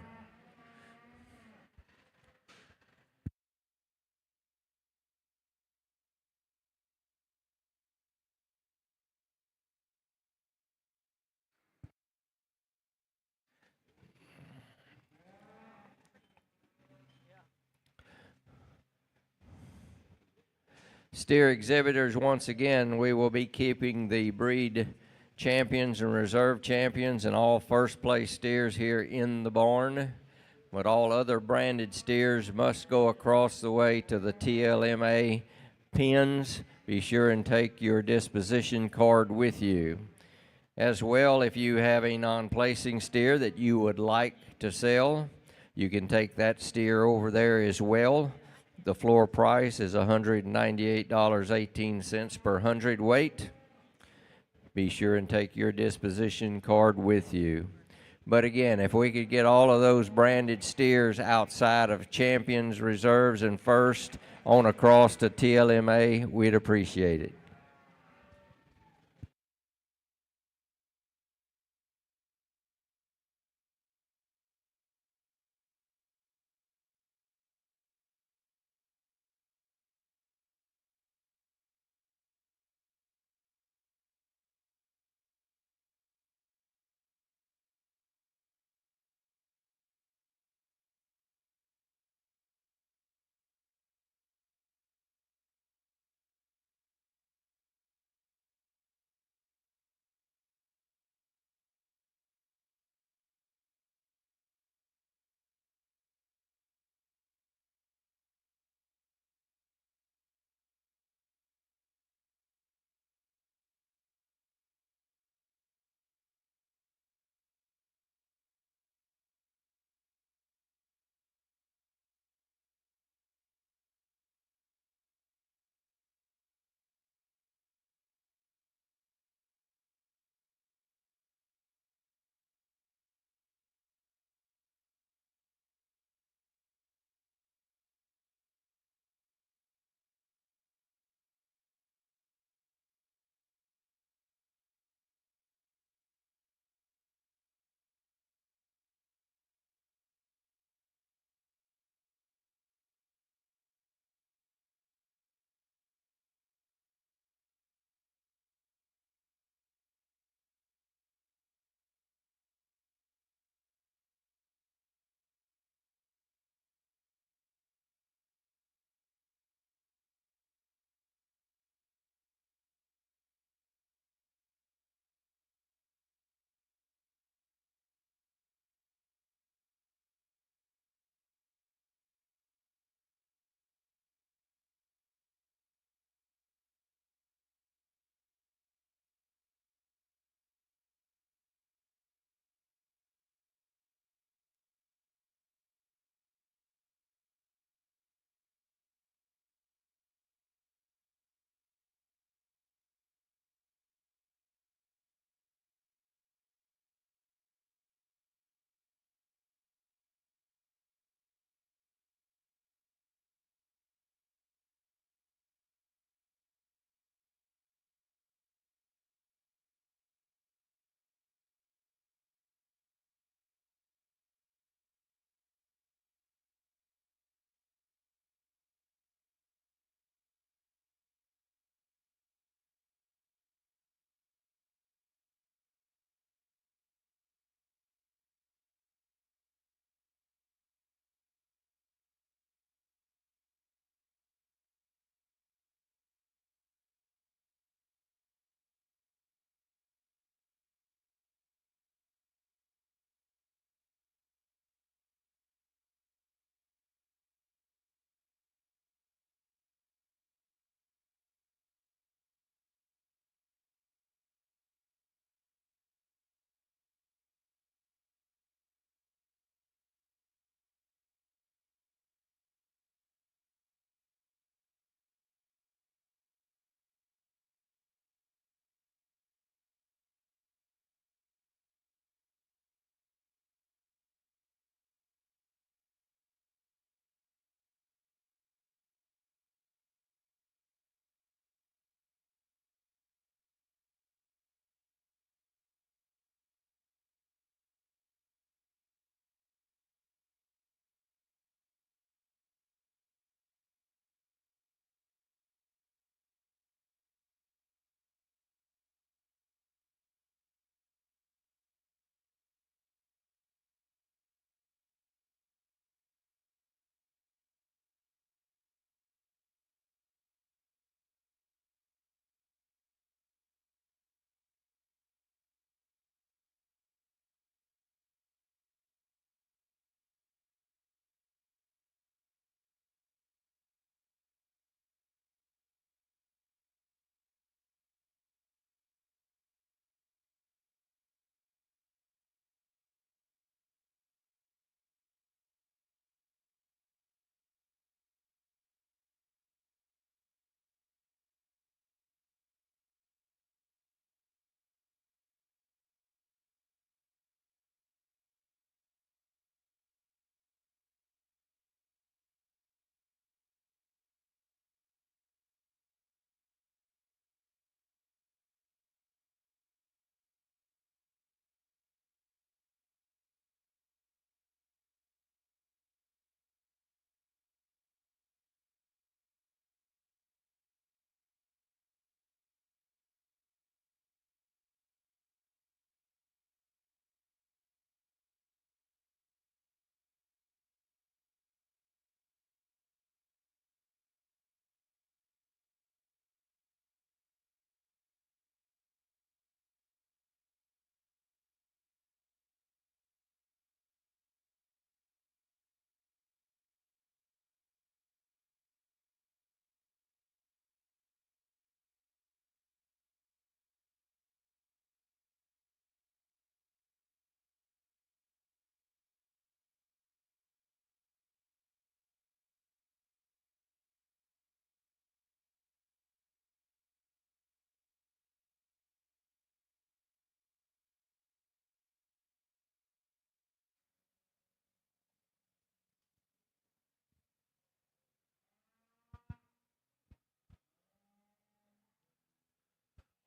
Steer exhibitors, once again, we will be keeping the breed champions and reserve champions and all first place steers here in the barn. But all other branded steers must go across the way to the TLMA pens. Be sure and take your disposition card with you. As well, if you have a non-placing steer that you would like to sell, you can take that steer over there as well. The floor price is $198.18 per hundredweight. Be sure and take your disposition card with you. But again, if we could get all of those branded steers outside of champions, reserves, and first on across to TLMA, we'd appreciate it.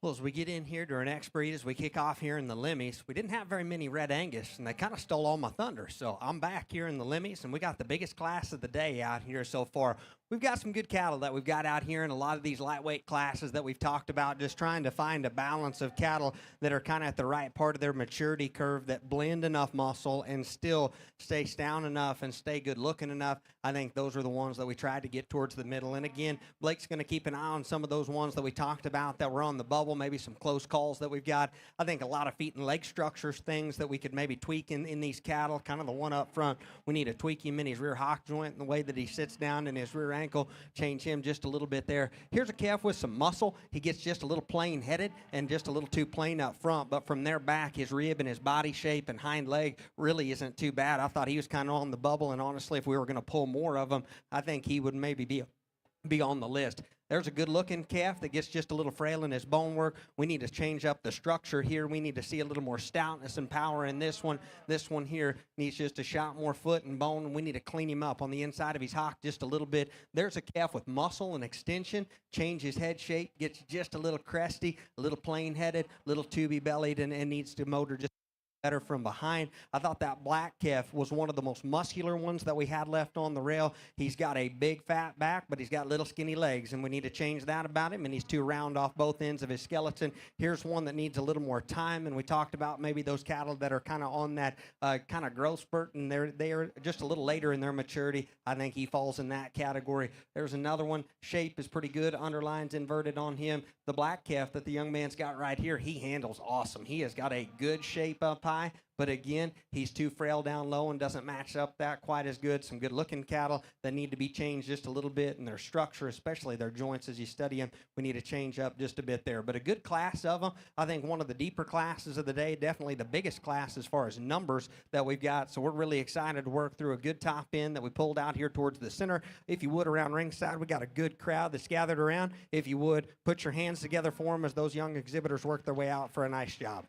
Well, as we get in here to our next breed, as we kick off here in the Limmies, we didn't have very many Red Angus, and they kind of stole all my thunder. So I'm back here in the Limmies, and we got the biggest class of the day out here so far. We've got some good cattle that we've got out here in a lot of these lightweight classes that we've talked about, just trying to find a balance of cattle that are kind of at the right part of their maturity curve, that blend enough muscle and still stay stout enough and stay good looking enough. I think those are the ones that we tried to get towards the middle. And again, Blake's going to keep an eye on some of those ones that we talked about that were on the bubble, maybe some close calls that we've got. I think a lot of feet and leg structures, things that we could maybe tweak in these cattle. Kind of the one up front, we need to tweak him in his rear hock joint and the way that he sits down in his rear ankle, change him just a little bit there. Here's a calf with some muscle. He gets just a little plain headed and just a little too plain up front, but from there back, his rib and his body shape and hind leg really isn't too bad. I thought he was kind of on the bubble, and honestly, if we were going to pull more of him, I think he would maybe be on the list. There's a good-looking calf that gets just a little frail in his bone work. We need to change up the structure here. We need to see a little more stoutness and power in this one. This one here needs just a shot more foot and bone, and we need to clean him up on the inside of his hock just a little bit. There's a calf with muscle and extension. Change his head shape, gets just a little cresty, a little plain-headed, a little tubby-bellied, and needs to motor just better from behind. I thought that black calf was one of the most muscular ones that we had left on the rail. He's got a big fat back, but he's got little skinny legs, and we need to change that about him, and he's too round off both ends of his skeleton. Here's one that needs a little more time, and we talked about maybe those cattle that are kind of on that kind of growth spurt, and they are just a little later in their maturity. I think he falls in that category. There's another one. Shape is pretty good. Underlines inverted on him. The black calf that the young man's got right here, he handles awesome. He has got a good shape up high, but again, he's too frail down low and doesn't match up that quite as good. Some good-looking cattle that need to be changed just a little bit, and their structure, especially their joints as you study them, we need to change up just a bit there. But a good class of them. I think one of the deeper classes of the day, definitely the biggest class as far as numbers that we've got. So we're really excited to work through a good top end that we pulled out here towards the center. If you would, around ringside, we got a good crowd that's gathered around. If you would, put your hands together for them as those young exhibitors work their way out for a nice job.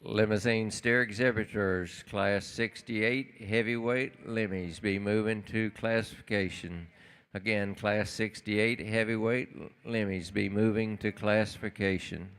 Limousine steer exhibitors, Class 68 heavyweight Limmies, be moving to classification. Again, Class 68 heavyweight Limmies, be moving to classification.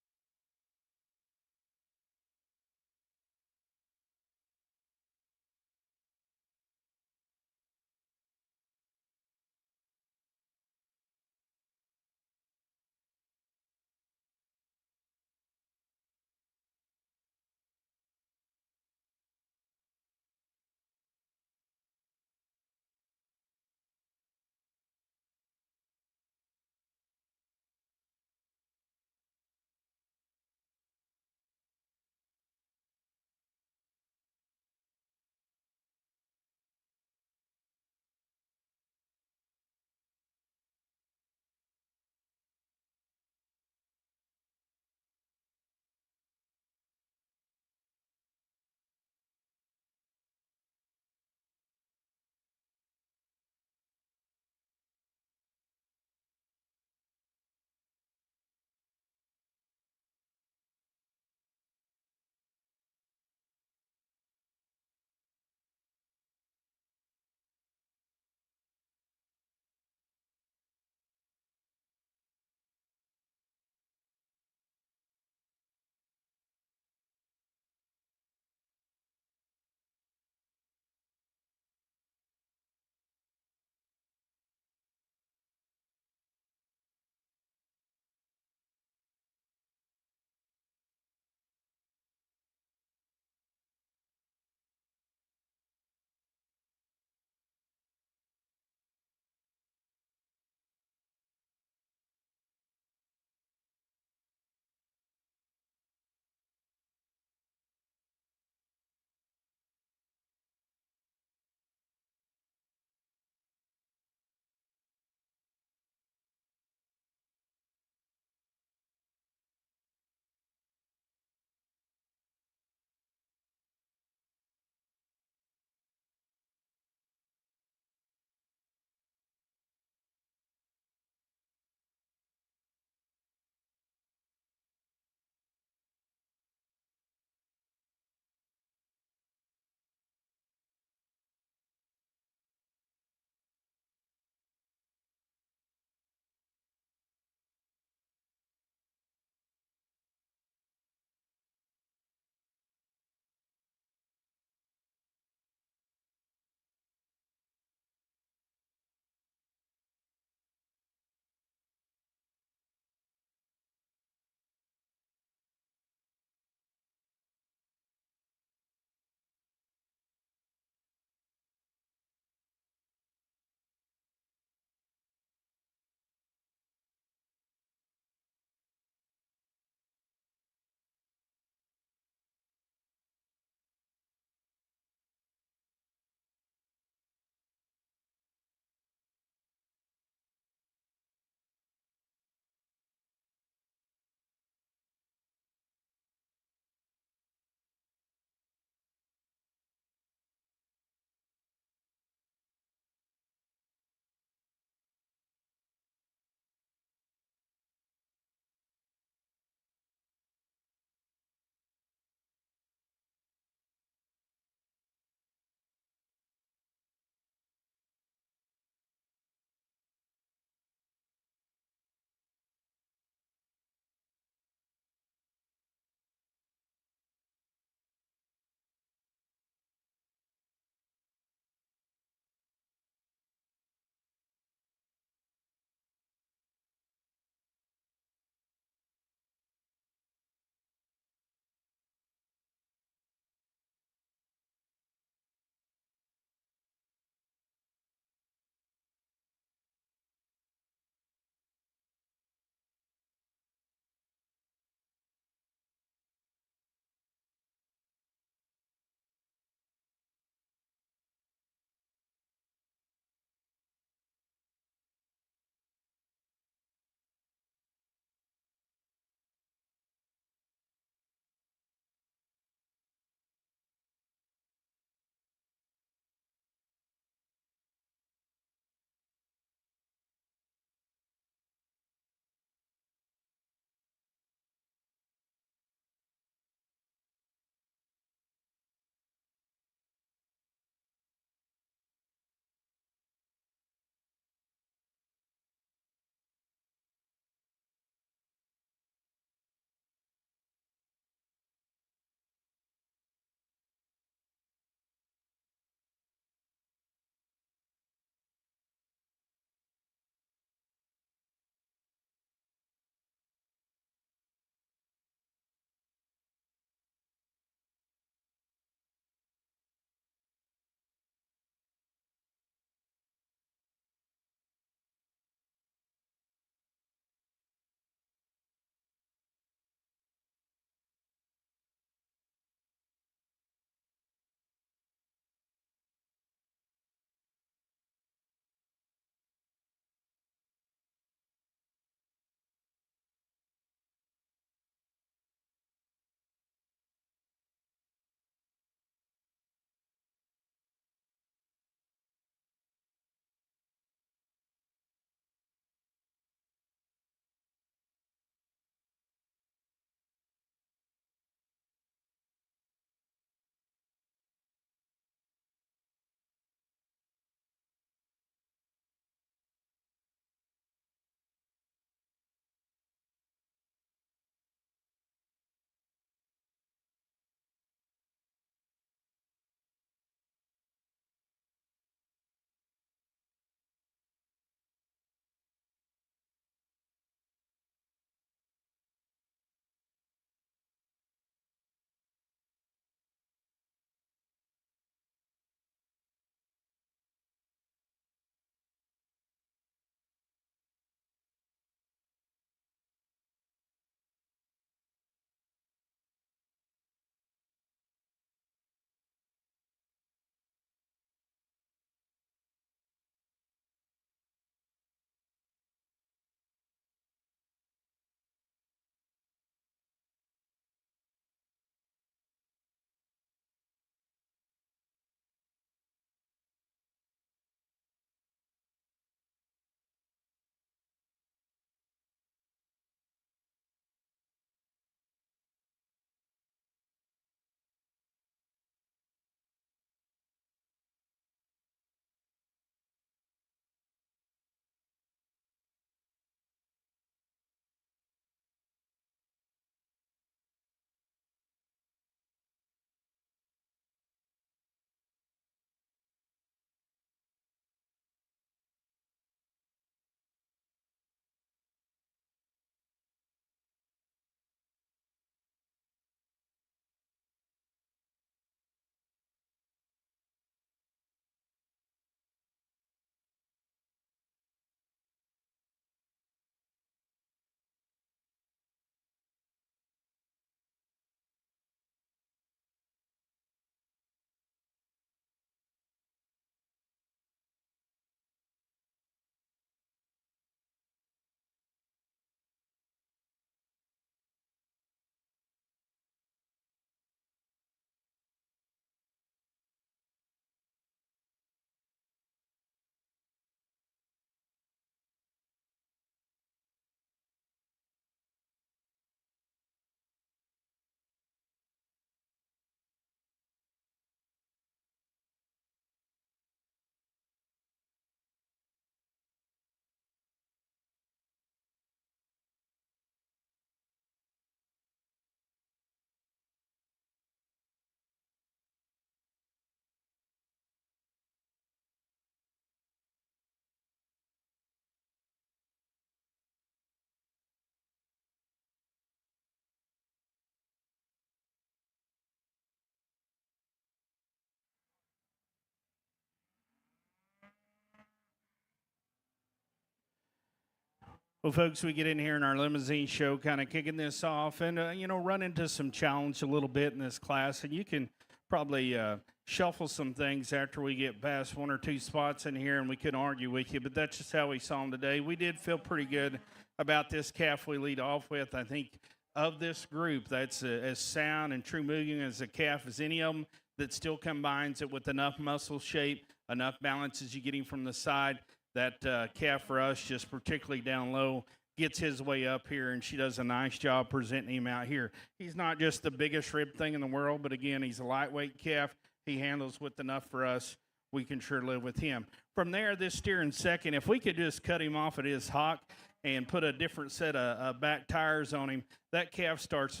Well, folks, we get in here in our limousine show, kind of kicking this off, and run into some challenge a little bit in this class, and you can probably shuffle some things after we get past one or two spots in here, and we couldn't argue with you, but that's just how we saw them today. We did feel pretty good about this calf we lead off with. I think of this group, that's as sound and true moving as a calf as any of them, that still combines it with enough muscle shape, enough balance as you get him from the side. That calf for us, just particularly down low, gets his way up here, and she does a nice job presenting him out here. He's not just the biggest rib thing in the world, but again, he's a lightweight calf. He handles with enough for us. We can sure live with him. From there, this steer in second, if we could just cut him off at his hock and put a different set of back tires on him, that calf starts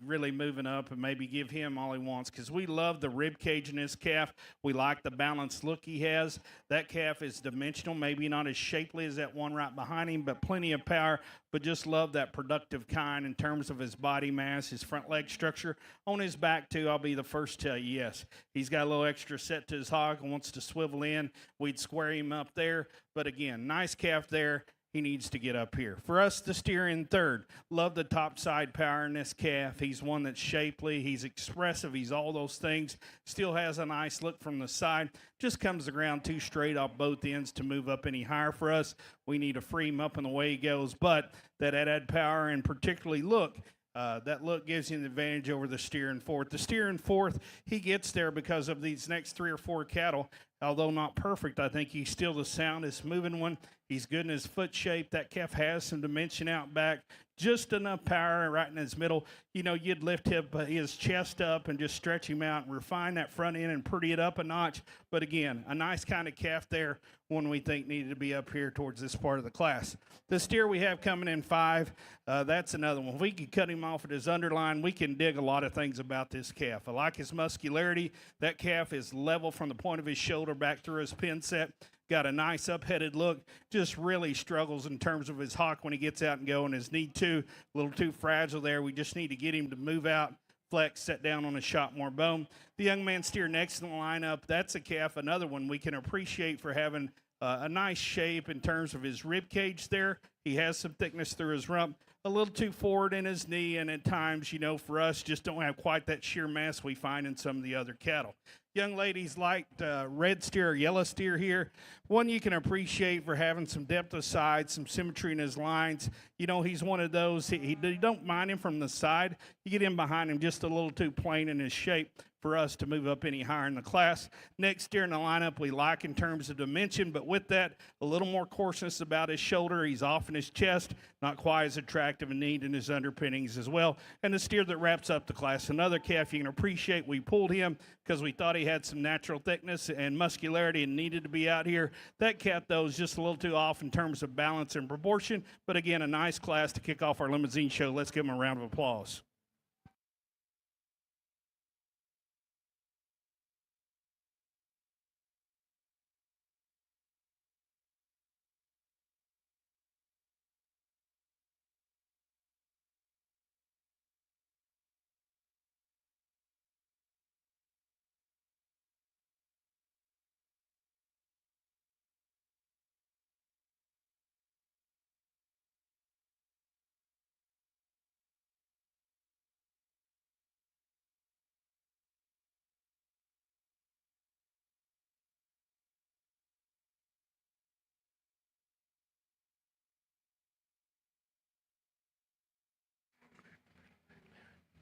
really moving up, and maybe give him all he wants, because we love the rib cage in this calf. We like the balanced look he has. That calf is dimensional, maybe not as shapely as that one right behind him, but plenty of power, but just love that productive kind in terms of his body mass, his front leg structure. On his back, too, I'll be the first to tell you, yes, he's got a little extra set to his hog and wants to swivel in. We'd square him up there, but again, nice calf there. He needs to get up here. For us, the steer in third. Love the top side power in this calf. He's one that's shapely. He's expressive. He's all those things. Still has a nice look from the side. Just comes the ground too straight off both ends to move up any higher for us. We need to free him up in the way he goes. But that added power, and particularly look, that look gives him the advantage over the steer in fourth. The steer in fourth, he gets there because of these next 3 or 4 cattle. Although not perfect, I think he's still the soundest moving one. He's good in his foot shape. That calf has some dimension out back, just enough power right in his middle. You know, you'd lift his chest up and just stretch him out and refine that front end and pretty it up a notch. But again, a nice kind of calf there, one we think needed to be up here towards this part of the class. The steer we have coming in 5, that's another one. If we could cut him off at his underline, we can dig a lot of things about this calf. I like his muscularity. That calf is level from the point of his shoulder back through his pin set. Got a nice up-headed look. Just really struggles in terms of his hock when he gets out and go, and his knee too, a little too fragile there. We just need to get him to move out, flex, set down on a shot more bone. The young man steer next in the lineup, that's a calf, another one we can appreciate for having a nice shape in terms of his rib cage there. He has some thickness through his rump, a little too forward in his knee, and at times, you know, for us, just don't have quite that sheer mass we find in some of the other cattle. Young ladies liked red steer or yellow steer here. One you can appreciate for having some depth of side, some symmetry in his lines. You know, he's one of those, you don't mind him from the side. You get in behind him just a little too plain in his shape for us to move up any higher in the class. Next steer in the lineup we like in terms of dimension, but with that, a little more coarseness about his shoulder. He's off in his chest, not quite as attractive and neat in his underpinnings as well. And the steer that wraps up the class, another calf you can appreciate. We pulled him because we thought he had some natural thickness and muscularity and needed to be out here. That calf, though, is just a little too off in terms of balance and proportion, but again, a nice class to kick off our limousine show. Let's give him a round of applause.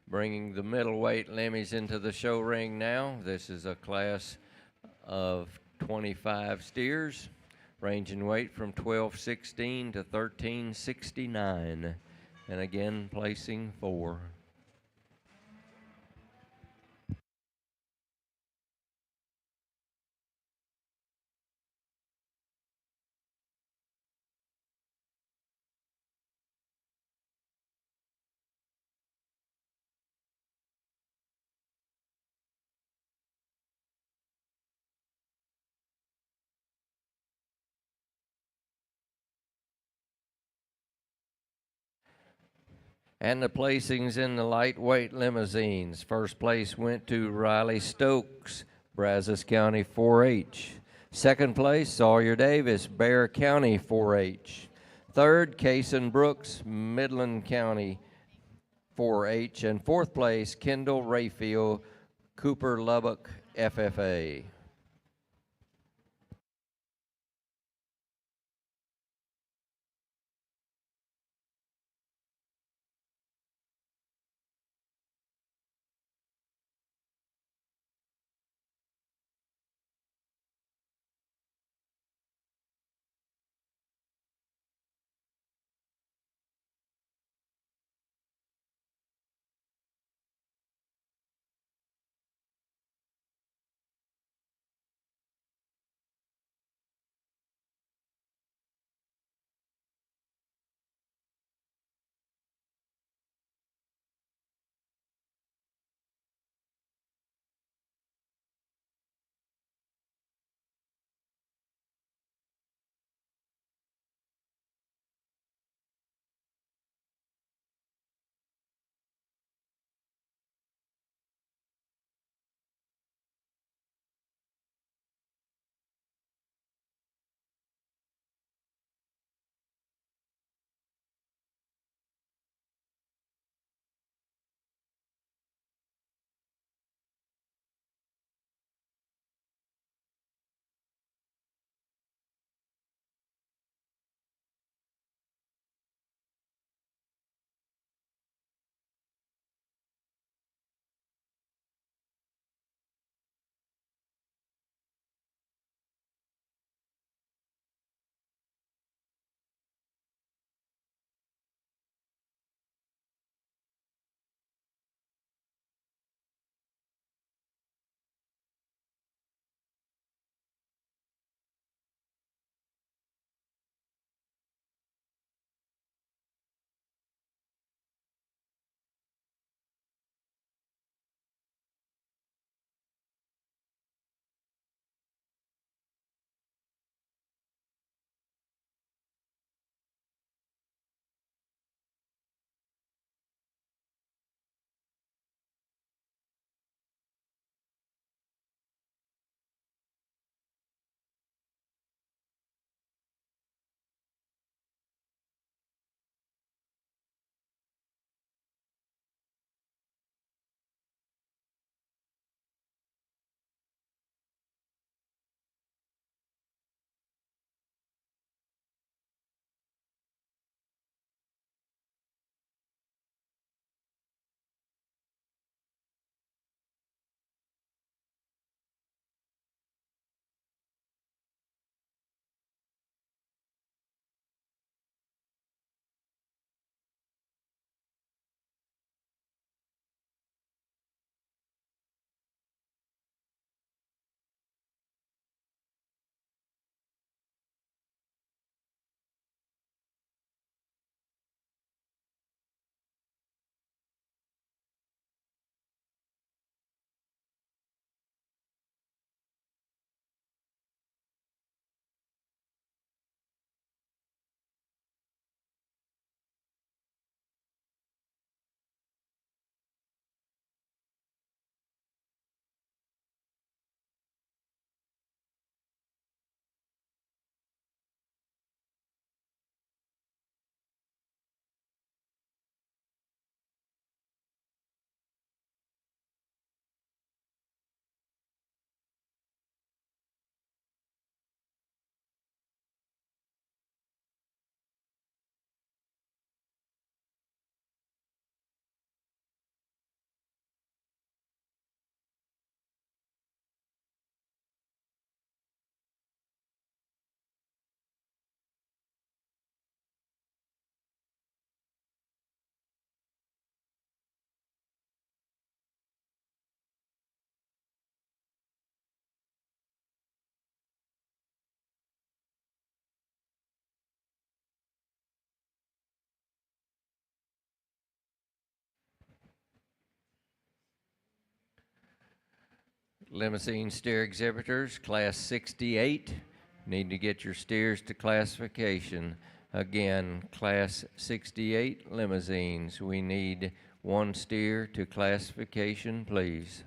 Bringing the middleweight limmies into the show ring now. This is a class of 25 steers, ranging weight from 1216 to 1369, and again placing 4. And the placings in the lightweight limousines. First place went to Riley Stokes, Brazos County 4-H. Second place, Sawyer Davis, Bear County 4-H. Third, Kason Brooks, Midland County 4-H. And fourth place, Kendall Rayfield, Cooper Lubbock FFA. Limousine steer exhibitors, class 68. Need to get your steers to classification. Again, class 68 limousines. We need one steer to classification, please.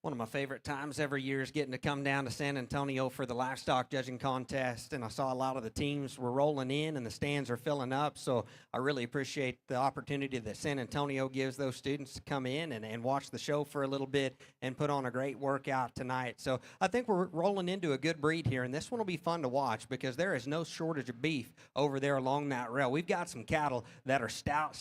One of my favorite times every year is getting to come down to San Antonio for the livestock judging contest. And I saw a lot of the teams were rolling in and the stands are filling up. So I really appreciate the opportunity that San Antonio gives those students to come in and watch the show for a little bit and put on a great workout tonight. So I think we're rolling into a good breed here. And this one will be fun to watch because there is no shortage of beef over there along that rail. We've got some cattle that are stout,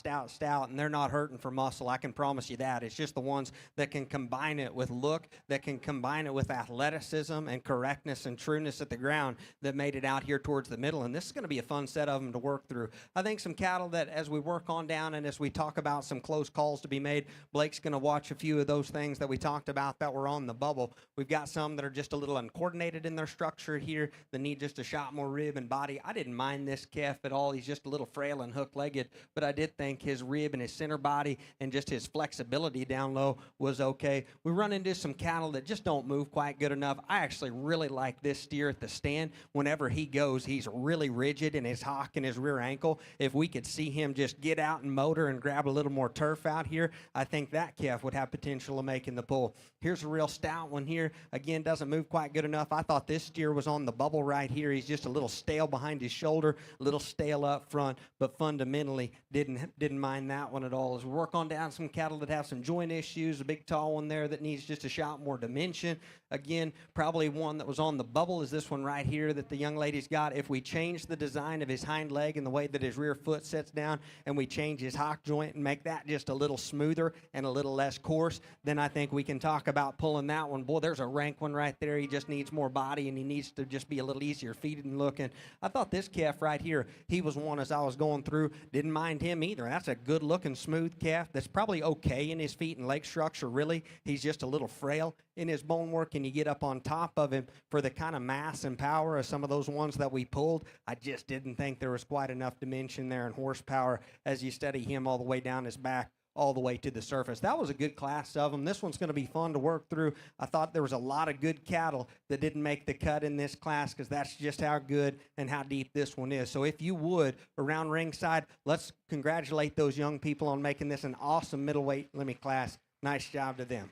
and they're not hurting for muscle. I can promise you that. It's just the ones that can combine it with look, that can combine it with athleticism and correctness and trueness at the ground that made it out here towards the middle. And this is going to be a fun set of them to work through. I think some cattle that as we work on down and as we talk about some close calls to be made, Blake's going to watch a few of those things that we talked about that were on the bubble. We've got some that are just a little uncoordinated in their structure here that need just a shot more rib and body. I didn't mind this calf at all. He's just a little frail and hook-legged, but I did think his rib and his center body and just his flexibility down low was okay. We run into some cattle that just don't move quite good enough. I actually really like this steer at the stand. Whenever he goes, he's really rigid in his hock and his rear ankle. If we could see him just get out and motor and grab a little more turf out here, I think that calf would have potential of making the pull. Here's a real stout one here. Again, doesn't move quite good enough. I thought this steer was on the bubble right here. He's just a little stale behind his shoulder, a little stale up front, but fundamentally didn't mind that one at all. As we work on down some cattle that have some joint issues, a big tall one there that needs just a shot more dimension. Again, probably one that was on the bubble is this one right here that the young lady's got. If we change the design of his hind leg and the way that his rear foot sits down and we change his hock joint and make that just a little smoother and a little less coarse, then I think we can talk about pulling that one. Boy, there's a rank one right there. He just needs more body and he needs to just be a little easier feeding and looking. I thought this calf right here, he was one as I was going through, didn't mind him either. That's a good looking smooth calf that's probably okay in his feet and leg structure really. He's just a little frail in his bone work, and you get up on top of him for the kind of mass and power of some of those ones that we pulled. I just didn't think there was quite enough dimension there and horsepower as you study him all the way down his back, all the way to the surface. That was a good class of them. This one's going to be fun to work through. I thought there was a lot of good cattle that didn't make the cut in this class because that's just how good and how deep this one is. So if you would, around ringside, let's congratulate those young people on making this an awesome middleweight limit class. Nice job to them.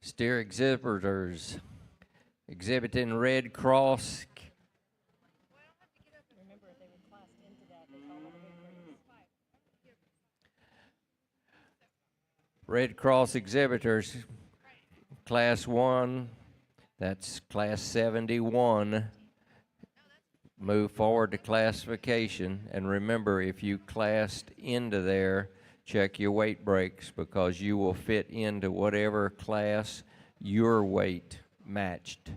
Steer exhibitors exhibiting Red Cross. Red Cross exhibitors, class 1, that's class 71. Move forward to classification. And remember, if you classed into there, check your weight breaks because you will fit into whatever class your weight matched.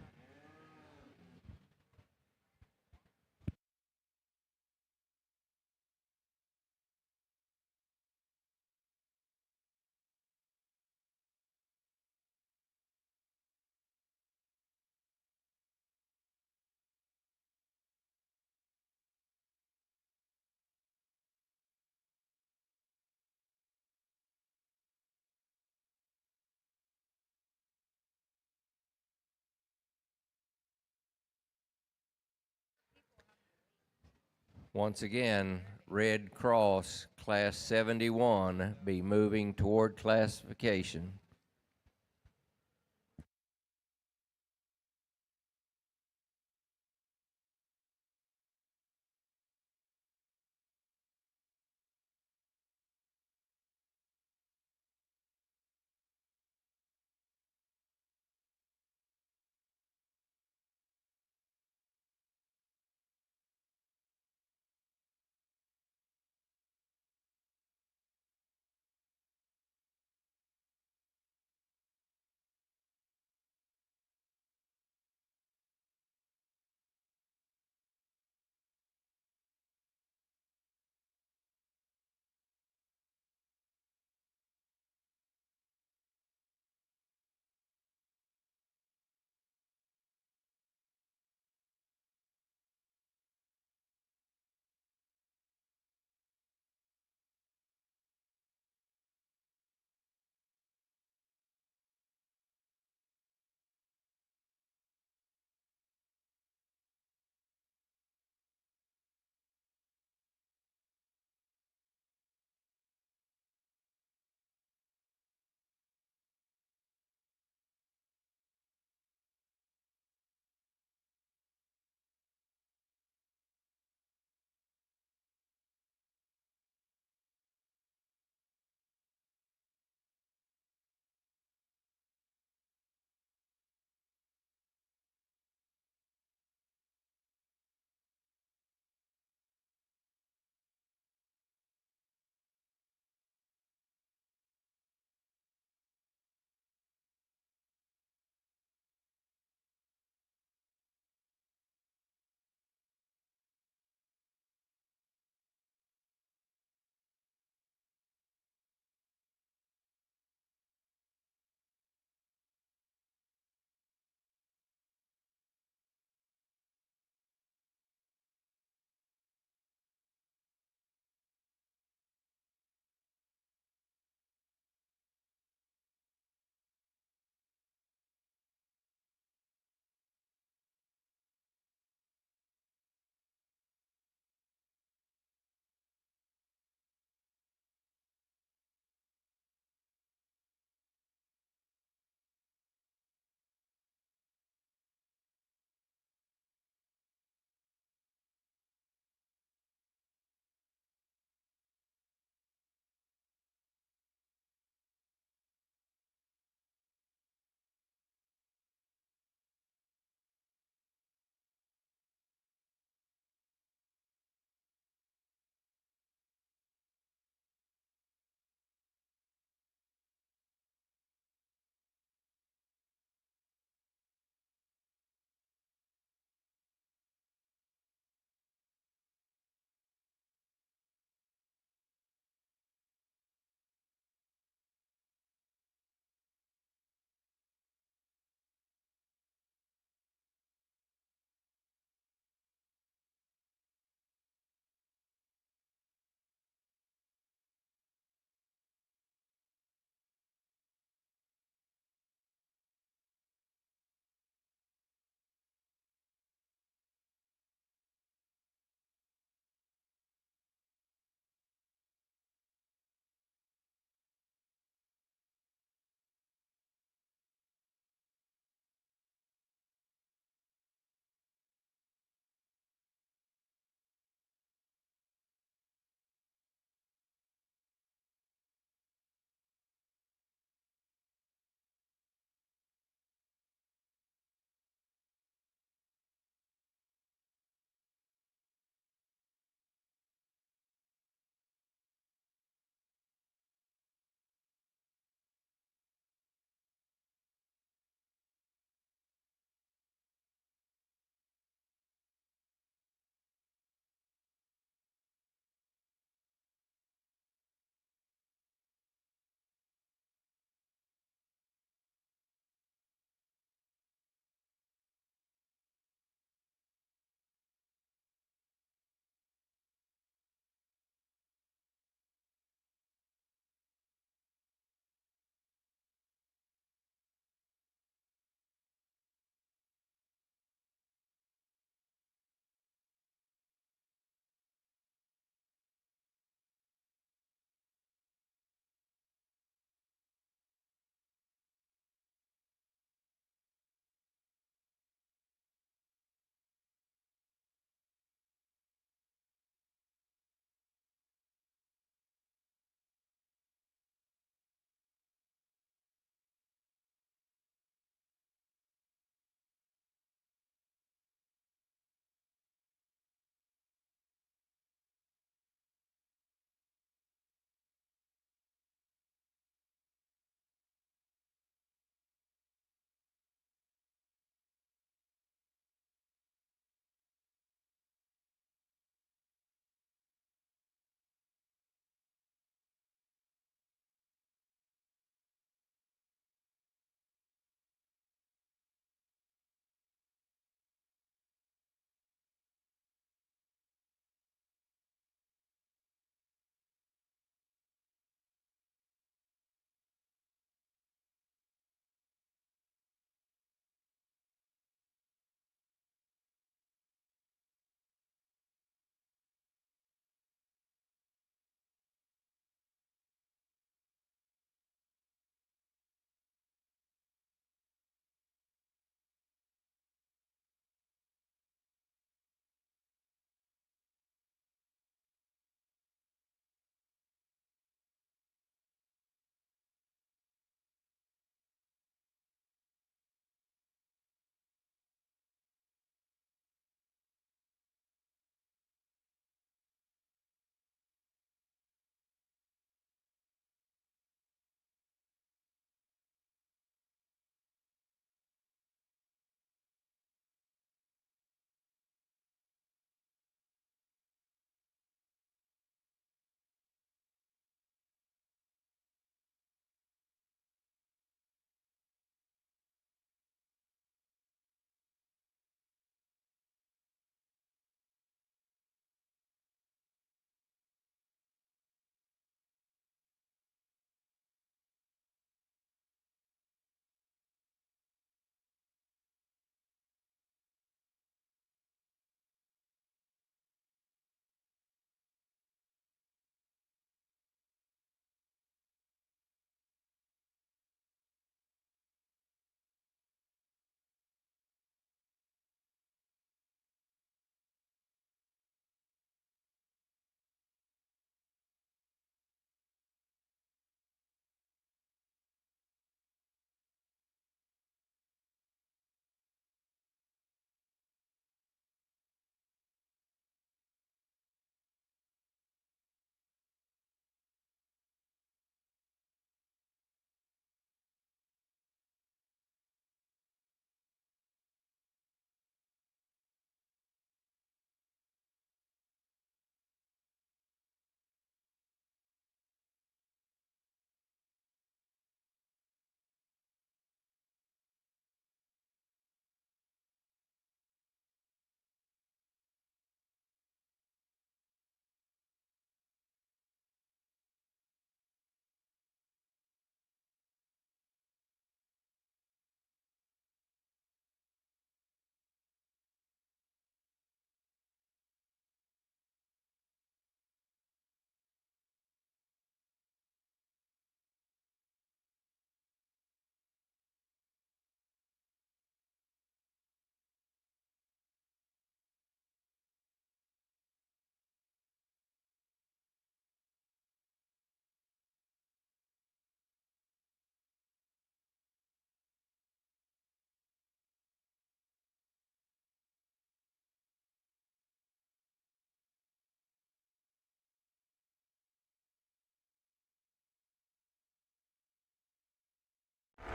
Once again, Red Cross, class 71, be moving toward classification.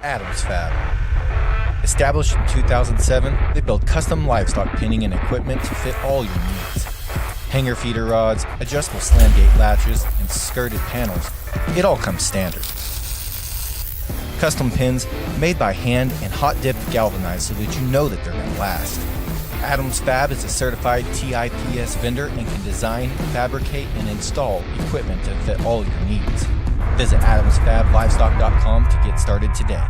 Adams Fab. Established in 2007, they build custom livestock pinning and equipment to fit all your needs. Hanger feeder rods, adjustable slam gate latches, and skirted panels, it all comes standard. Custom pins made by hand and hot dipped galvanized so that you know that they're going to last. Adams Fab is a certified TIPS vendor and can design, fabricate, and install equipment to fit all your needs. Visit adamsfablivestock.com to get started today.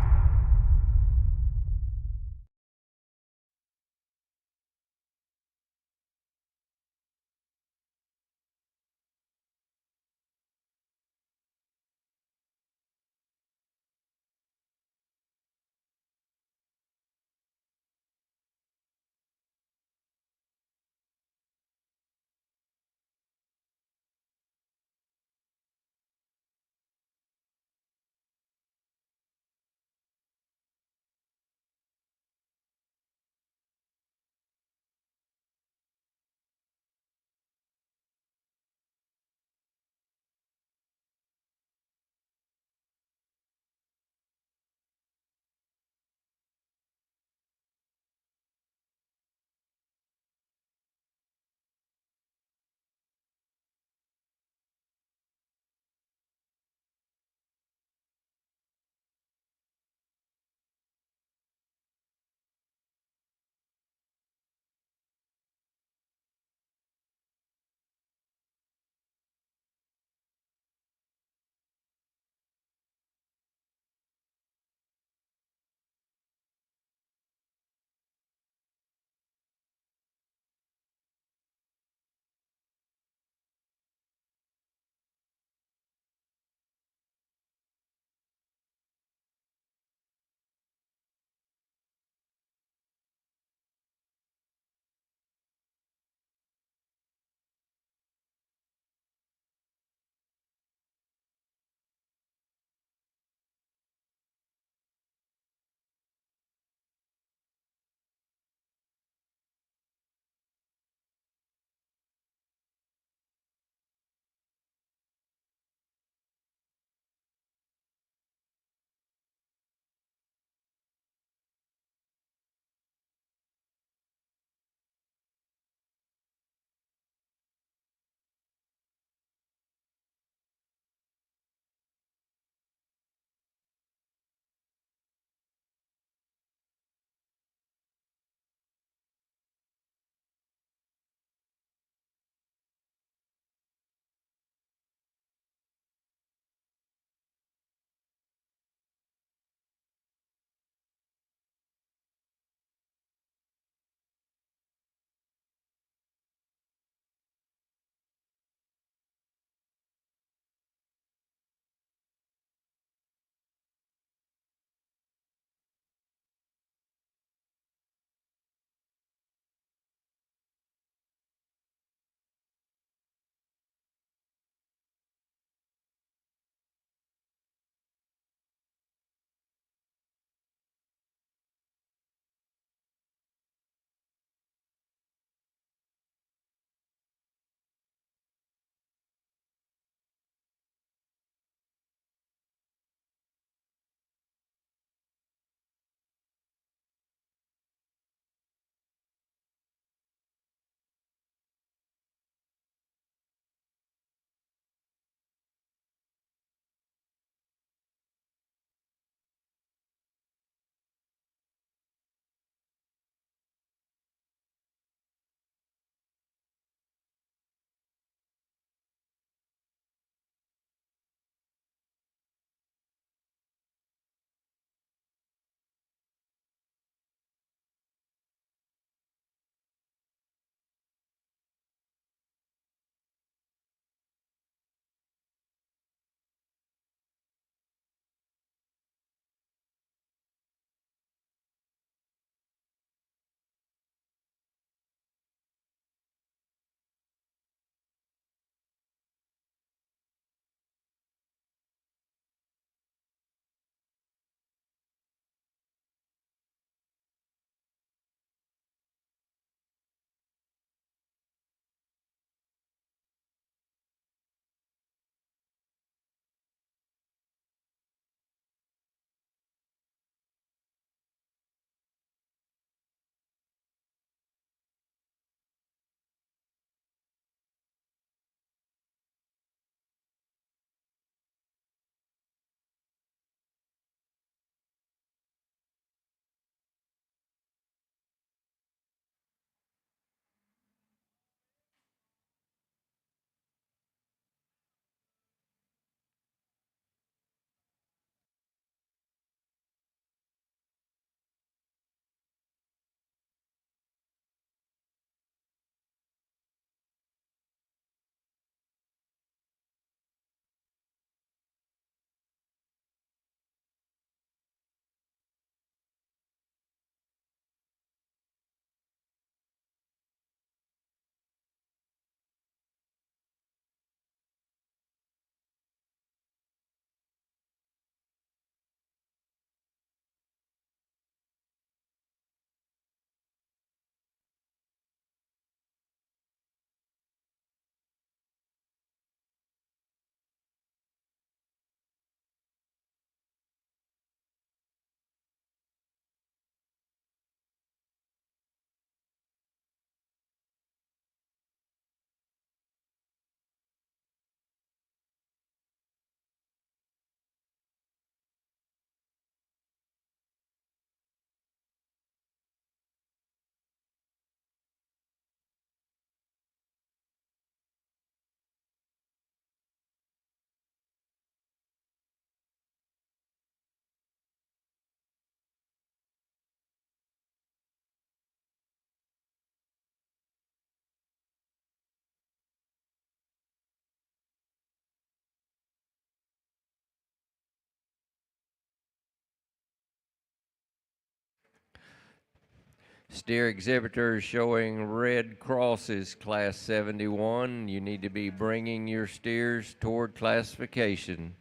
Steer exhibitors showing red crosses, Class 71. You need to be bringing your steers toward classification.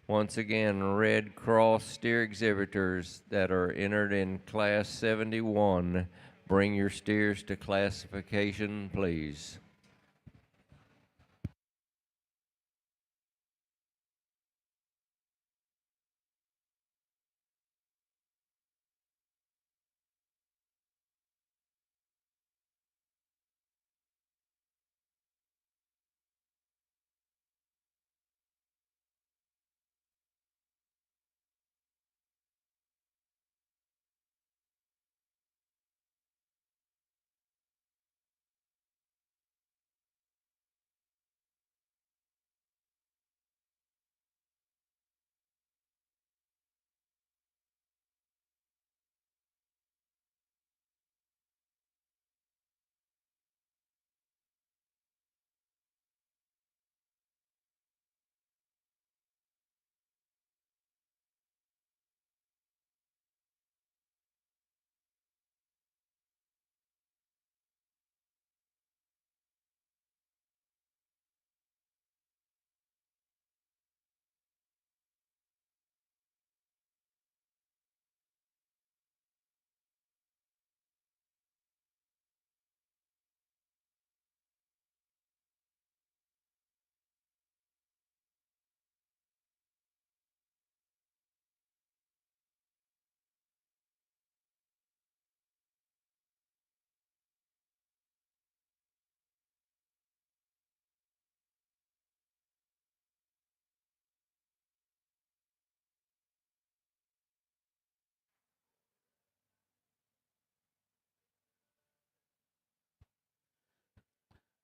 Once again, red cross steer exhibitors that are entered in Class 71. Bring your steers to classification, please.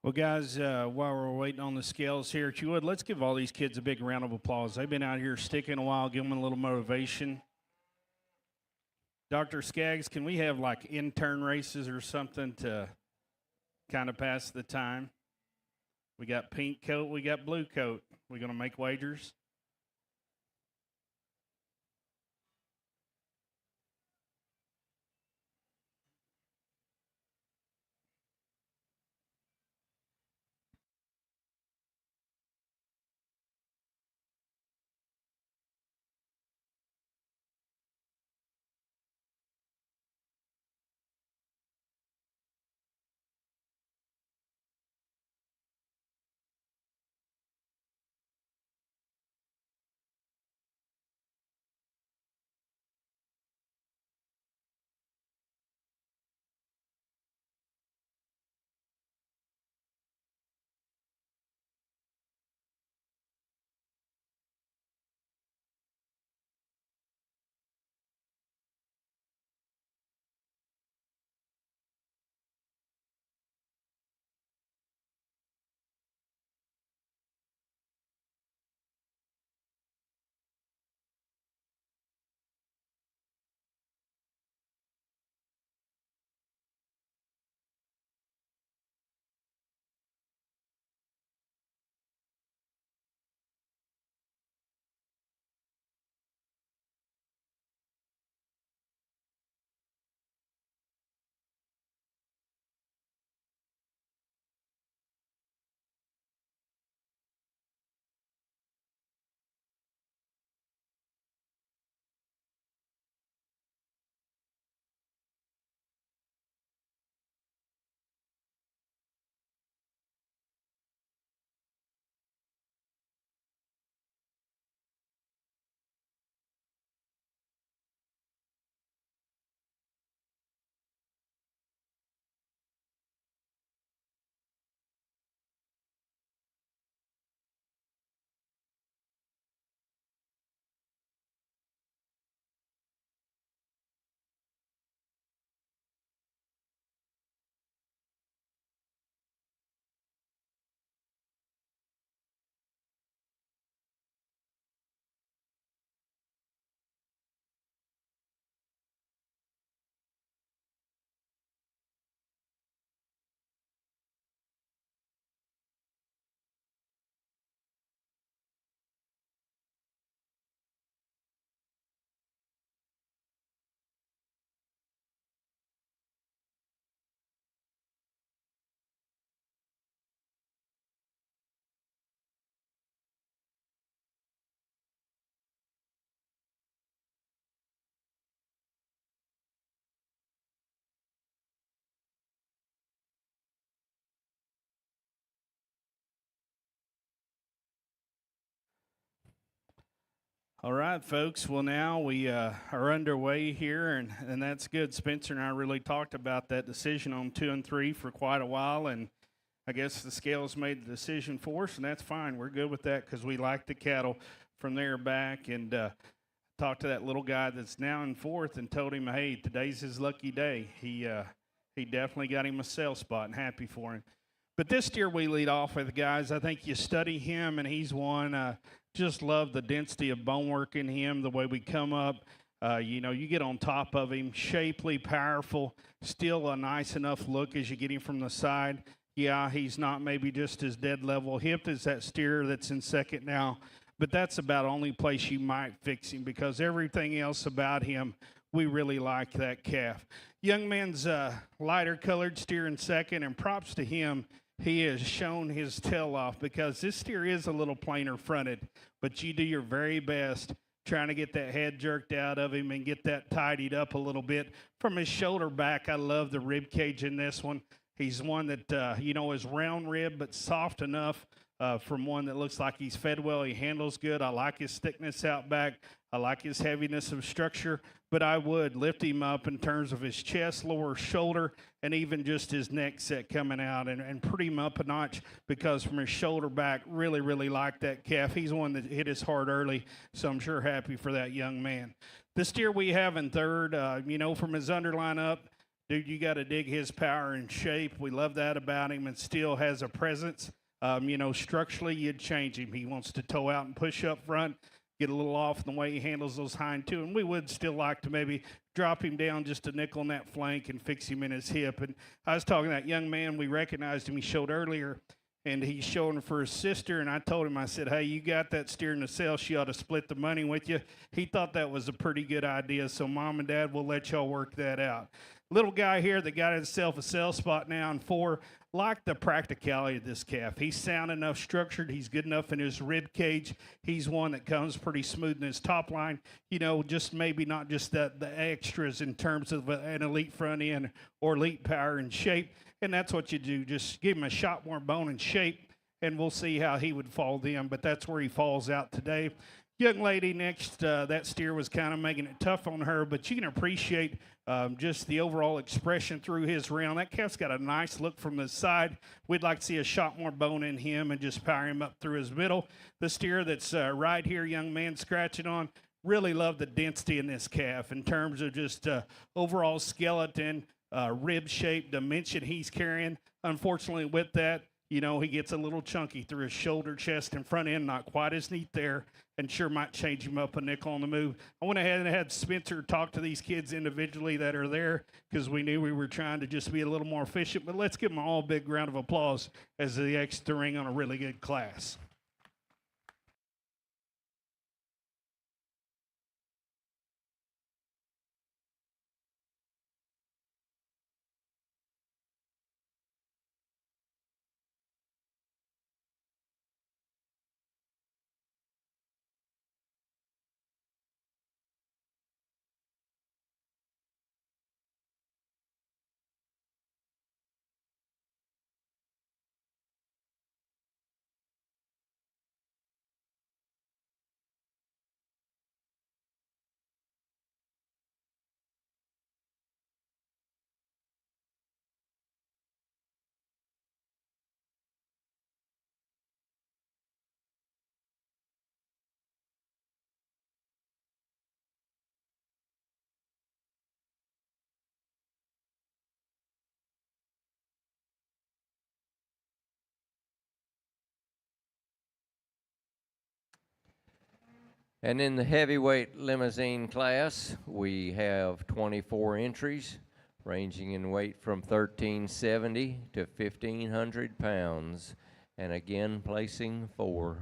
Well, guys, while we're waiting on the scales here, if you would, let's give all these kids a big round of applause. They've been out here sticking a while, give them a little motivation. Dr. Skaggs, can we have like intern races or something to kind of pass the time? We got pink coat, we got blue coat. We going to make wagers? All right, folks. Well, now we are underway here, and that's good. Spencer and I really talked about that decision on 2 and 3 for quite a while, and I guess the scales made the decision for us, and that's fine. We're good with that because we like the cattle from there back. And talked to that little guy that's now in 4th and told him, hey, today's his lucky day. He definitely got him a sale spot, and happy for him. But this steer we lead off with, guys, I think you study him, and he's one. Just love the density of bone work in him, the way we come up. You get on top of him, shapely, powerful, still a nice enough look as you get him from the side. Yeah, he's not maybe just as dead level hip as that steer that's in 2nd now, but that's about the only place you might fix him because everything else about him, we really like that calf. Young man's lighter colored steer in 2nd, and props to him. He has shown his tail off because this steer is a little plainer fronted, but you do your very best trying to get that head jerked out of him and get that tidied up a little bit. From his shoulder back, I love the rib cage in this one. He's one that, is round rib but soft enough from one that looks like he's fed well. He handles good. I like his thickness out back. I like his heaviness of structure, but I would lift him up in terms of his chest, lower shoulder, and even just his neck set coming out and put him up a notch because from his shoulder back, really, really like that calf. He's one that hit his heart early, so I'm sure happy for that young man. The steer we have in 3rd, from his underline up, dude, you got to dig his power and shape. We love that about him, and still has a presence. Structurally, you'd change him. He wants to toe out and push up front, get a little off in the way he handles those hind two, and we would still like to maybe drop him down just a nickel in that flank and fix him in his hip. And I was talking to that young man. We recognized him. He showed earlier, and he's showing for his sister, and I told him, I said, hey, you got that steer in the sale. She ought to split the money with you. He thought that was a pretty good idea, so Mom and Dad will let y'all work that out. Little guy here that got himself a sale spot now in 4. Like the practicality of this calf. He's sound enough, structured. He's good enough in his rib cage. He's one that comes pretty smooth in his top line. Just maybe not just the extras in terms of an elite front end or elite power and shape. And that's what you do. Just give him a shot more bone and shape, and we'll see how he would fall then. But that's where he falls out today. Young lady next, that steer was kind of making it tough on her, but you can appreciate just the overall expression through his round. That calf's got a nice look from the side. We'd like to see a shot more bone in him and just power him up through his middle. The steer that's right here, young man scratching on, really love the density in this calf in terms of just overall skeleton, rib shape, dimension he's carrying. Unfortunately, with that, he gets a little chunky through his shoulder, chest, and front end, not quite as neat there, and sure might change him up a nickel on the move. I went ahead and had Spencer talk to these kids individually that are there because we knew we were trying to just be a little more efficient, but let's give them all a big round of applause as they exit the ring on a really good class. And in the heavyweight limousine class, we have 24 entries, ranging in weight from 1,370 to 1,500 pounds, and again placing 4.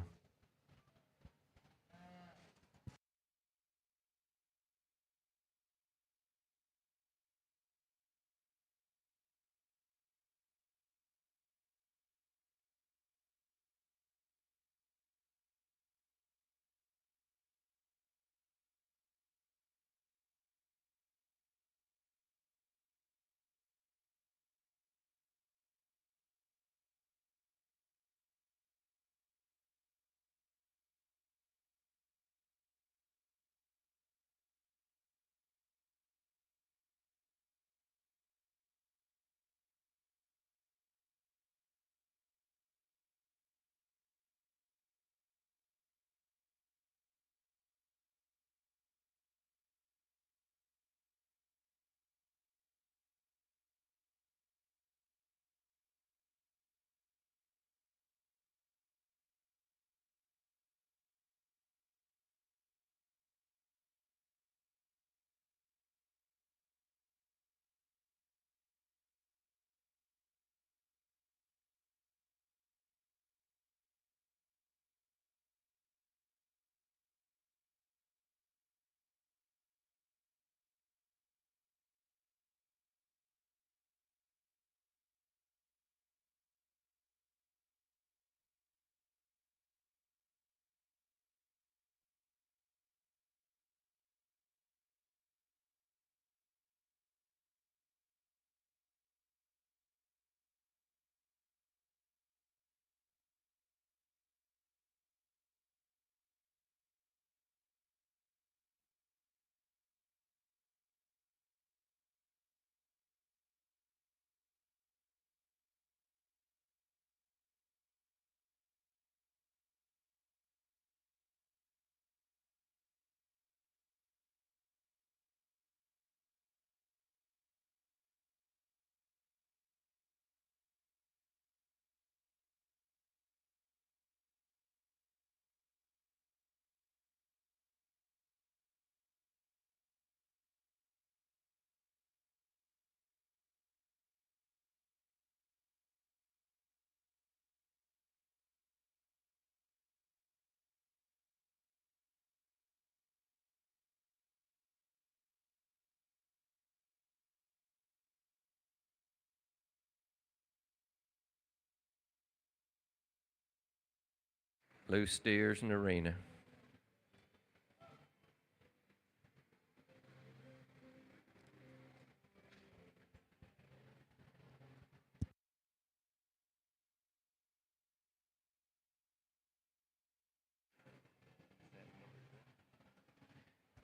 Loose steers in the arena.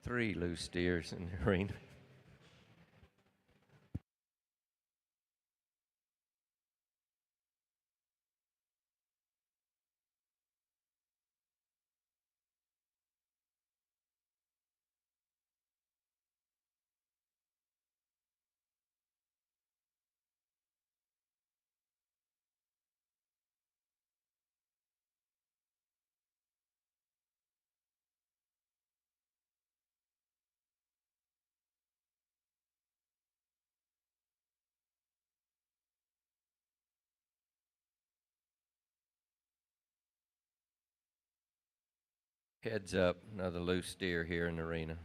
Three loose steers in the arena. Heads up, another loose steer here in the arena.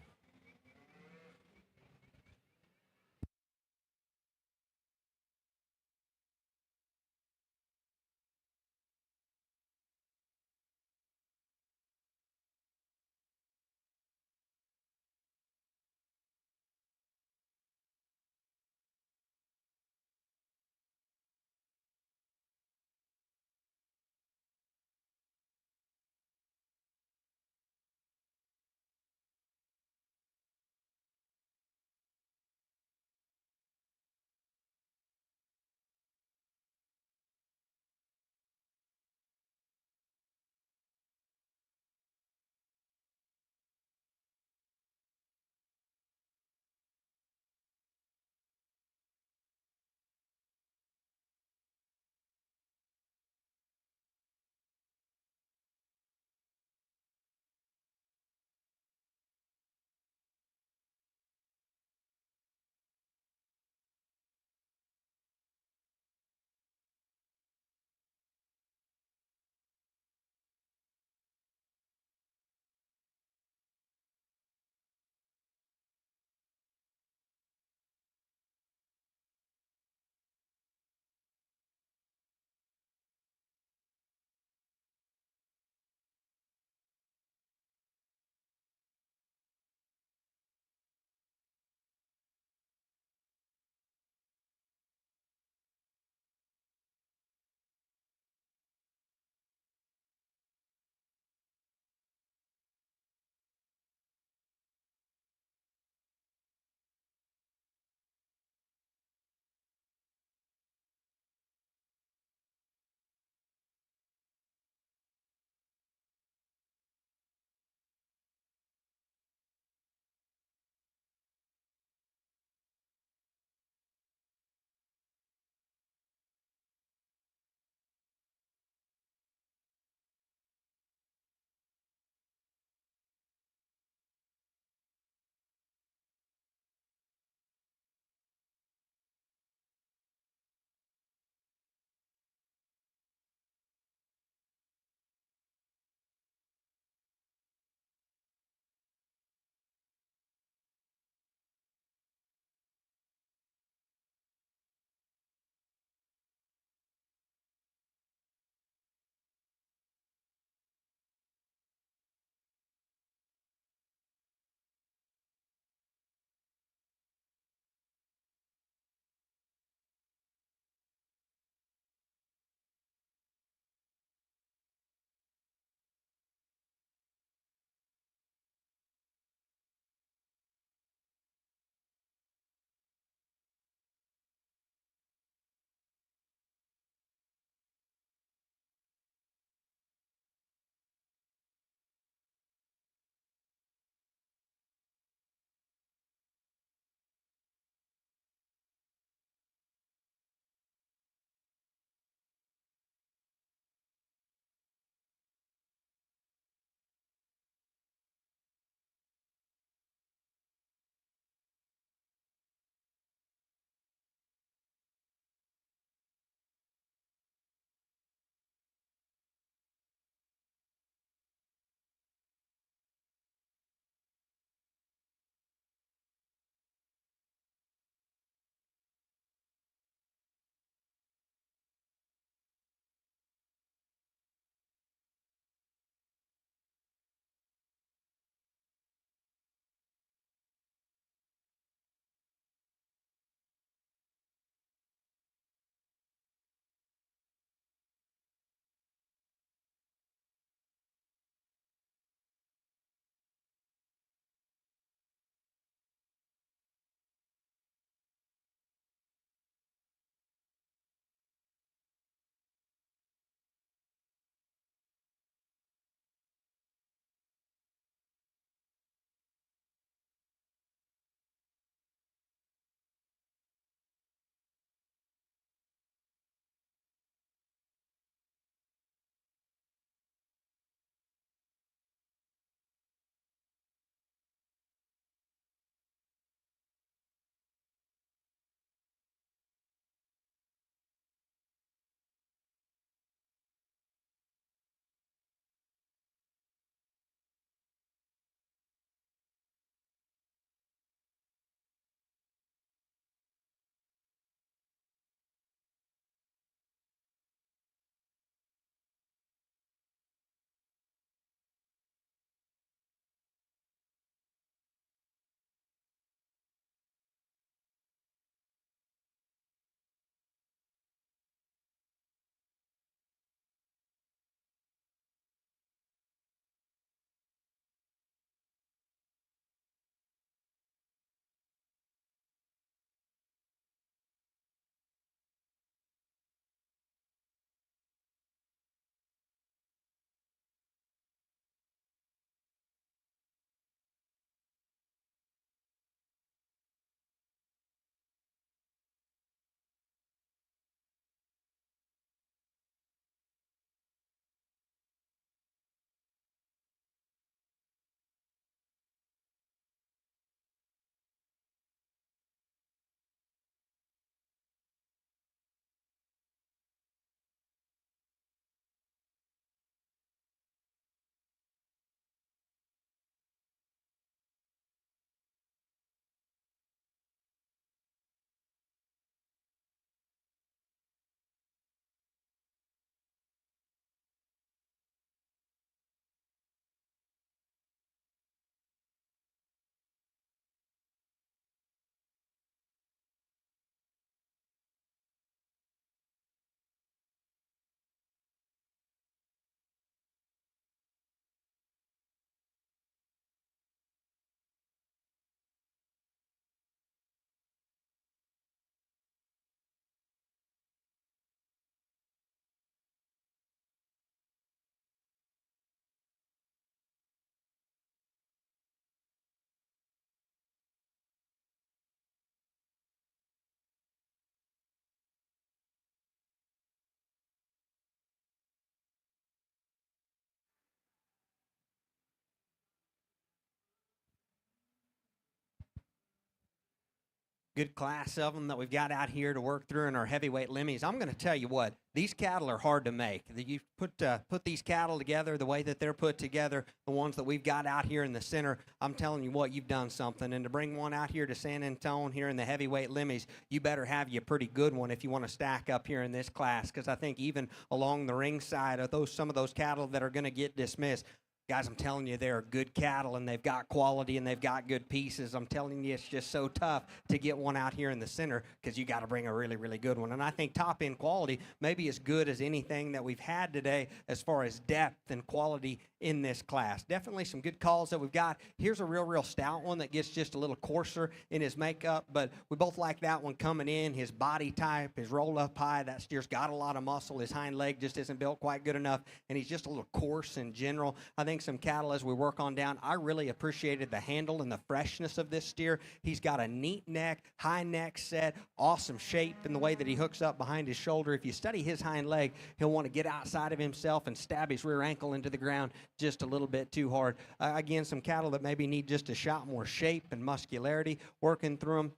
good class of them that we've got out here to work through in our heavyweight limmies. I'm going to tell you what, these cattle are hard to make. You put these cattle together the way that they're put together, the ones that we've got out here in the center, I'm telling you what, you've done something. And to bring one out here to San Antonio here in the heavyweight limmies, you better have you a pretty good one if you want to stack up here in this class, because I think even along the ringside of some of those cattle that are going to get dismissed, guys, I'm telling you, they're good cattle, and they've got quality, and they've got good pieces. I'm telling you, it's just so tough to get one out here in the center because you got to bring a really, really good one. And I think top-end quality may be as good as anything that we've had today as far as depth and quality in this class. Definitely some good calls that we've got. Here's a real stout one that gets just a little coarser in his makeup, but we both like that one coming in. His body type, his roll-up high, that steer's got a lot of muscle. His hind leg just isn't built quite good enough, and he's just a little coarse in general. I think some cattle as we work on down, I really appreciated the handle and the freshness of this steer. He's got a neat neck, high neck set, awesome shape in the way that he hooks up behind his shoulder. If you study his hind leg, he'll want to get outside of himself and stab his rear ankle into the ground just a little bit too hard. Again, some cattle that maybe need just a shot more shape and muscularity working through them.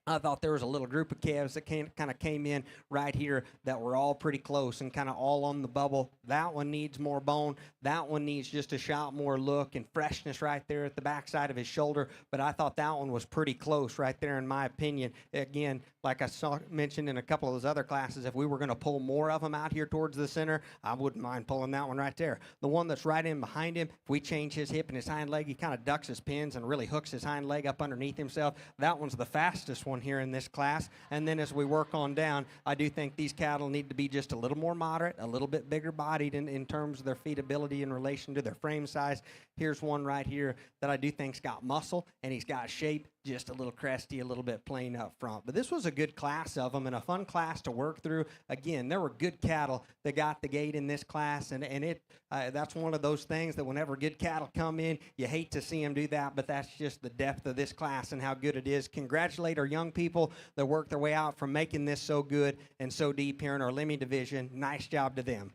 I thought there was a little group of calves that kind of came in right here that were all pretty close and kind of all on the bubble. That one needs more bone. That one needs just a shot more look and freshness right there at the backside of his shoulder. But I thought that one was pretty close right there, in my opinion. Again, like I mentioned in a couple of those other classes, if we were going to pull more of them out here towards the center, I wouldn't mind pulling that one right there. The one that's right in behind him, if we change his hip and his hind leg, he kind of ducks his pins and really hooks his hind leg up underneath himself. That one's the fastest one here in this class. And then as we work on down, I do think these cattle need to be just a little more moderate, a little bit bigger bodied in terms of their feedability in relation to their frame size. Here's one right here that I do think's got muscle and he's got shape, just a little cresty, a little bit plain up front. But this was a good class of them and a fun class to work through. Again, there were good cattle that got the gate in this class, and that's one of those things that whenever good cattle come in, you hate to see them do that, but that's just the depth of this class and how good it is. Congratulate our young people that worked their way out from making this so good and so deep here in our Lemmy division. Nice job to them.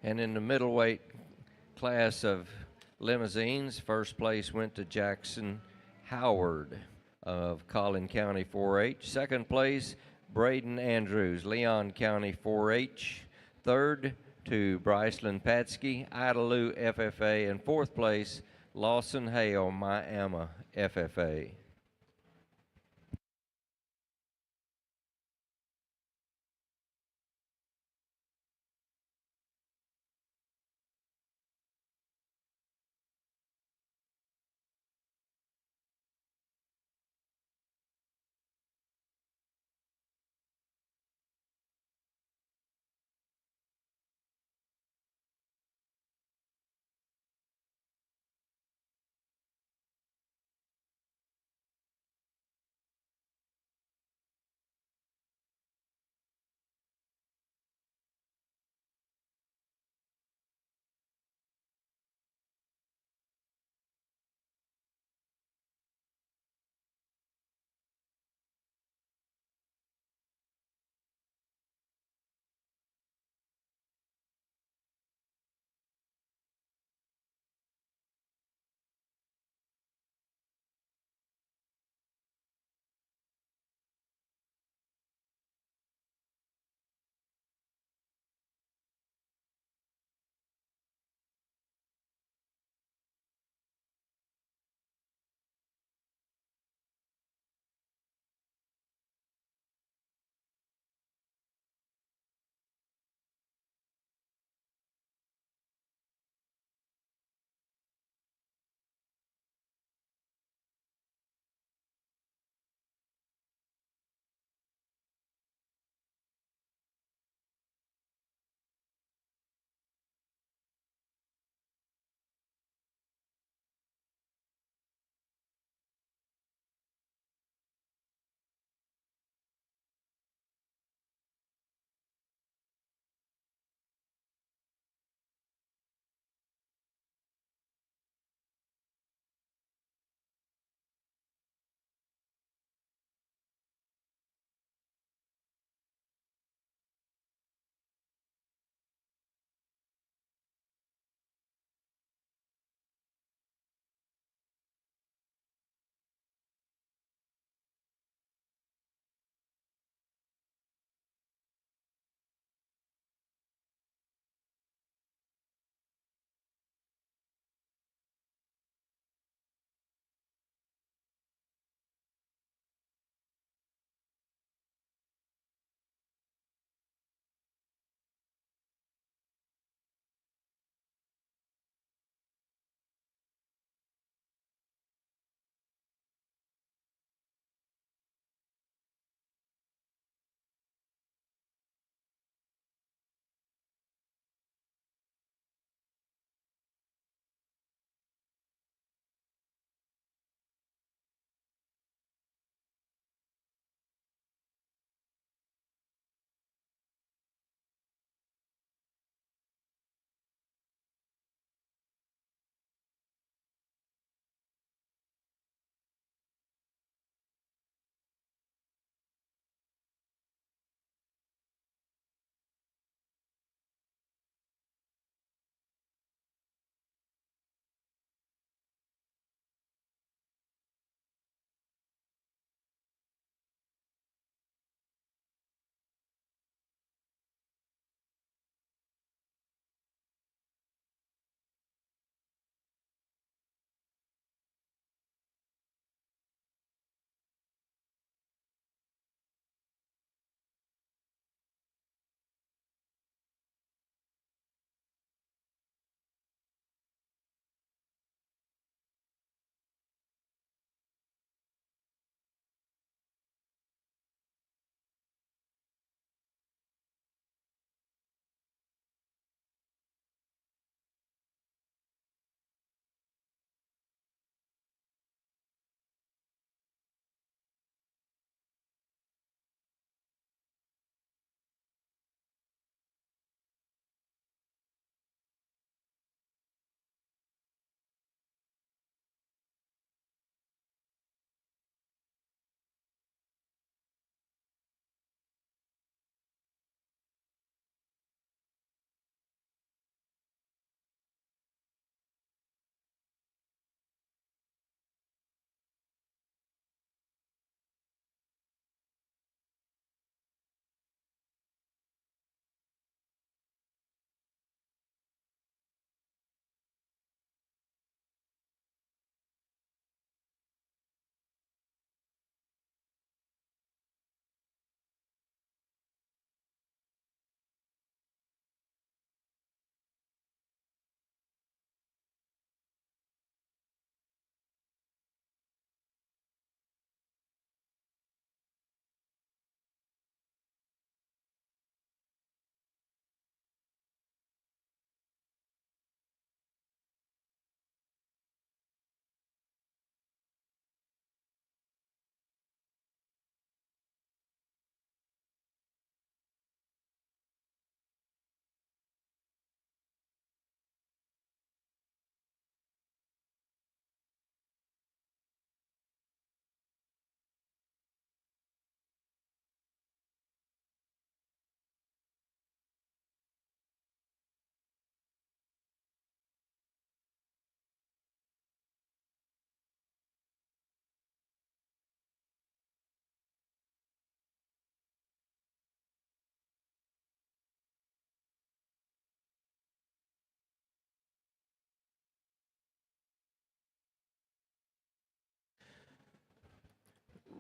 And in the middleweight class of limousines, first place went to Jackson Howard of Collin County 4-H. Second place, Braden Andrews, Leon County 4-H. Third to Bryceland Patsky, Idalou FFA. And fourth place, Lawson Hale, Miami FFA.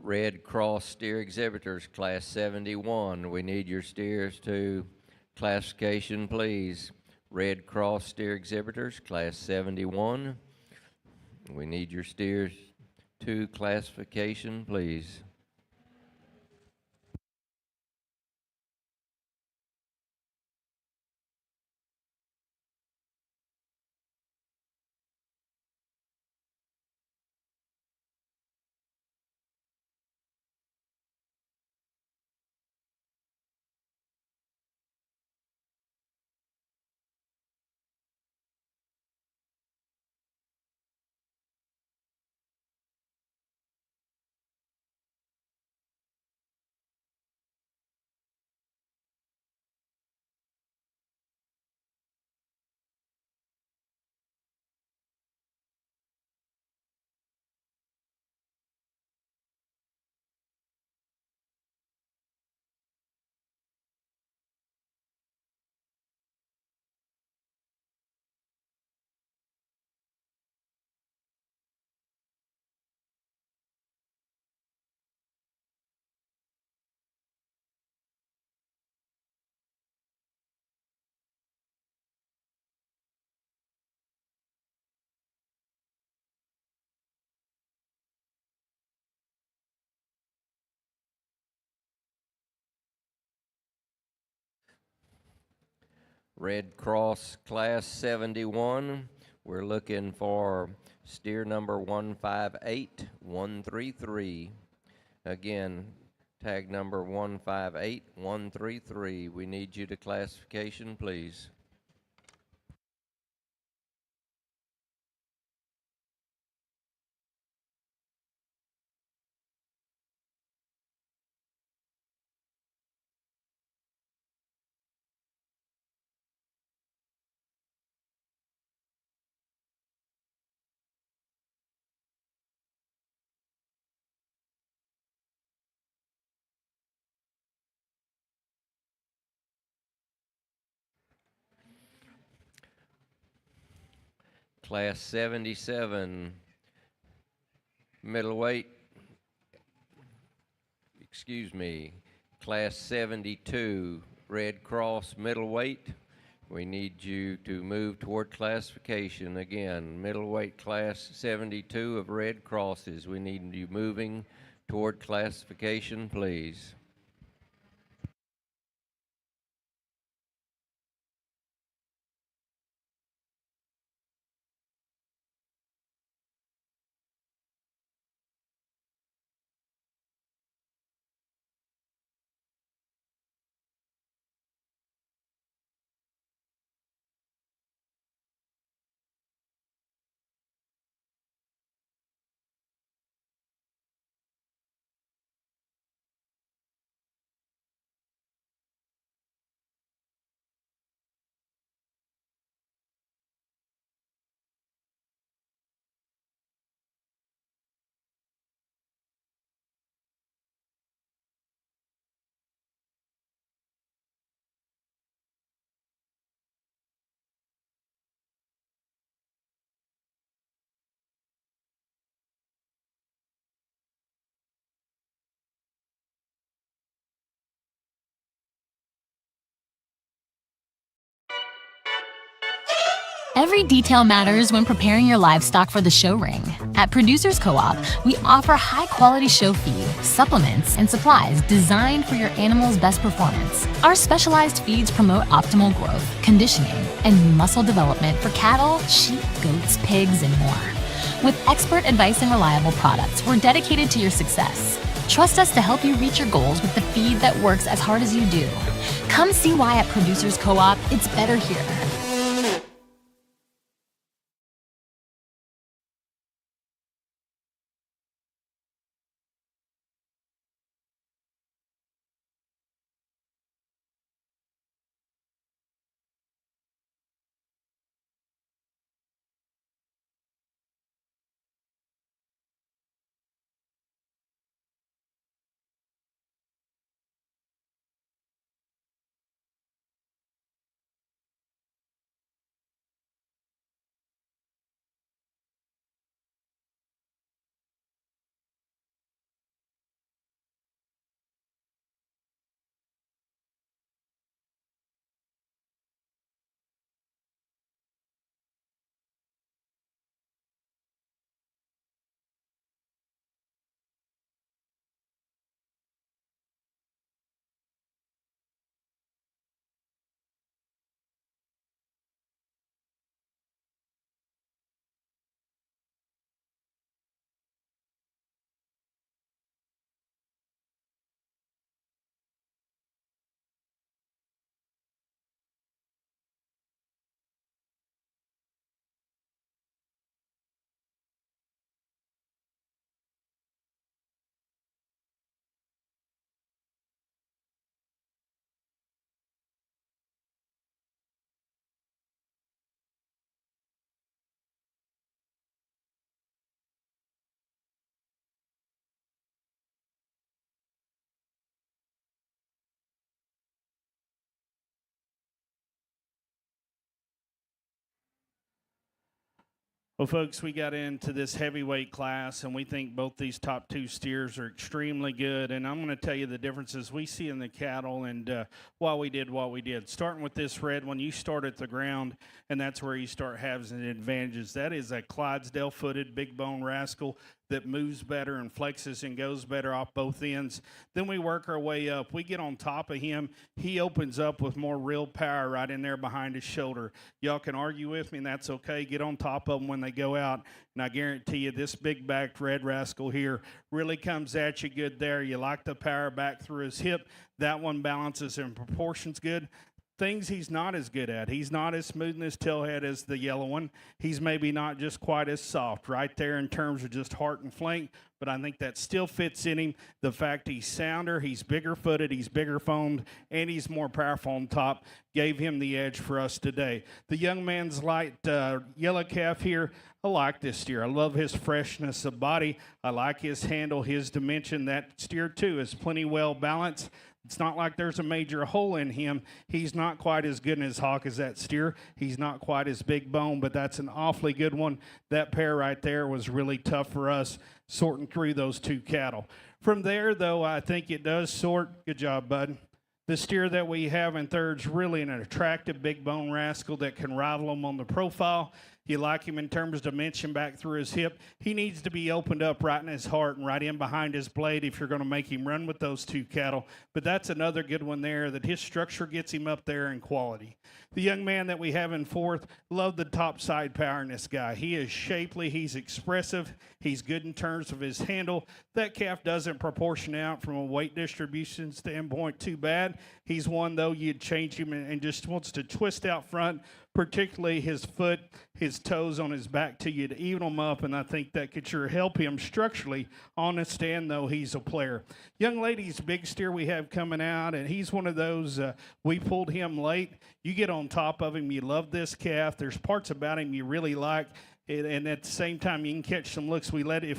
Red Cross Steer Exhibitors, Class 71. We need your steers to classification, please. Red Cross Steer Exhibitors, Class 71. We need your steers to classification, please. Red Cross Class 71. We're looking for steer number 158133. Again, tag number 158133. We need you to classification, please. Class 77, middleweight, Class 72, Red Cross middleweight. We need you to move toward classification. Again, middleweight Class 72 of Red Crosses. We need you moving toward classification, please. Every detail matters when preparing your livestock for the show ring. At Producers Co-op, we offer high-quality show feed, supplements, and supplies designed for your animal's best performance. Our specialized feeds promote optimal growth, conditioning, and muscle development for cattle, sheep, goats, pigs, and more. With expert advice and reliable products, we're dedicated to your success. Trust us to help you reach your goals with the feed that works as hard as you do. Come see why at Producers Co-op, it's better here. Well, folks, we got into this heavyweight class, and we think both these top two steers are extremely good. And I'm going to tell you the differences we see in the cattle and why we did what we did. Starting with this red one, you start at the ground, and that's where you start having advantages. That is a Clydesdale-footed big bone rascal that moves better and flexes and goes better off both ends. Then we work our way up. We get on top of him. He opens up with more real power right in there behind his shoulder. Y'all can argue with me, and that's okay. Get on top of them when they go out, and I guarantee you this big-backed red rascal here really comes at you good there. You like the power back through his hip. That one balances and proportions good. Things he's not as good at. He's not as smooth in his tailhead as the yellow one. He's maybe not just quite as soft right there in terms of just heart and flank, but I think that still fits in him. The fact he's sounder, he's bigger footed, he's bigger foamed, and he's more powerful on top gave him the edge for us today. The young man's light yellow calf here, I like this steer. I love his freshness of body. I like his handle, his dimension. That steer too is plenty well balanced. It's not like there's a major hole in him. He's not quite as good in his hock as that steer. He's not quite as big bone, but that's an awfully good one. That pair right there was really tough for us sorting through those two cattle. From there, though, I think it does sort. Good job, bud. The steer that we have in third's really an attractive big bone rascal that can rival him on the profile. You like him in terms of dimension back through his hip. He needs to be opened up right in his heart and right in behind his blade if you're going to make him run with those two cattle. But that's another good one there, that his structure gets him up there in quality. The young man that we have in fourth, love the top side power in this guy. He is shapely. He's expressive. He's good in terms of his handle. That calf doesn't proportion out from a weight distribution standpoint too bad. He's one, though, you'd change him and just wants to twist out front, particularly his foot, his toes on his back to you to even him up, and I think that could sure help him structurally on the stand, though he's a player. Young lady's big steer we have coming out, and he's one of those, we pulled him late. You get on top of him, you love this calf. There's parts about him you really like. And at the same time, you can catch some looks. If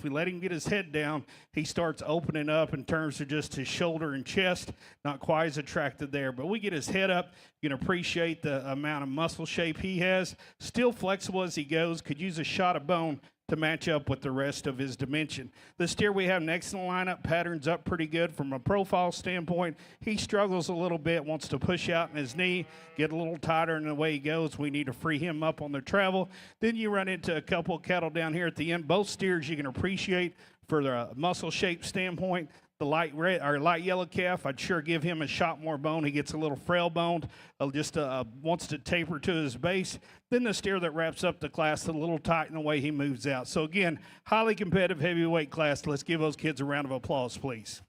we let him get his head down, he starts opening up in terms of just his shoulder and chest. Not quite as attractive there. But we get his head up, you can appreciate the amount of muscle shape he has. Still flexible as he goes. Could use a shot of bone to match up with the rest of his dimension. The steer we have next in the lineup patterns up pretty good from a profile standpoint. He struggles a little bit, wants to push out in his knee, get a little tighter in the way he goes. We need to free him up on the travel. Then you run into a couple of cattle down here at the end. Both steers you can appreciate for the muscle shape standpoint. The light red or light yellow calf, I'd sure give him a shot more bone. He gets a little frail boned, just wants to taper to his base. Then the steer that wraps up the class, a little tight in the way he moves out. So again, highly competitive heavyweight class. Let's give those kids a round of applause, please.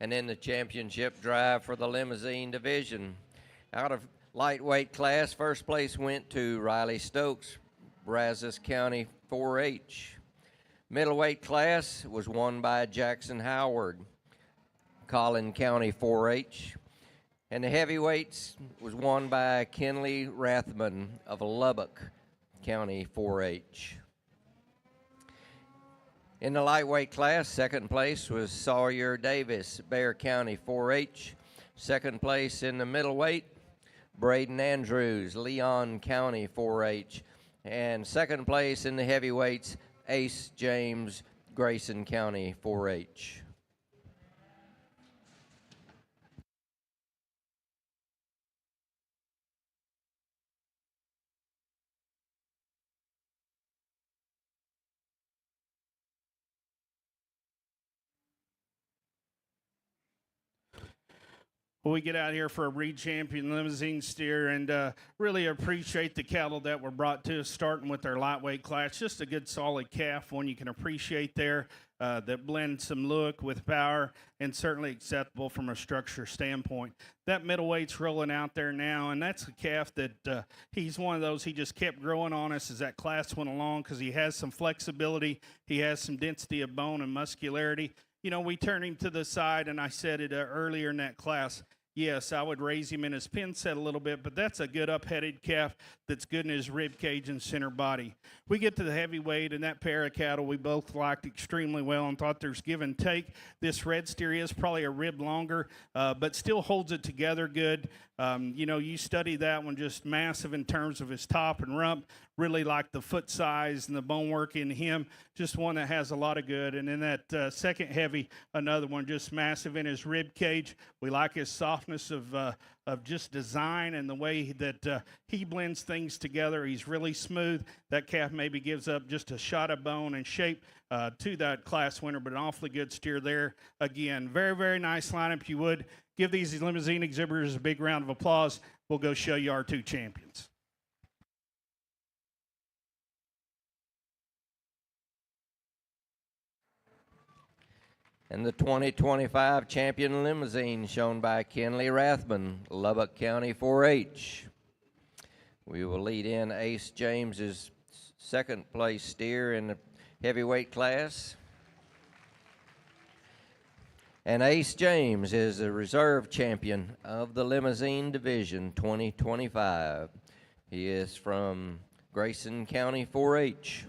And in the championship drive for the limousine division, out of lightweight class, first place went to Riley Stokes, Brazos County 4-H. Middleweight class was won by Jackson Howard, Collin County 4-H. And the heavyweights was won by Kenley Rathman of Lubbock County 4-H. In the lightweight class, second place was Sawyer Davis, Bear County 4-H. Second place in the middleweight, Braden Andrews, Leon County 4-H. And second place in the heavyweights, Ace James, Grayson County 4-H. Well, we get out here for a breed champion limousine steer and really appreciate the cattle that were brought to us, starting with their lightweight class. Just a good solid calf, one you can appreciate there, that blends some look with power and certainly acceptable from a structure standpoint. That middleweight's rolling out there now, and that's a calf that he's one of those, he just kept growing on us as that class went along because he has some flexibility, he has some density of bone and muscularity. You know, we turned him to the side, and I said it earlier in that class, yes, I would raise him in his pin set a little bit, but that's a good up-headed calf that's good in his rib cage and center body. We get to the heavyweight, and that pair of cattle we both liked extremely well and thought there's give and take. This red steer is probably a rib longer, but still holds it together good. You know, you study that one, just massive in terms of his top and rump. Really like the foot size and the bone work in him. Just one that has a lot of good. And then that second heavy, another one just massive in his rib cage. We like his softness of just design and the way that he blends things together. He's really smooth. That calf maybe gives up just a shot of bone and shape to that class winner, but an awfully good steer there. Again, very, very nice lineup. If you would, give these limousine exhibitors a big round of applause. We'll go show you our two champions. And the 2025 champion limousine shown by Kenley Rathman, Lubbock County 4-H. We will lead in Ace James's second place steer in the heavyweight class. And Ace James is the reserve champion of the limousine division 2025. He is from Grayson County 4-H.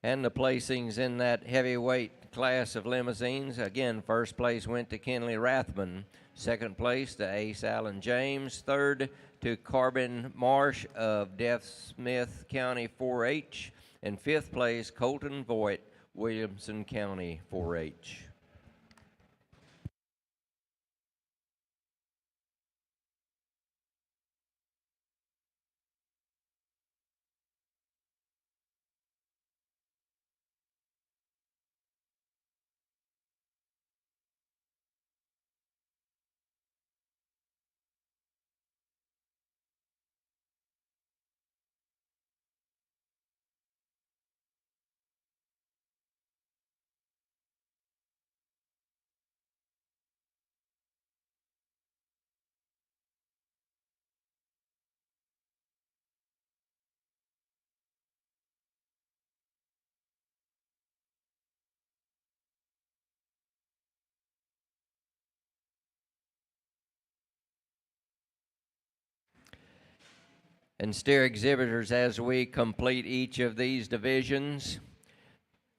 And the placings in that heavyweight class of limousines, again, first place went to Kenley Rathman. Second place to Ace Allen James. Third to Carbon Marsh of Deaf Smith County 4-H. And fifth place, Colton Voigt, Williamson County 4-H. And steer exhibitors, as we complete each of these divisions,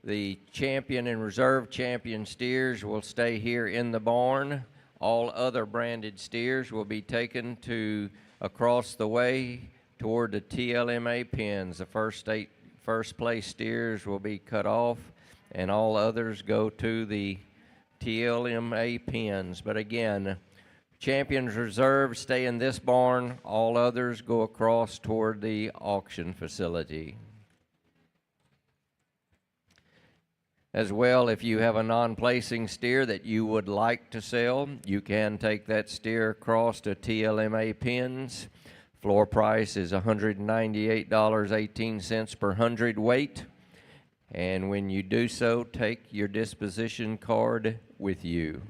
the champion and reserve champion steers will stay here in the barn. All other branded steers will be taken to across the way toward the TLMA pens. The first place steers will be cut off, and all others go to the TLMA pens. But again, champions reserve stay in this barn. All others go across toward the auction facility. As well, if you have a non-placing steer that you would like to sell, you can take that steer across to TLMA pens. Floor price is $198.18 per hundredweight. And when you do so, take your disposition card with you.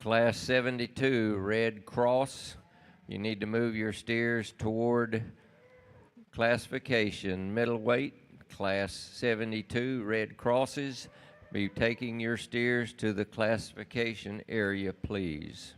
Class 72, Red Cross. You need to move your steers toward classification. Middleweight, Class 72, Red Crosses. Be taking your steers to the classification area, please.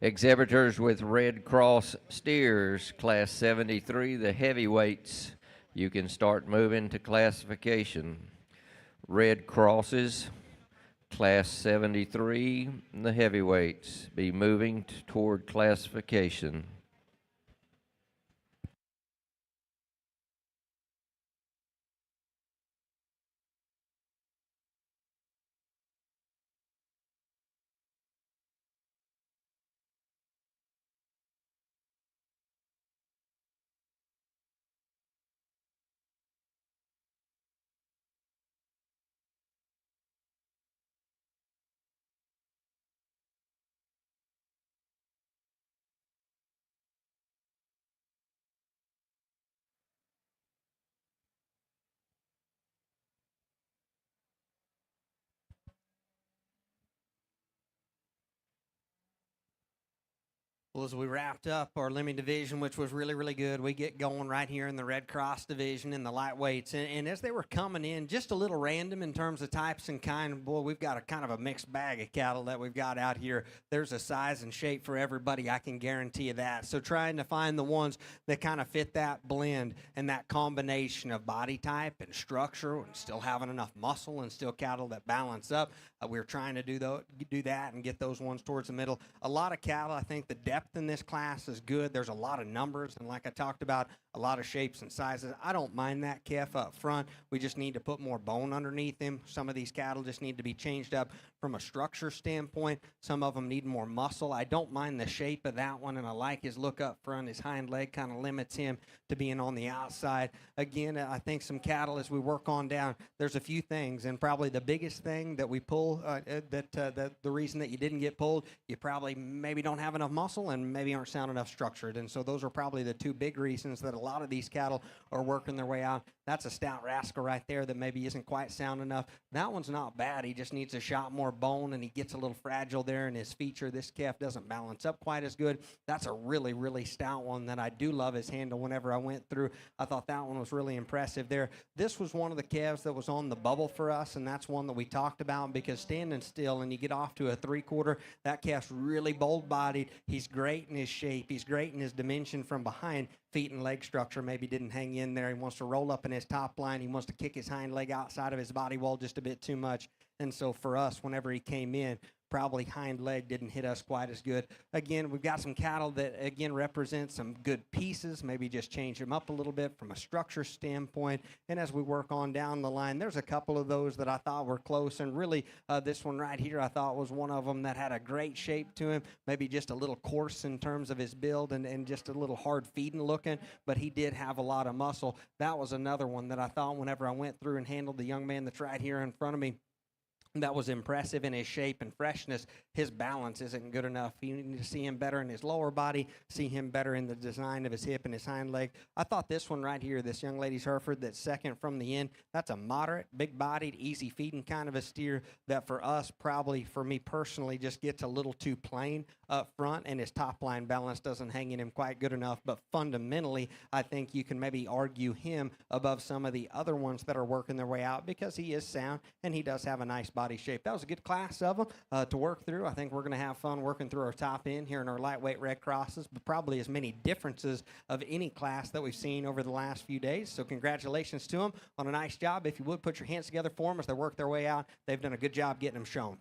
Exhibitors with Red Cross steers, Class 73, the heavyweights. You can start moving to classification. Red Crosses, Class 73, the heavyweights. Be moving toward classification. Well, as we wrapped up our Lemmy division, which was really, really good, we get going right here in the Red Cross division in the lightweights. And as they were coming in, just a little random in terms of types and kind. Boy, we've got a kind of a mixed bag of cattle that we've got out here. There's a size and shape for everybody, I can guarantee you that. So trying to find the ones that kind of fit that blend and that combination of body type and structure and still having enough muscle and still cattle that balance up. We're trying to do that and get those ones towards the middle. A lot of cattle, I think the depth in this class is good. There's a lot of numbers, and like I talked about, a lot of shapes and sizes. I don't mind that, Kef, up front. We just need to put more bone underneath him. Some of these cattle just need to be changed up from a structure standpoint. Some of them need more muscle. I don't mind the shape of that one, and I like his look up front. His hind leg kind of limits him to being on the outside. Again, I think some cattle, as we work on down, there's a few things, and probably the biggest thing that we pull, the reason that you didn't get pulled, you probably maybe don't have enough muscle and maybe aren't sound enough structured. And so those are probably the two big reasons that a lot of these cattle are working their way out. That's a stout rascal right there that maybe isn't quite sound enough. That one's not bad. He just needs a shot more bone, and he gets a little fragile there in his feature. This calf doesn't balance up quite as good. That's a really, really stout one that I do love his handle. Whenever I went through, I thought that one was really impressive there. This was one of the calves that was on the bubble for us, and that's one that we talked about because standing still and you get off to a 3/4, that calf's really bold-bodied. He's great in his shape. He's great in his dimension from behind. Feet and leg structure maybe didn't hang in there. He wants to roll up in his top line. He wants to kick his hind leg outside of his body wall just a bit too much. And so for us, whenever he came in, probably hind leg didn't hit us quite as good. Again, we've got some cattle that, again, represent some good pieces. Maybe just change them up a little bit from a structure standpoint. And as we work on down the line, there's a couple of those that I thought were close. And really, this one right here, I thought was one of them that had a great shape to him. Maybe just a little coarse in terms of his build and just a little hard feeding looking. But he did have a lot of muscle. That was another one that I thought whenever I went through and handled the young man that's right here in front of me, that was impressive in his shape and freshness. His balance isn't good enough. You need to see him better in his lower body, see him better in the design of his hip and his hind leg. I thought this one right here, this young lady's Hereford that's second from the end, that's a moderate, big-bodied, easy-feeding kind of a steer that for us, probably for me personally, just gets a little too plain up front, and his top-line balance doesn't hang in him quite good enough. But fundamentally, I think you can maybe argue him above some of the other ones that are working their way out because he is sound and he does have a nice body shape. That was a good class of them to work through. I think we're going to have fun working through our top end here in our lightweight Red Crosses, but probably as many differences of any class that we've seen over the last few days. So congratulations to them on a nice job. If you would, put your hands together for them as they work their way out. They've done a good job getting them shown.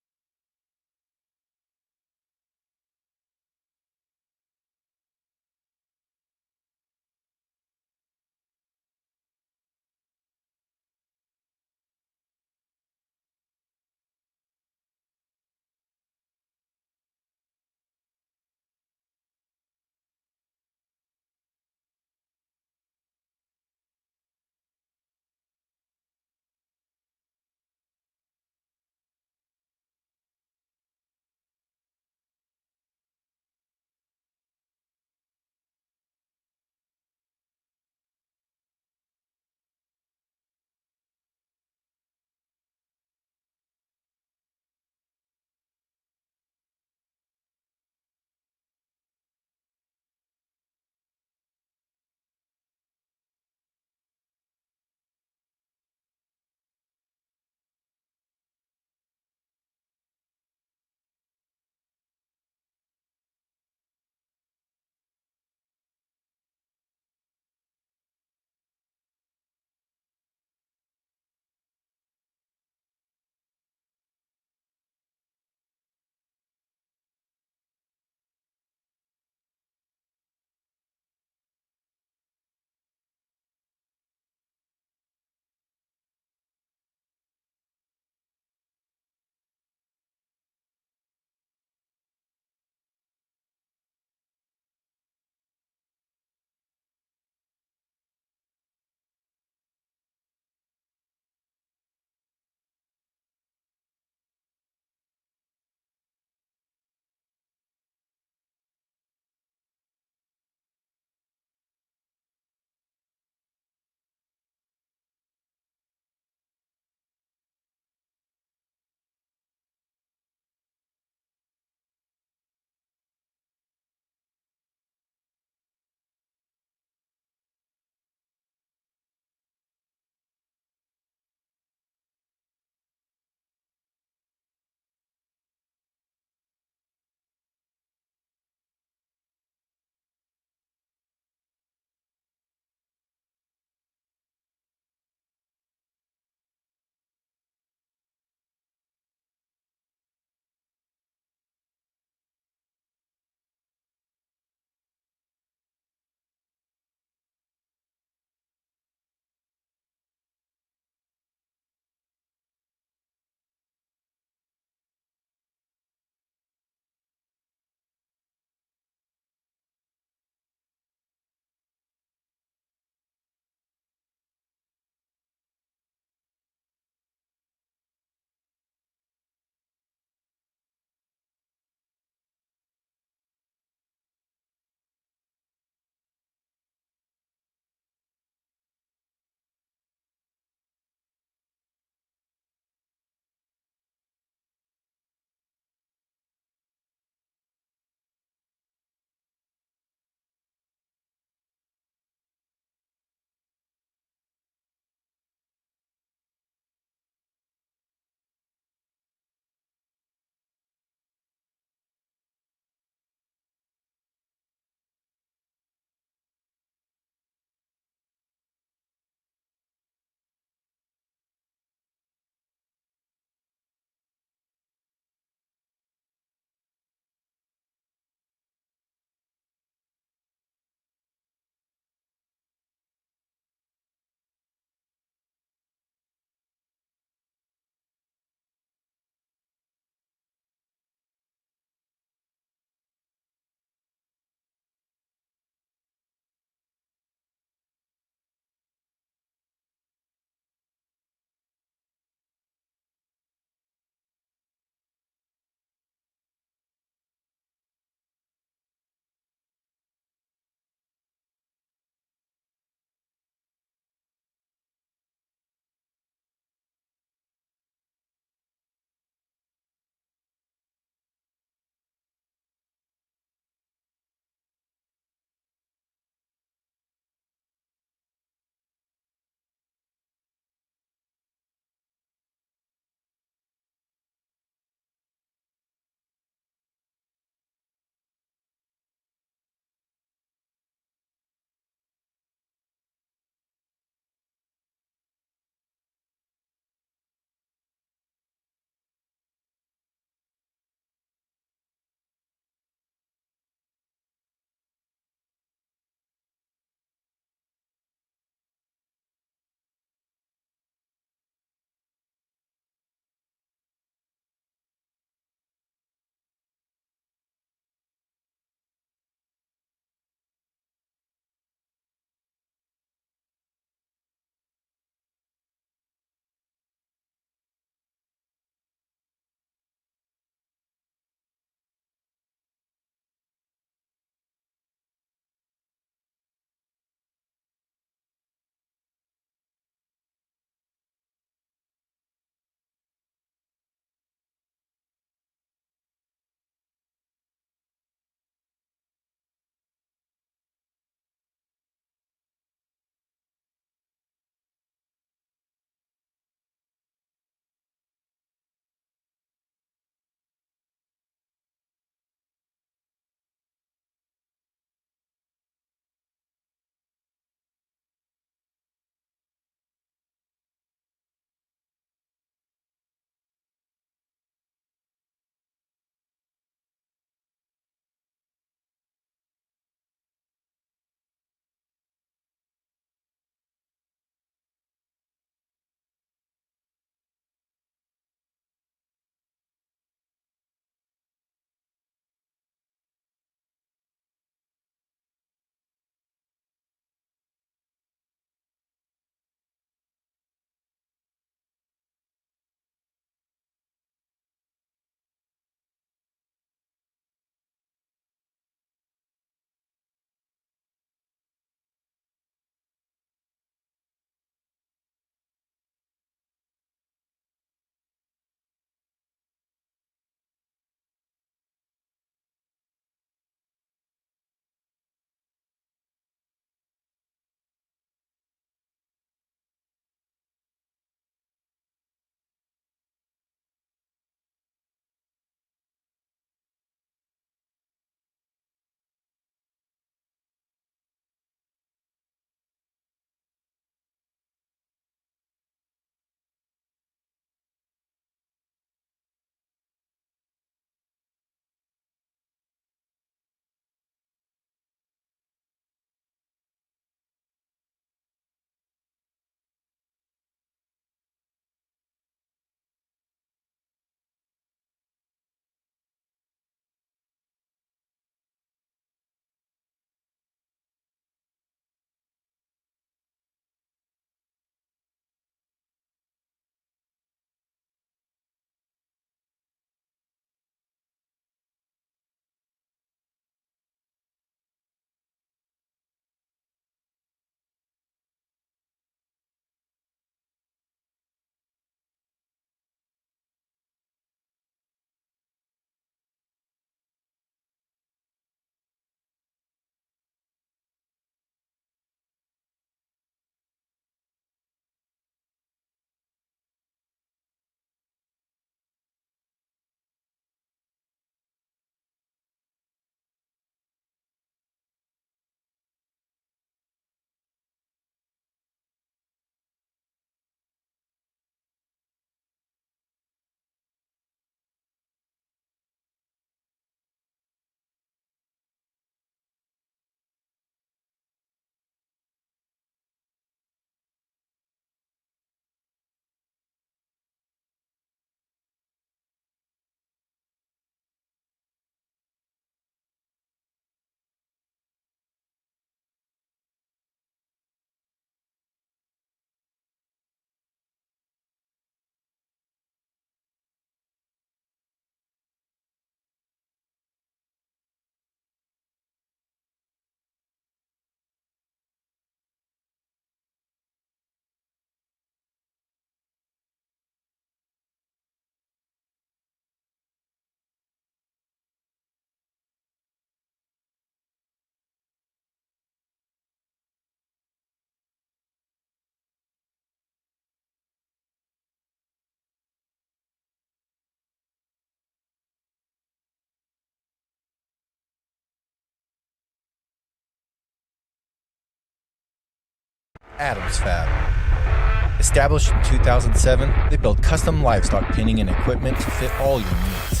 Adams Fab. Established in 2007, they build custom livestock pinning and equipment to fit all your needs.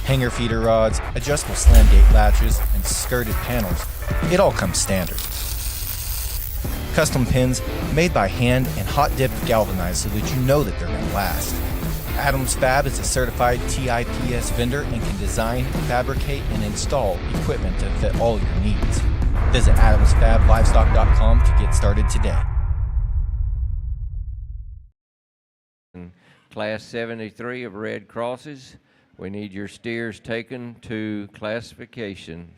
Hanger feeder rods, adjustable slam gate latches, and skirted panels, it all comes standard. Custom pins made by hand and hot dipped galvanized so that you know that they're going to last. Adams Fab is a certified TIPS vendor and can design, fabricate, and install equipment to fit all your needs. Visit adamsfablivestock.com to get started today. Class 73 of Red Crosses, we need your steers taken to classification.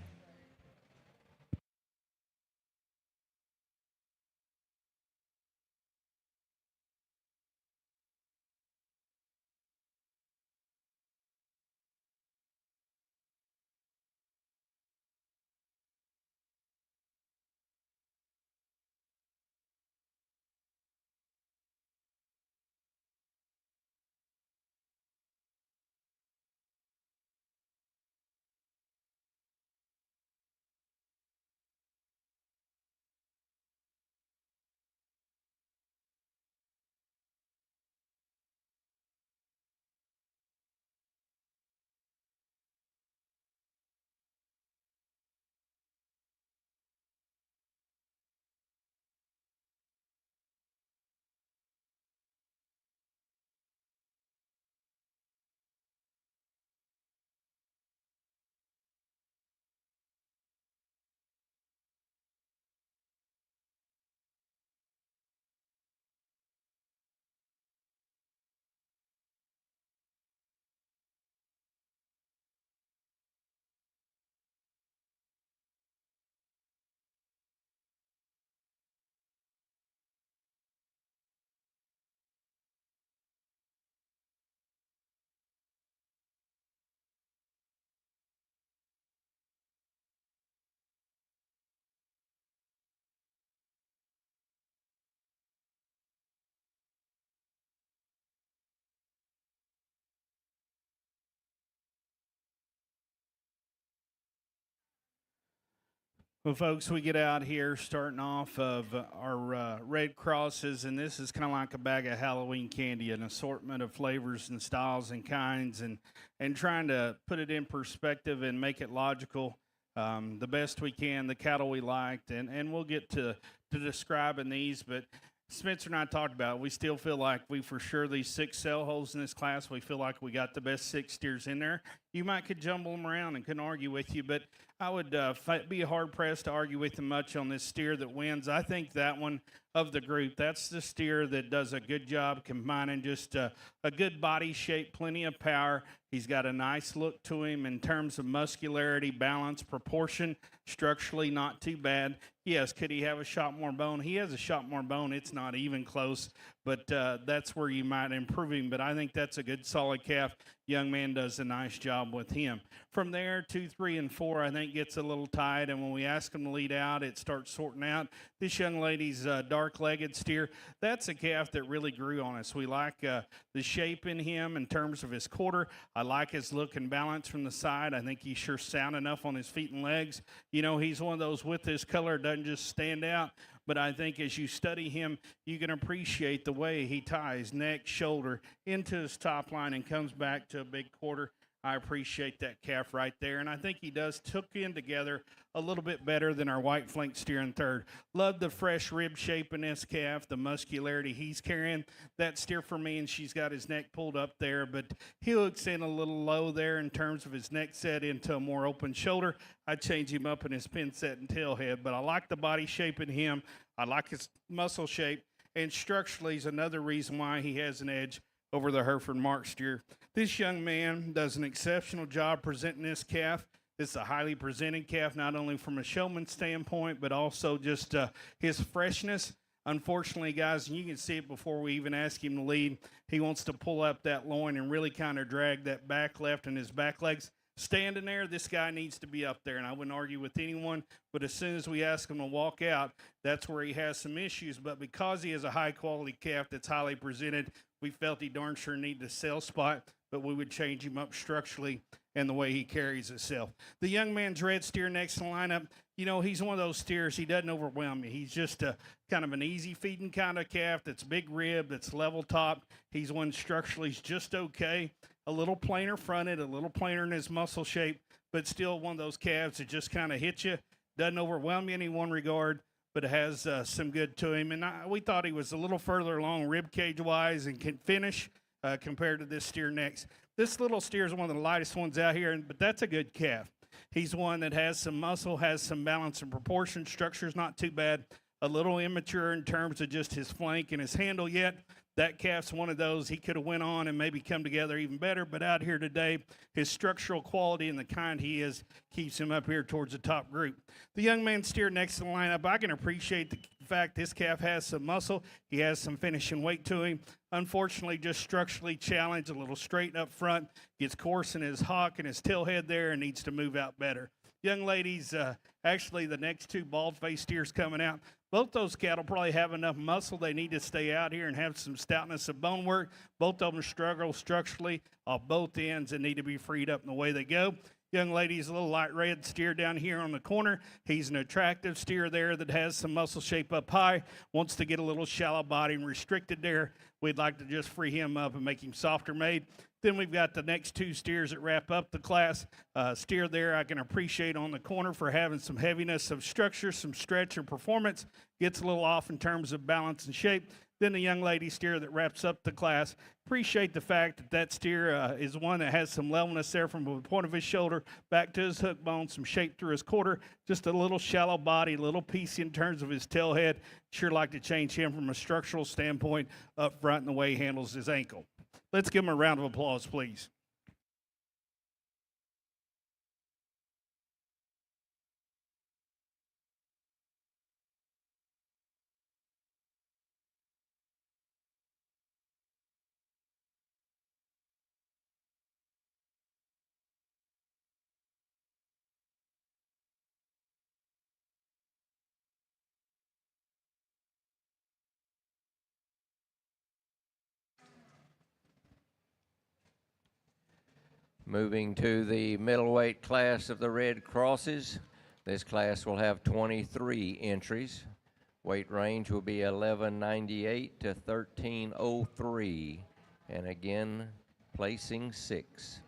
Well, folks, we get out here starting off of our Red Crosses, and this is kind of like a bag of Halloween candy, an assortment of flavors and styles and kinds, and trying to put it in perspective and make it logical the best we can, the cattle we liked, and we'll get to describing these, but Spencer and I talked about it. We still feel like we for sure these 6 cell holes in this class, we feel like we got the best 6 steers in there. You might could jumble them around and couldn't argue with you, but I would be hard-pressed to argue with them much on this steer that wins. I think that one of the group, that's the steer that does a good job combining just a good body shape, plenty of power. He's got a nice look to him in terms of muscularity, balance, proportion, structurally not too bad. Yes, could he have a shot more bone? He has a shot more bone. It's not even close, but that's where you might improve him. But I think that's a good, solid calf. Young man does a nice job with him. From there, 2, 3, and 4, I think gets a little tight. And when we ask him to lead out, it starts sorting out. This young lady's dark-legged steer, that's a calf that really grew on us. We like the shape in him in terms of his quarter. I like his look and balance from the side. I think he's sure sound enough on his feet and legs. You know, he's one of those with his color, doesn't just stand out. But I think as you study him, you can appreciate the way he ties neck, shoulder into his top line and comes back to a big quarter. I appreciate that calf right there. And I think he does took in together a little bit better than our white flank steer in third. Love the fresh rib shape in this calf, the muscularity he's carrying. That steer for me, and she's got his neck pulled up there, but he looks in a little low there in terms of his neck set into a more open shoulder. I'd change him up in his pin set and tail head, but I like the body shape in him. I like his muscle shape, and structurally is another reason why he has an edge over the Hereford Mark steer. This young man does an exceptional job presenting this calf. It's a highly presented calf, not only from a showman standpoint, but also just his freshness. Unfortunately, guys, and you can see it before we even ask him to lead, he wants to pull up that loin and really kind of drag that back left and his back legs. Standing there, this guy needs to be up there, and I wouldn't argue with anyone, but as soon as we ask him to walk out, that's where he has some issues. But because he is a high-quality calf that's highly presented, we felt he darn sure needed a sell spot. but we would change him up structurally and the way he carries himself. The young man's red steer next in the lineup, you know, he's one of those steers, he doesn't overwhelm you. He's just a kind of an easy feeding kind of calf that's big rib, that's level top. He's one structurally is just okay. A little plainer fronted, a little plainer in his muscle shape, but still one of those calves that just kind of hits you. Doesn't overwhelm you in any one regard, but it has some good to him. And we thought he was a little further along rib cage wise and can finish compared to this steer next. This little steer is one of the lightest ones out here, but that's a good calf. He's one that has some muscle, has some balance and proportion. Structure's not too bad. A little immature in terms of just his flank and his handle yet. That calf's one of those he could have went on and maybe come together even better, but out here today, his structural quality and the kind he is keeps him up here towards the top group. The young man steer next to the lineup, I can appreciate the fact this calf has some muscle. He has some finishing weight to him. Unfortunately, just structurally challenged, a little straight up front, gets coarse in his hock and his tail head there and needs to move out better. Young ladies, actually the next two bald-faced steers coming out, both those cattle probably have enough muscle. They need to stay out here and have some stoutness of bone work. Both of them struggle structurally off both ends and need to be freed up in the way they go. Young lady's a little light red steer down here on the corner. He's an attractive steer there that has some muscle shape up high, wants to get a little shallow body and restricted there. We'd like to just free him up and make him softer made. Then we've got the next two steers that wrap up the class. Steer there I can appreciate on the corner for having some heaviness of structure, some stretch and performance. Gets a little off in terms of balance and shape. Then the young lady steer that wraps up the class. Appreciate the fact that that steer is one that has some levelness there from the point of his shoulder back to his hook bone, some shape through his quarter, just a little shallow body, a little piecey in terms of his tail head. Sure like to change him from a structural standpoint up front and the way he handles his ankle. Let's give him a round of applause, please. Moving to the middleweight class of the Red Crosses. This class will have 23 entries. Weight range will be 1198 to 1303. And again, placing 6.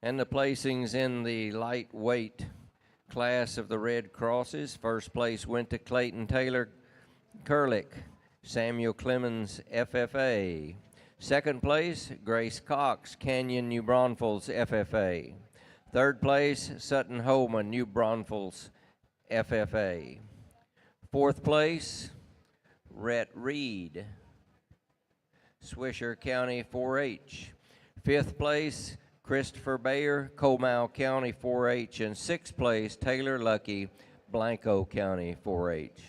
And the placings in the lightweight class of the Red Crosses. First place went to Clayton Taylor Curlick, Samuel Clemens, FFA. Second place, Grace Cox, Canyon, New Braunfels, FFA. Third place, Sutton Holman, New Braunfels, FFA. Fourth place, Rhett Reed, Swisher County 4-H. Fifth place, Christopher Bayer, Comal County 4-H. And sixth place, Taylor Lucky, Blanco County 4-H.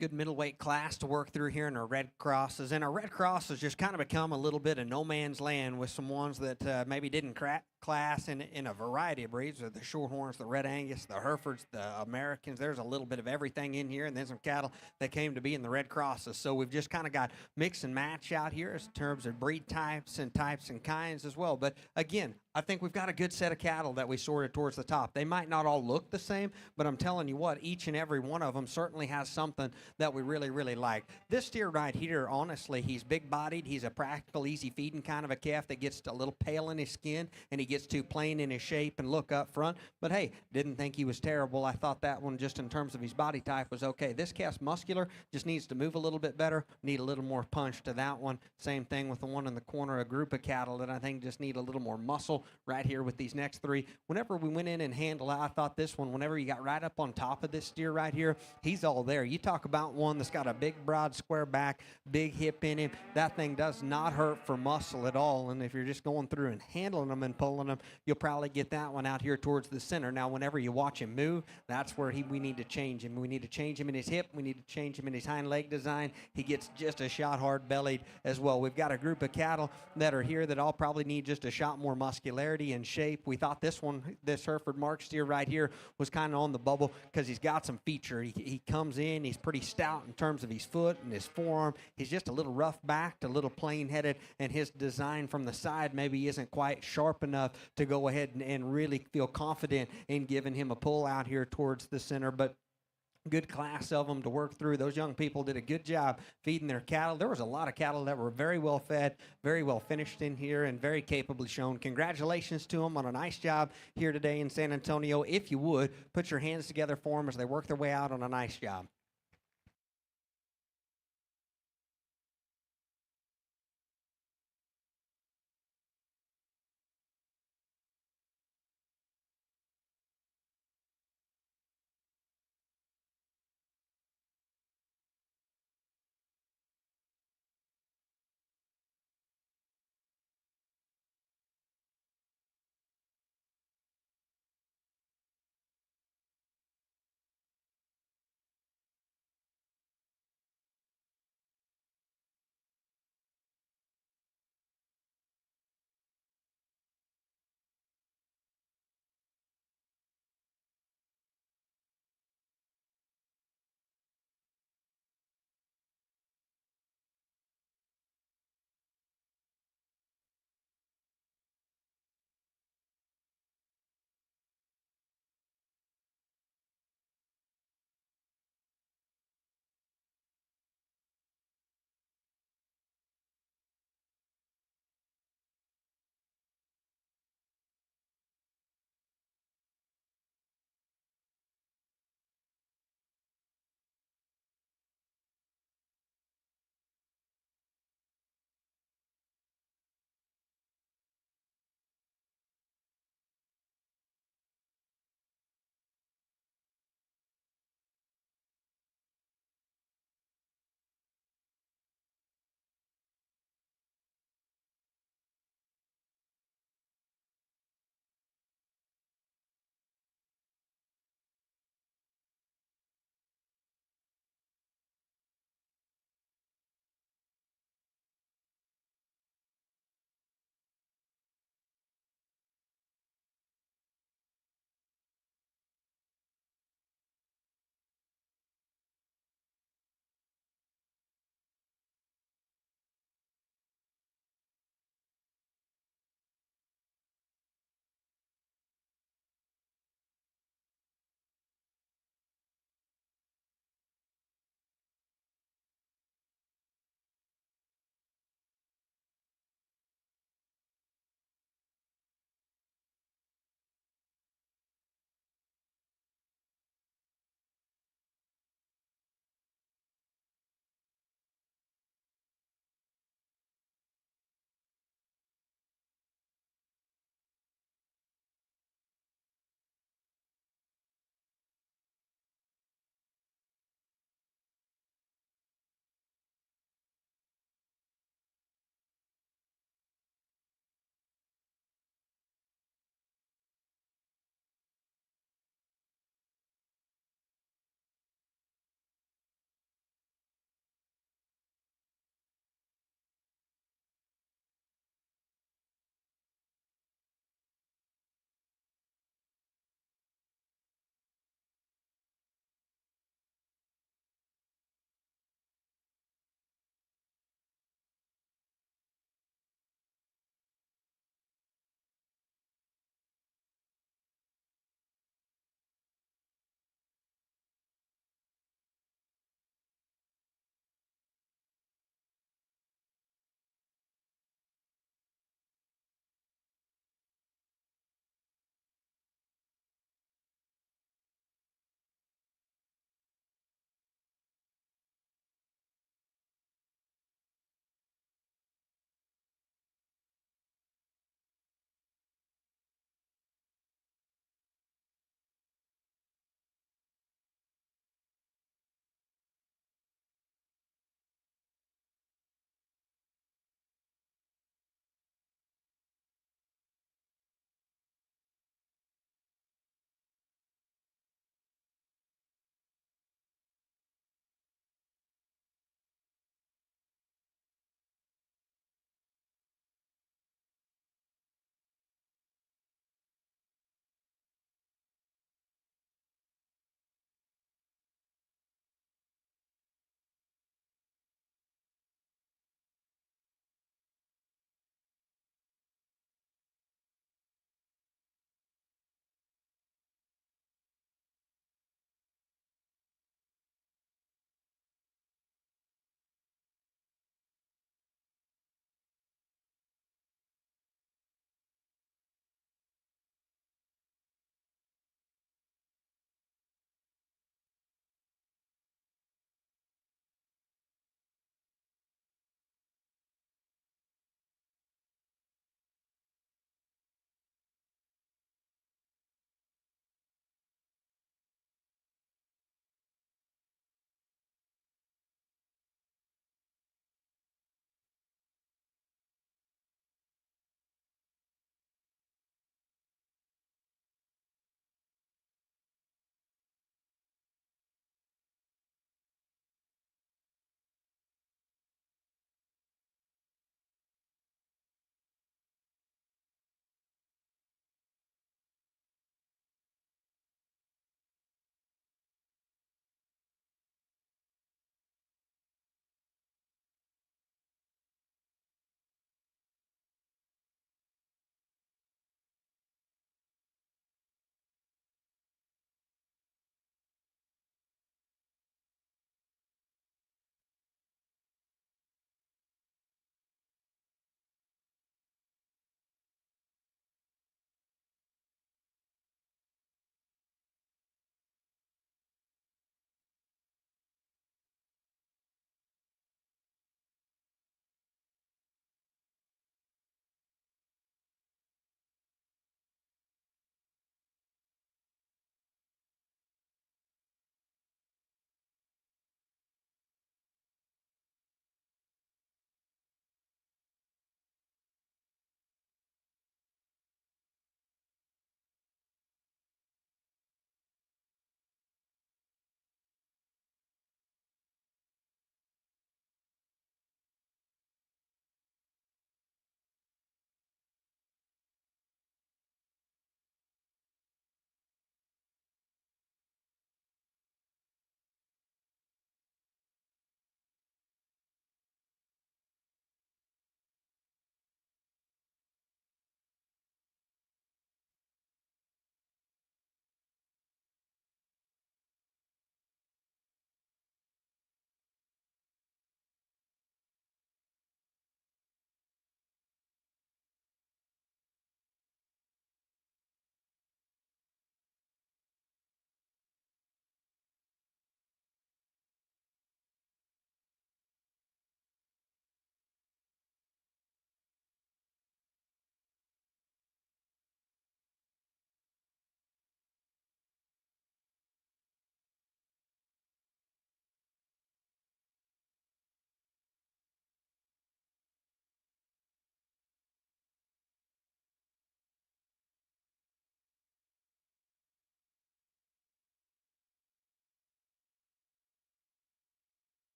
Good middleweight class to work through here in our Red Crosses. And our Red Crosses just kind of become a little bit of no man's land with some ones that maybe didn't class in a variety of breeds. The Shorthorns, the Red Angus, the Herefords, the Americans. There's a little bit of everything in here, and then some cattle that came to be in the Red Crosses. So we've just kind of got mix and match out here in terms of breed types and kinds as well. But again, I think we've got a good set of cattle that we sorted towards the top. They might not all look the same, but I'm telling you what, each and every one of them certainly has something that we really, really like. This steer right here, honestly, he's big-bodied. He's a practical, easy-feeding kind of a calf that gets a little pale in his skin, and he gets too plain in his shape and look up front. But hey, didn't think he was terrible. I thought that one, just in terms of his body type, was okay. This calf's muscular, just needs to move a little bit better, need a little more punch to that one. Same thing with the one in the corner, a group of cattle that I think just need a little more muscle right here with these next three. Whenever we went in and handled it, I thought this one, whenever you got right up on top of this steer right here, he's all there. You talk about one that's got a big, broad, square back, big hip in him. That thing does not hurt for muscle at all. And if you're just going through and handling them and pulling them, you'll probably get that one out here towards the center. Now, whenever you watch him move, that's where we need to change him. We need to change him in his hip. We need to change him in his hind leg design. He gets just a shot hard bellied as well. We've got a group of cattle that are here that all probably need just a shot more muscularity and shape. We thought this one, this Hereford Mark steer right here, was kind of on the bubble because he's got some feature. He comes in, he's pretty stout in terms of his foot and his forearm. He's just a little rough backed, a little plain headed, and his design from the side maybe isn't quite sharp enough to go ahead and really feel confident in giving him a pull out here towards the center. But good class of them to work through. Those young people did a good job feeding their cattle. There was a lot of cattle that were very well fed, very well finished in here, and very capably shown. Congratulations to them on a nice job here today in San Antonio. If you would, put your hands together for them as they work their way out on a nice job.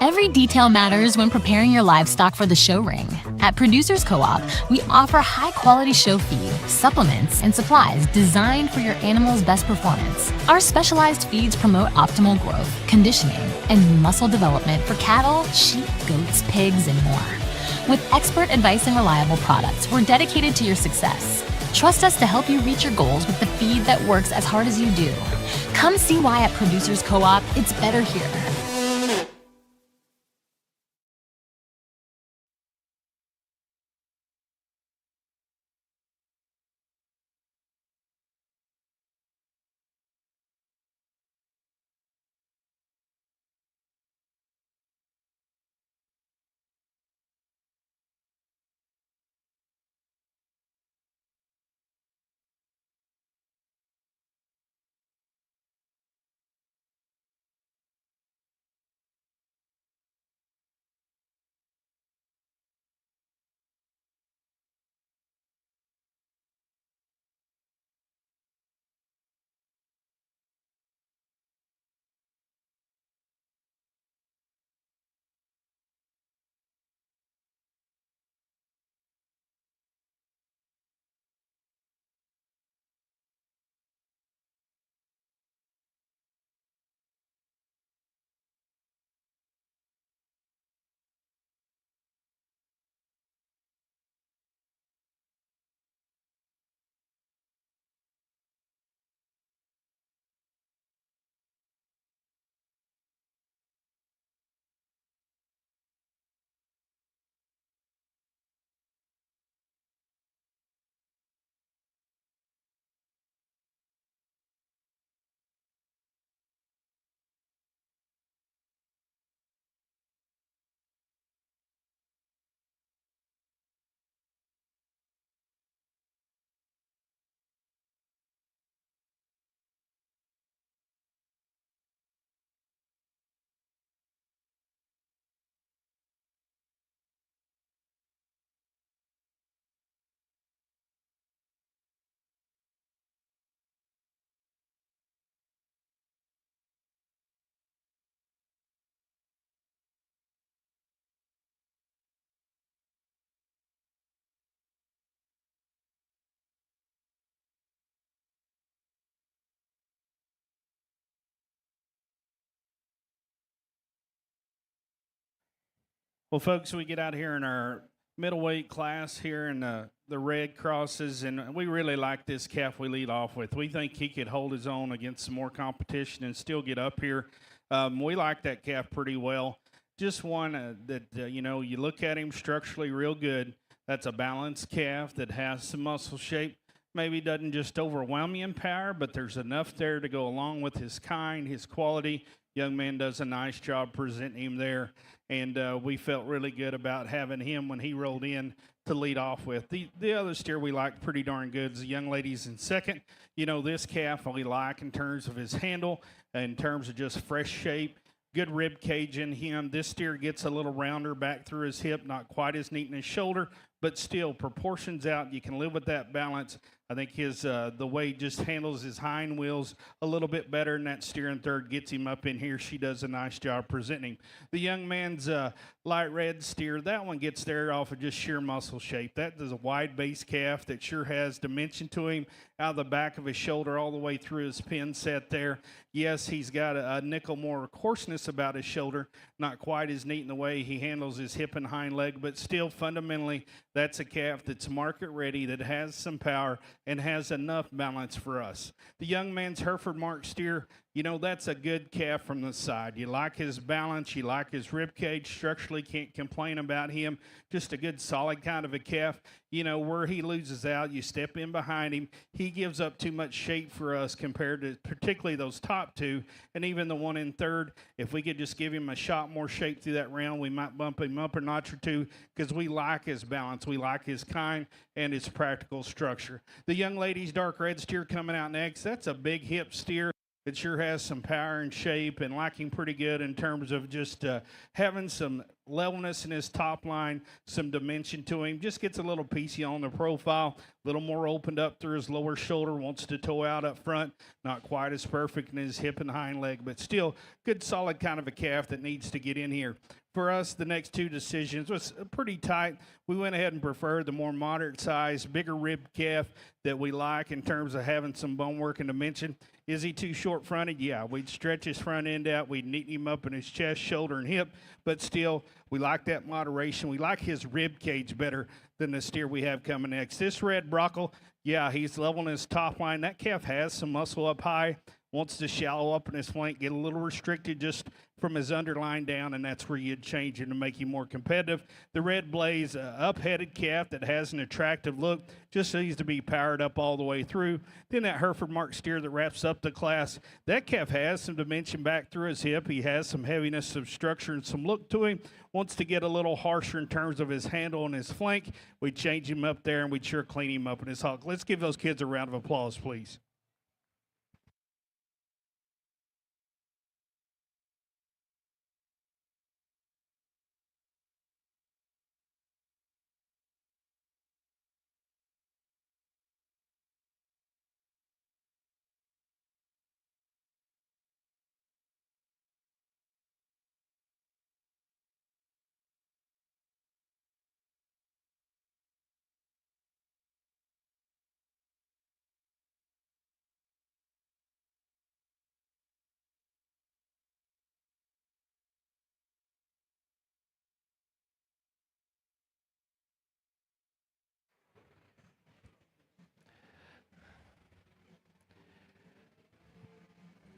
Every detail matters when preparing your livestock for the show ring. At Producers Co-op, we offer high-quality show feed, supplements, and supplies designed for your animal's best performance. Our specialized feeds promote optimal growth, conditioning, and muscle development for cattle, sheep, goats, pigs, and more. With expert advice and reliable products, we're dedicated to your success. Trust us to help you reach your goals with the feed that works as hard as you do. Come see why at Producers Co-op, it's better here. Well, folks, we get out here in our middleweight class here in the Red Crosses, and we really like this calf we lead off with. We think he could hold his own against some more competition and still get up here. We like that calf pretty well. Just one that, you know, you look at him structurally real good. That's a balanced calf that has some muscle shape. Maybe doesn't just overwhelm you in power, but there's enough there to go along with his kind, his quality. Young man does a nice job presenting him there, and we felt really good about having him when he rolled in to lead off with. The other steer we like pretty darn good is the young ladies in second. You know, this calf we like in terms of his handle, in terms of just fresh shape, good rib cage in him. This steer gets a little rounder back through his hip, not quite as neat in his shoulder, but still proportions out. You can live with that balance. I think his the way he just handles his hind wheels a little bit better, and that steer in third gets him up in here. She does a nice job presenting. The young man's light red steer, that one gets there off of just sheer muscle shape. That is a wide base calf that sure has dimension to him out of the back of his shoulder all the way through his pin set there. Yes, he's got a nickel more coarseness about his shoulder, not quite as neat in the way he handles his hip and hind leg, but still fundamentally that's a calf that's market ready, that has some power and has enough balance for us. The young man's Hereford Mark steer, you know, that's a good calf from the side. You like his balance, you like his rib cage, structurally can't complain about him. Just a good solid kind of a calf. You know, where he loses out, you step in behind him. He gives up too much shape for us compared to particularly those top two and even the one in third. If we could just give him a shot more shape through that round, we might bump him up a notch or two because we like his balance. We like his kind and his practical structure. The young lady's dark red steer coming out next. That's a big hip steer. It sure has some power and shape and lacking pretty good in terms of just having some levelness in his top line, some dimension to him. Just gets a little piecey on the profile, a little more opened up through his lower shoulder, wants to toe out up front. Not quite as perfect in his hip and hind leg, but still good, solid kind of a calf that needs to get in here. For us, the next two decisions was pretty tight. We went ahead and preferred the more moderate size, bigger ribbed calf that we like in terms of having some bone work and dimension. Is he too short fronted? Yeah, we'd stretch his front end out. We'd neaten him up in his chest, shoulder, and hip. But still, we like that moderation. We like his rib cage better than the steer we have coming next. This red Brockle, yeah, he's leveling his top line. That calf has some muscle up high. Wants to shallow up in his flank, get a little restricted just from his underline down, and that's where you'd change him to make him more competitive. The Red Blaze, up-headed calf that has an attractive look, just needs to be powered up all the way through. Then that Hereford Mark steer that wraps up the class. That calf has some dimension back through his hip. He has some heaviness, some structure, and some look to him. Wants to get a little harsher in terms of his handle and his flank. We'd change him up there, and we'd sure clean him up in his hog. Let's give those kids a round of applause, please.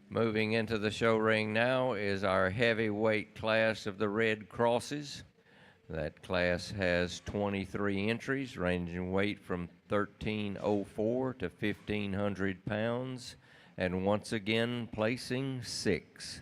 Moving into the show ring now is our heavyweight class of the Red Crosses. That class has 23 entries, ranging in weight from 1,304 to 1,500 pounds, and once again placing 6.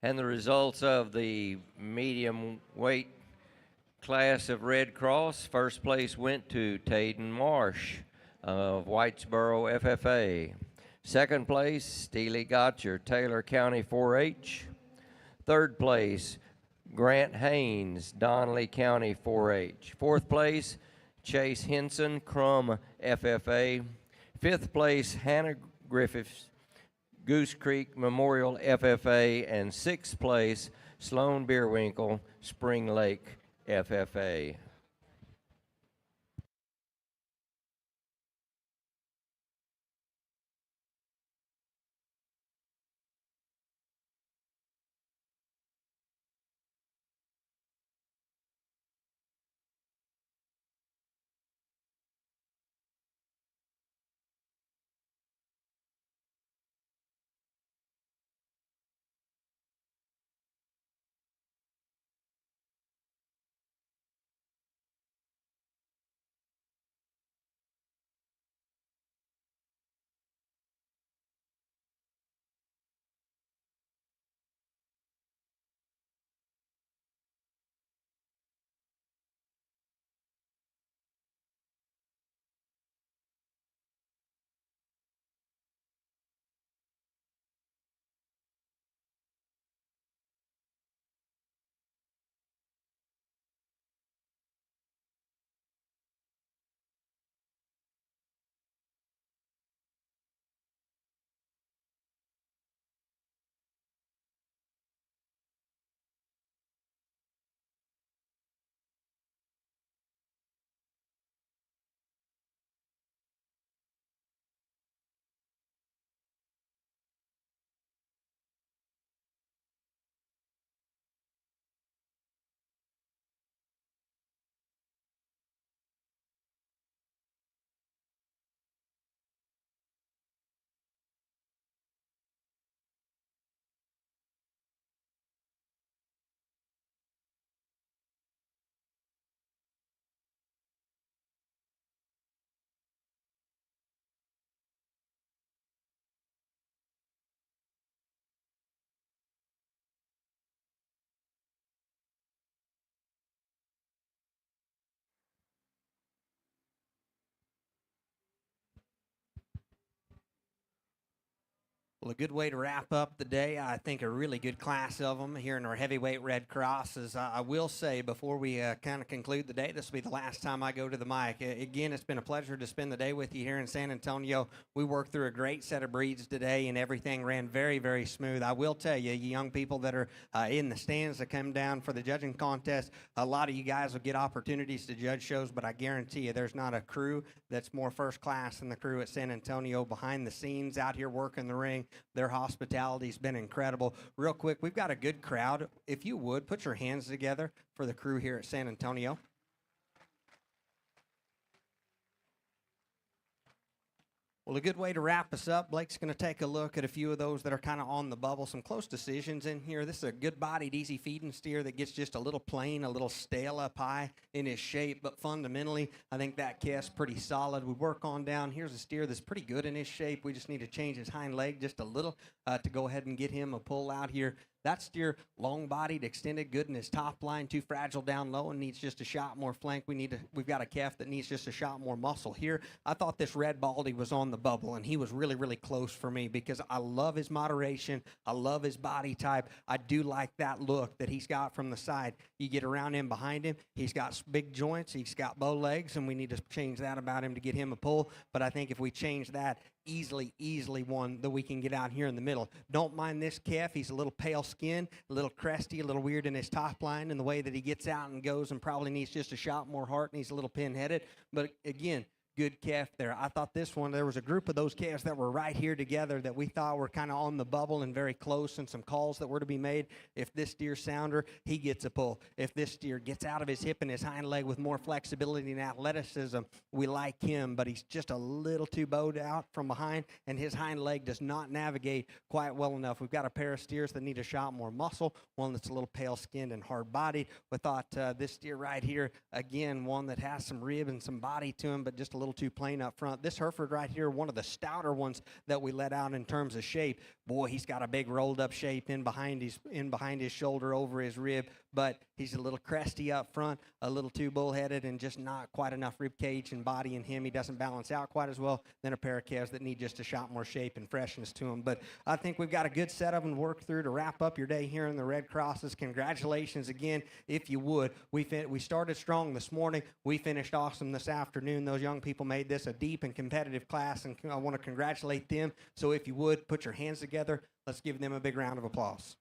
And the results of the medium weight class of Red Cross, first place went to Tayden Marsh of Whitesboro FFA. Second place, Steely Gotcher, Taylor County 4-H. Third place, Grant Haynes, Donnelly County 4-H. Fourth place, Chase Henson, Crum FFA. Fifth place, Hannah Griffiths, Goose Creek Memorial FFA. And sixth place, Sloan Bierwinkle, Spring Lake FFA. Well, a good way to wrap up the day. I think a really good class of them here in our heavyweight Red Cross. As I will say before we kind of conclude the day, this will be the last time I go to the mic. Again, it's been a pleasure to spend the day with you here in San Antonio. We worked through a great set of breeds today, and everything ran very, very smooth. I will tell you, you young people that are in the stands that come down for the judging contest, a lot of you guys will get opportunities to judge shows, but I guarantee you there's not a crew that's more first class than the crew at San Antonio behind the scenes out here working the ring. Their hospitality's been incredible. Real quick, we've got a good crowd. If you would, put your hands together for the crew here at San Antonio. Well, a good way to wrap us up, Blake's going to take a look at a few of those that are kind of on the bubble, some close decisions in here. This is a good-bodied, easy-feeding steer that gets just a little plain, a little stale up high in his shape, but fundamentally, I think that calf's pretty solid. We work on down. Here's a steer that's pretty good in his shape. We just need to change his hind leg just a little to go ahead and get him a pull out here. That steer, long-bodied, extended, good in his top line, too fragile down low and needs just a shot more flank. We've got a calf that needs just a shot more muscle here. I thought this Red Baldy was on the bubble, and he was really, really close for me because I love his moderation. I love his body type. I do like that look that he's got from the side. You get around him behind him, he's got big joints, he's got bow legs, and we need to change that about him to get him a pull. But I think if we change that, easily one that we can get out here in the middle. Don't mind this calf. He's a little pale skin, a little cresty, a little weird in his top line and the way that he gets out and goes, and probably needs just a shot more heart, and he's a little pin-headed. But again, good calf there. I thought this one, there was a group of those calves that were right here together that we thought were kind of on the bubble and very close, and some calls that were to be made. If this steer sounder, he gets a pull. If this steer gets out of his hip and his hind leg with more flexibility and athleticism, we like him, but he's just a little too bowed out from behind, and his hind leg does not navigate quite well enough. We've got a pair of steers that need a shot more muscle, one that's a little pale-skinned and hard-bodied. We thought this steer right here, again, one that has some rib and some body to him, but just a little little too plain up front. This Hereford right here, one of the stouter ones that we let out in terms of shape. Boy, he's got a big rolled up shape in behind his shoulder, over his rib, but he's a little cresty up front, a little too bullheaded, and just not quite enough rib cage and body in him. He doesn't balance out quite as well. Than a pair of calves that need just a shot more shape and freshness to them. But I think we've got a good set of them to work through to wrap up your day here in the Red Crosses. Congratulations again, if you would. We started strong this morning. We finished awesome this afternoon. Those young people made this a deep and competitive class, and I want to congratulate them. So if you would, put your hands together. Let's give them a big round of applause.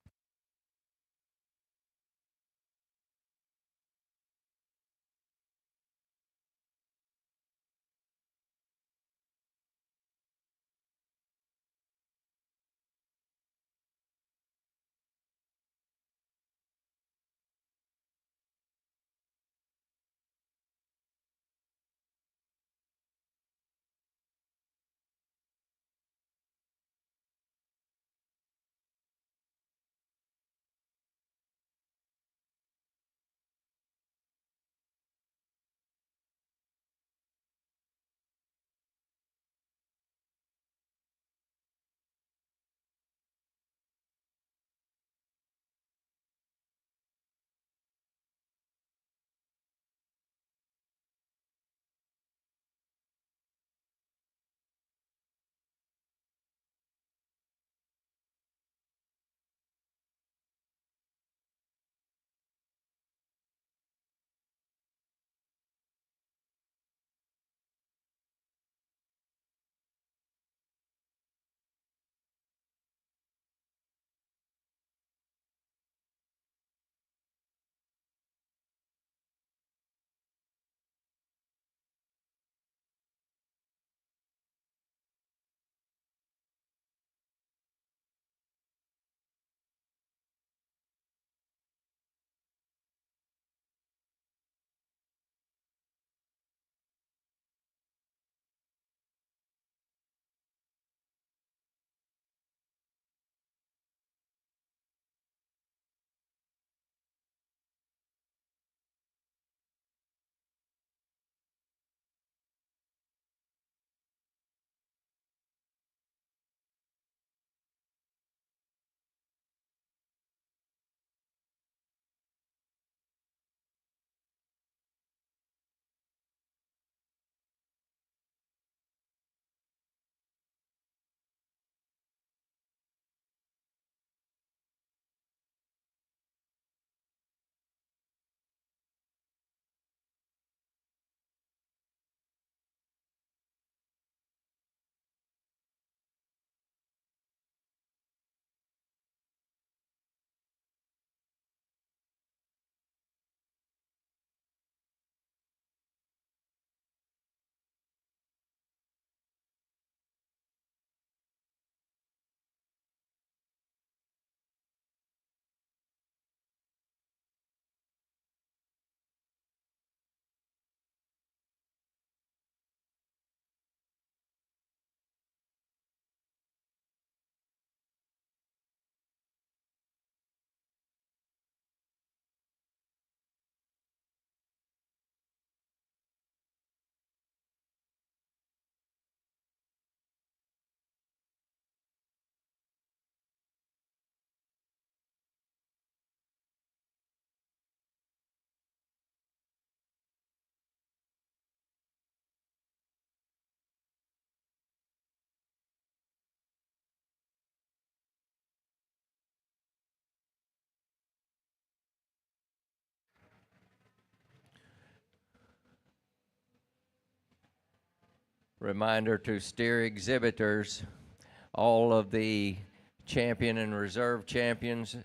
Reminder to steer exhibitors, all of the champion and reserve champions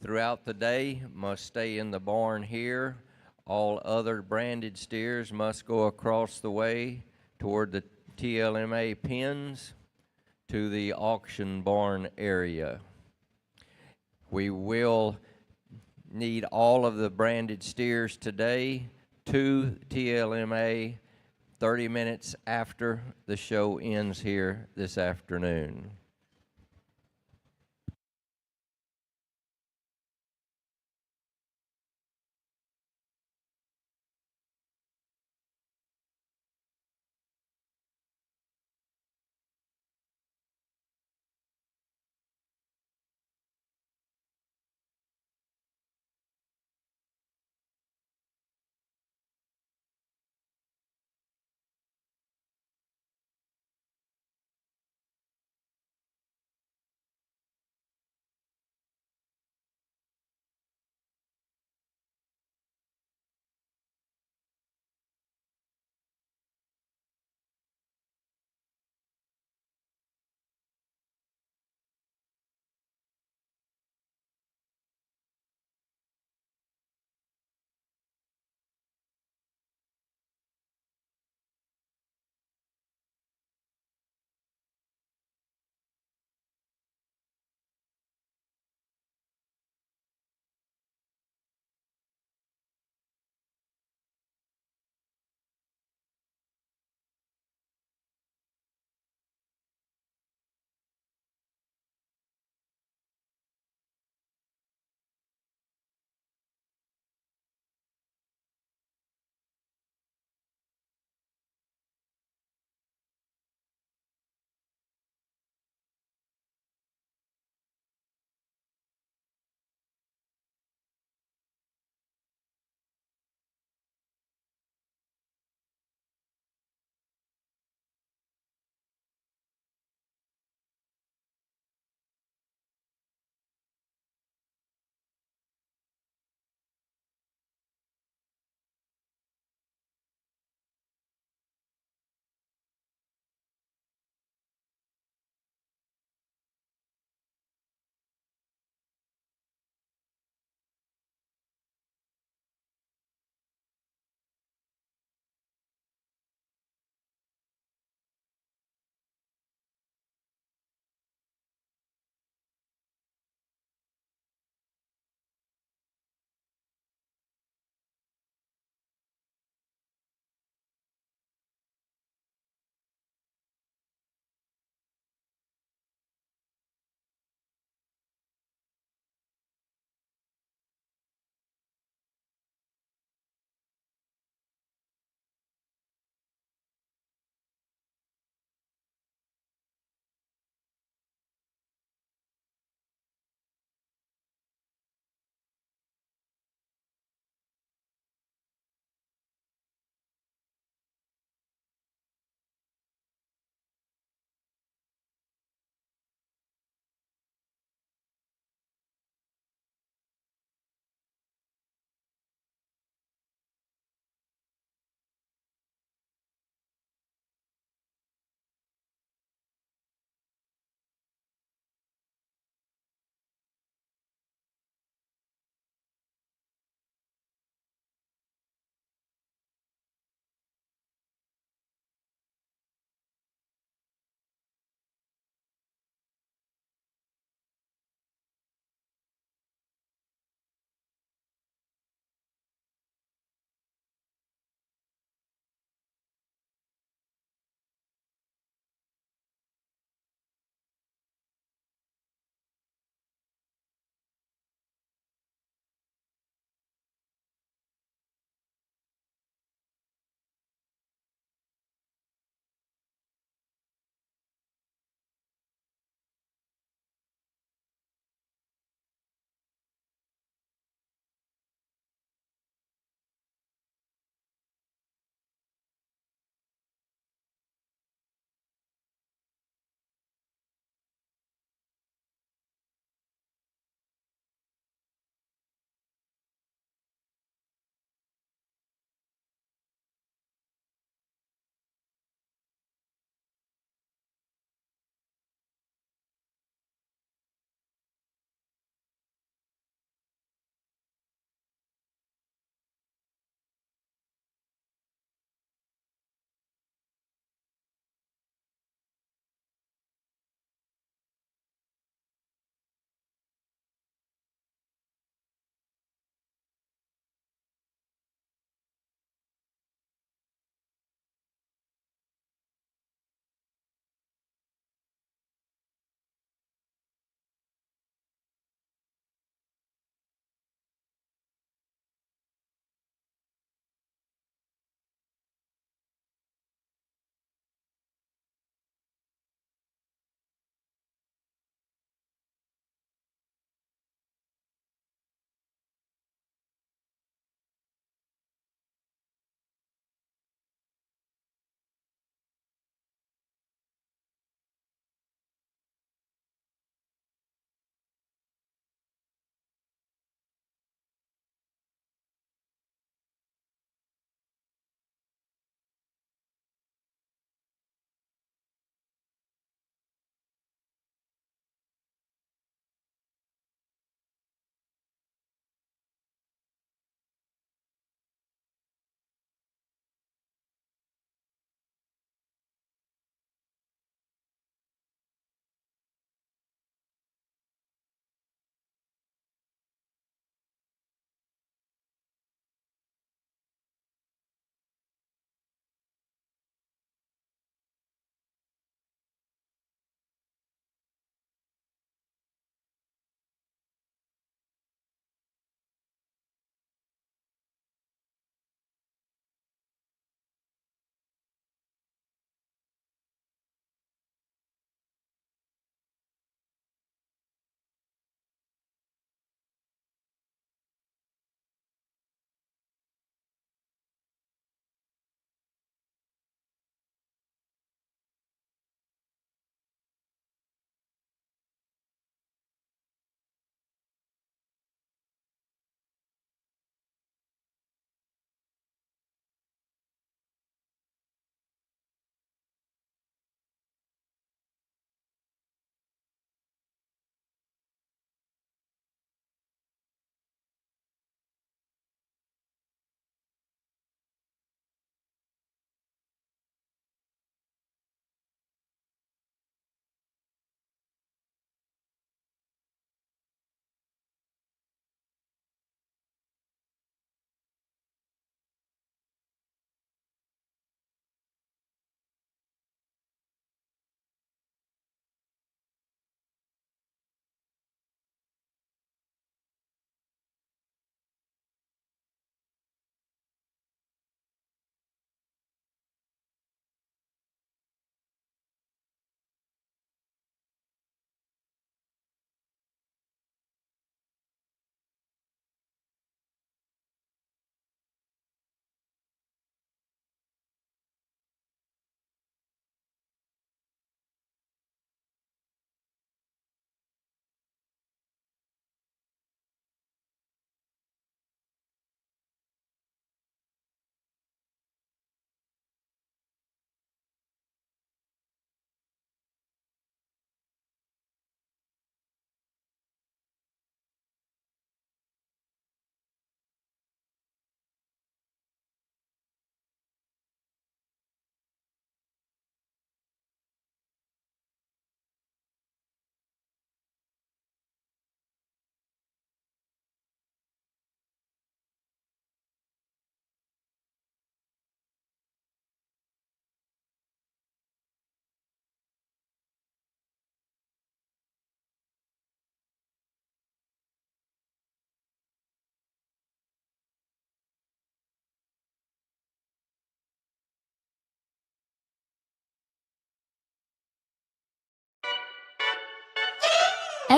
throughout the day must stay in the barn here. All other branded steers must go across the way toward the TLMA pens to the auction barn area. We will need all of the branded steers today to TLMA 30 minutes after the show ends here this afternoon.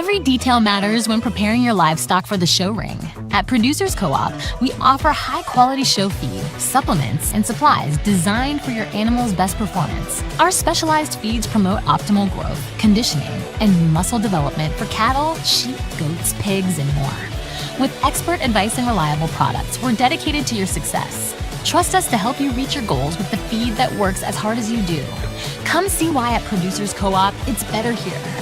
Every detail matters when preparing your livestock for the show ring. At Producers Co-op, we offer high-quality show feed, supplements, and supplies designed for your animal's best performance. Our specialized feeds promote optimal growth, conditioning, and muscle development for cattle, sheep, goats, pigs, and more. With expert advice and reliable products, we're dedicated to your success. Trust us to help you reach your goals with the feed that works as hard as you do. Come see why at Producers Co-op, it's better here.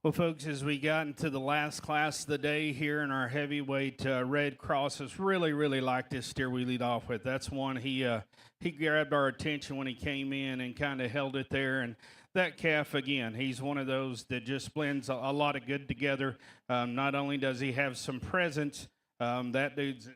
Well, folks, as we got into the last class of the day here in our heavyweight Red Crosses, really like this steer we lead off with. That's one he grabbed our attention when he came in and kind of held it there. And that calf, again, he's one of those that just blends a lot of good together. Not only does he have some presence, that dude's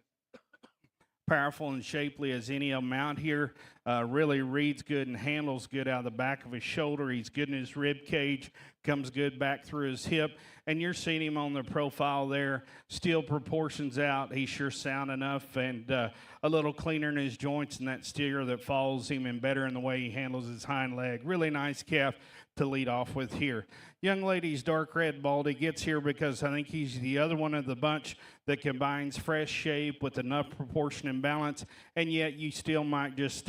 powerful and shapely as any of them out here. Really reads good and handles good out of the back of his shoulder. He's good in his rib cage, comes good back through his hip. And you're seeing him on the profile there. Still proportions out. He's sure sound enough and a little cleaner in his joints than that steer that follows him, and better in the way he handles his hind leg. Really nice calf to lead off with here. Young lady's dark red Baldy gets here because I think he's the other one of the bunch that combines fresh shape with enough proportion and balance, and yet you still might just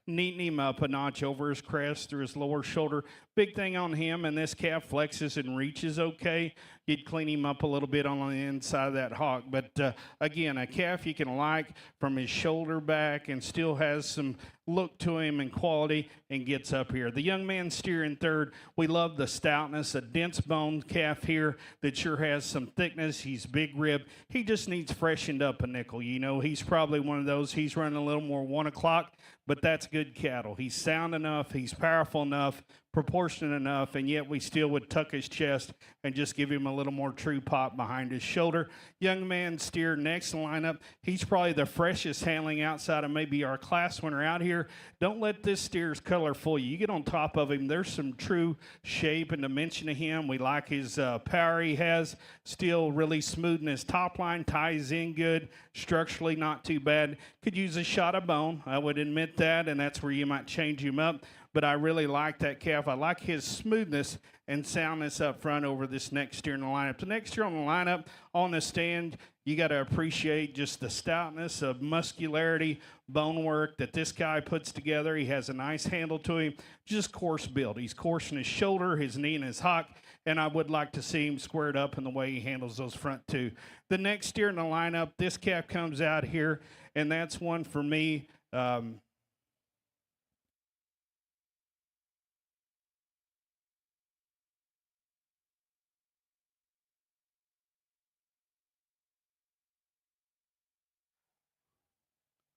neaten him up a notch over his crest through his lower shoulder. Big thing on him, and this calf flexes and reaches okay. You'd clean him up a little bit on the inside of that hock. But again, a calf you can like from his shoulder back and still has some look to him and quality and gets up here. The young man steer in third. We love the stoutness, a dense boned calf here that sure has some thickness. He's big rib. He just needs freshened up a nickel. You know, he's probably one of those. He's running a little more 1 o'clock, but that's good cattle. He's sound enough. He's powerful enough, proportionate enough, and yet we still would tuck his chest and just give him a little more true pop behind his shoulder. Young man steer next in the lineup. He's probably the freshest handling outside of maybe our class winner out here. Don't let this steer's color fool you. You get on top of him, there's some true shape and dimension to him. We like his power he has. Still really smooth in his top line, ties in good, structurally not too bad. Could use a shot of bone, I would admit that, and that's where you might change him up. But I really like that calf. I like his smoothness and soundness up front over this next steer in the lineup. The next steer on the lineup, on the stand, you got to appreciate just the stoutness of muscularity, bone work that this guy puts together. He has a nice handle to him, just coarse build. He's coarse in his shoulder, his knee, and his hock, and I would like to see him squared up in the way he handles those front two. The next steer in the lineup, this calf comes out here, and that's one for me.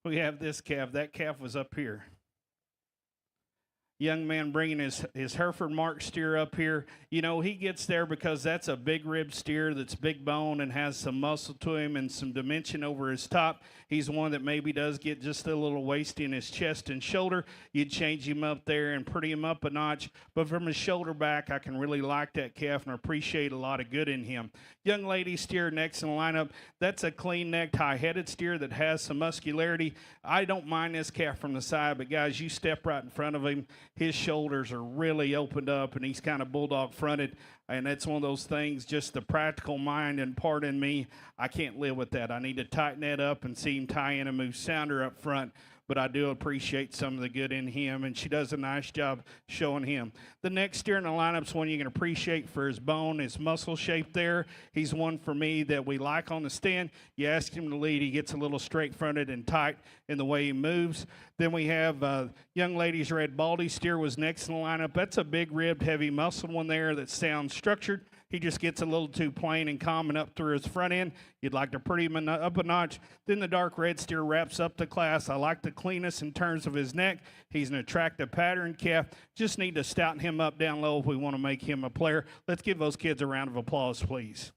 We have this calf. That calf was up here. Young man bringing his Hereford Mark steer up here. You know, he gets there because that's a big rib steer that's big bone and has some muscle to him and some dimension over his top. He's one that maybe does get just a little wasty in his chest and shoulder. You'd change him up there and pretty him up a notch. But from his shoulder back, I can really like that calf and appreciate a lot of good in him. Young lady steer next in the lineup. That's a clean-necked, high-headed steer that has some muscularity. I don't mind this calf from the side, but guys, you step right in front of him. His shoulders are really opened up, and he's kind of bulldog fronted. And that's one of those things, just the practical mind and part in me, I can't live with that. I need to tighten that up and see him tie in and move sounder up front. But I do appreciate some of the good in him, and she does a nice job showing him. The next steer in the lineup's one you can appreciate for his bone, his muscle shape there. He's one for me that we like on the stand. You ask him to lead, he gets a little straight-fronted and tight in the way he moves. Then we have young lady's red Baldy steer was next in the lineup. That's a big-ribbed, heavy muscle one there that sounds structured. He just gets a little too plain and common up through his front end. You'd like to pretty him up a notch. Then the dark red steer wraps up the class. I like the cleanness in terms of his neck. He's an attractive pattern calf. Just need to stouten him up down low if we want to make him a player. Let's give those kids a round of applause, please.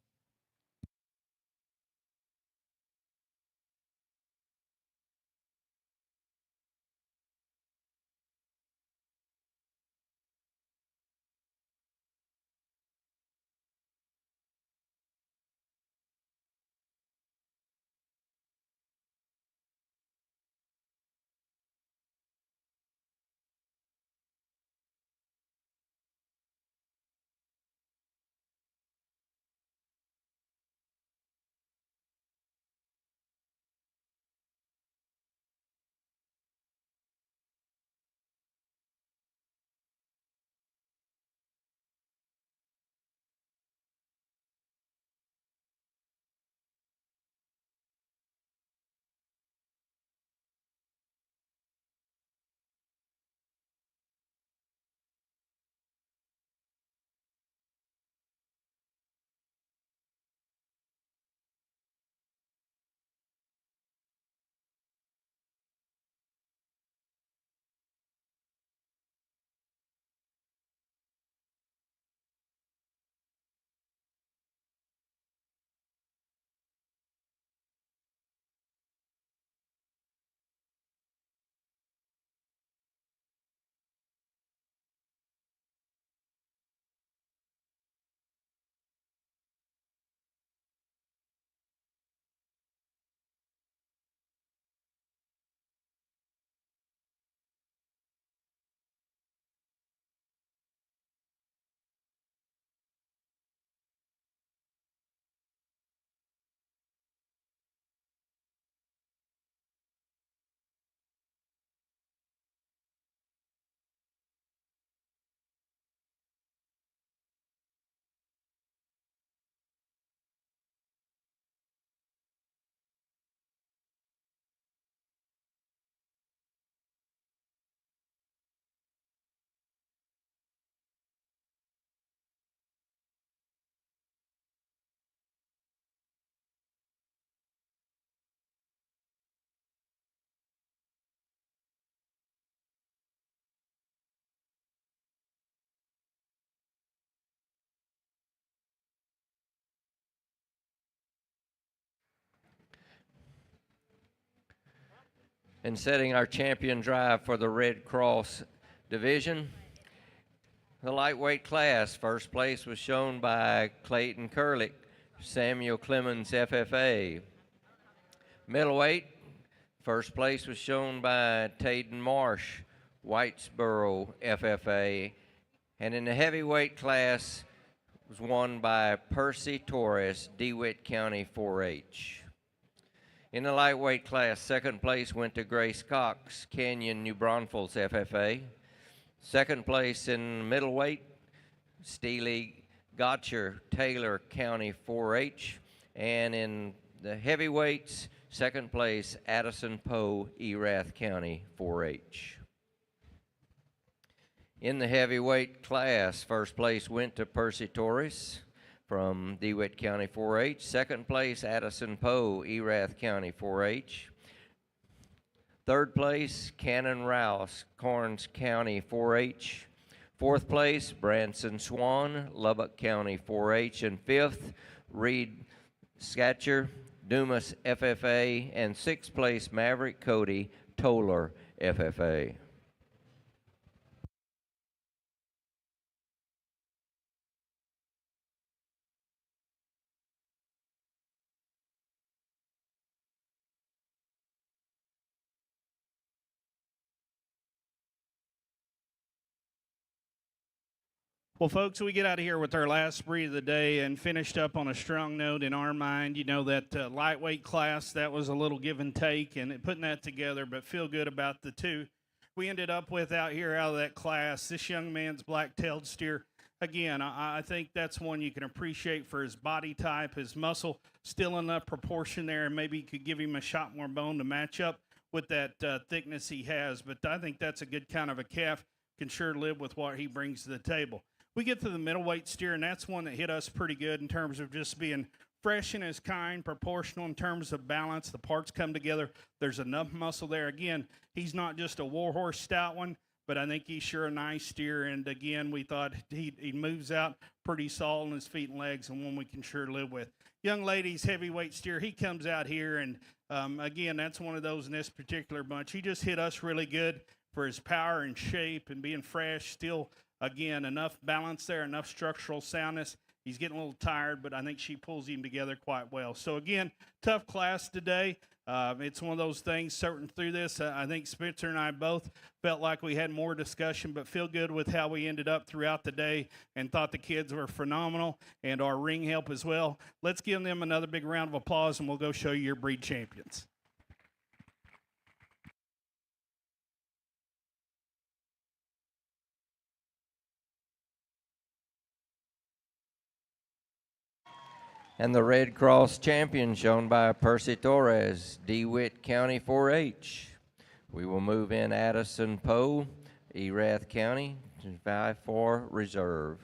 And setting our champion drive for the Red Cross division. The lightweight class, first place was shown by Clayton Curlick, Samuel Clemens, FFA. Middleweight, first place was shown by Taden Marsh, Whitesboro, FFA. And in the heavyweight class was won by Percy Torres, DeWitt County 4-H. In the lightweight class, second place went to Grace Cox, Canyon, New Braunfels, FFA. Second place in middleweight, Steely Gotcher, Taylor County 4-H. And in the heavyweights, second place, Addison Poe, Erath County 4-H. In the heavyweight class, first place went to Percy Torres from DeWitt County 4-H. Second place, Addison Poe, Erath County 4-H. Third place, Cannon Rouse, Karnes County 4-H. Fourth place, Branson Swan, Lubbock County 4-H. And fifth, Reed Scatcher, Dumas FFA. And sixth place, Maverick Cody, Toller FFA. Well, folks, we get out of here with our last breed of the day and finished up on a strong note in our mind. You know, that lightweight class, that was a little give and take, and putting that together, but feel good about the two we ended up with out here out of that class. This young man's black-tailed steer, again, I think that's one you can appreciate for his body type, his muscle, still in that proportion there, and maybe you could give him a shot more bone to match up with that thickness he has. But I think that's a good kind of a calf, can sure live with what he brings to the table. We get to the middleweight steer, and that's one that hit us pretty good in terms of just being fresh in his kind, proportional in terms of balance. The parts come together. There's enough muscle there. Again, he's not just a warhorse stout one, but I think he's sure a nice steer. And again, we thought he moves out pretty solid on his feet and legs, and one we can sure live with. Young ladies, heavyweight steer, he comes out here, and again, that's one of those in this particular bunch. He just hit us really good for his power and shape and being fresh, still, again, enough balance there, enough structural soundness. He's getting a little tired, but I think she pulls him together quite well. So, again, tough class today. It's one of those things, sorting through this. I think Spencer and I both felt like we had more discussion, but feel good with how we ended up throughout the day and thought the kids were phenomenal and our ring help as well. Let's give them another big round of applause, and we'll go show you your breed champions. And the Red Cross champion shown by Percy Torres, DeWitt County 4-H. We will move in Addison Poe, Erath County, 5-4 reserve.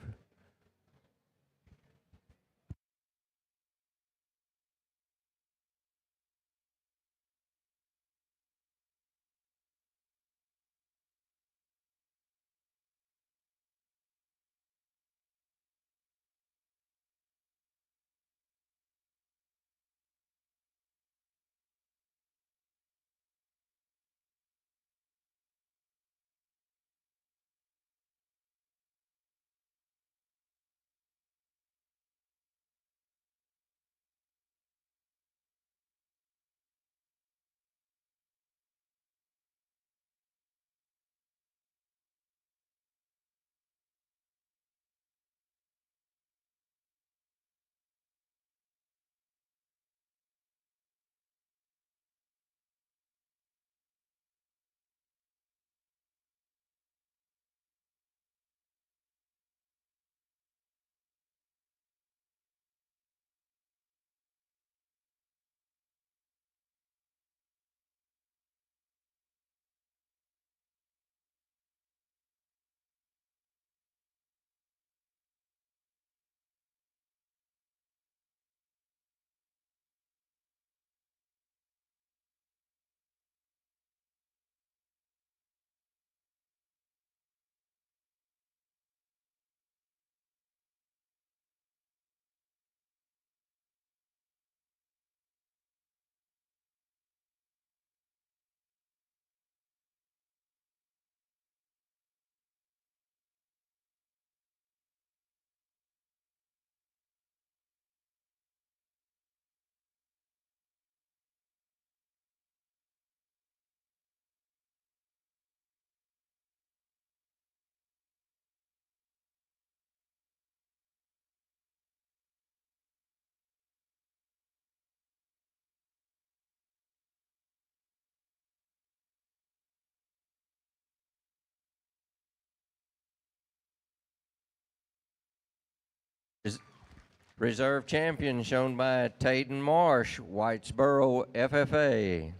Reserve champion shown by Tayden Marsh, Whitesboro FFA.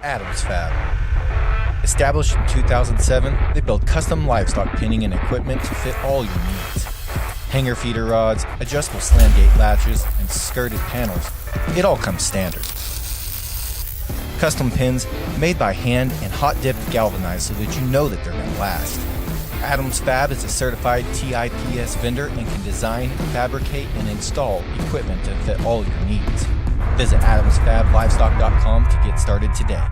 Adams Fab. Established in 2007, they build custom livestock pinning and equipment to fit all your needs. Hanger feeder rods, adjustable slam gate latches, and skirted panels, it all comes standard. Custom pins made by hand and hot dipped galvanized so that you know that they're going to last. Adams Fab is a certified TIPS vendor and can design, fabricate, and install equipment to fit all your needs. Visit adamsfablivestock.com to get started today.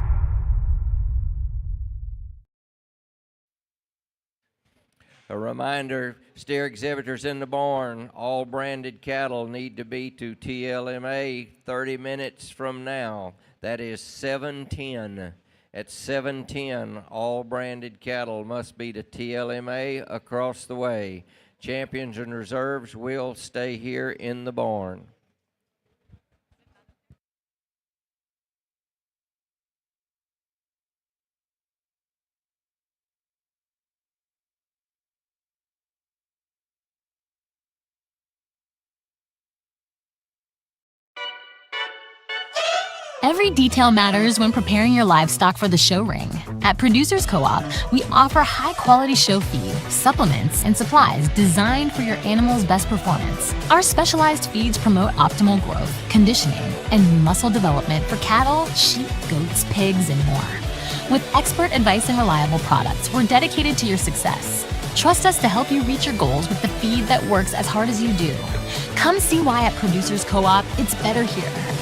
A reminder, steer exhibitors in the barn, all branded cattle need to be to TLMA 30 minutes from now. That is 7:10. At 7:10, all branded cattle must be to TLMA across the way. Champions and reserves will stay here in the barn. Every detail matters when preparing your livestock for the show ring. At Producers Co-op, we offer high-quality show feed, supplements, and supplies designed for your animal's best performance. Our specialized feeds promote optimal growth, conditioning, and muscle development for cattle, sheep, goats, pigs, and more. With expert advice and reliable products, we're dedicated to your success. Trust us to help you reach your goals with the feed that works as hard as you do. Come see why at Producers Co-op, it's better here.